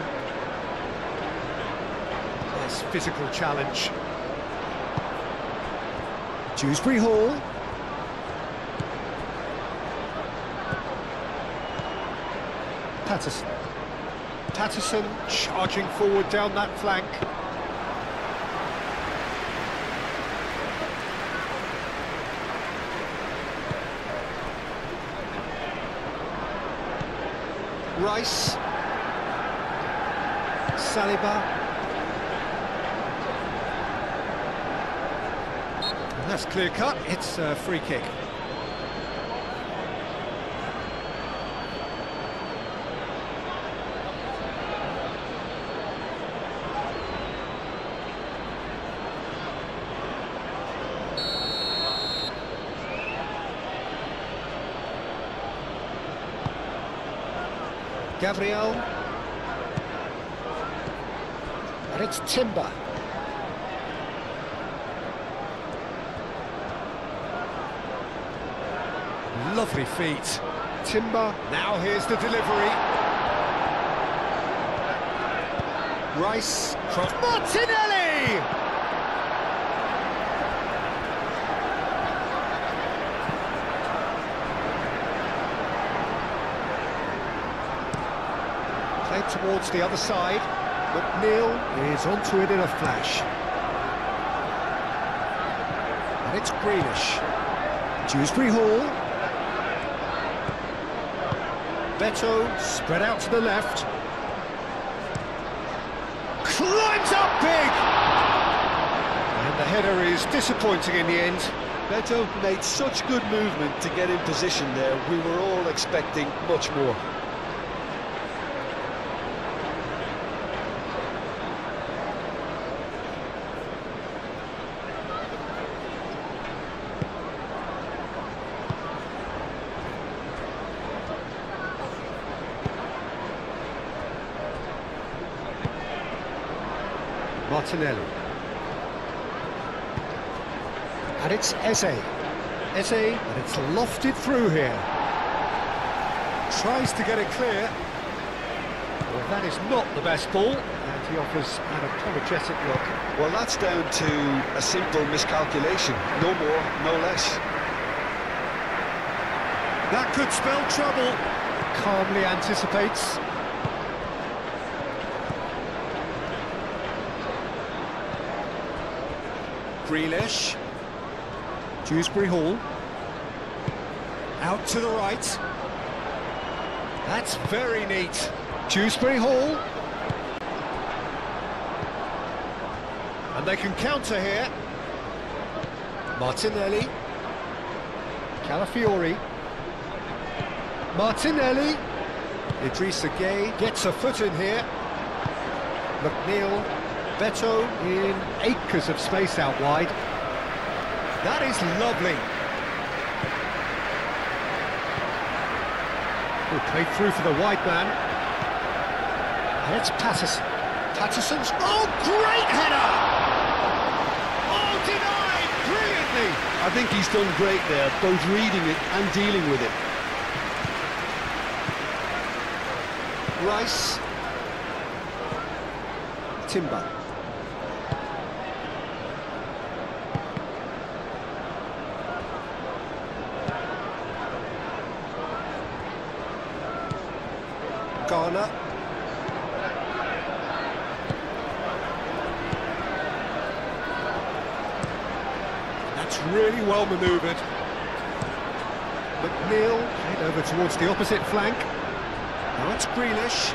Nice physical challenge. Dewsbury Hall. Patterson. Patterson charging forward down that flank. Rice, Saliba, and that's clear cut, it's a free kick. Gabriel, and it's Timber. Lovely feet. Timber, now here's the delivery. Rice, cross. Martinelli! Played towards the other side. McNeil is onto it in a flash. And it's Grealish. Dewsbury Hall. Beto spread out to the left. Climbs up big! And the header is disappointing in the end. Beto made such good movement to get in position there. We were all expecting much more. Martinelli. And it's Eze. Eze, and it's lofted through here. Tries to get it clear. Well, that is not the best ball, and he offers an apologetic look. Well, that's down to a simple miscalculation. No more, no less. That could spell trouble. Calmly anticipates. Grealish. Dewsbury Hall. Out to the right. That's very neat. Dewsbury Hall. And they can counter here. Martinelli. Calafiori. Martinelli. Idrissa Gueye gets a foot in here. McNeil. Beto in acres of space out wide. That is lovely. Played through for the wide man. And it's Patterson. Patterson's... Oh, great header! Oh, denied brilliantly! I think he's done great there, both reading it and dealing with it. Rice. Timber. Garner. really well manoeuvred. McNeil, head over towards the opposite flank. Now it's Grealish.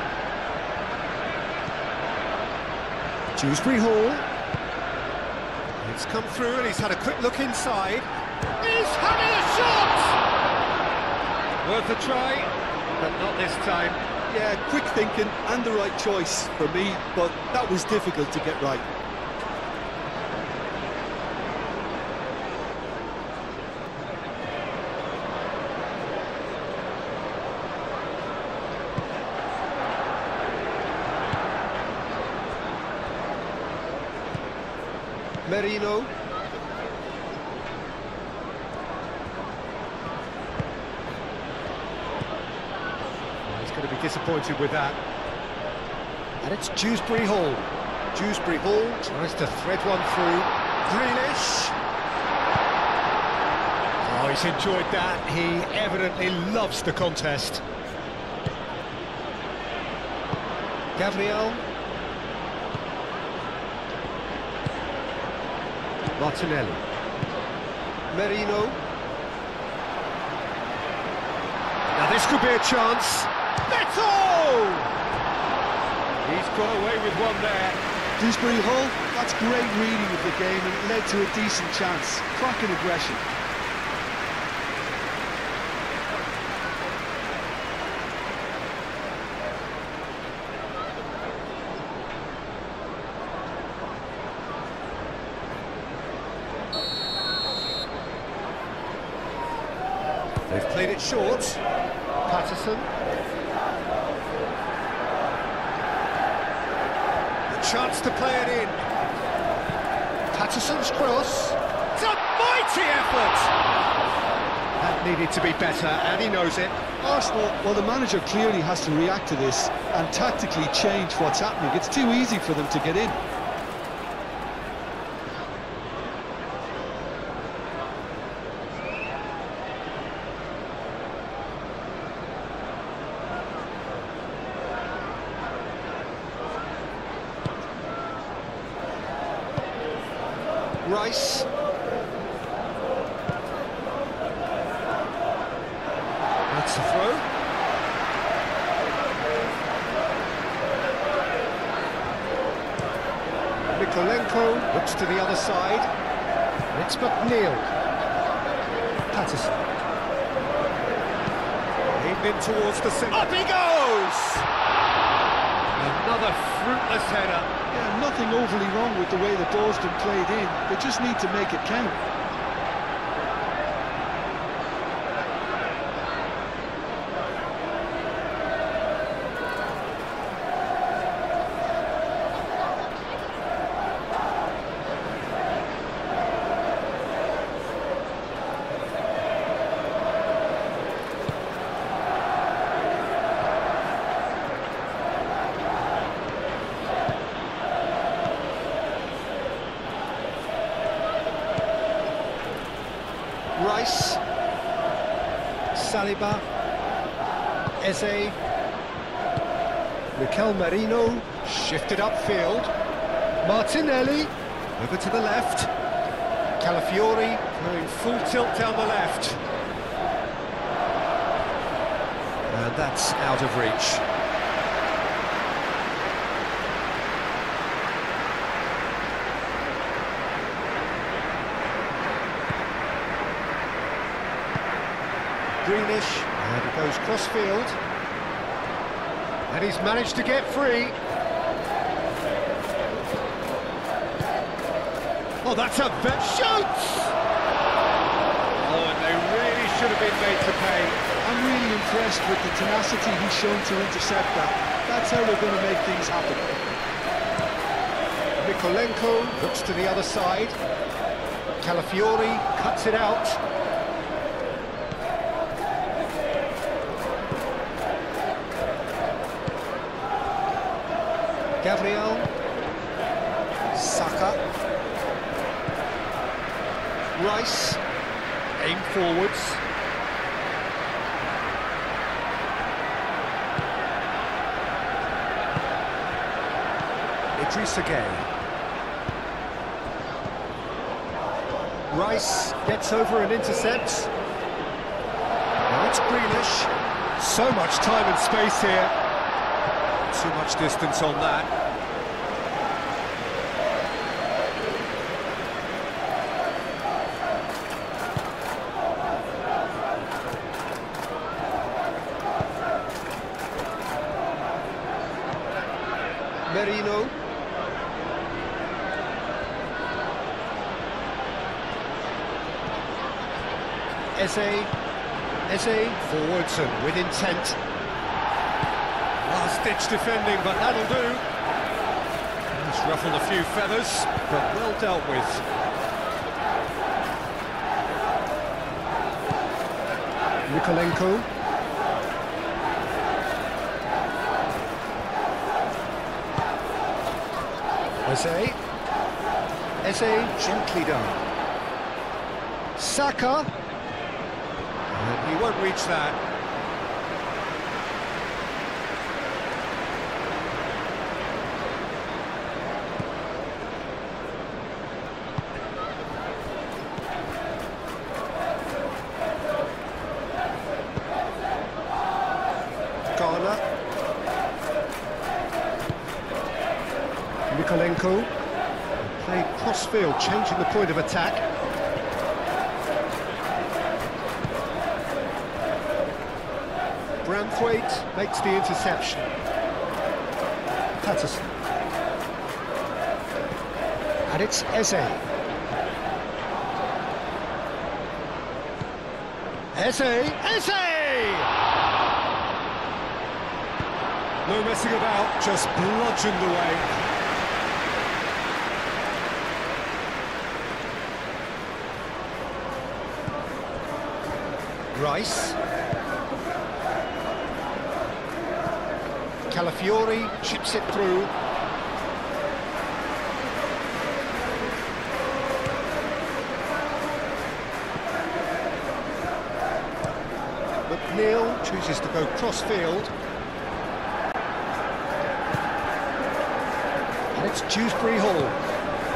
Dewsbury Hall. It's come through and he's had a quick look inside. He's having a shot! Worth a try, but not this time. Yeah, quick thinking and the right choice for me, but that was difficult to get right. Merino. He's going to be disappointed with that. And it's Dewsbury Hall. Dewsbury Hall tries to thread one through. Grealish. Oh, he's enjoyed that. He evidently loves the contest. Gabriel. Martinelli. Merino. Now this could be a chance. Beto! He's got away with one there. Dewsbury Hall, that's great reading of the game and it led to a decent chance. Cracking aggression. They've played it short. Patterson. The chance to play it in. Patterson's cross. It's a mighty effort! That needed to be better, and he knows it. Arsenal, well, the manager clearly has to react to this and tactically change what's happening. It's too easy for them to get in. Rice. That's the throw. Mikolenko looks to the other side. It's McNeil. Patterson. Aimed in towards the centre. Up he goes! Another fruitless header. Yeah, nothing overly wrong with the way the ball's been played in. They just need to make it count. Rice, Saliba, Eze, Mikel Merino, shifted upfield, Martinelli, over to the left, Calafiori going full tilt down the left. And that's out of reach. Grealish, and it goes cross-field, and he's managed to get free. Oh, that's a shoots! Oh, and they really should have been made to pay. I'm really impressed with the tenacity he's shown to intercept that. That's how they're going to make things happen. Mikolenko looks to the other side. Calafiori cuts it out. Gabriel, Saka, Rice, aim forwards. Idrissa Gueye. Rice gets over and intercepts. Now it's Grealish. So much time and space here. Too much distance on that. Merino. Eze forwards and with intent. Last-ditch defending, but that'll do. He's ruffled a few feathers, but well dealt with. Mykolenko. Eze gently done. Saka. And he won't reach that. Ghana. Mykolenko. Played cross-field, changing the point of attack. Branthwaite makes the interception. Patterson. And it's Eze. Eze! No messing about, just bludgeoned away. Rice. Calafiori chips it through. McNeil chooses to go cross-field. And it's Dewsbury Hall.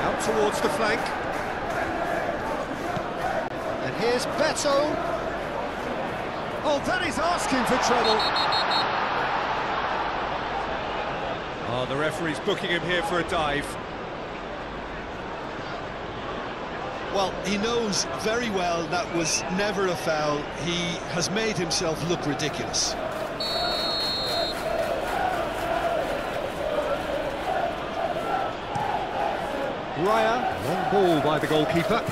Out towards the flank. And here's Beto. Oh, that is asking for trouble. Oh, the referee's booking him here for a dive. Well, he knows very well that was never a foul. He has made himself look ridiculous. Raya, long ball by the goalkeeper.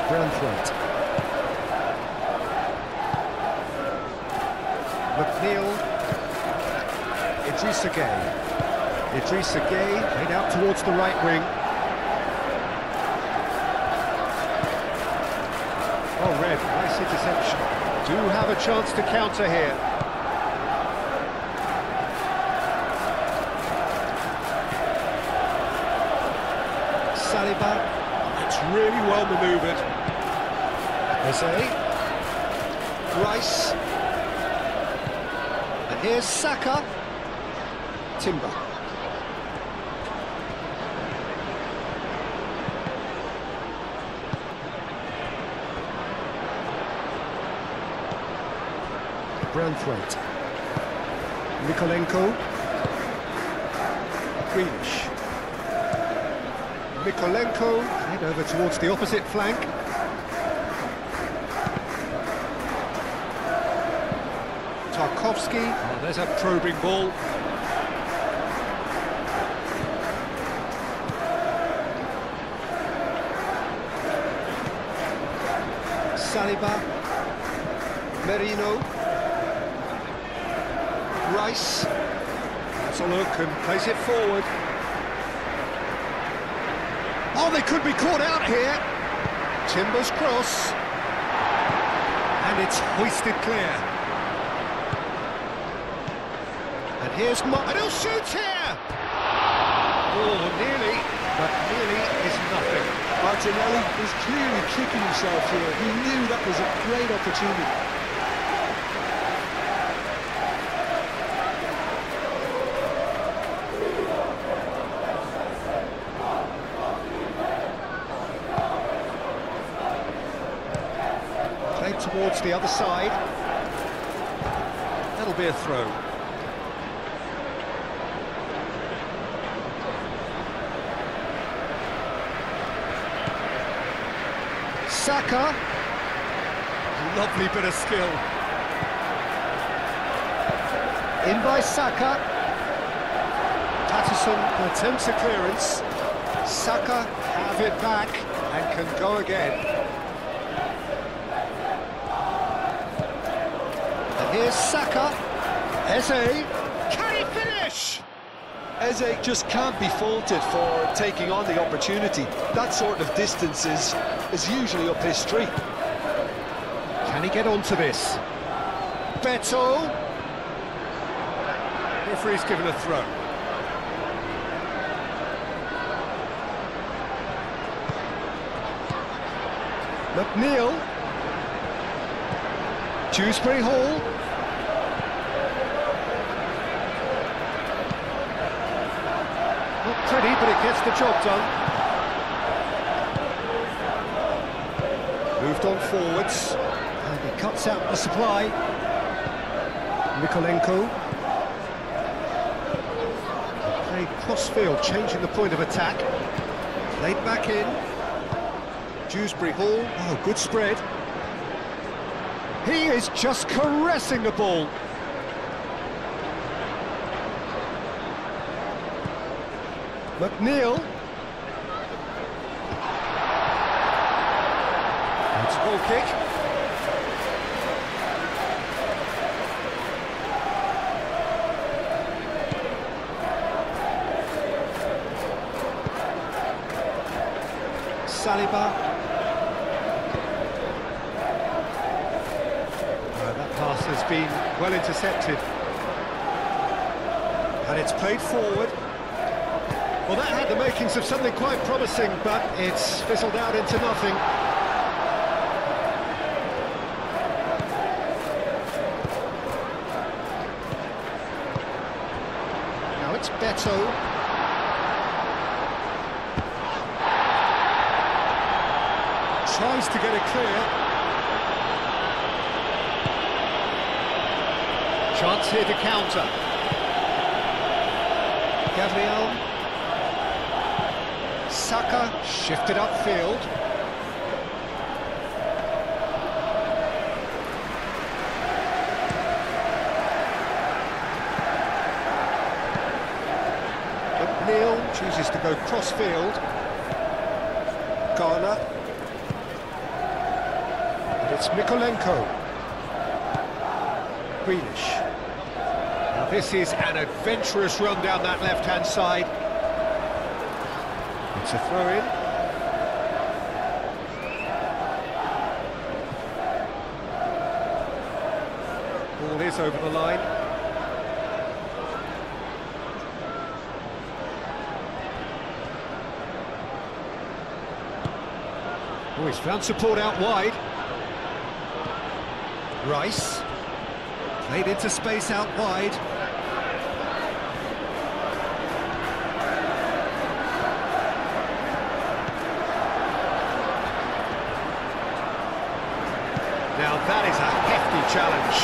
Branthwaite. McNeil. Idrissa Gueye played out towards the right wing. Oh, Red, nice interception. Do have a chance to counter here. Saliba, It's really well manoeuvred. Eze. Rice. And here's Saka. Timber. Branthwaite. Mykolenko. Grealish. Mykolenko head over towards the opposite flank. Tarkowski. Oh, there's a probing ball. Saliba. Merino. Rice. That's a look and plays it forward. Oh, they could be caught out here. Timber's cross. And it's hoisted clear. And here's and he'll shoot here! Oh, nearly, but nearly is nothing. Martinelli is clearly kicking himself here. He knew that was a great opportunity. towards the other side. That'll be a throw. Saka. Lovely bit of skill. In by Saka. Patterson attempts a clearance. Saka have it back and can go again. And here's Saka. Eze. Can he finish? Eze just can't be faulted for taking on the opportunity. That sort of distance is usually up his street. Can he get onto this? Beto. Referee's given a throw. McNeil. Dewsbury Hall. Not pretty, but it gets the job done. Moved on forwards. And he cuts out the supply. Mikolenko. Played cross-field, changing the point of attack. Played back in. Dewsbury Hall. Oh, good spread. He is just caressing the ball. McNeil. It's a goal kick. Saliba. That pass has been well intercepted. And it's played forward. Well, that had the makings of something quite promising, but it's fizzled out into nothing. Now it's Beto. Tries to get it clear. Chance here to counter. Gabriel. Saka shifted upfield. McNeil chooses to go cross-field. Garner. And it's Mikolenko. Grealish. Now this is an adventurous run down that left-hand side. It's a throw-in. Ball is over the line. Oh, he's found support out wide. Rice. Played into space out wide. Now that is a hefty challenge.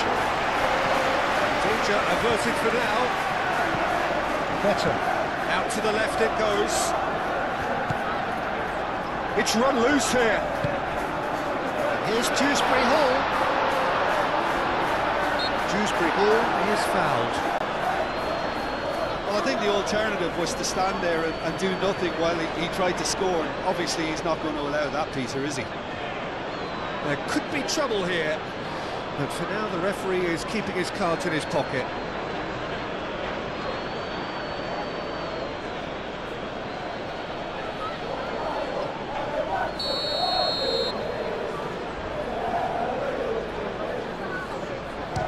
Danger averted for now. Better. Out to the left it goes. It's run loose here. Here's Dewsbury Hall. Dewsbury Hall is fouled. Well, I think the alternative was to stand there and do nothing while he tried to score. And obviously, he's not going to allow that, Peter, is he? There could be trouble here, but for now the referee is keeping his cards in his pocket.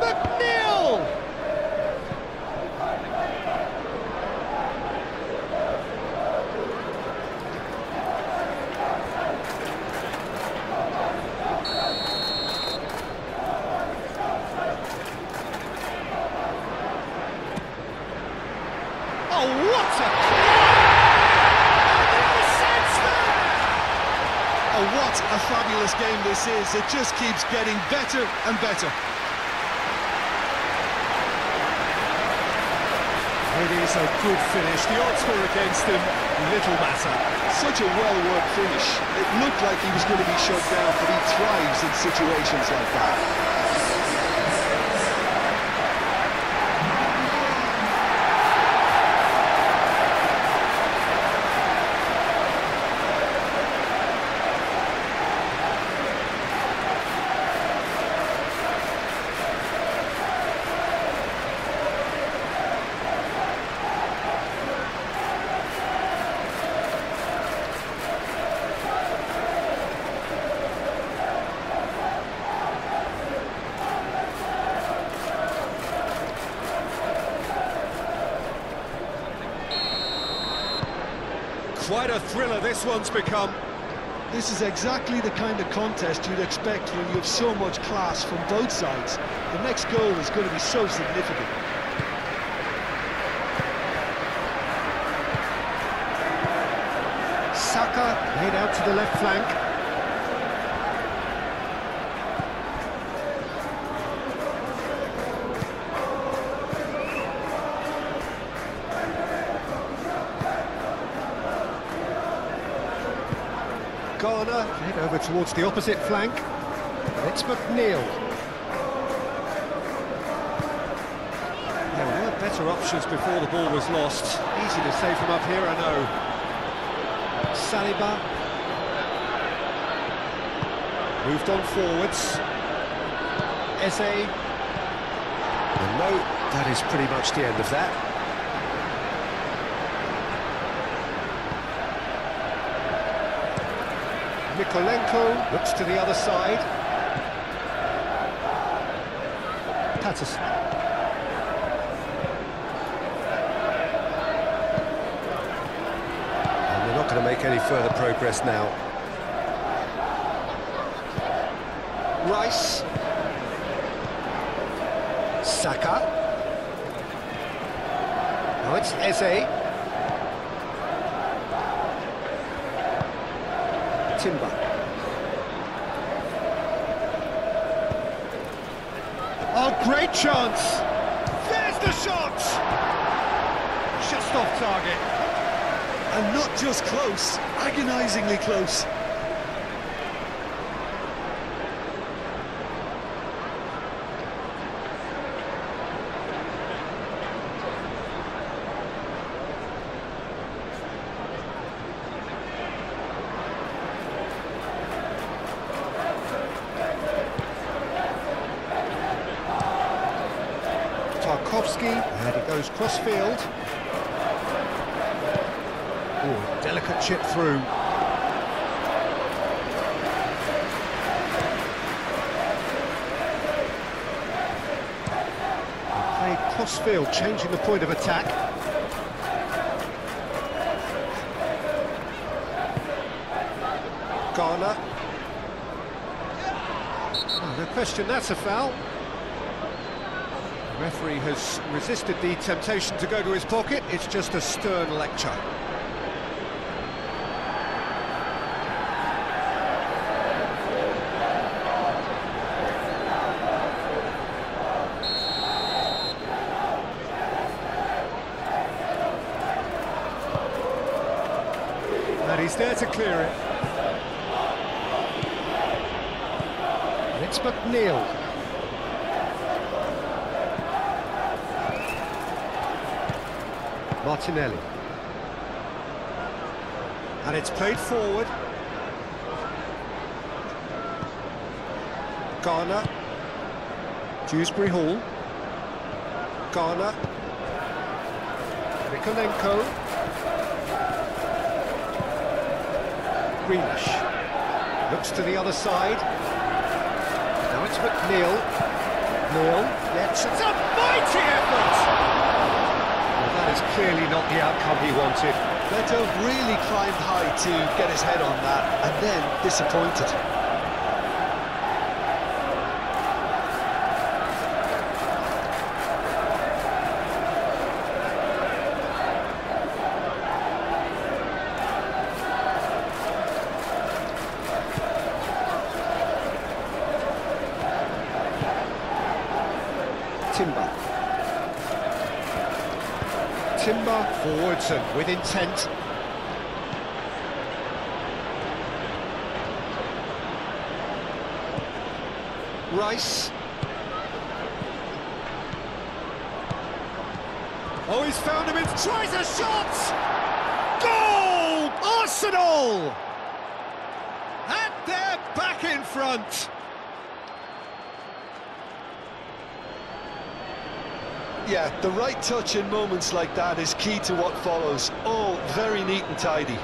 McNeil! Oh, what a... Oh, what What a fabulous game this is. It just keeps getting better and better. It is a good finish. The odds were against him, little matter. Such a well-worked finish. It looked like he was going to be shut down, but he thrives in situations like that. Quite a thriller this one's become. This is exactly the kind of contest you'd expect when you have so much class from both sides. The next goal is going to be so significant. Saka laid out to the left flank. Garner head over towards the opposite flank. It's McNeil. There were better options before the ball was lost. Easy to save from up here, I know. Saliba. Moved on forwards. Eze. And no, that is pretty much the end of that. Mikolenko looks to the other side. Patterson. And they're not going to make any further progress now. Rice. Saka. Now it's Eze. Timber. Oh, great chance! There's the shot! Just off target. And not just close, agonisingly close. And it goes cross-field. Oh, delicate chip through. Played cross-field, changing the point of attack. Garner. Oh, no question, that's a foul. The referee has resisted the temptation to go to his pocket. It's just a stern lecture. And he's there to clear it. And it's McNeil. Martinelli. And it's played forward. Garner. Dewsbury Hall. Garner. Mikolenko. Greenish. Looks to the other side. Now it's McNeil. Neil. It's a mighty effort! That is clearly not the outcome he wanted. Beto really climbed high to get his head on that, and then disappointed. timber forwards and with intent. Rice. Oh, he's found him, tries a shot! Goal! Arsenal! And they're back in front! Yeah, the right touch in moments like that is key to what follows. All very neat and tidy.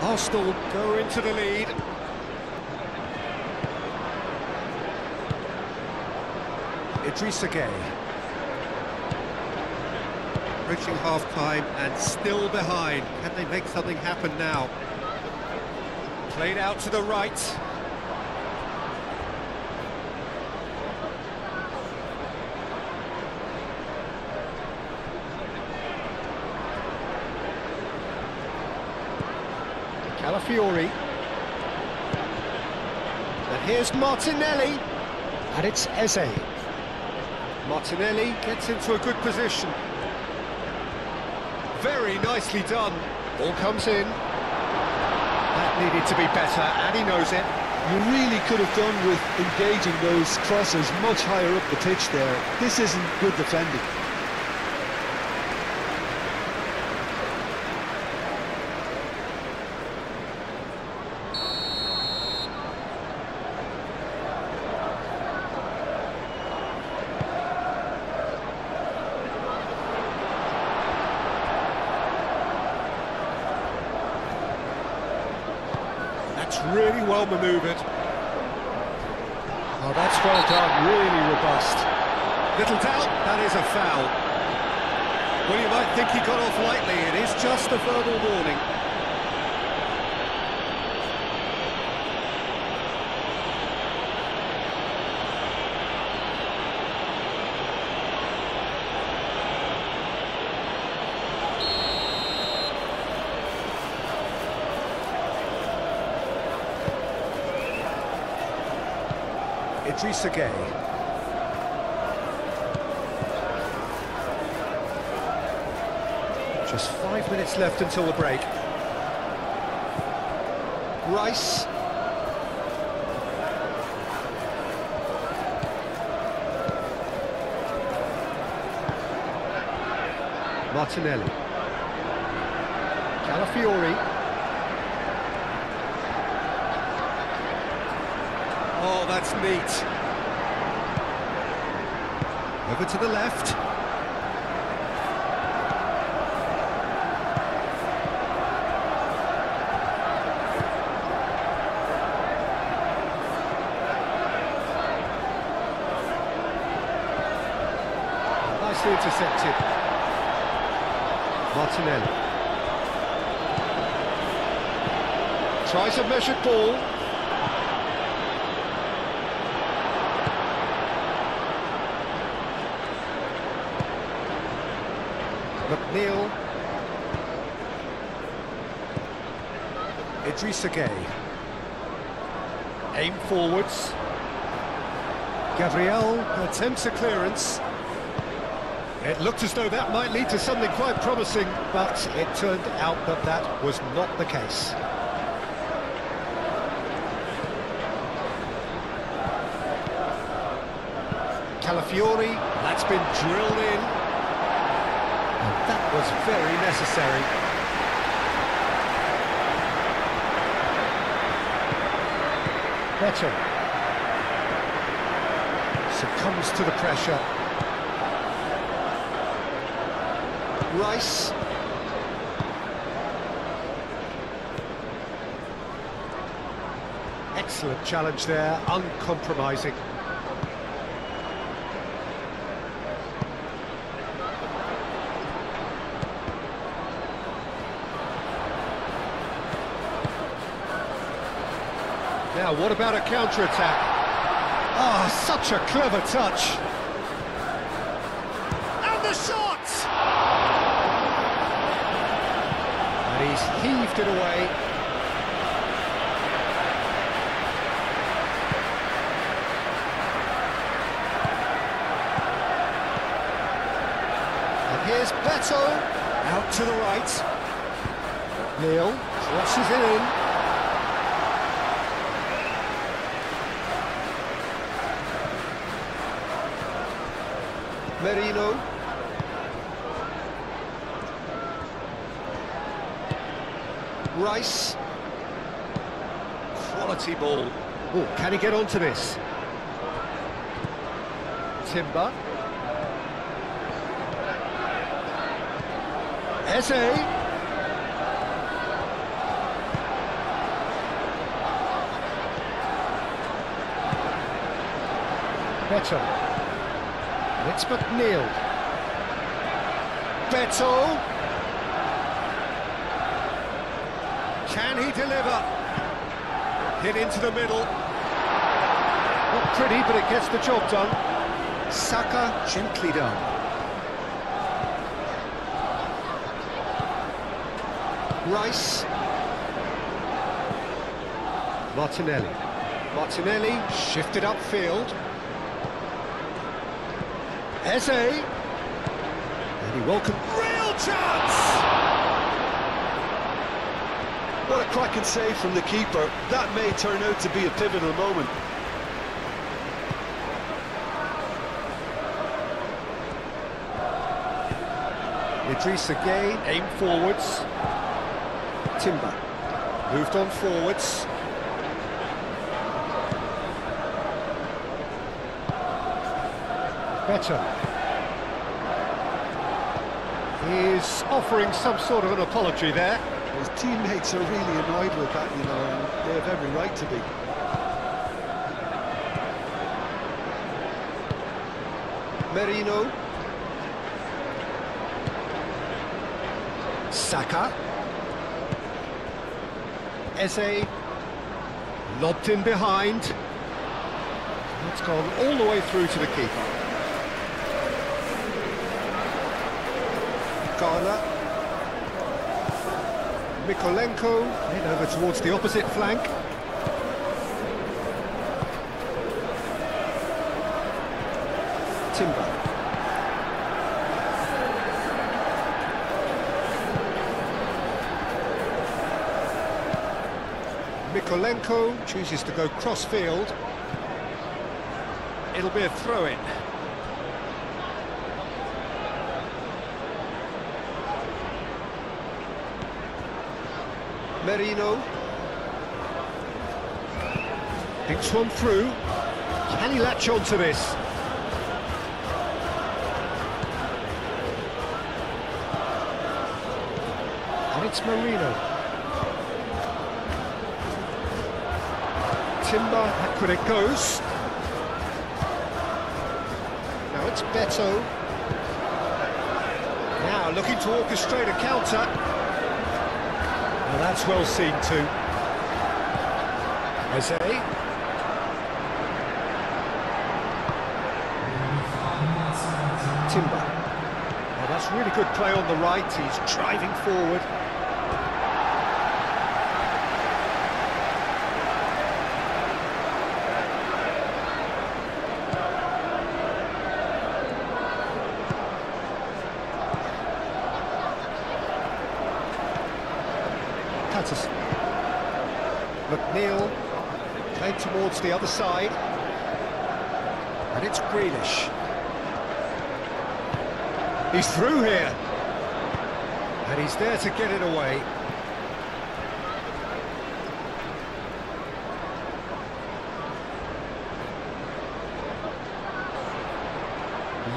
Arsenal go into the lead. Idrissa Gueye. Reaching half-time and still behind. Can they make something happen now? Played out to the right. Calafiori. And here's Martinelli. And it's Eze. Martinelli gets into a good position. Very nicely done. Ball comes in. That needed to be better, and he knows it. You really could have done with engaging those crosses much higher up the pitch there. This isn't good defending. Really well manoeuvred. Oh, that's well done, really robust. Little doubt, that is a foul. Well, you might think he got off lightly, it is just a verbal warning. Idrissa Gueye. Just 5 minutes left until the break. Rice. Martinelli. Calafiori. Oh, that's neat. Over to the left. Nicely intercepted. Martinelli. Tries a measured ball. McNeil. Idrissa Gueye. Aim forwards. Gabriel attempts a clearance. It looked as though that might lead to something quite promising, but it turned out that that was not the case. Calafiori, that's been drilled in. That was very necessary. Better. Succumbs to the pressure. Rice. Excellent challenge there, uncompromising. Now, what about a counter-attack? Ah, such a clever touch. And the shot! And he's heaved it away. And here's Beto, out to the right. Neil crosses it in. Merino. Rice. Quality ball. Oh, can he get onto this? Timber. Eze. Beto. It's McNeil. Beto. Can he deliver? Hit into the middle. Not pretty, but it gets the job done. Saka gently done. Rice. Martinelli. Martinelli shifted upfield. Eze, and he welcomed real chance! What a cracking save from the keeper. That may turn out to be a pivotal moment. Idrissa Gueye aimed forwards. Timber moved on forwards. Better. He's offering some sort of an apology there. His teammates are really annoyed with that, you know, and they have every right to be. Merino. Saka. Eze. Lobbed in behind. It's gone all the way through to the keeper. Garner. Mikolenko in over towards the opposite flank. Timber. Mikolenko chooses to go cross-field. It'll be a throw-in. Merino. Thinks one through. Can he latch on to this? And it's Merino. Timber, how could it goes? Now it's Beto. Now looking to orchestrate a counter. Well, that's well seen too. Eze. Timber. Well, that's really good play on the right. He's driving forward. Patterson. McNeil played towards the other side. And it's Grealish. He's through here. And he's there to get it away.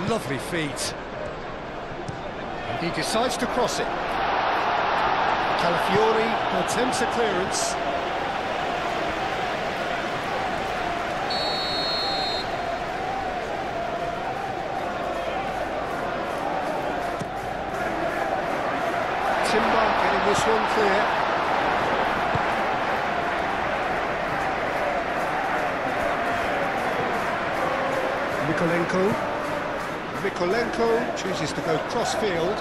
Lovely feet. And he decides to cross it. Calafiori attempts a clearance. this one clear. Mikolenko chooses to go cross-field.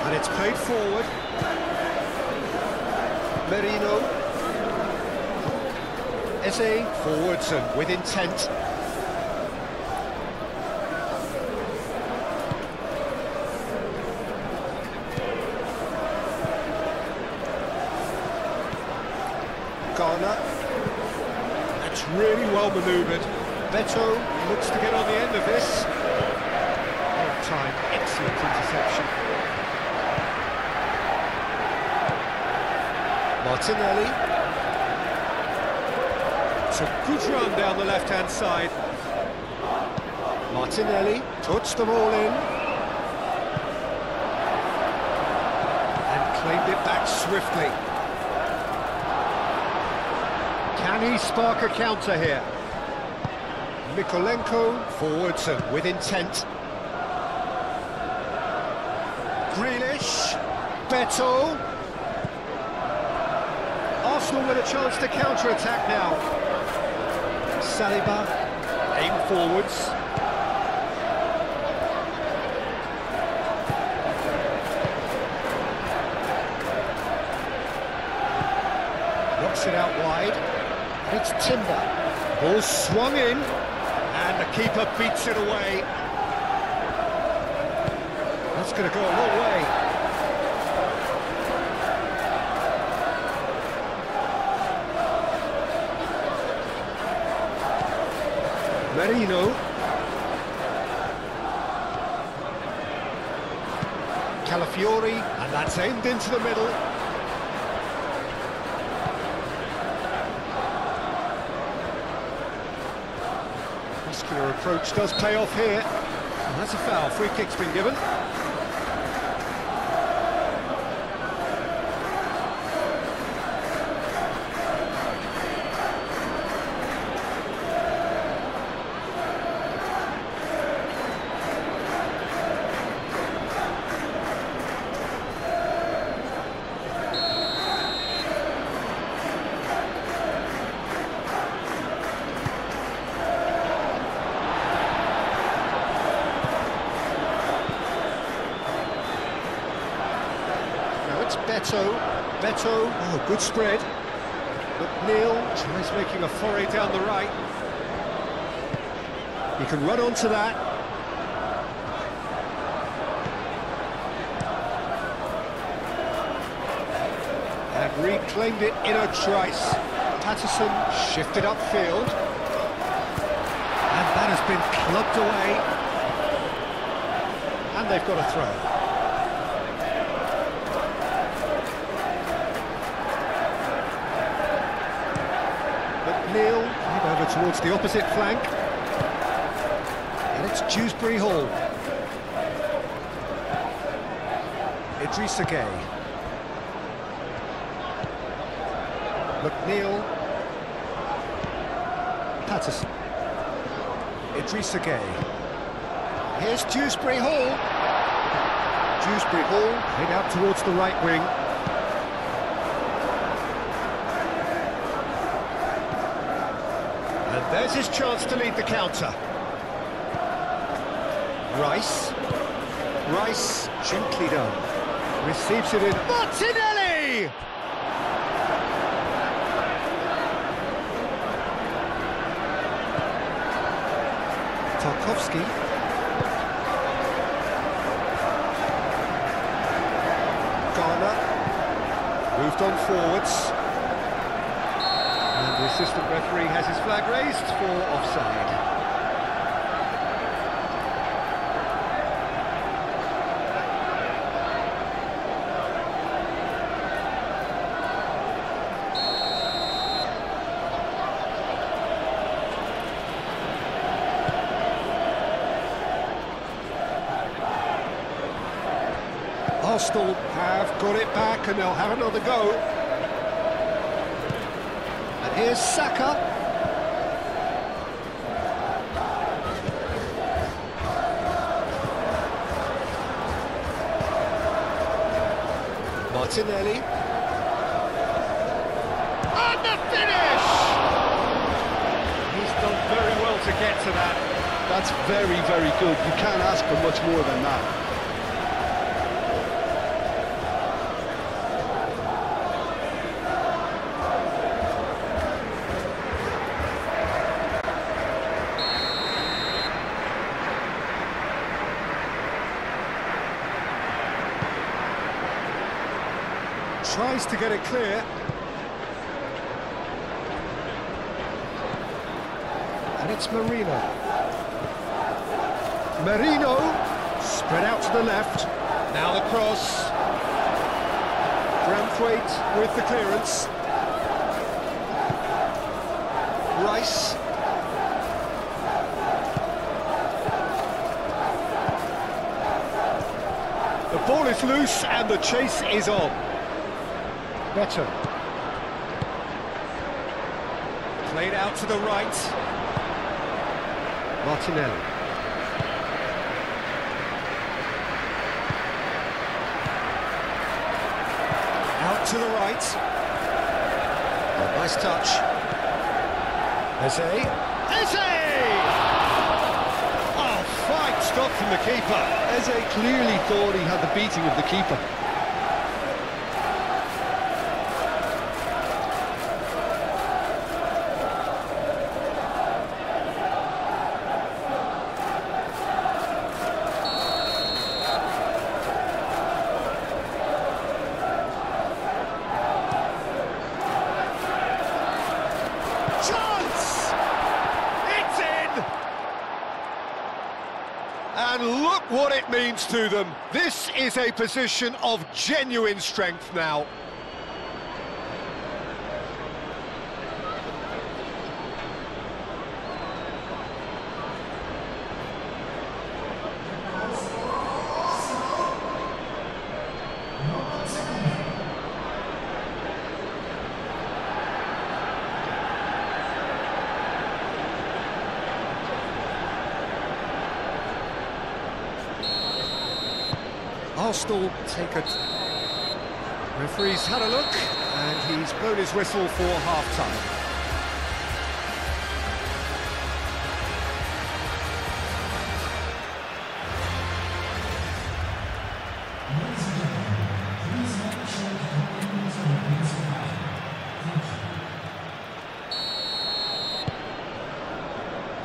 And it's played forward. Merino. Eze forwards and with intent. Garner. That's really well manoeuvred. Beto looks to get on the end of this. Well timed, excellent interception. Martinelli. It's a good run down the left-hand side. Martinelli puts the ball in. And claimed it back swiftly. Can he spark a counter here? Mikolenko forwards and with intent. Grealish. Beto. Arsenal with a chance to counter-attack now. Saliba, aim forwards. Knocks it out wide. It's Timber. Ball swung in, and the keeper beats it away. That's going to go a long way. Merino. Calafiori, and that's aimed into the middle. Muscular approach does pay off here. And that's a foul. Free kick's been given. Beto, oh, good spread. McNeil tries making a foray down the right. He can run onto that. And reclaimed it in a trice. Patterson shifted upfield. And that has been clubbed away. And they've got a throw. Neil, over towards the opposite flank. And it's Dewsbury Hall. Idrissa Gueye. McNeil. Patterson. Idrissa Gueye. Here's Dewsbury Hall. Dewsbury Hall head out towards the right wing. There's his chance to lead the counter. Rice. Rice, gently done. Receives it in. Martinelli! Tarkowski. Garner. Moved on forwards. The assistant referee has his flag raised for offside. Arsenal have got it back and they'll have another go. Here's Saka. Martinelli. And the finish! He's done very well to get to that. That's very, very good. You can't ask for much more than that. Tries to get it clear. And it's Merino. Merino, spread out to the left. Now the cross. Branthwaite with the clearance. Rice. The ball is loose and the chase is on. Better. Played out to the right. Martinelli. Out to the right. Oh, nice touch. Eze. Oh, fine stop from the keeper. Eze clearly thought he had the beating of the keeper. And look what it means to them. This is a position of genuine strength now. Arsenal take it. Referee's had a look, and he's blown his whistle for half-time.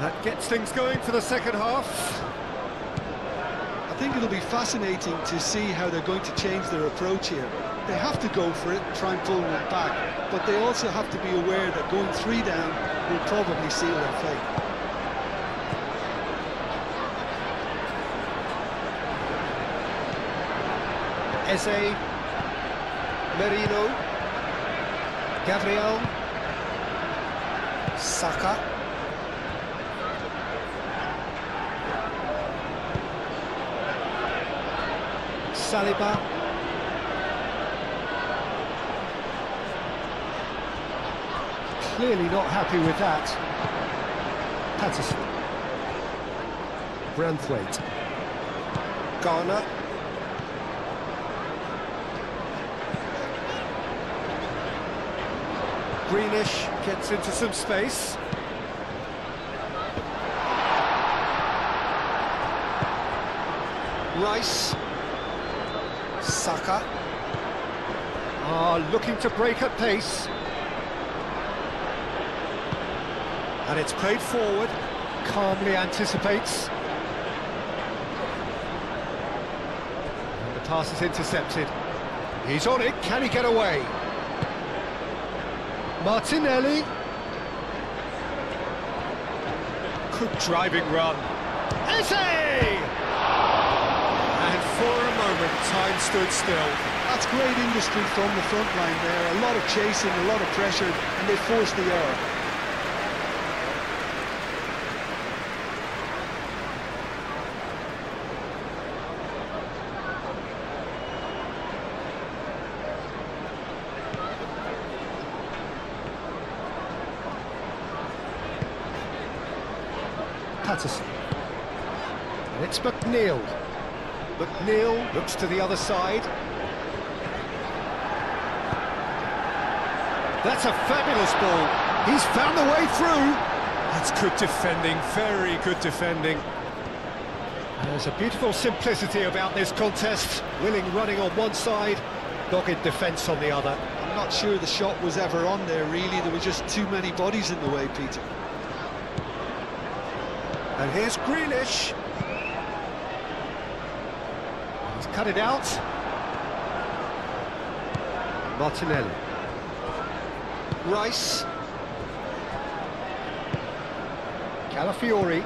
That gets things going for the second half. I think it'll be fascinating to see how they're going to change their approach here. They have to go for it, try and pull it back, but they also have to be aware that going 3 down will probably seal their fate. Eze, Merino, Gabriel, Saka. Saliba. Clearly not happy with that. Patterson. Branthwaite. Garner. Greenish gets into some space. Rice. Saka. Looking to break at pace. And it's played forward. Calmly anticipates. And the pass is intercepted. He's on it. Can he get away? Martinelli. Good driving run. Eze! And for a moment, time stood still. That's great industry from the front line there. A lot of chasing, a lot of pressure, and they forced the error. Patterson. And it's McNeil. McNeil looks to the other side. That's a fabulous ball. He's found the way through. That's good defending, very good defending. There's a beautiful simplicity about this contest. Willing running on one side, dogged defence on the other. I'm not sure the shot was ever on there, really. There were just too many bodies in the way, Peter. And here's Grealish. He's cut it out. Martinelli. Rice. Calafiori.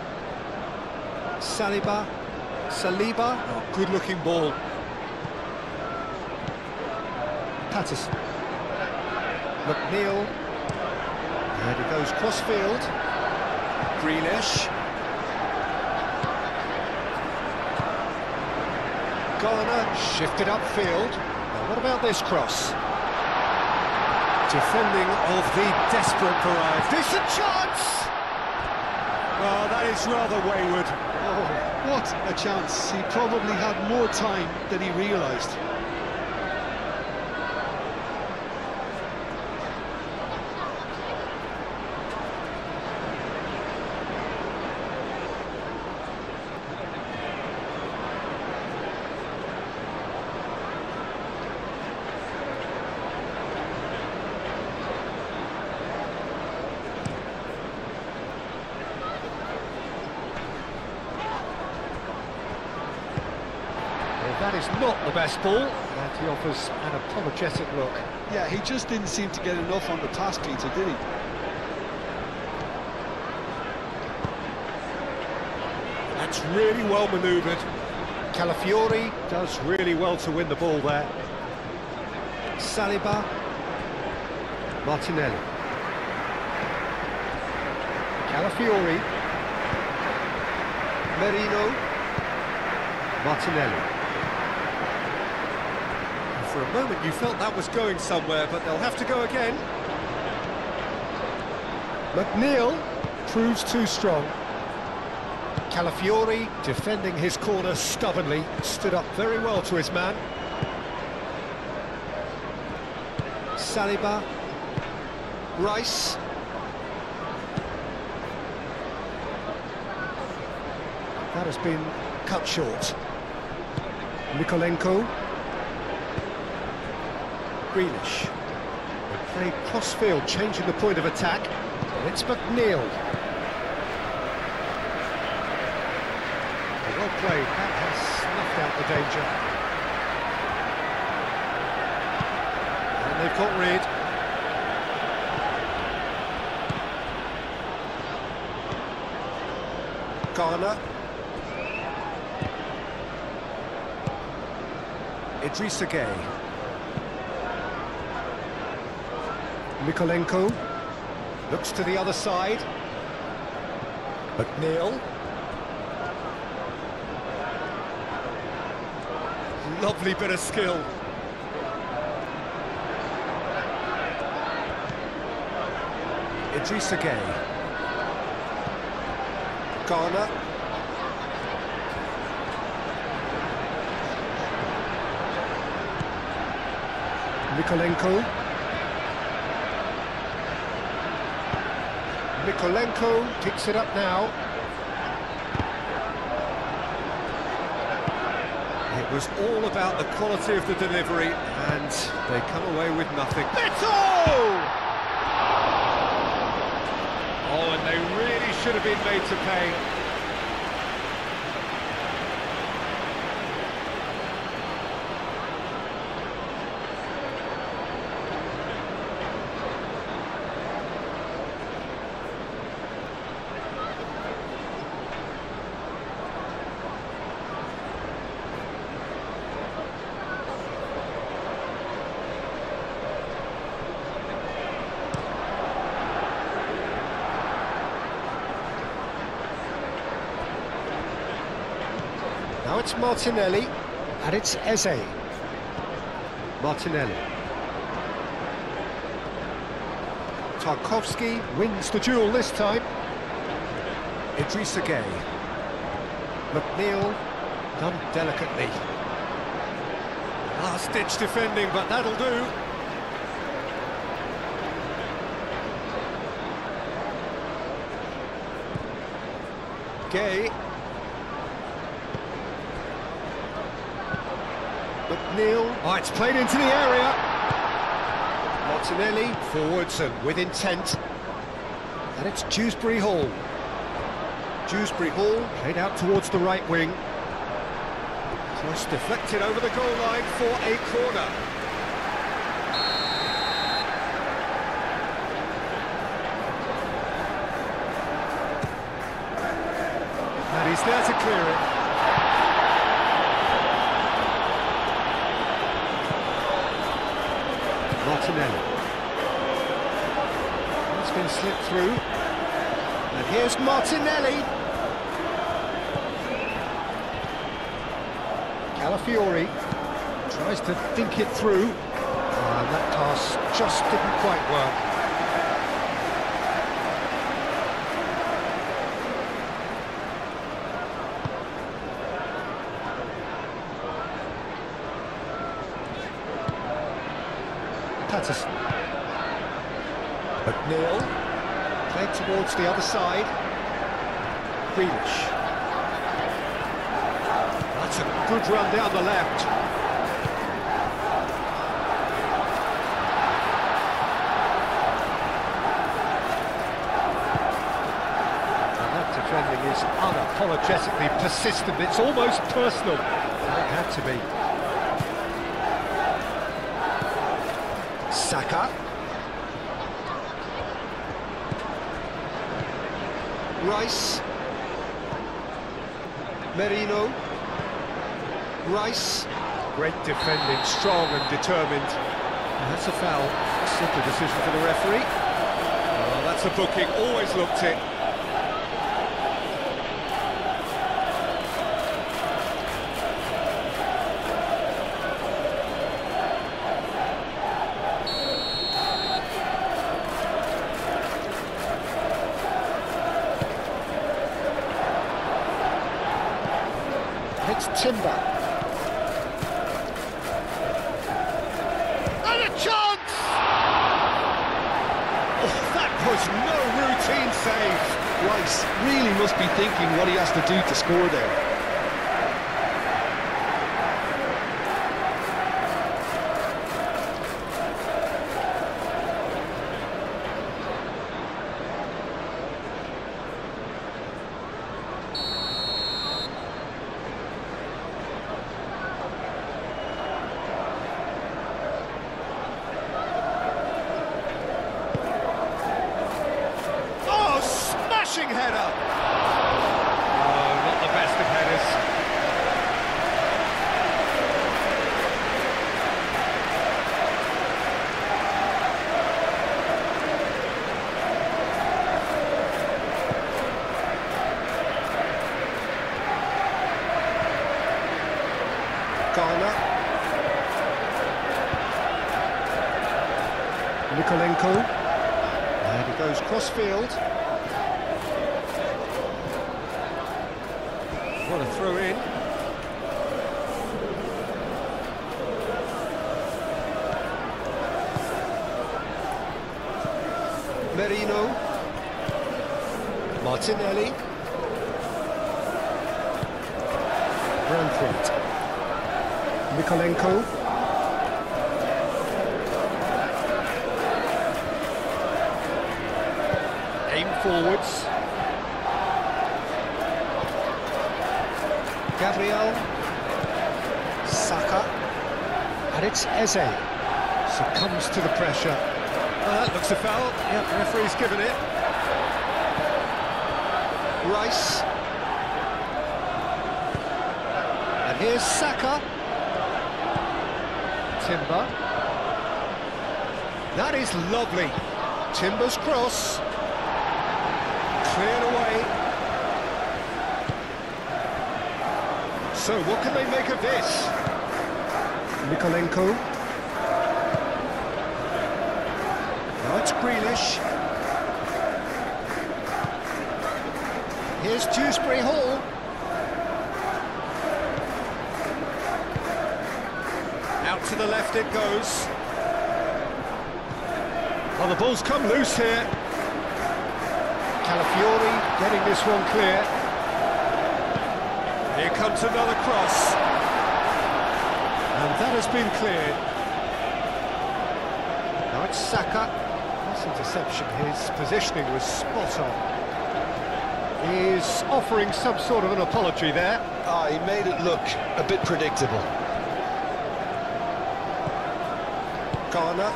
Saliba. Oh, good-looking ball. Patterson. McNeil. And it goes cross-field. Grealish. Garner shifted upfield. Now what about this cross? Defending of the desperate variety. Decent chance! Well, that is rather wayward. Oh, what a chance. He probably had more time than he realised. That is not the best ball, and he offers an apologetic look. Yeah, he just didn't seem to get enough on the pass, Peter, did he? That's really well manoeuvred. Calafiori does really well to win the ball there. Saliba. Martinelli. Calafiori. Merino. Martinelli. For a moment you felt that was going somewhere, but they'll have to go again. McNeil proves too strong. Calafiori defending his corner stubbornly, stood up very well to his man. Saliba. Rice. That has been cut short. Mykolenko. Grealish. They play cross-field, changing the point of attack. And it's McNeil. Well played, that has snuffed out the danger. And they've got rid. Garner. Idrissa Gueye. Mykolenko looks to the other side. McNeil. Lovely bit of skill. Idrissa Gueye. Garner. Mykolenko. Mykolenko picks it up now. It was all about the quality of the delivery, and they come away with nothing. Beto! Oh, and they really should have been made to pay. Now it's Martinelli, and it's Eze. Martinelli. Tarkowski wins the duel this time. Idrissa Gueye. McNeil, done delicately. Last-ditch defending, but that'll do. Gay. McNeil. Oh, it's played into the area. Martinelli forwards and with intent. And it's Dewsbury Hall. Dewsbury Hall played out towards the right wing. Cross deflected over the goal line for a corner. And he's there to clear it. Martinelli. It's been slipped through. And here's Martinelli. Calafiori tries to think it through. And that pass just didn't quite work. Patterson. McNeil, played towards the other side. Grealish. That's a good run down the left. And that defending is unapologetically persistent. It's almost personal. It had to be. Saka. Rice. Merino. Rice. Great defending, strong and determined. And that's a foul. Simple decision for the referee. Oh, that's a booking, always looked it. It's Timber. And a chance! Oh, that was no routine save. Rice really must be thinking what he has to do to score there. Header. Oh, not the best of headers. Garner. Nikolenko. And he goes cross-field. What a throw in. Merino. Martinelli. Branthwaite. Nikolenko. Aim forwards. Gabriel, Saka, and it's Eze. Succumbs to the pressure. That looks a foul. Yep, the referee's given it. Rice. And here's Saka. Timber. That is lovely. Timber's cross. Cleared away. So, what can they make of this? Nikolenko. Now it's Grealish. Here's Dewsbury Hall. Out to the left it goes. Well, the ball's come loose here. Calafiori getting this one clear. Here comes another cross. And that has been cleared. Now it's Saka. This interception, his positioning was spot on. He's offering some sort of an apology there. He made it look a bit predictable. Garner.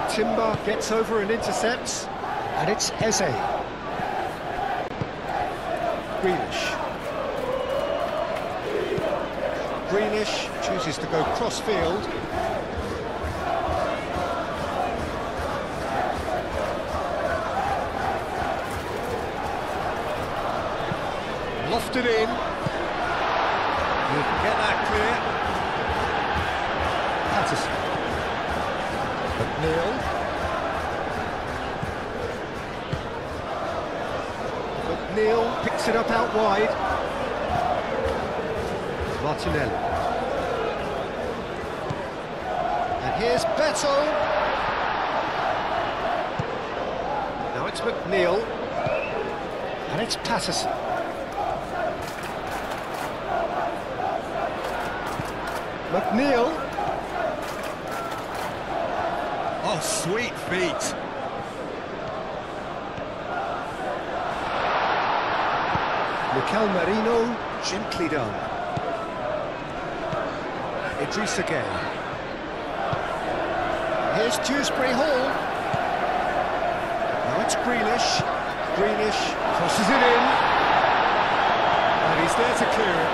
Timber gets over and intercepts. And it's Eze. Greenish chooses to go cross-field. Lofted in. You can get that clear. Patterson. McNeil. McNeil picks it up out wide. Martinelli. And here's Beto. Now it's McNeil. And it's Patterson. McNeil. Oh, sweet feet. Mikel Merino, gently done. Idrissa Gueye. Here's Dewsbury Hall. Now it's Greenish. Greenish crosses it in. And he's there to clear it.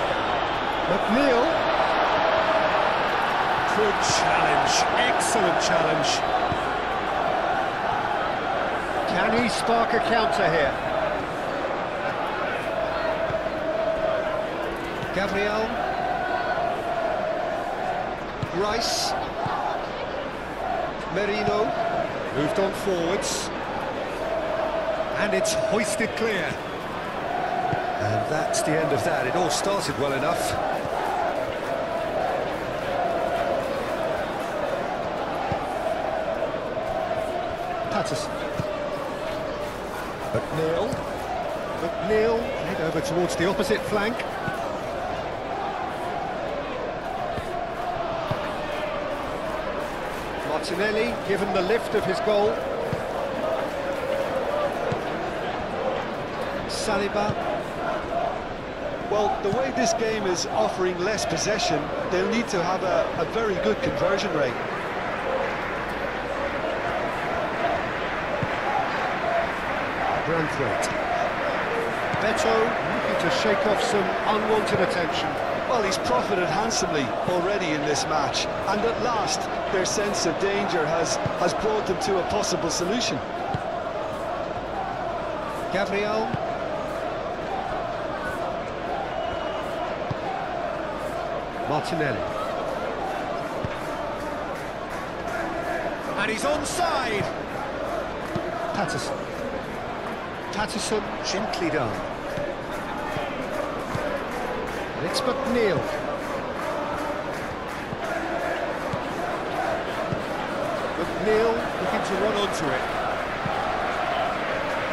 McNeil. Good challenge, excellent challenge. Can he spark a counter here? Gabriel. Rice. Merino. Moved on forwards. And it's hoisted clear. And that's the end of that. It all started well enough. Patterson. McNeil. McNeil head over towards the opposite flank. Martinelli given the lift of his goal. Saliba. Well, the way this game is offering less possession, they'll need to have a very good conversion rate. Branthwaite. Beto looking to shake off some unwanted attention. Well, he's profited handsomely already in this match, and at last their sense of danger has brought them to a possible solution. Gabriel. Martinelli. And he's onside. Patterson. Patterson, gently done. And it's McNeil. McNeil looking to run onto it.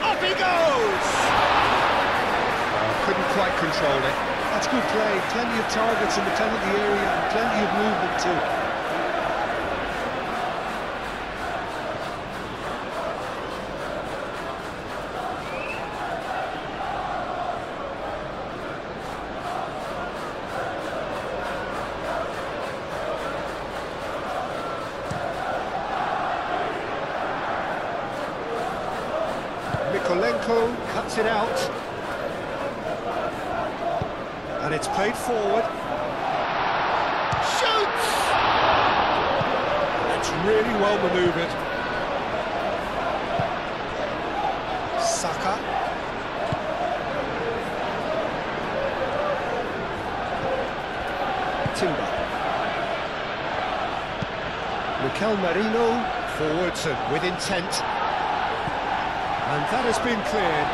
Up he goes! Couldn't quite control it. That's good play. Plenty of targets in the penalty area and plenty of movement too. Mikolenko cuts it out. And it's played forward. Shoots! It's really well manoeuvred. Saka. Timber. Mikel Merino forwards and with intent. And that has been cleared.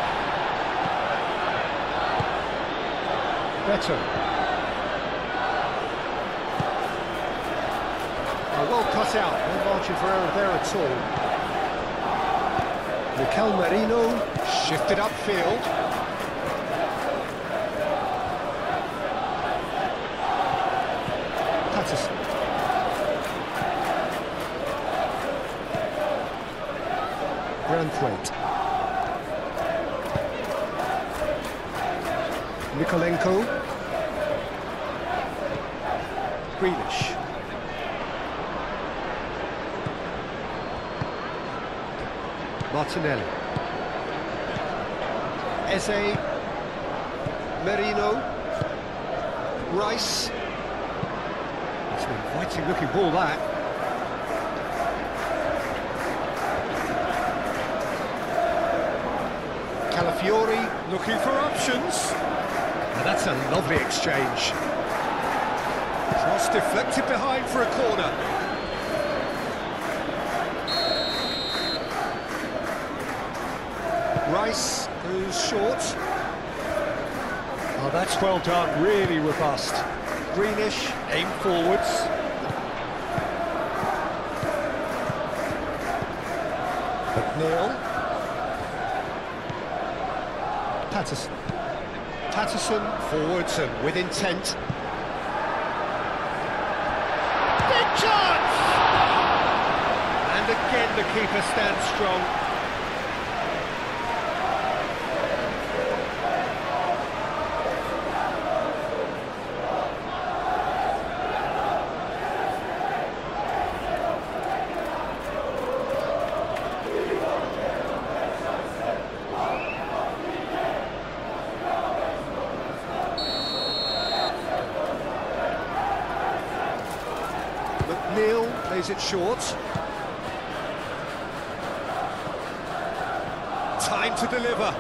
Beto. Oh, well cut out. No margin for error there at all. Mikel Merino shifted upfield. Patterson. Branthwaite. Nikolenko. Grealish. Martinelli. Eze. Merino. Rice. It's an inviting looking ball, that. Calafiori looking for options. And that's a lovely exchange. Cross deflected behind for a corner. Rice goes short. Oh, that's well done, really robust. Greenish, aim forwards. McNeil. Patterson. Patterson forwards and with intent. Big chance! And again the keeper stands strong. McNeil plays it short. Time to deliver.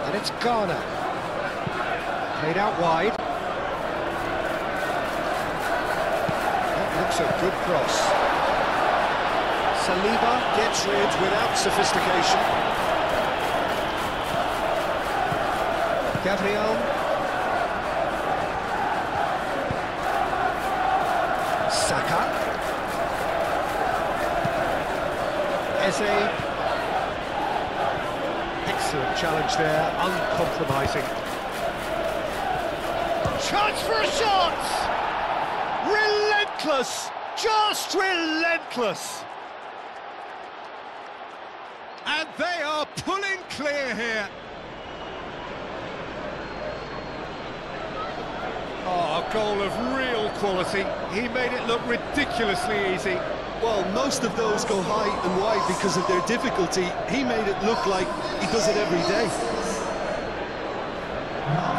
And it's Garner. Played out wide. That looks a good cross. Saliba gets rid without sophistication. Gabriel. Saka. Eze. Excellent challenge there, uncompromising. Chance for a shot! Relentless! Just relentless! And they are pulling clear here. Oh, a goal of real quality. He made it look ridiculously easy. Well, most of those go high and wide because of their difficulty. He made it look like he does it every day.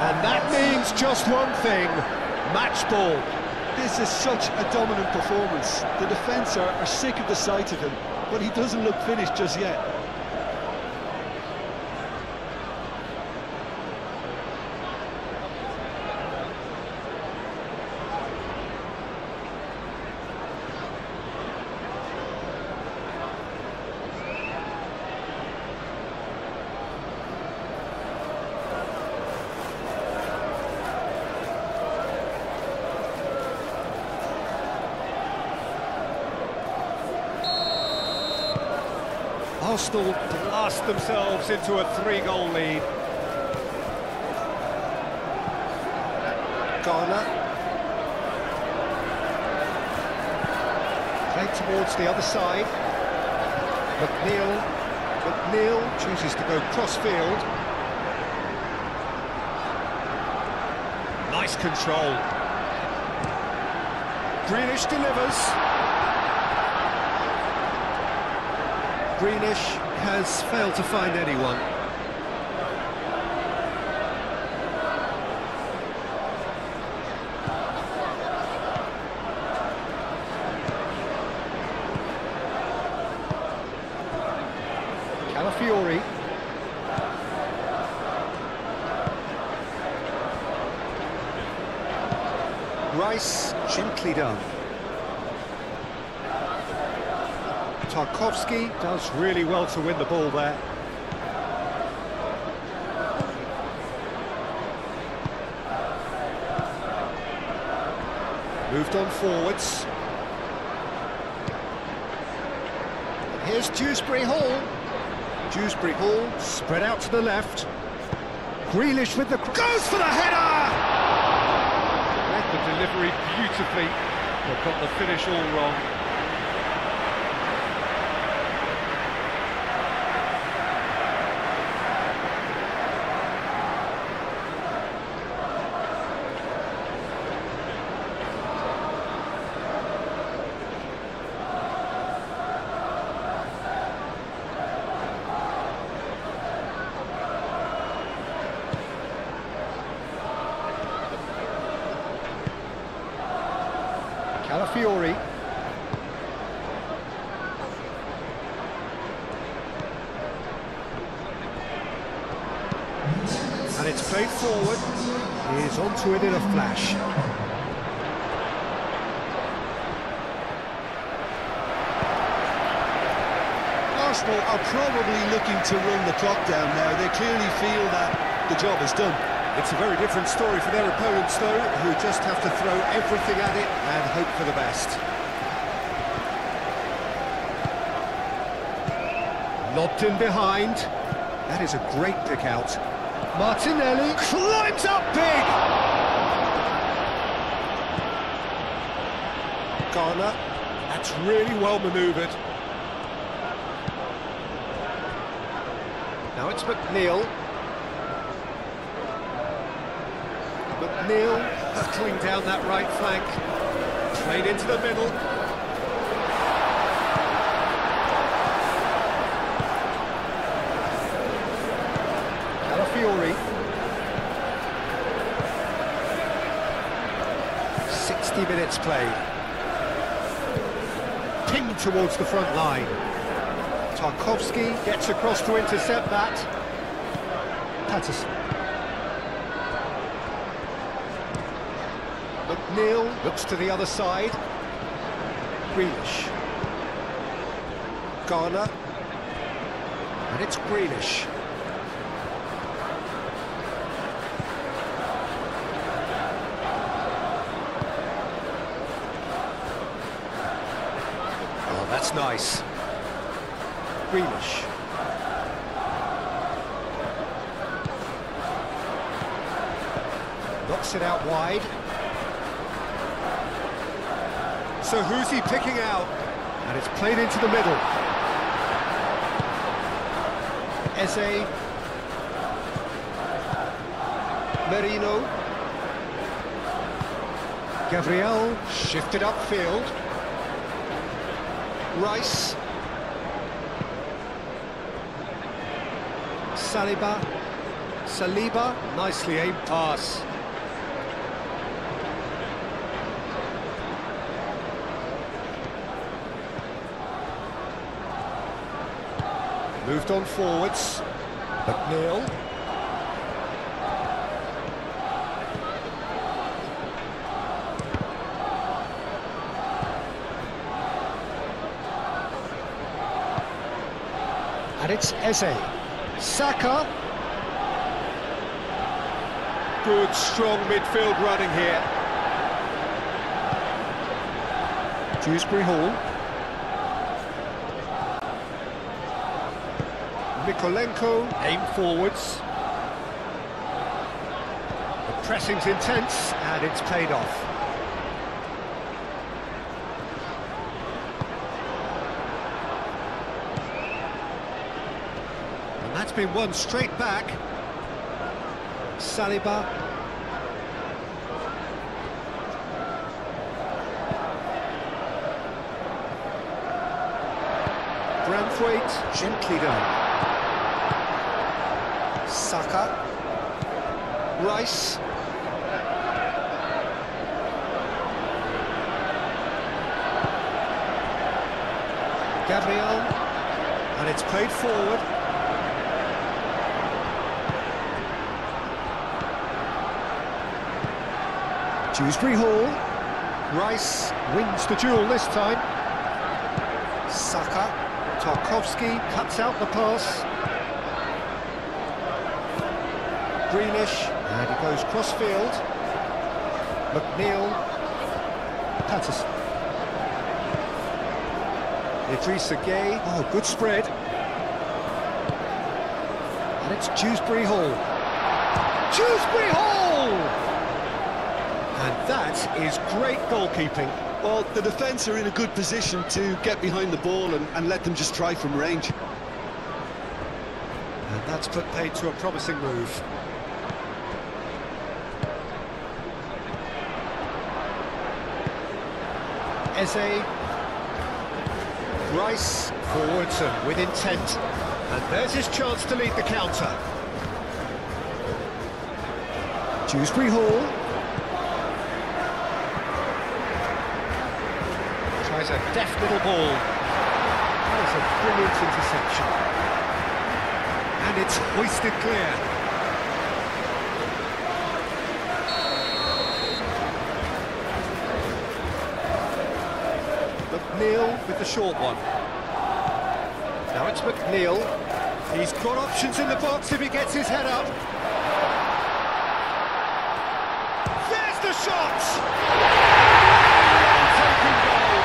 And that means just one thing, match ball. This is such a dominant performance. The defence are sick of the sight of him, but he doesn't look finished just yet. Arsenal blast themselves into a 3-goal lead. Garner. Played towards the other side. McNeil chooses to go cross-field. Nice control. Grealish delivers. Greenish has failed to find anyone. Calafiori. Rice, gently done. Tarkovsky does really well to win the ball there. Moved on forwards. Here's Dewsbury Hall. Dewsbury Hall spread out to the left. Grealish with the... goes for the header! Read the delivery beautifully, but got the finish all wrong. Calafiori. And it's played forward. He is onto it in a flash. Arsenal are probably looking to run the clock down now. They clearly feel that the job is done. It's a very different story for their opponents, though, who just have to throw everything at it and hope for the best. Lobbed in behind. That is a great pick out. Martinelli climbs up big! Garner, that's really well manoeuvred. Now it's McNeil. McNeil hurtling down that right flank. Played into the middle. Calafiori. 60 minutes played. Pinged towards the front line. Tarkowski gets across to intercept that. Patterson. McNeil looks to the other side. Grealish. Garner. And it's Grealish. Oh, that's nice. Grealish. Knocks it out wide. So who's he picking out? And it's played into the middle. Eze. Merino. Gabriel shifted upfield. Rice. Saliba, nicely aimed pass. Moved on forwards. McNeil. And it's Eze. Saka. Good, strong midfield running here. Dewsbury Hall. Mikolenko, aim forwards. The pressing's intense, and it's paid off. And that's been won straight back. Saliba. Branthwaite, gently done. Saka. Rice. Gabriel. And it's played forward. Dewsbury Hall. Rice wins the duel this time. Saka. Tarkowski cuts out the pass. Grealish, and he goes cross-field. McNeil. Patterson. Idrissa Gueye. Oh, good spread. And it's Dewsbury Hall. Dewsbury Hall! And that is great goalkeeping. Well, the defence are in a good position to get behind the ball and let them just try from range. And that's put paid to a promising move. Eze. Rice forwards and with intent. And there's his chance to lead the counter. Dewsbury Hall. Tries a deft little ball. That is a brilliant interception. And it's hoisted clear. McNeil with the short one. Now it's McNeil. He's got options in the box if he gets his head up. There's the shot! Taken goal.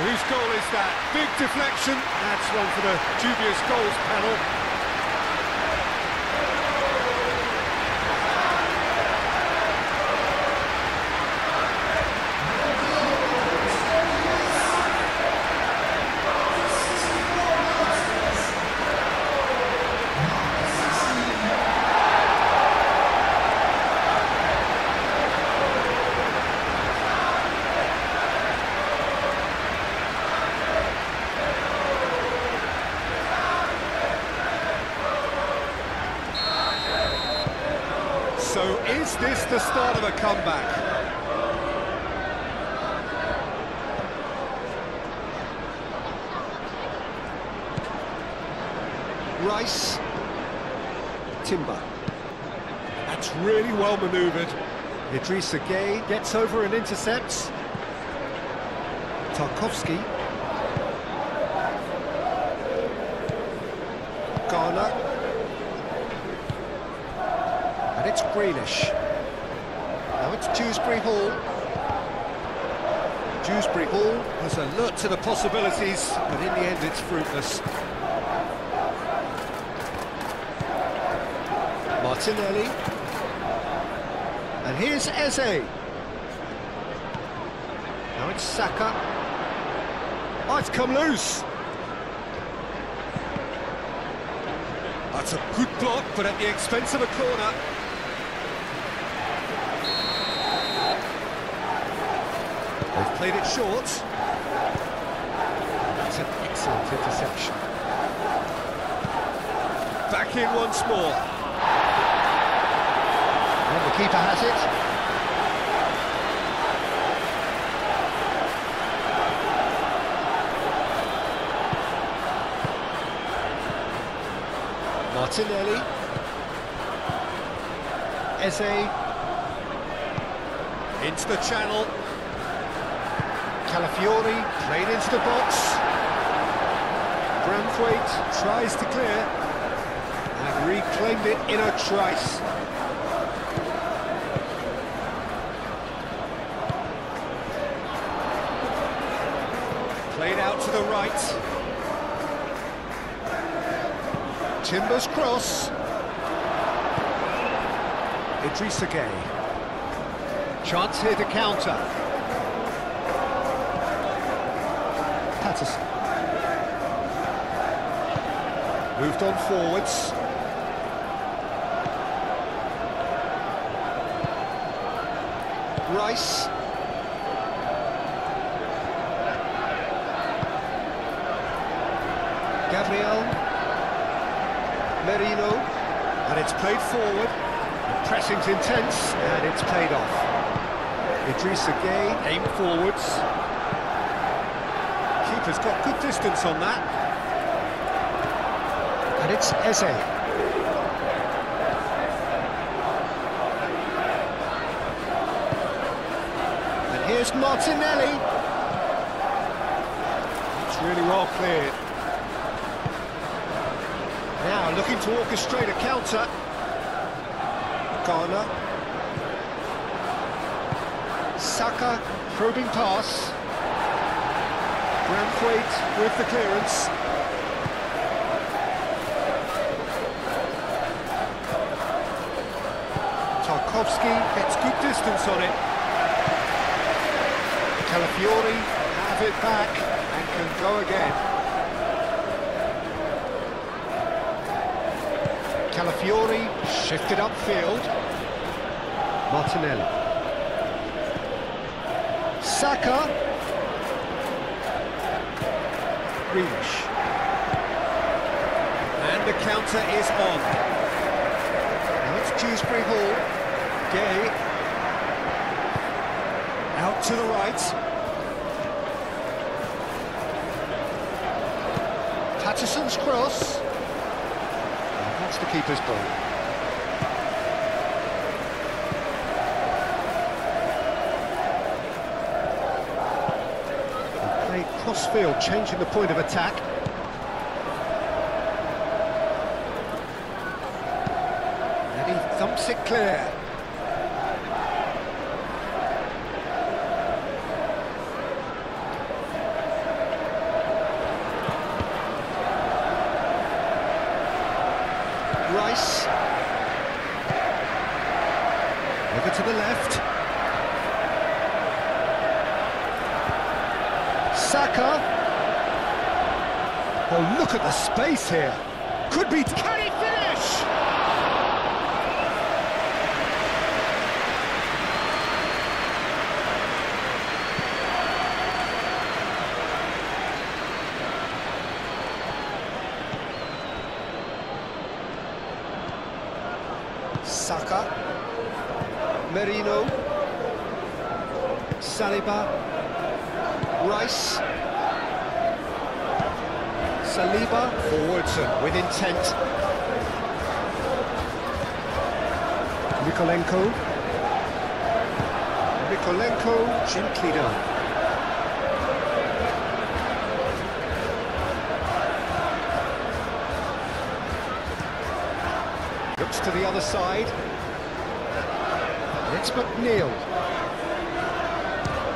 Whose goal is that? Big deflection. That's one for the dubious goals panel. So is this the start of a comeback? Rice. Timber. That's really well manoeuvred. Idrissa Gueye gets over and intercepts. Tarkowski. Garner. And it's Grealish. Now it's Dewsbury Hall. Dewsbury Hall was alert to the possibilities, but in the end it's fruitless. Martinelli. And here's Eze. Now it's Saka. Oh, it's come loose. That's a good block, but at the expense of a corner. They've played it short. That's an excellent interception. Back in once more. And the keeper has it. Martinelli. Eze. Into the channel. Calafiori played into the box. Branthwaite tries to clear and reclaimed it in a trice. Played out to the right. Timber's cross. Idrissa Gueye. Chance here to counter. Patterson. Moved on forwards. Rice. Gabriel. Merino. And it's played forward. The pressing's intense, and it's paid off. Idrissa Gueye aimed forwards. Keeper's got good distance on that. And it's Eze. And here's Martinelli. It's really well cleared. Now looking to orchestrate a counter. Garner. Saka, probing pass. Branthwaite with the clearance. Tarkowski gets good distance on it. Calafiori have it back and can go again. Calafiori shifted upfield. Martinelli. Saka. Grealish. And the counter is on. Now it's Dewsbury Hall. Gay. Out to the right. Patterson's cross. And that's the keeper's ball. Played cross-field, changing the point of attack. And he thumps it clear. Rice. Over to the left. Saka. Oh, look at the space here. Could be... Can he finish? Saka, Merino, Saliba, Rice, Saliba, Forwardson with intent, Mikolenko gently done. Looks to the other side. It's McNeil.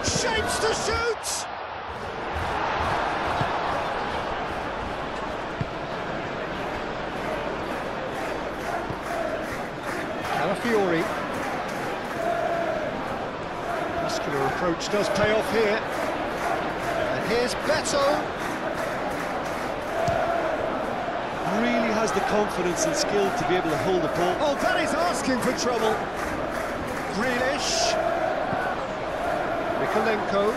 Shapes to shoot! Calafiori. Muscular approach does pay off here. And here's Beto. Really has the confidence and skill to be able to hold the ball. Oh, that is asking for trouble. Grealish. Mikolenko.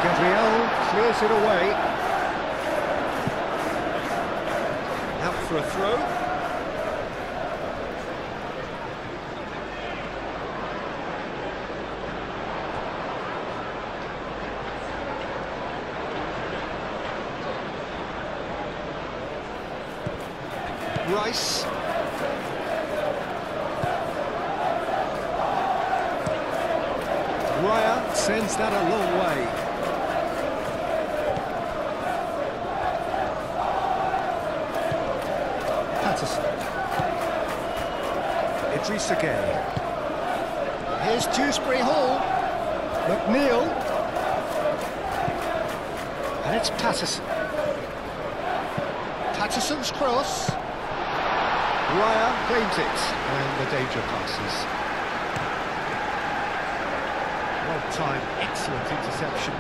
Gabriel clears it away. Out for a throw. Rice. Raya sends that a long way. Patterson. Idrissa Gueye. Here's Dewsbury Hall. McNeil. And it's Patterson. Patterson's cross. Raya claims it, and the danger passes. Well-timed, excellent interception.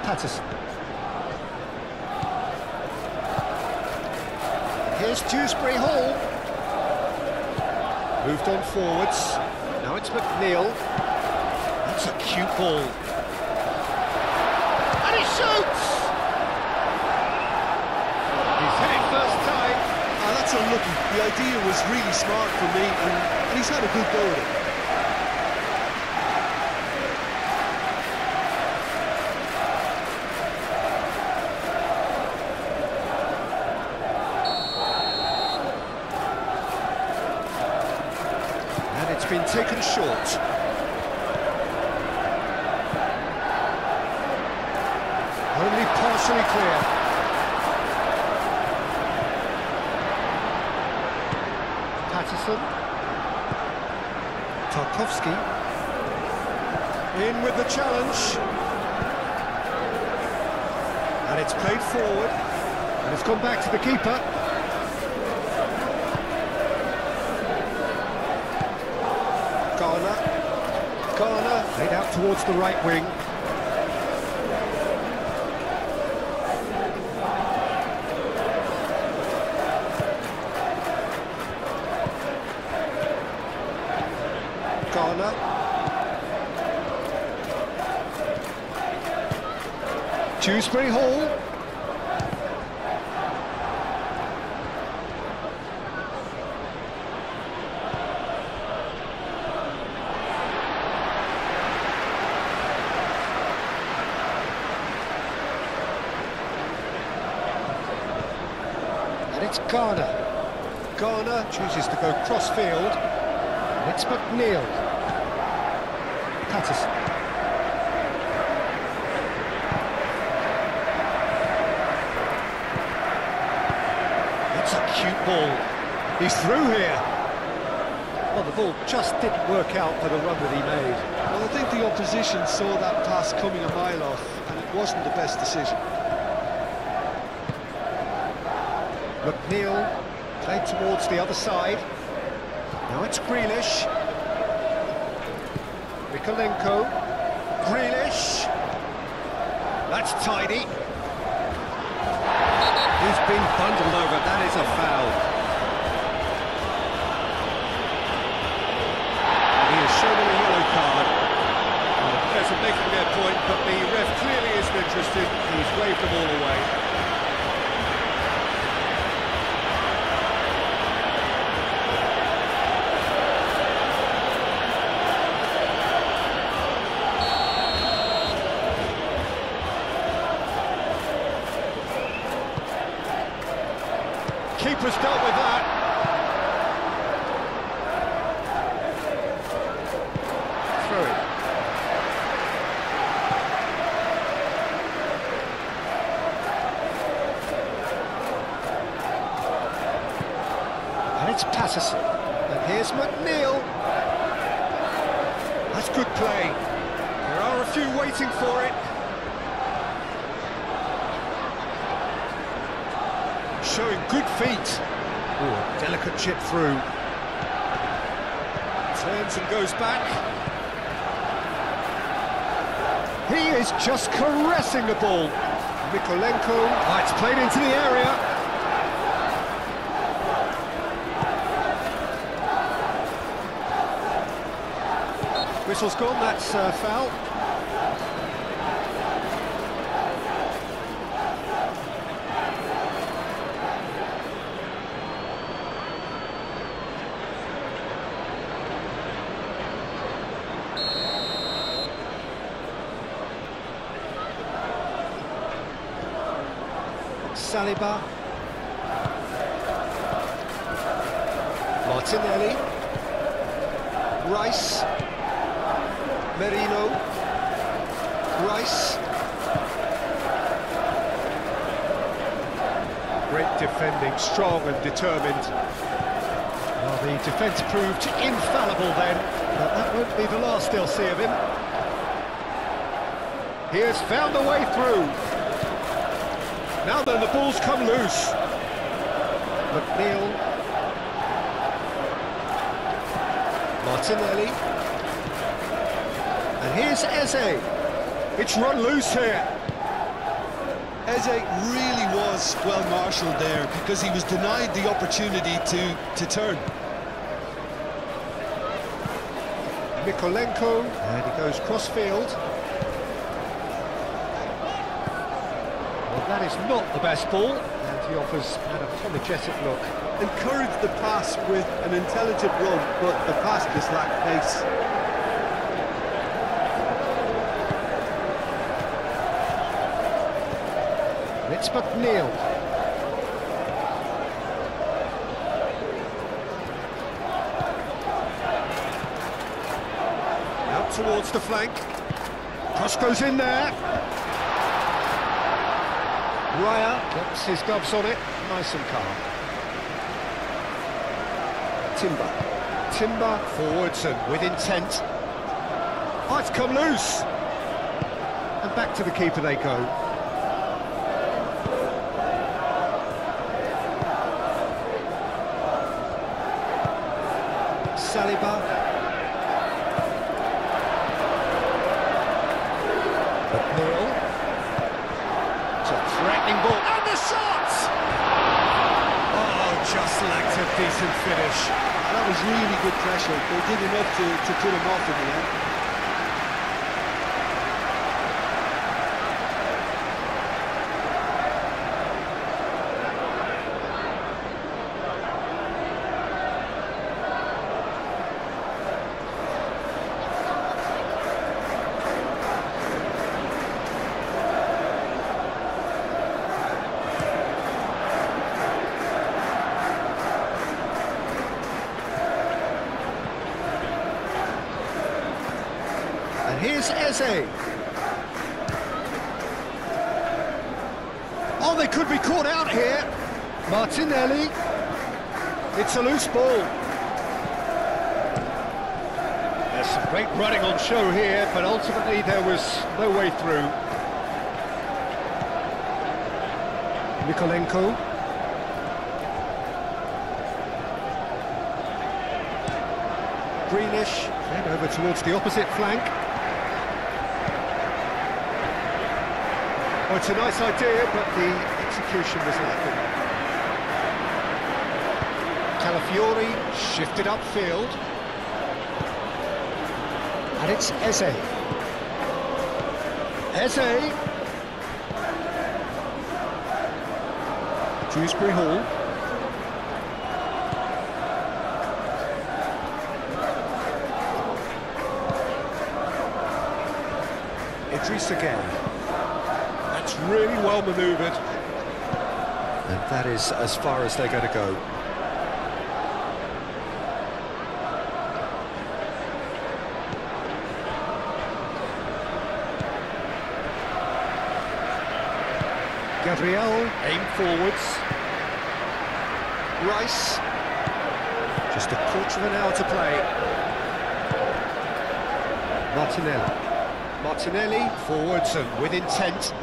Patterson. Here's Dewsbury Hall. Moved on forwards. Now it's McNeil. That's a cute ball. And he shoots! He's hit it first time. That's unlucky. The idea was really smart for me, and he's had a good go at it. And it's been taken short. Only partially clear. Patterson. Tarkowski. In with the challenge. And it's played forward. And it's gone back to the keeper. Garner laid out towards the right wing. Garner. Dewsbury Hall. And it's Garner. Garner chooses to go cross-field. And it's McNeil. Patterson. It's a cute ball. He's through here. Well, the ball just didn't work out for the run that he made. Well, I think the opposition saw that pass coming a mile off, and it wasn't the best decision. McNeil played towards the other side. Now it's Grealish. Mikolenko. Grealish. That's tidy. He's been bundled over. That is a foul. And he has shown him a yellow card. Well, the players are making their point, but the ref clearly isn't interested. He's waved them all away. Keeper's dealt with that. Through it. And it's Patterson. And here's McNeil. That's good play. There are a few waiting for it. Showing good feet. Ooh, delicate chip through. Turns and goes back. He is just caressing the ball. Mikolenko. Oh, it's played into the area. Whistle's gone, that's foul. Saliba. Martinelli. Rice. Merino. Rice. Great defending, strong and determined. Well, the defence proved infallible then, but that won't be the last they'll see of him. He has found a way through. Now then, the ball's come loose. McNeil. Martinelli. And here's Eze. It's run loose here. Eze really was well marshalled there because he was denied the opportunity to turn. Mikolenko. And he goes cross-field. That is not the best ball, and he offers an apologetic look. Encouraged the pass with an intelligent run, but the pass just lacked pace. It's McNeil. Out towards the flank. Cross goes in there. Raya gets his gloves on it, nice and calm. Timber forwards and with intent. Oh, it's come loose. And back to the keeper they go. Saliba. McNeil. It's a threatening ball. And the shot! Oh, just lacked a decent finish. That was really good pressure. They did enough to put him off in the end. And here's Eze. Oh, they could be caught out here. Martinelli. It's a loose ball. There's some great running on show here, but ultimately there was no way through. Mikolenko. Greenish, and over towards the opposite flank. Oh, it's a nice idea, but the execution was lacking. Calafiori shifted upfield. And it's Eze. Eze. Dewsbury Hall. Idrissa Gueye. That's really well manoeuvred. And that is as far as they're going to go. Gabriel, aim forwards. Rice. Just a quarter of an hour to play. Martinelli, forwards and with intent.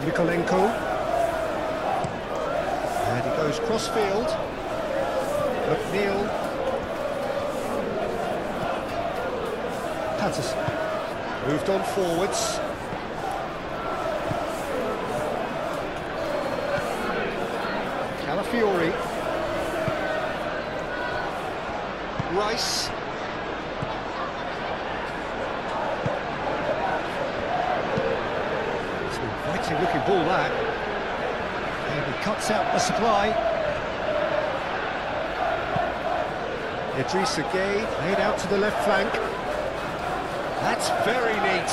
Mikolenko. And he goes cross-field. McNeil. Patterson. Moved on forwards. Calafiori. Rice. It's an inviting looking ball that. And he cuts out the supply. Idrissa Gueye laid out to the left flank. That's very neat.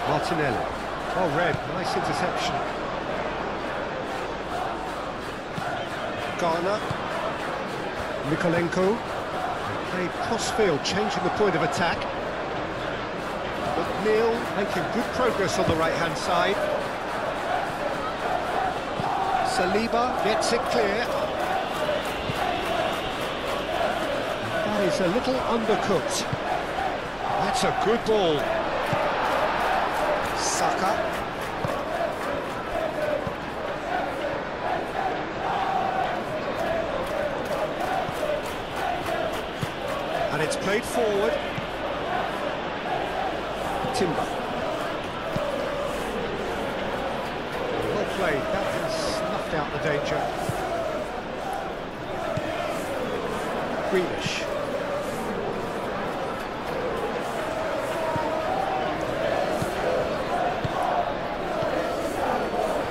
Martinelli. Oh, red. Nice interception. Garner. Mikolenko. They played cross-field, changing the point of attack. McNeil making good progress on the right-hand side. Saliba gets it clear. That is a little undercooked. That's a good ball. Saka. And it's played forward. Timber. Well played, that has snuffed out the danger. Greenish.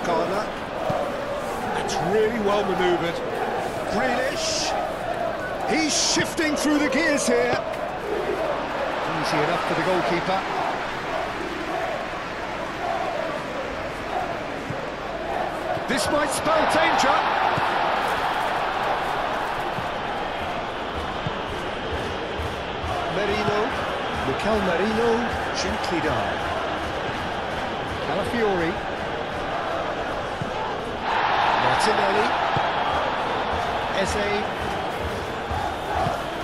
Garner. That's really well manoeuvred. Grealish. He's shifting through the gears here. Easy enough for the goalkeeper. This might spell danger. Merino. Mikel Merino, gently done. Calafiori. Martinelli. Eze.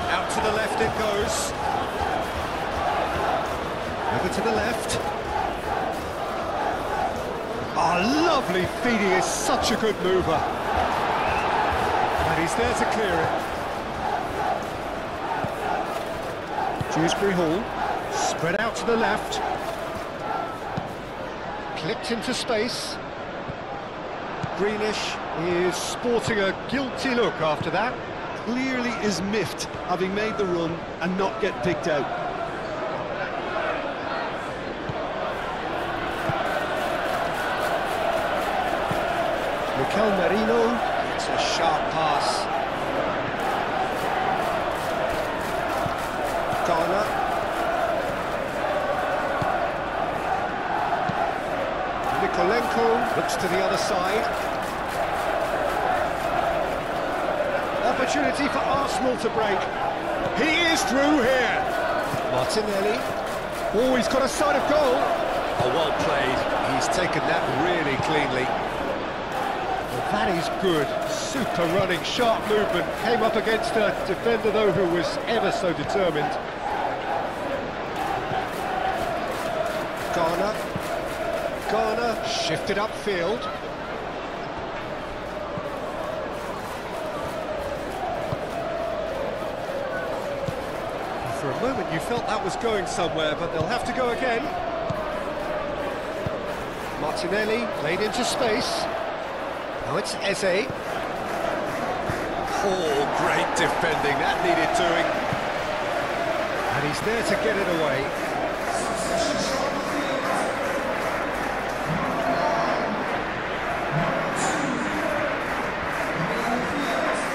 Out to the left it goes. Over to the left. Oh, lovely feed, he is such a good mover. And he's there to clear it. Dewsbury Hall, spread out to the left. Clipped into space. Greenish is sporting a guilty look after that. Clearly is miffed, having made the run and not get picked out. Mikel Merino, it's a sharp pass. Garner. Nikolenko looks to the other side. Opportunity for Arsenal to break. He is through here. Martinelli. Oh, he's got a sight of goal. Oh, well played. He's taken that really cleanly. That is good, super running, sharp movement, came up against a defender though who was ever so determined. Garner shifted upfield. For a moment you felt that was going somewhere, but they'll have to go again. Martinelli laid into space. Now it's Eze. Oh, great defending, that needed doing. And he's there to get it away.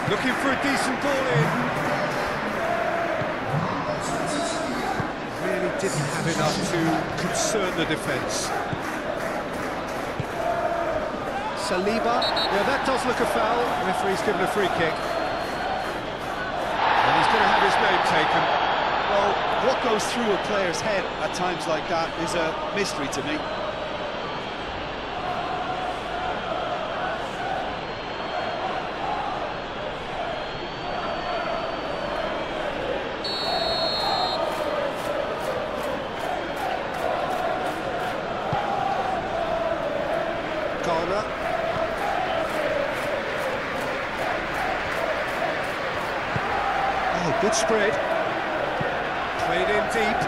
Looking for a decent ball in. Really didn't have enough to concern the defence. Saliba, yeah, that does look a foul. Referee's given a free kick. And he's going to have his name taken. Well, what goes through a player's head at times like that is a mystery to me. Garner. Oh, good spread. Played in deep.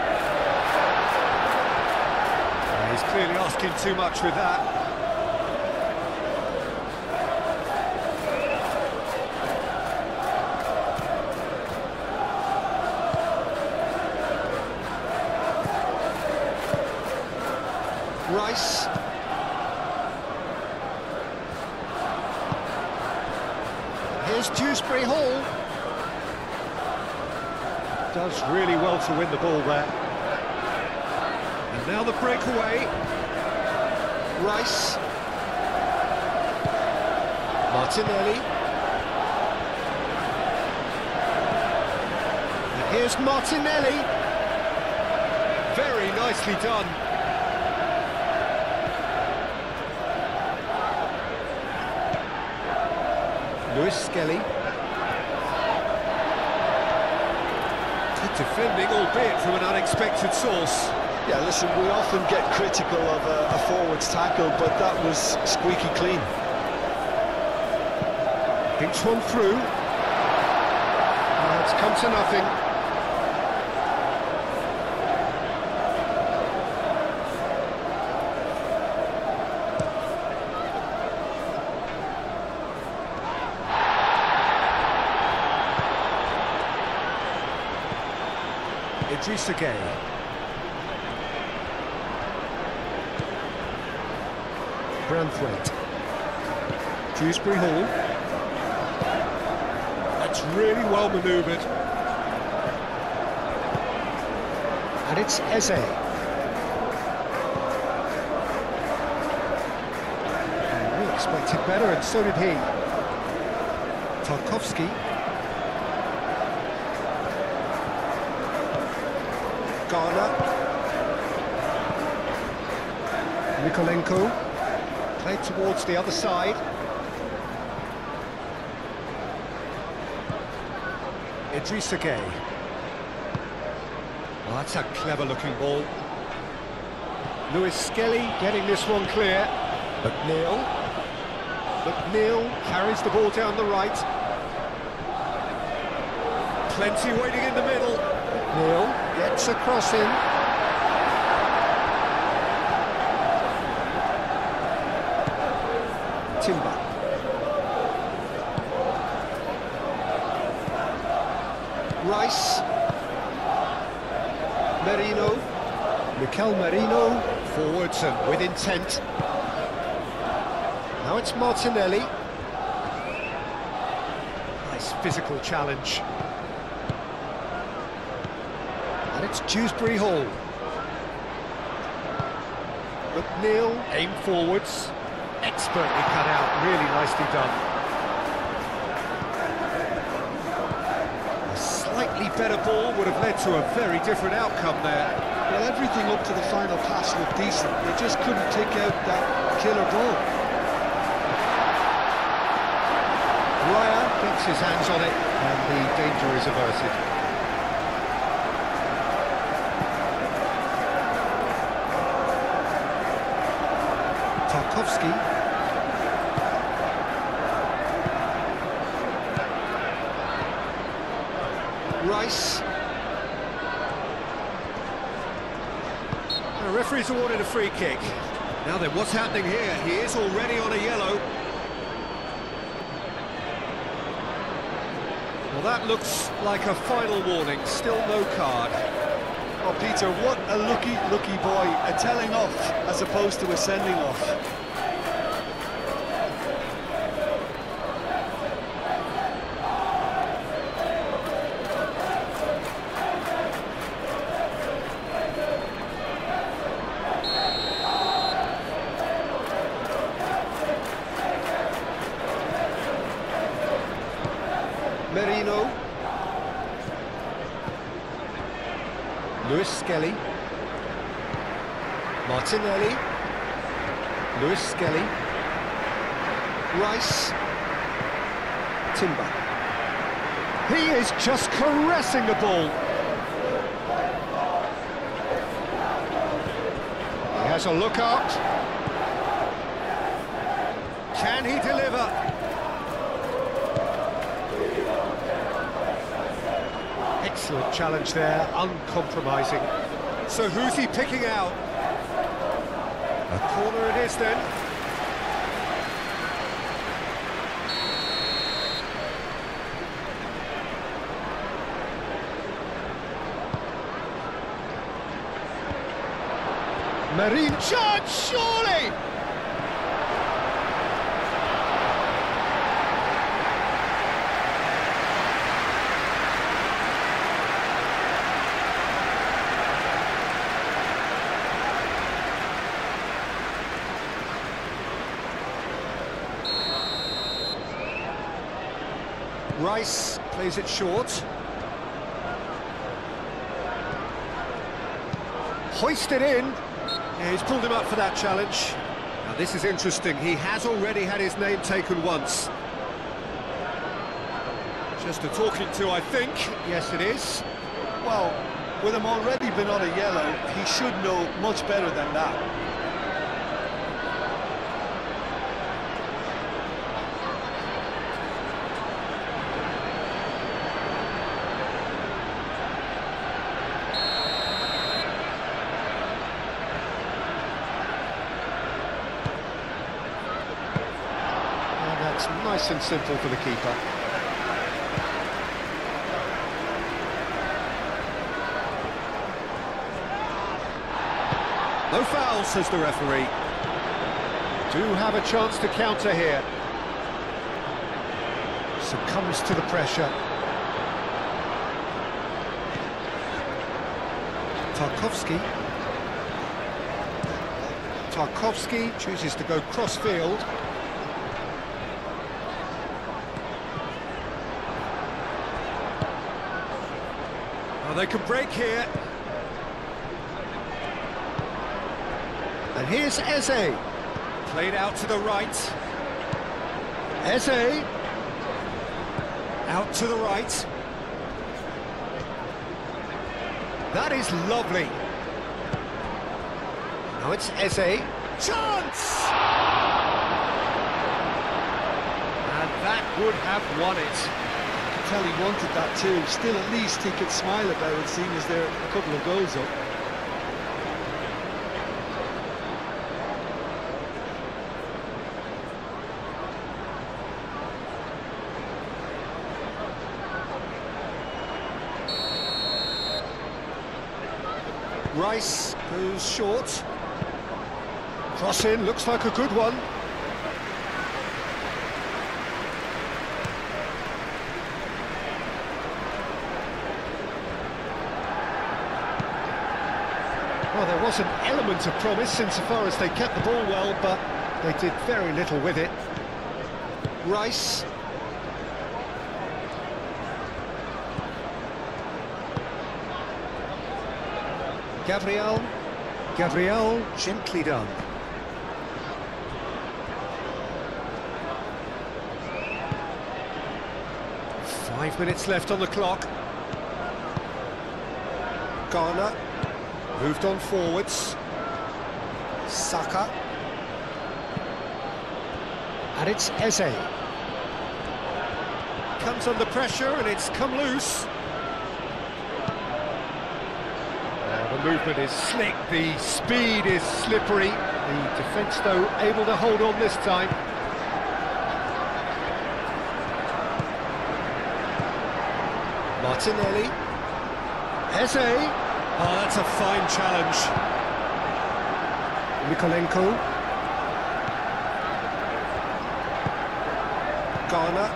Oh, he's clearly asking too much with that. Rice. Here's Dewsbury Hall. Does really well to win the ball there. And now the breakaway. Rice. Martinelli. And here's Martinelli. Very nicely done. Lewis Skelly. Good defending, albeit from an unexpected source. Yeah, listen, we often get critical of a forward's tackle, but that was squeaky clean. Pinch one through. It's come to nothing. Idrissa Gueye. Branthwaite. Dewsbury Hall. That's really well manoeuvred. And it's Eze. And we expected better, and so did he. Tarkowski. Garner. Nikolenko. Played towards the other side. Idrissa Gueye. Well, that's a clever-looking ball. Lewis Skelly getting this one clear. McNeil carries the ball down the right. Plenty waiting in the middle. McNeil gets a cross in. Timber. Rice. Merino. Mikel Merino. Forwards and with intent. Now it's Martinelli. Nice physical challenge. And it's Dewsbury Hall. McNeil, aim forwards. Expertly cut out, really nicely done. A slightly better ball would have led to a very different outcome there. Well, everything up to the final pass looked decent. They just couldn't take out that killer ball. Raya gets his hands on it, and the danger is averted. Tarkowski. Rice. The referee's awarded a free kick. Now then, what's happening here? He is already on a yellow. Well, that looks like a final warning, still no card. Oh, Peter, what a lucky boy. A telling off as opposed to a sending off. Merino. Lewis Skelly. Martinelli. Lewis Skelly. Rice. Timber. He is just caressing the ball. He has a look out. Can he deliver? Excellent challenge there, uncompromising. So who's he picking out? A corner it is then. Marine chance, surely! Rice plays it short. Hoisted in. Yeah, he's pulled him up for that challenge. Now this is interesting. He has already had his name taken once. Just a talking to, I think. Yes, it is. Well, with him already been on a yellow, he should know much better than that. Nice and simple for the keeper. No foul, says the referee. Do have a chance to counter here. Succumbs to the pressure. Tarkowski chooses to go cross-field. They can break here. And here's Eze. Played out to the right. Eze. Out to the right. That is lovely. Now it's Eze. Chance! And that would have won it. I can tell he wanted that too. Still, at least he could smile about it, seeing as there are a couple of goals up. Rice goes short. Cross in, looks like a good one. Well, there was an element of promise insofar as they kept the ball well, but they did very little with it. Rice. Gabriel, gently done. Five minutes left on the clock. Garner, moved on forwards. Saka. And it's Eze. Comes under pressure and it's come loose. The movement is slick, the speed is slippery. The defence, though, able to hold on this time. Martinelli. Eze. Oh, that's a fine challenge. Mykolenko. Garner.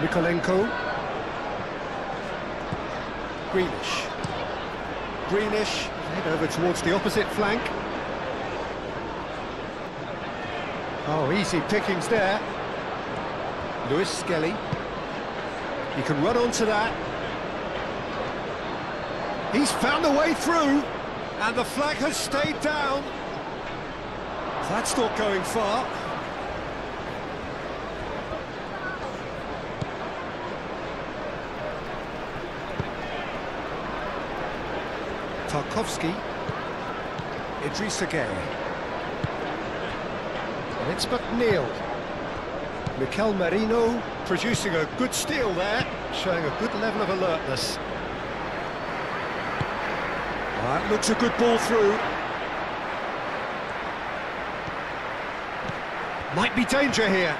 Mykolenko. Greenish, head over towards the opposite flank. Oh, easy pickings there. Lewis Skelly. He can run onto that. He's found a way through, and the flag has stayed down. That's not going far. Tarkowski, Idrissa Gueye, and it's McNeil. Mikel Merino producing a good steal there, showing a good level of alertness. That looks a good ball through. Might be danger here.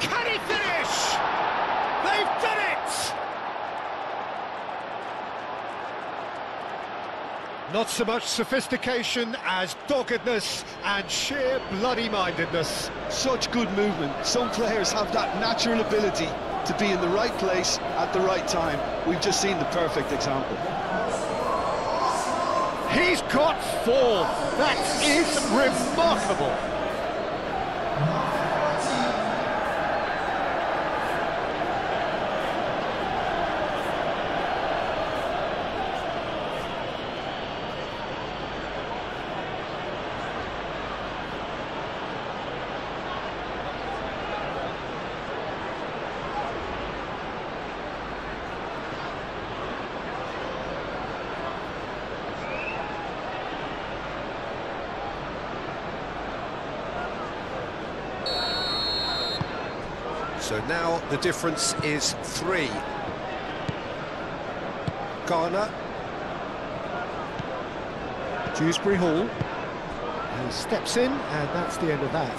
Can he finish? They've done it! Not so much sophistication as doggedness and sheer bloody-mindedness. Such good movement. Some players have that natural ability to be in the right place at the right time. We've just seen the perfect example. He's got four. That is remarkable. So now the difference is 3. Garner. Dewsbury Hall. He steps in, and that's the end of that.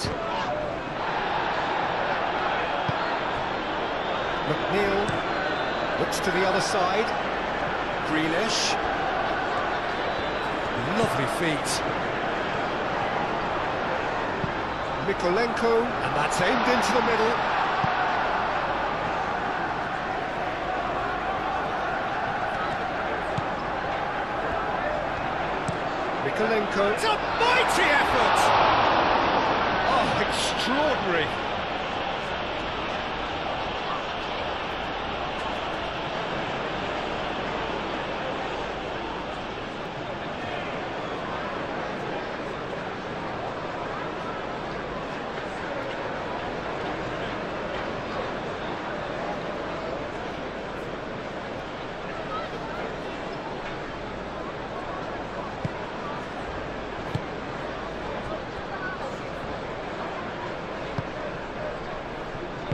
McNeil looks to the other side. Grealish. Lovely feet. Mykolenko, and that's aimed into the middle. Mykolenko. It's a mighty effort! Oh, extraordinary.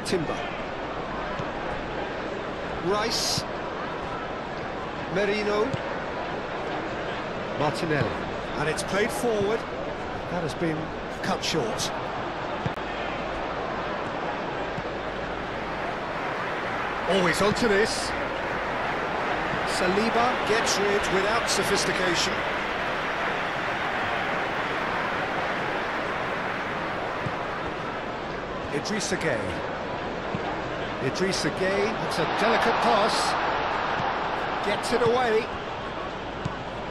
Timber. Rice. Merino. Martinelli. And it's played forward. That has been cut short. Always onto this. Saliba gets rid without sophistication. Idrissa Gueye. Idrissa Gueye, it's a delicate pass. Gets it away.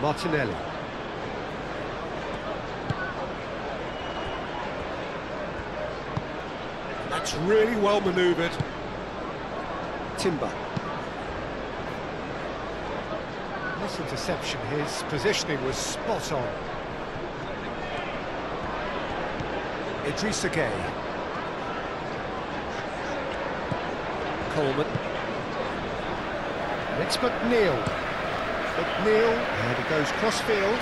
Martinelli. That's really well manoeuvred. Timber. This interception, his positioning was spot on. Idrissa Gueye. Coleman. And it's McNeil. McNeil, and he goes cross-field.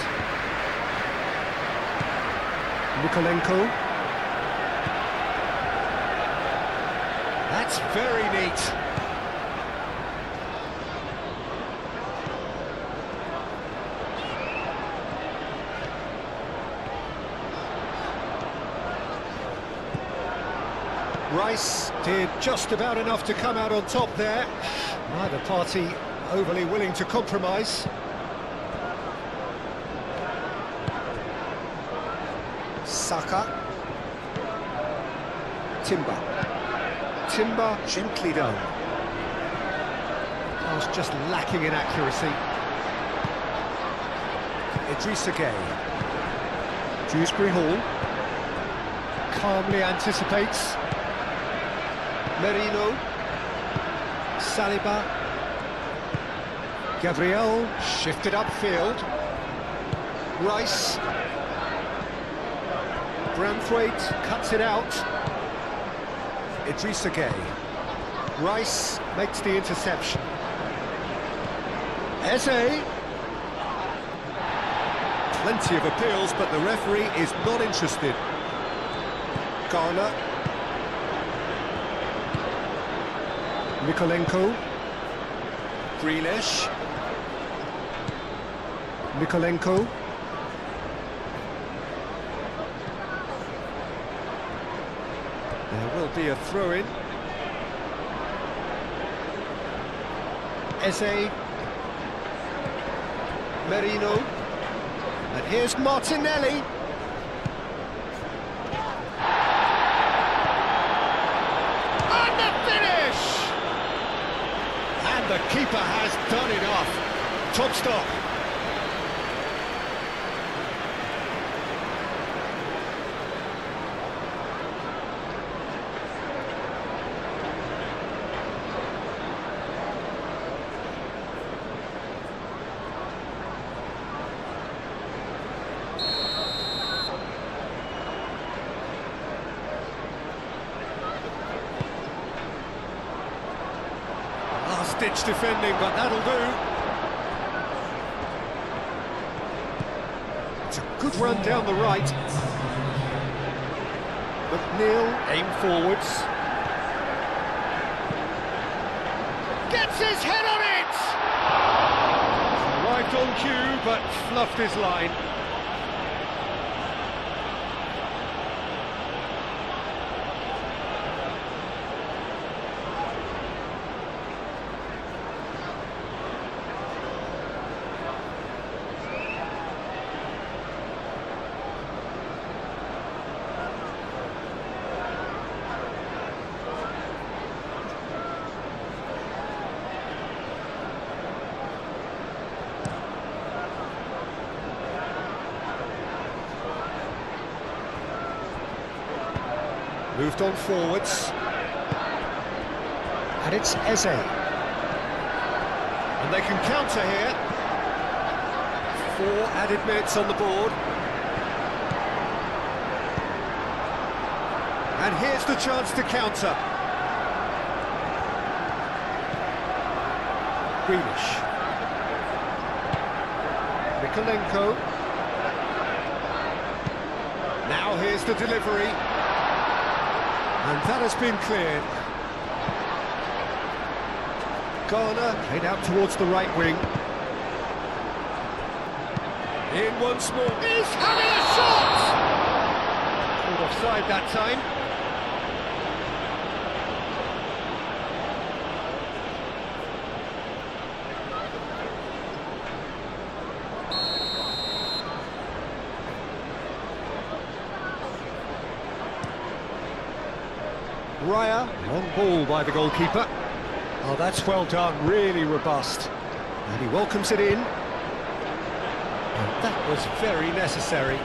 Nikolenko. That's very neat. Rice did just about enough to come out on top there. Neither party overly willing to compromise. Saka. Timber. Timber gently done. Pass just lacking in accuracy. Idrissa Gueye. Dewsbury Hall. Calmly anticipates. Merino. Saliba. Gabriel shifted upfield. Rice. Branthwaite cuts it out. Idrissa Gueye. Rice makes the interception. Eze. Plenty of appeals, but the referee is not interested. Garner. Nikolenko. Grealish. Nikolenko. There will be a throw-in. Eze. Merino. And here's Martinelli. And the finish! And the keeper has done it off. Top stop. Last-ditch defending, but that'll do. It's a good run down the right. McNeil aim forwards. Gets his head on it! Arrived on cue, but fluffed his line. Moved on forwards. And it's Eze. And they can counter here. 4 added minutes on the board. And here's the chance to counter. Grealish. Nikolenko. Now here's the delivery. And that has been cleared. Garner, played out towards the right wing. In once more. He's having a shot! Called offside that time. Raya, long ball by the goalkeeper. Oh, that's well done, really robust. And he welcomes it in. And that was very necessary.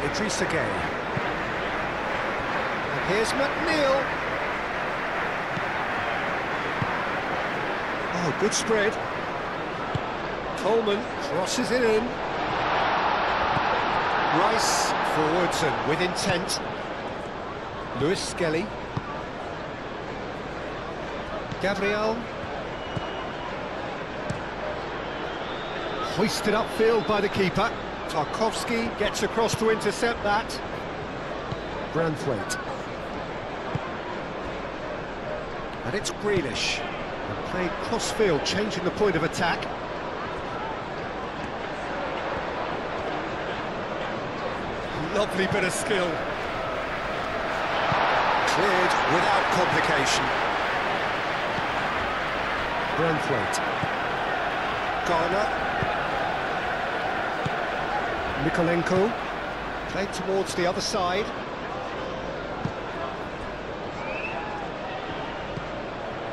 Idrissa Gueye. And here's McNeil. Oh, good spread. Coleman crosses it in. Rice forwards and with intent. Lewis Skelly. Gabriel. Hoisted upfield by the keeper. Tarkowski gets across to intercept that. Branthwaite. And it's Grealish. And played cross-field, changing the point of attack. Lovely bit of skill. Cleared without complication. Branthwaite. Garner. Mikolenko. Played towards the other side.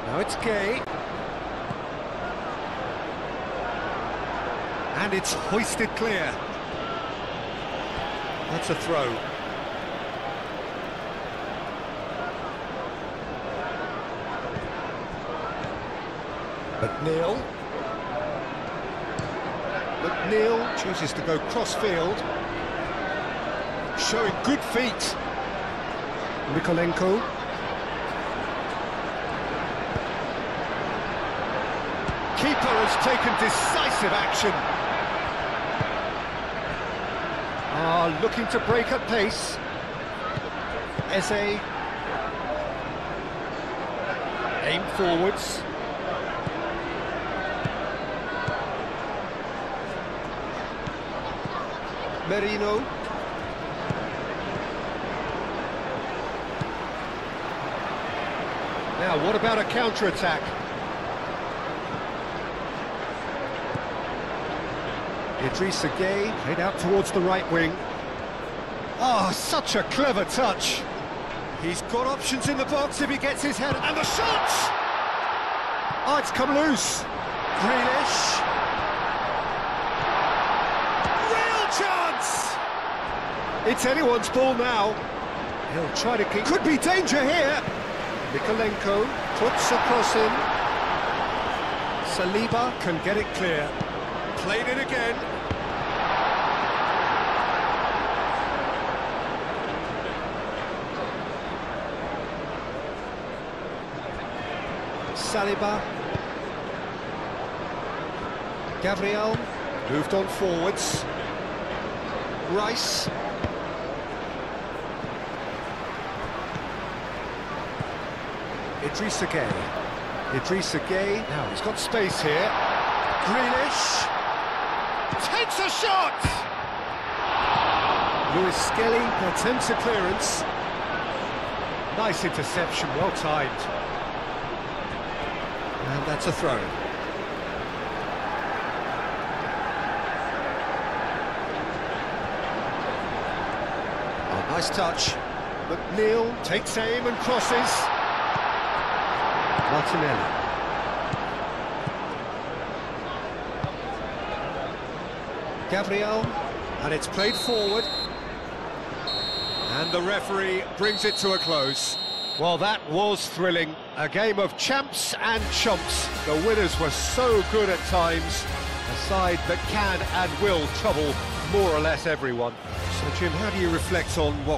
Now it's Gueye. And it's hoisted clear. That's a throw. McNeil chooses to go cross-field. Showing good feet. Mikolenko. Keeper has taken decisive action. Looking to break at pace. Eze. Aim forwards. Merino. Now, what about a counter-attack? Idrissa Gueye, played out towards the right wing. Oh, such a clever touch. He's got options in the box if he gets his head... And the shot! Oh, it's come loose. Grealish. Real chance! It's anyone's ball now. He'll try to keep... Could be danger here. Mikolenko puts a cross in. Saliba can get it clear. Played it again. Saliba. Gabriel moved on forwards. Rice. Idrissa Gueye. Idrissa Gueye. Now he's got space here. Grealish. Takes a shot! Lewis Skelly attempts a clearance. Nice interception, well timed. And that's a throw. Oh, nice touch. McNeil takes aim and crosses. Martinelli. Gabriel, and it's played forward. And the referee brings it to a close. Well, that was thrilling. A game of champs and chumps. The winners were so good at times. A side that can and will trouble more or less everyone. So, Jim, how do you reflect on what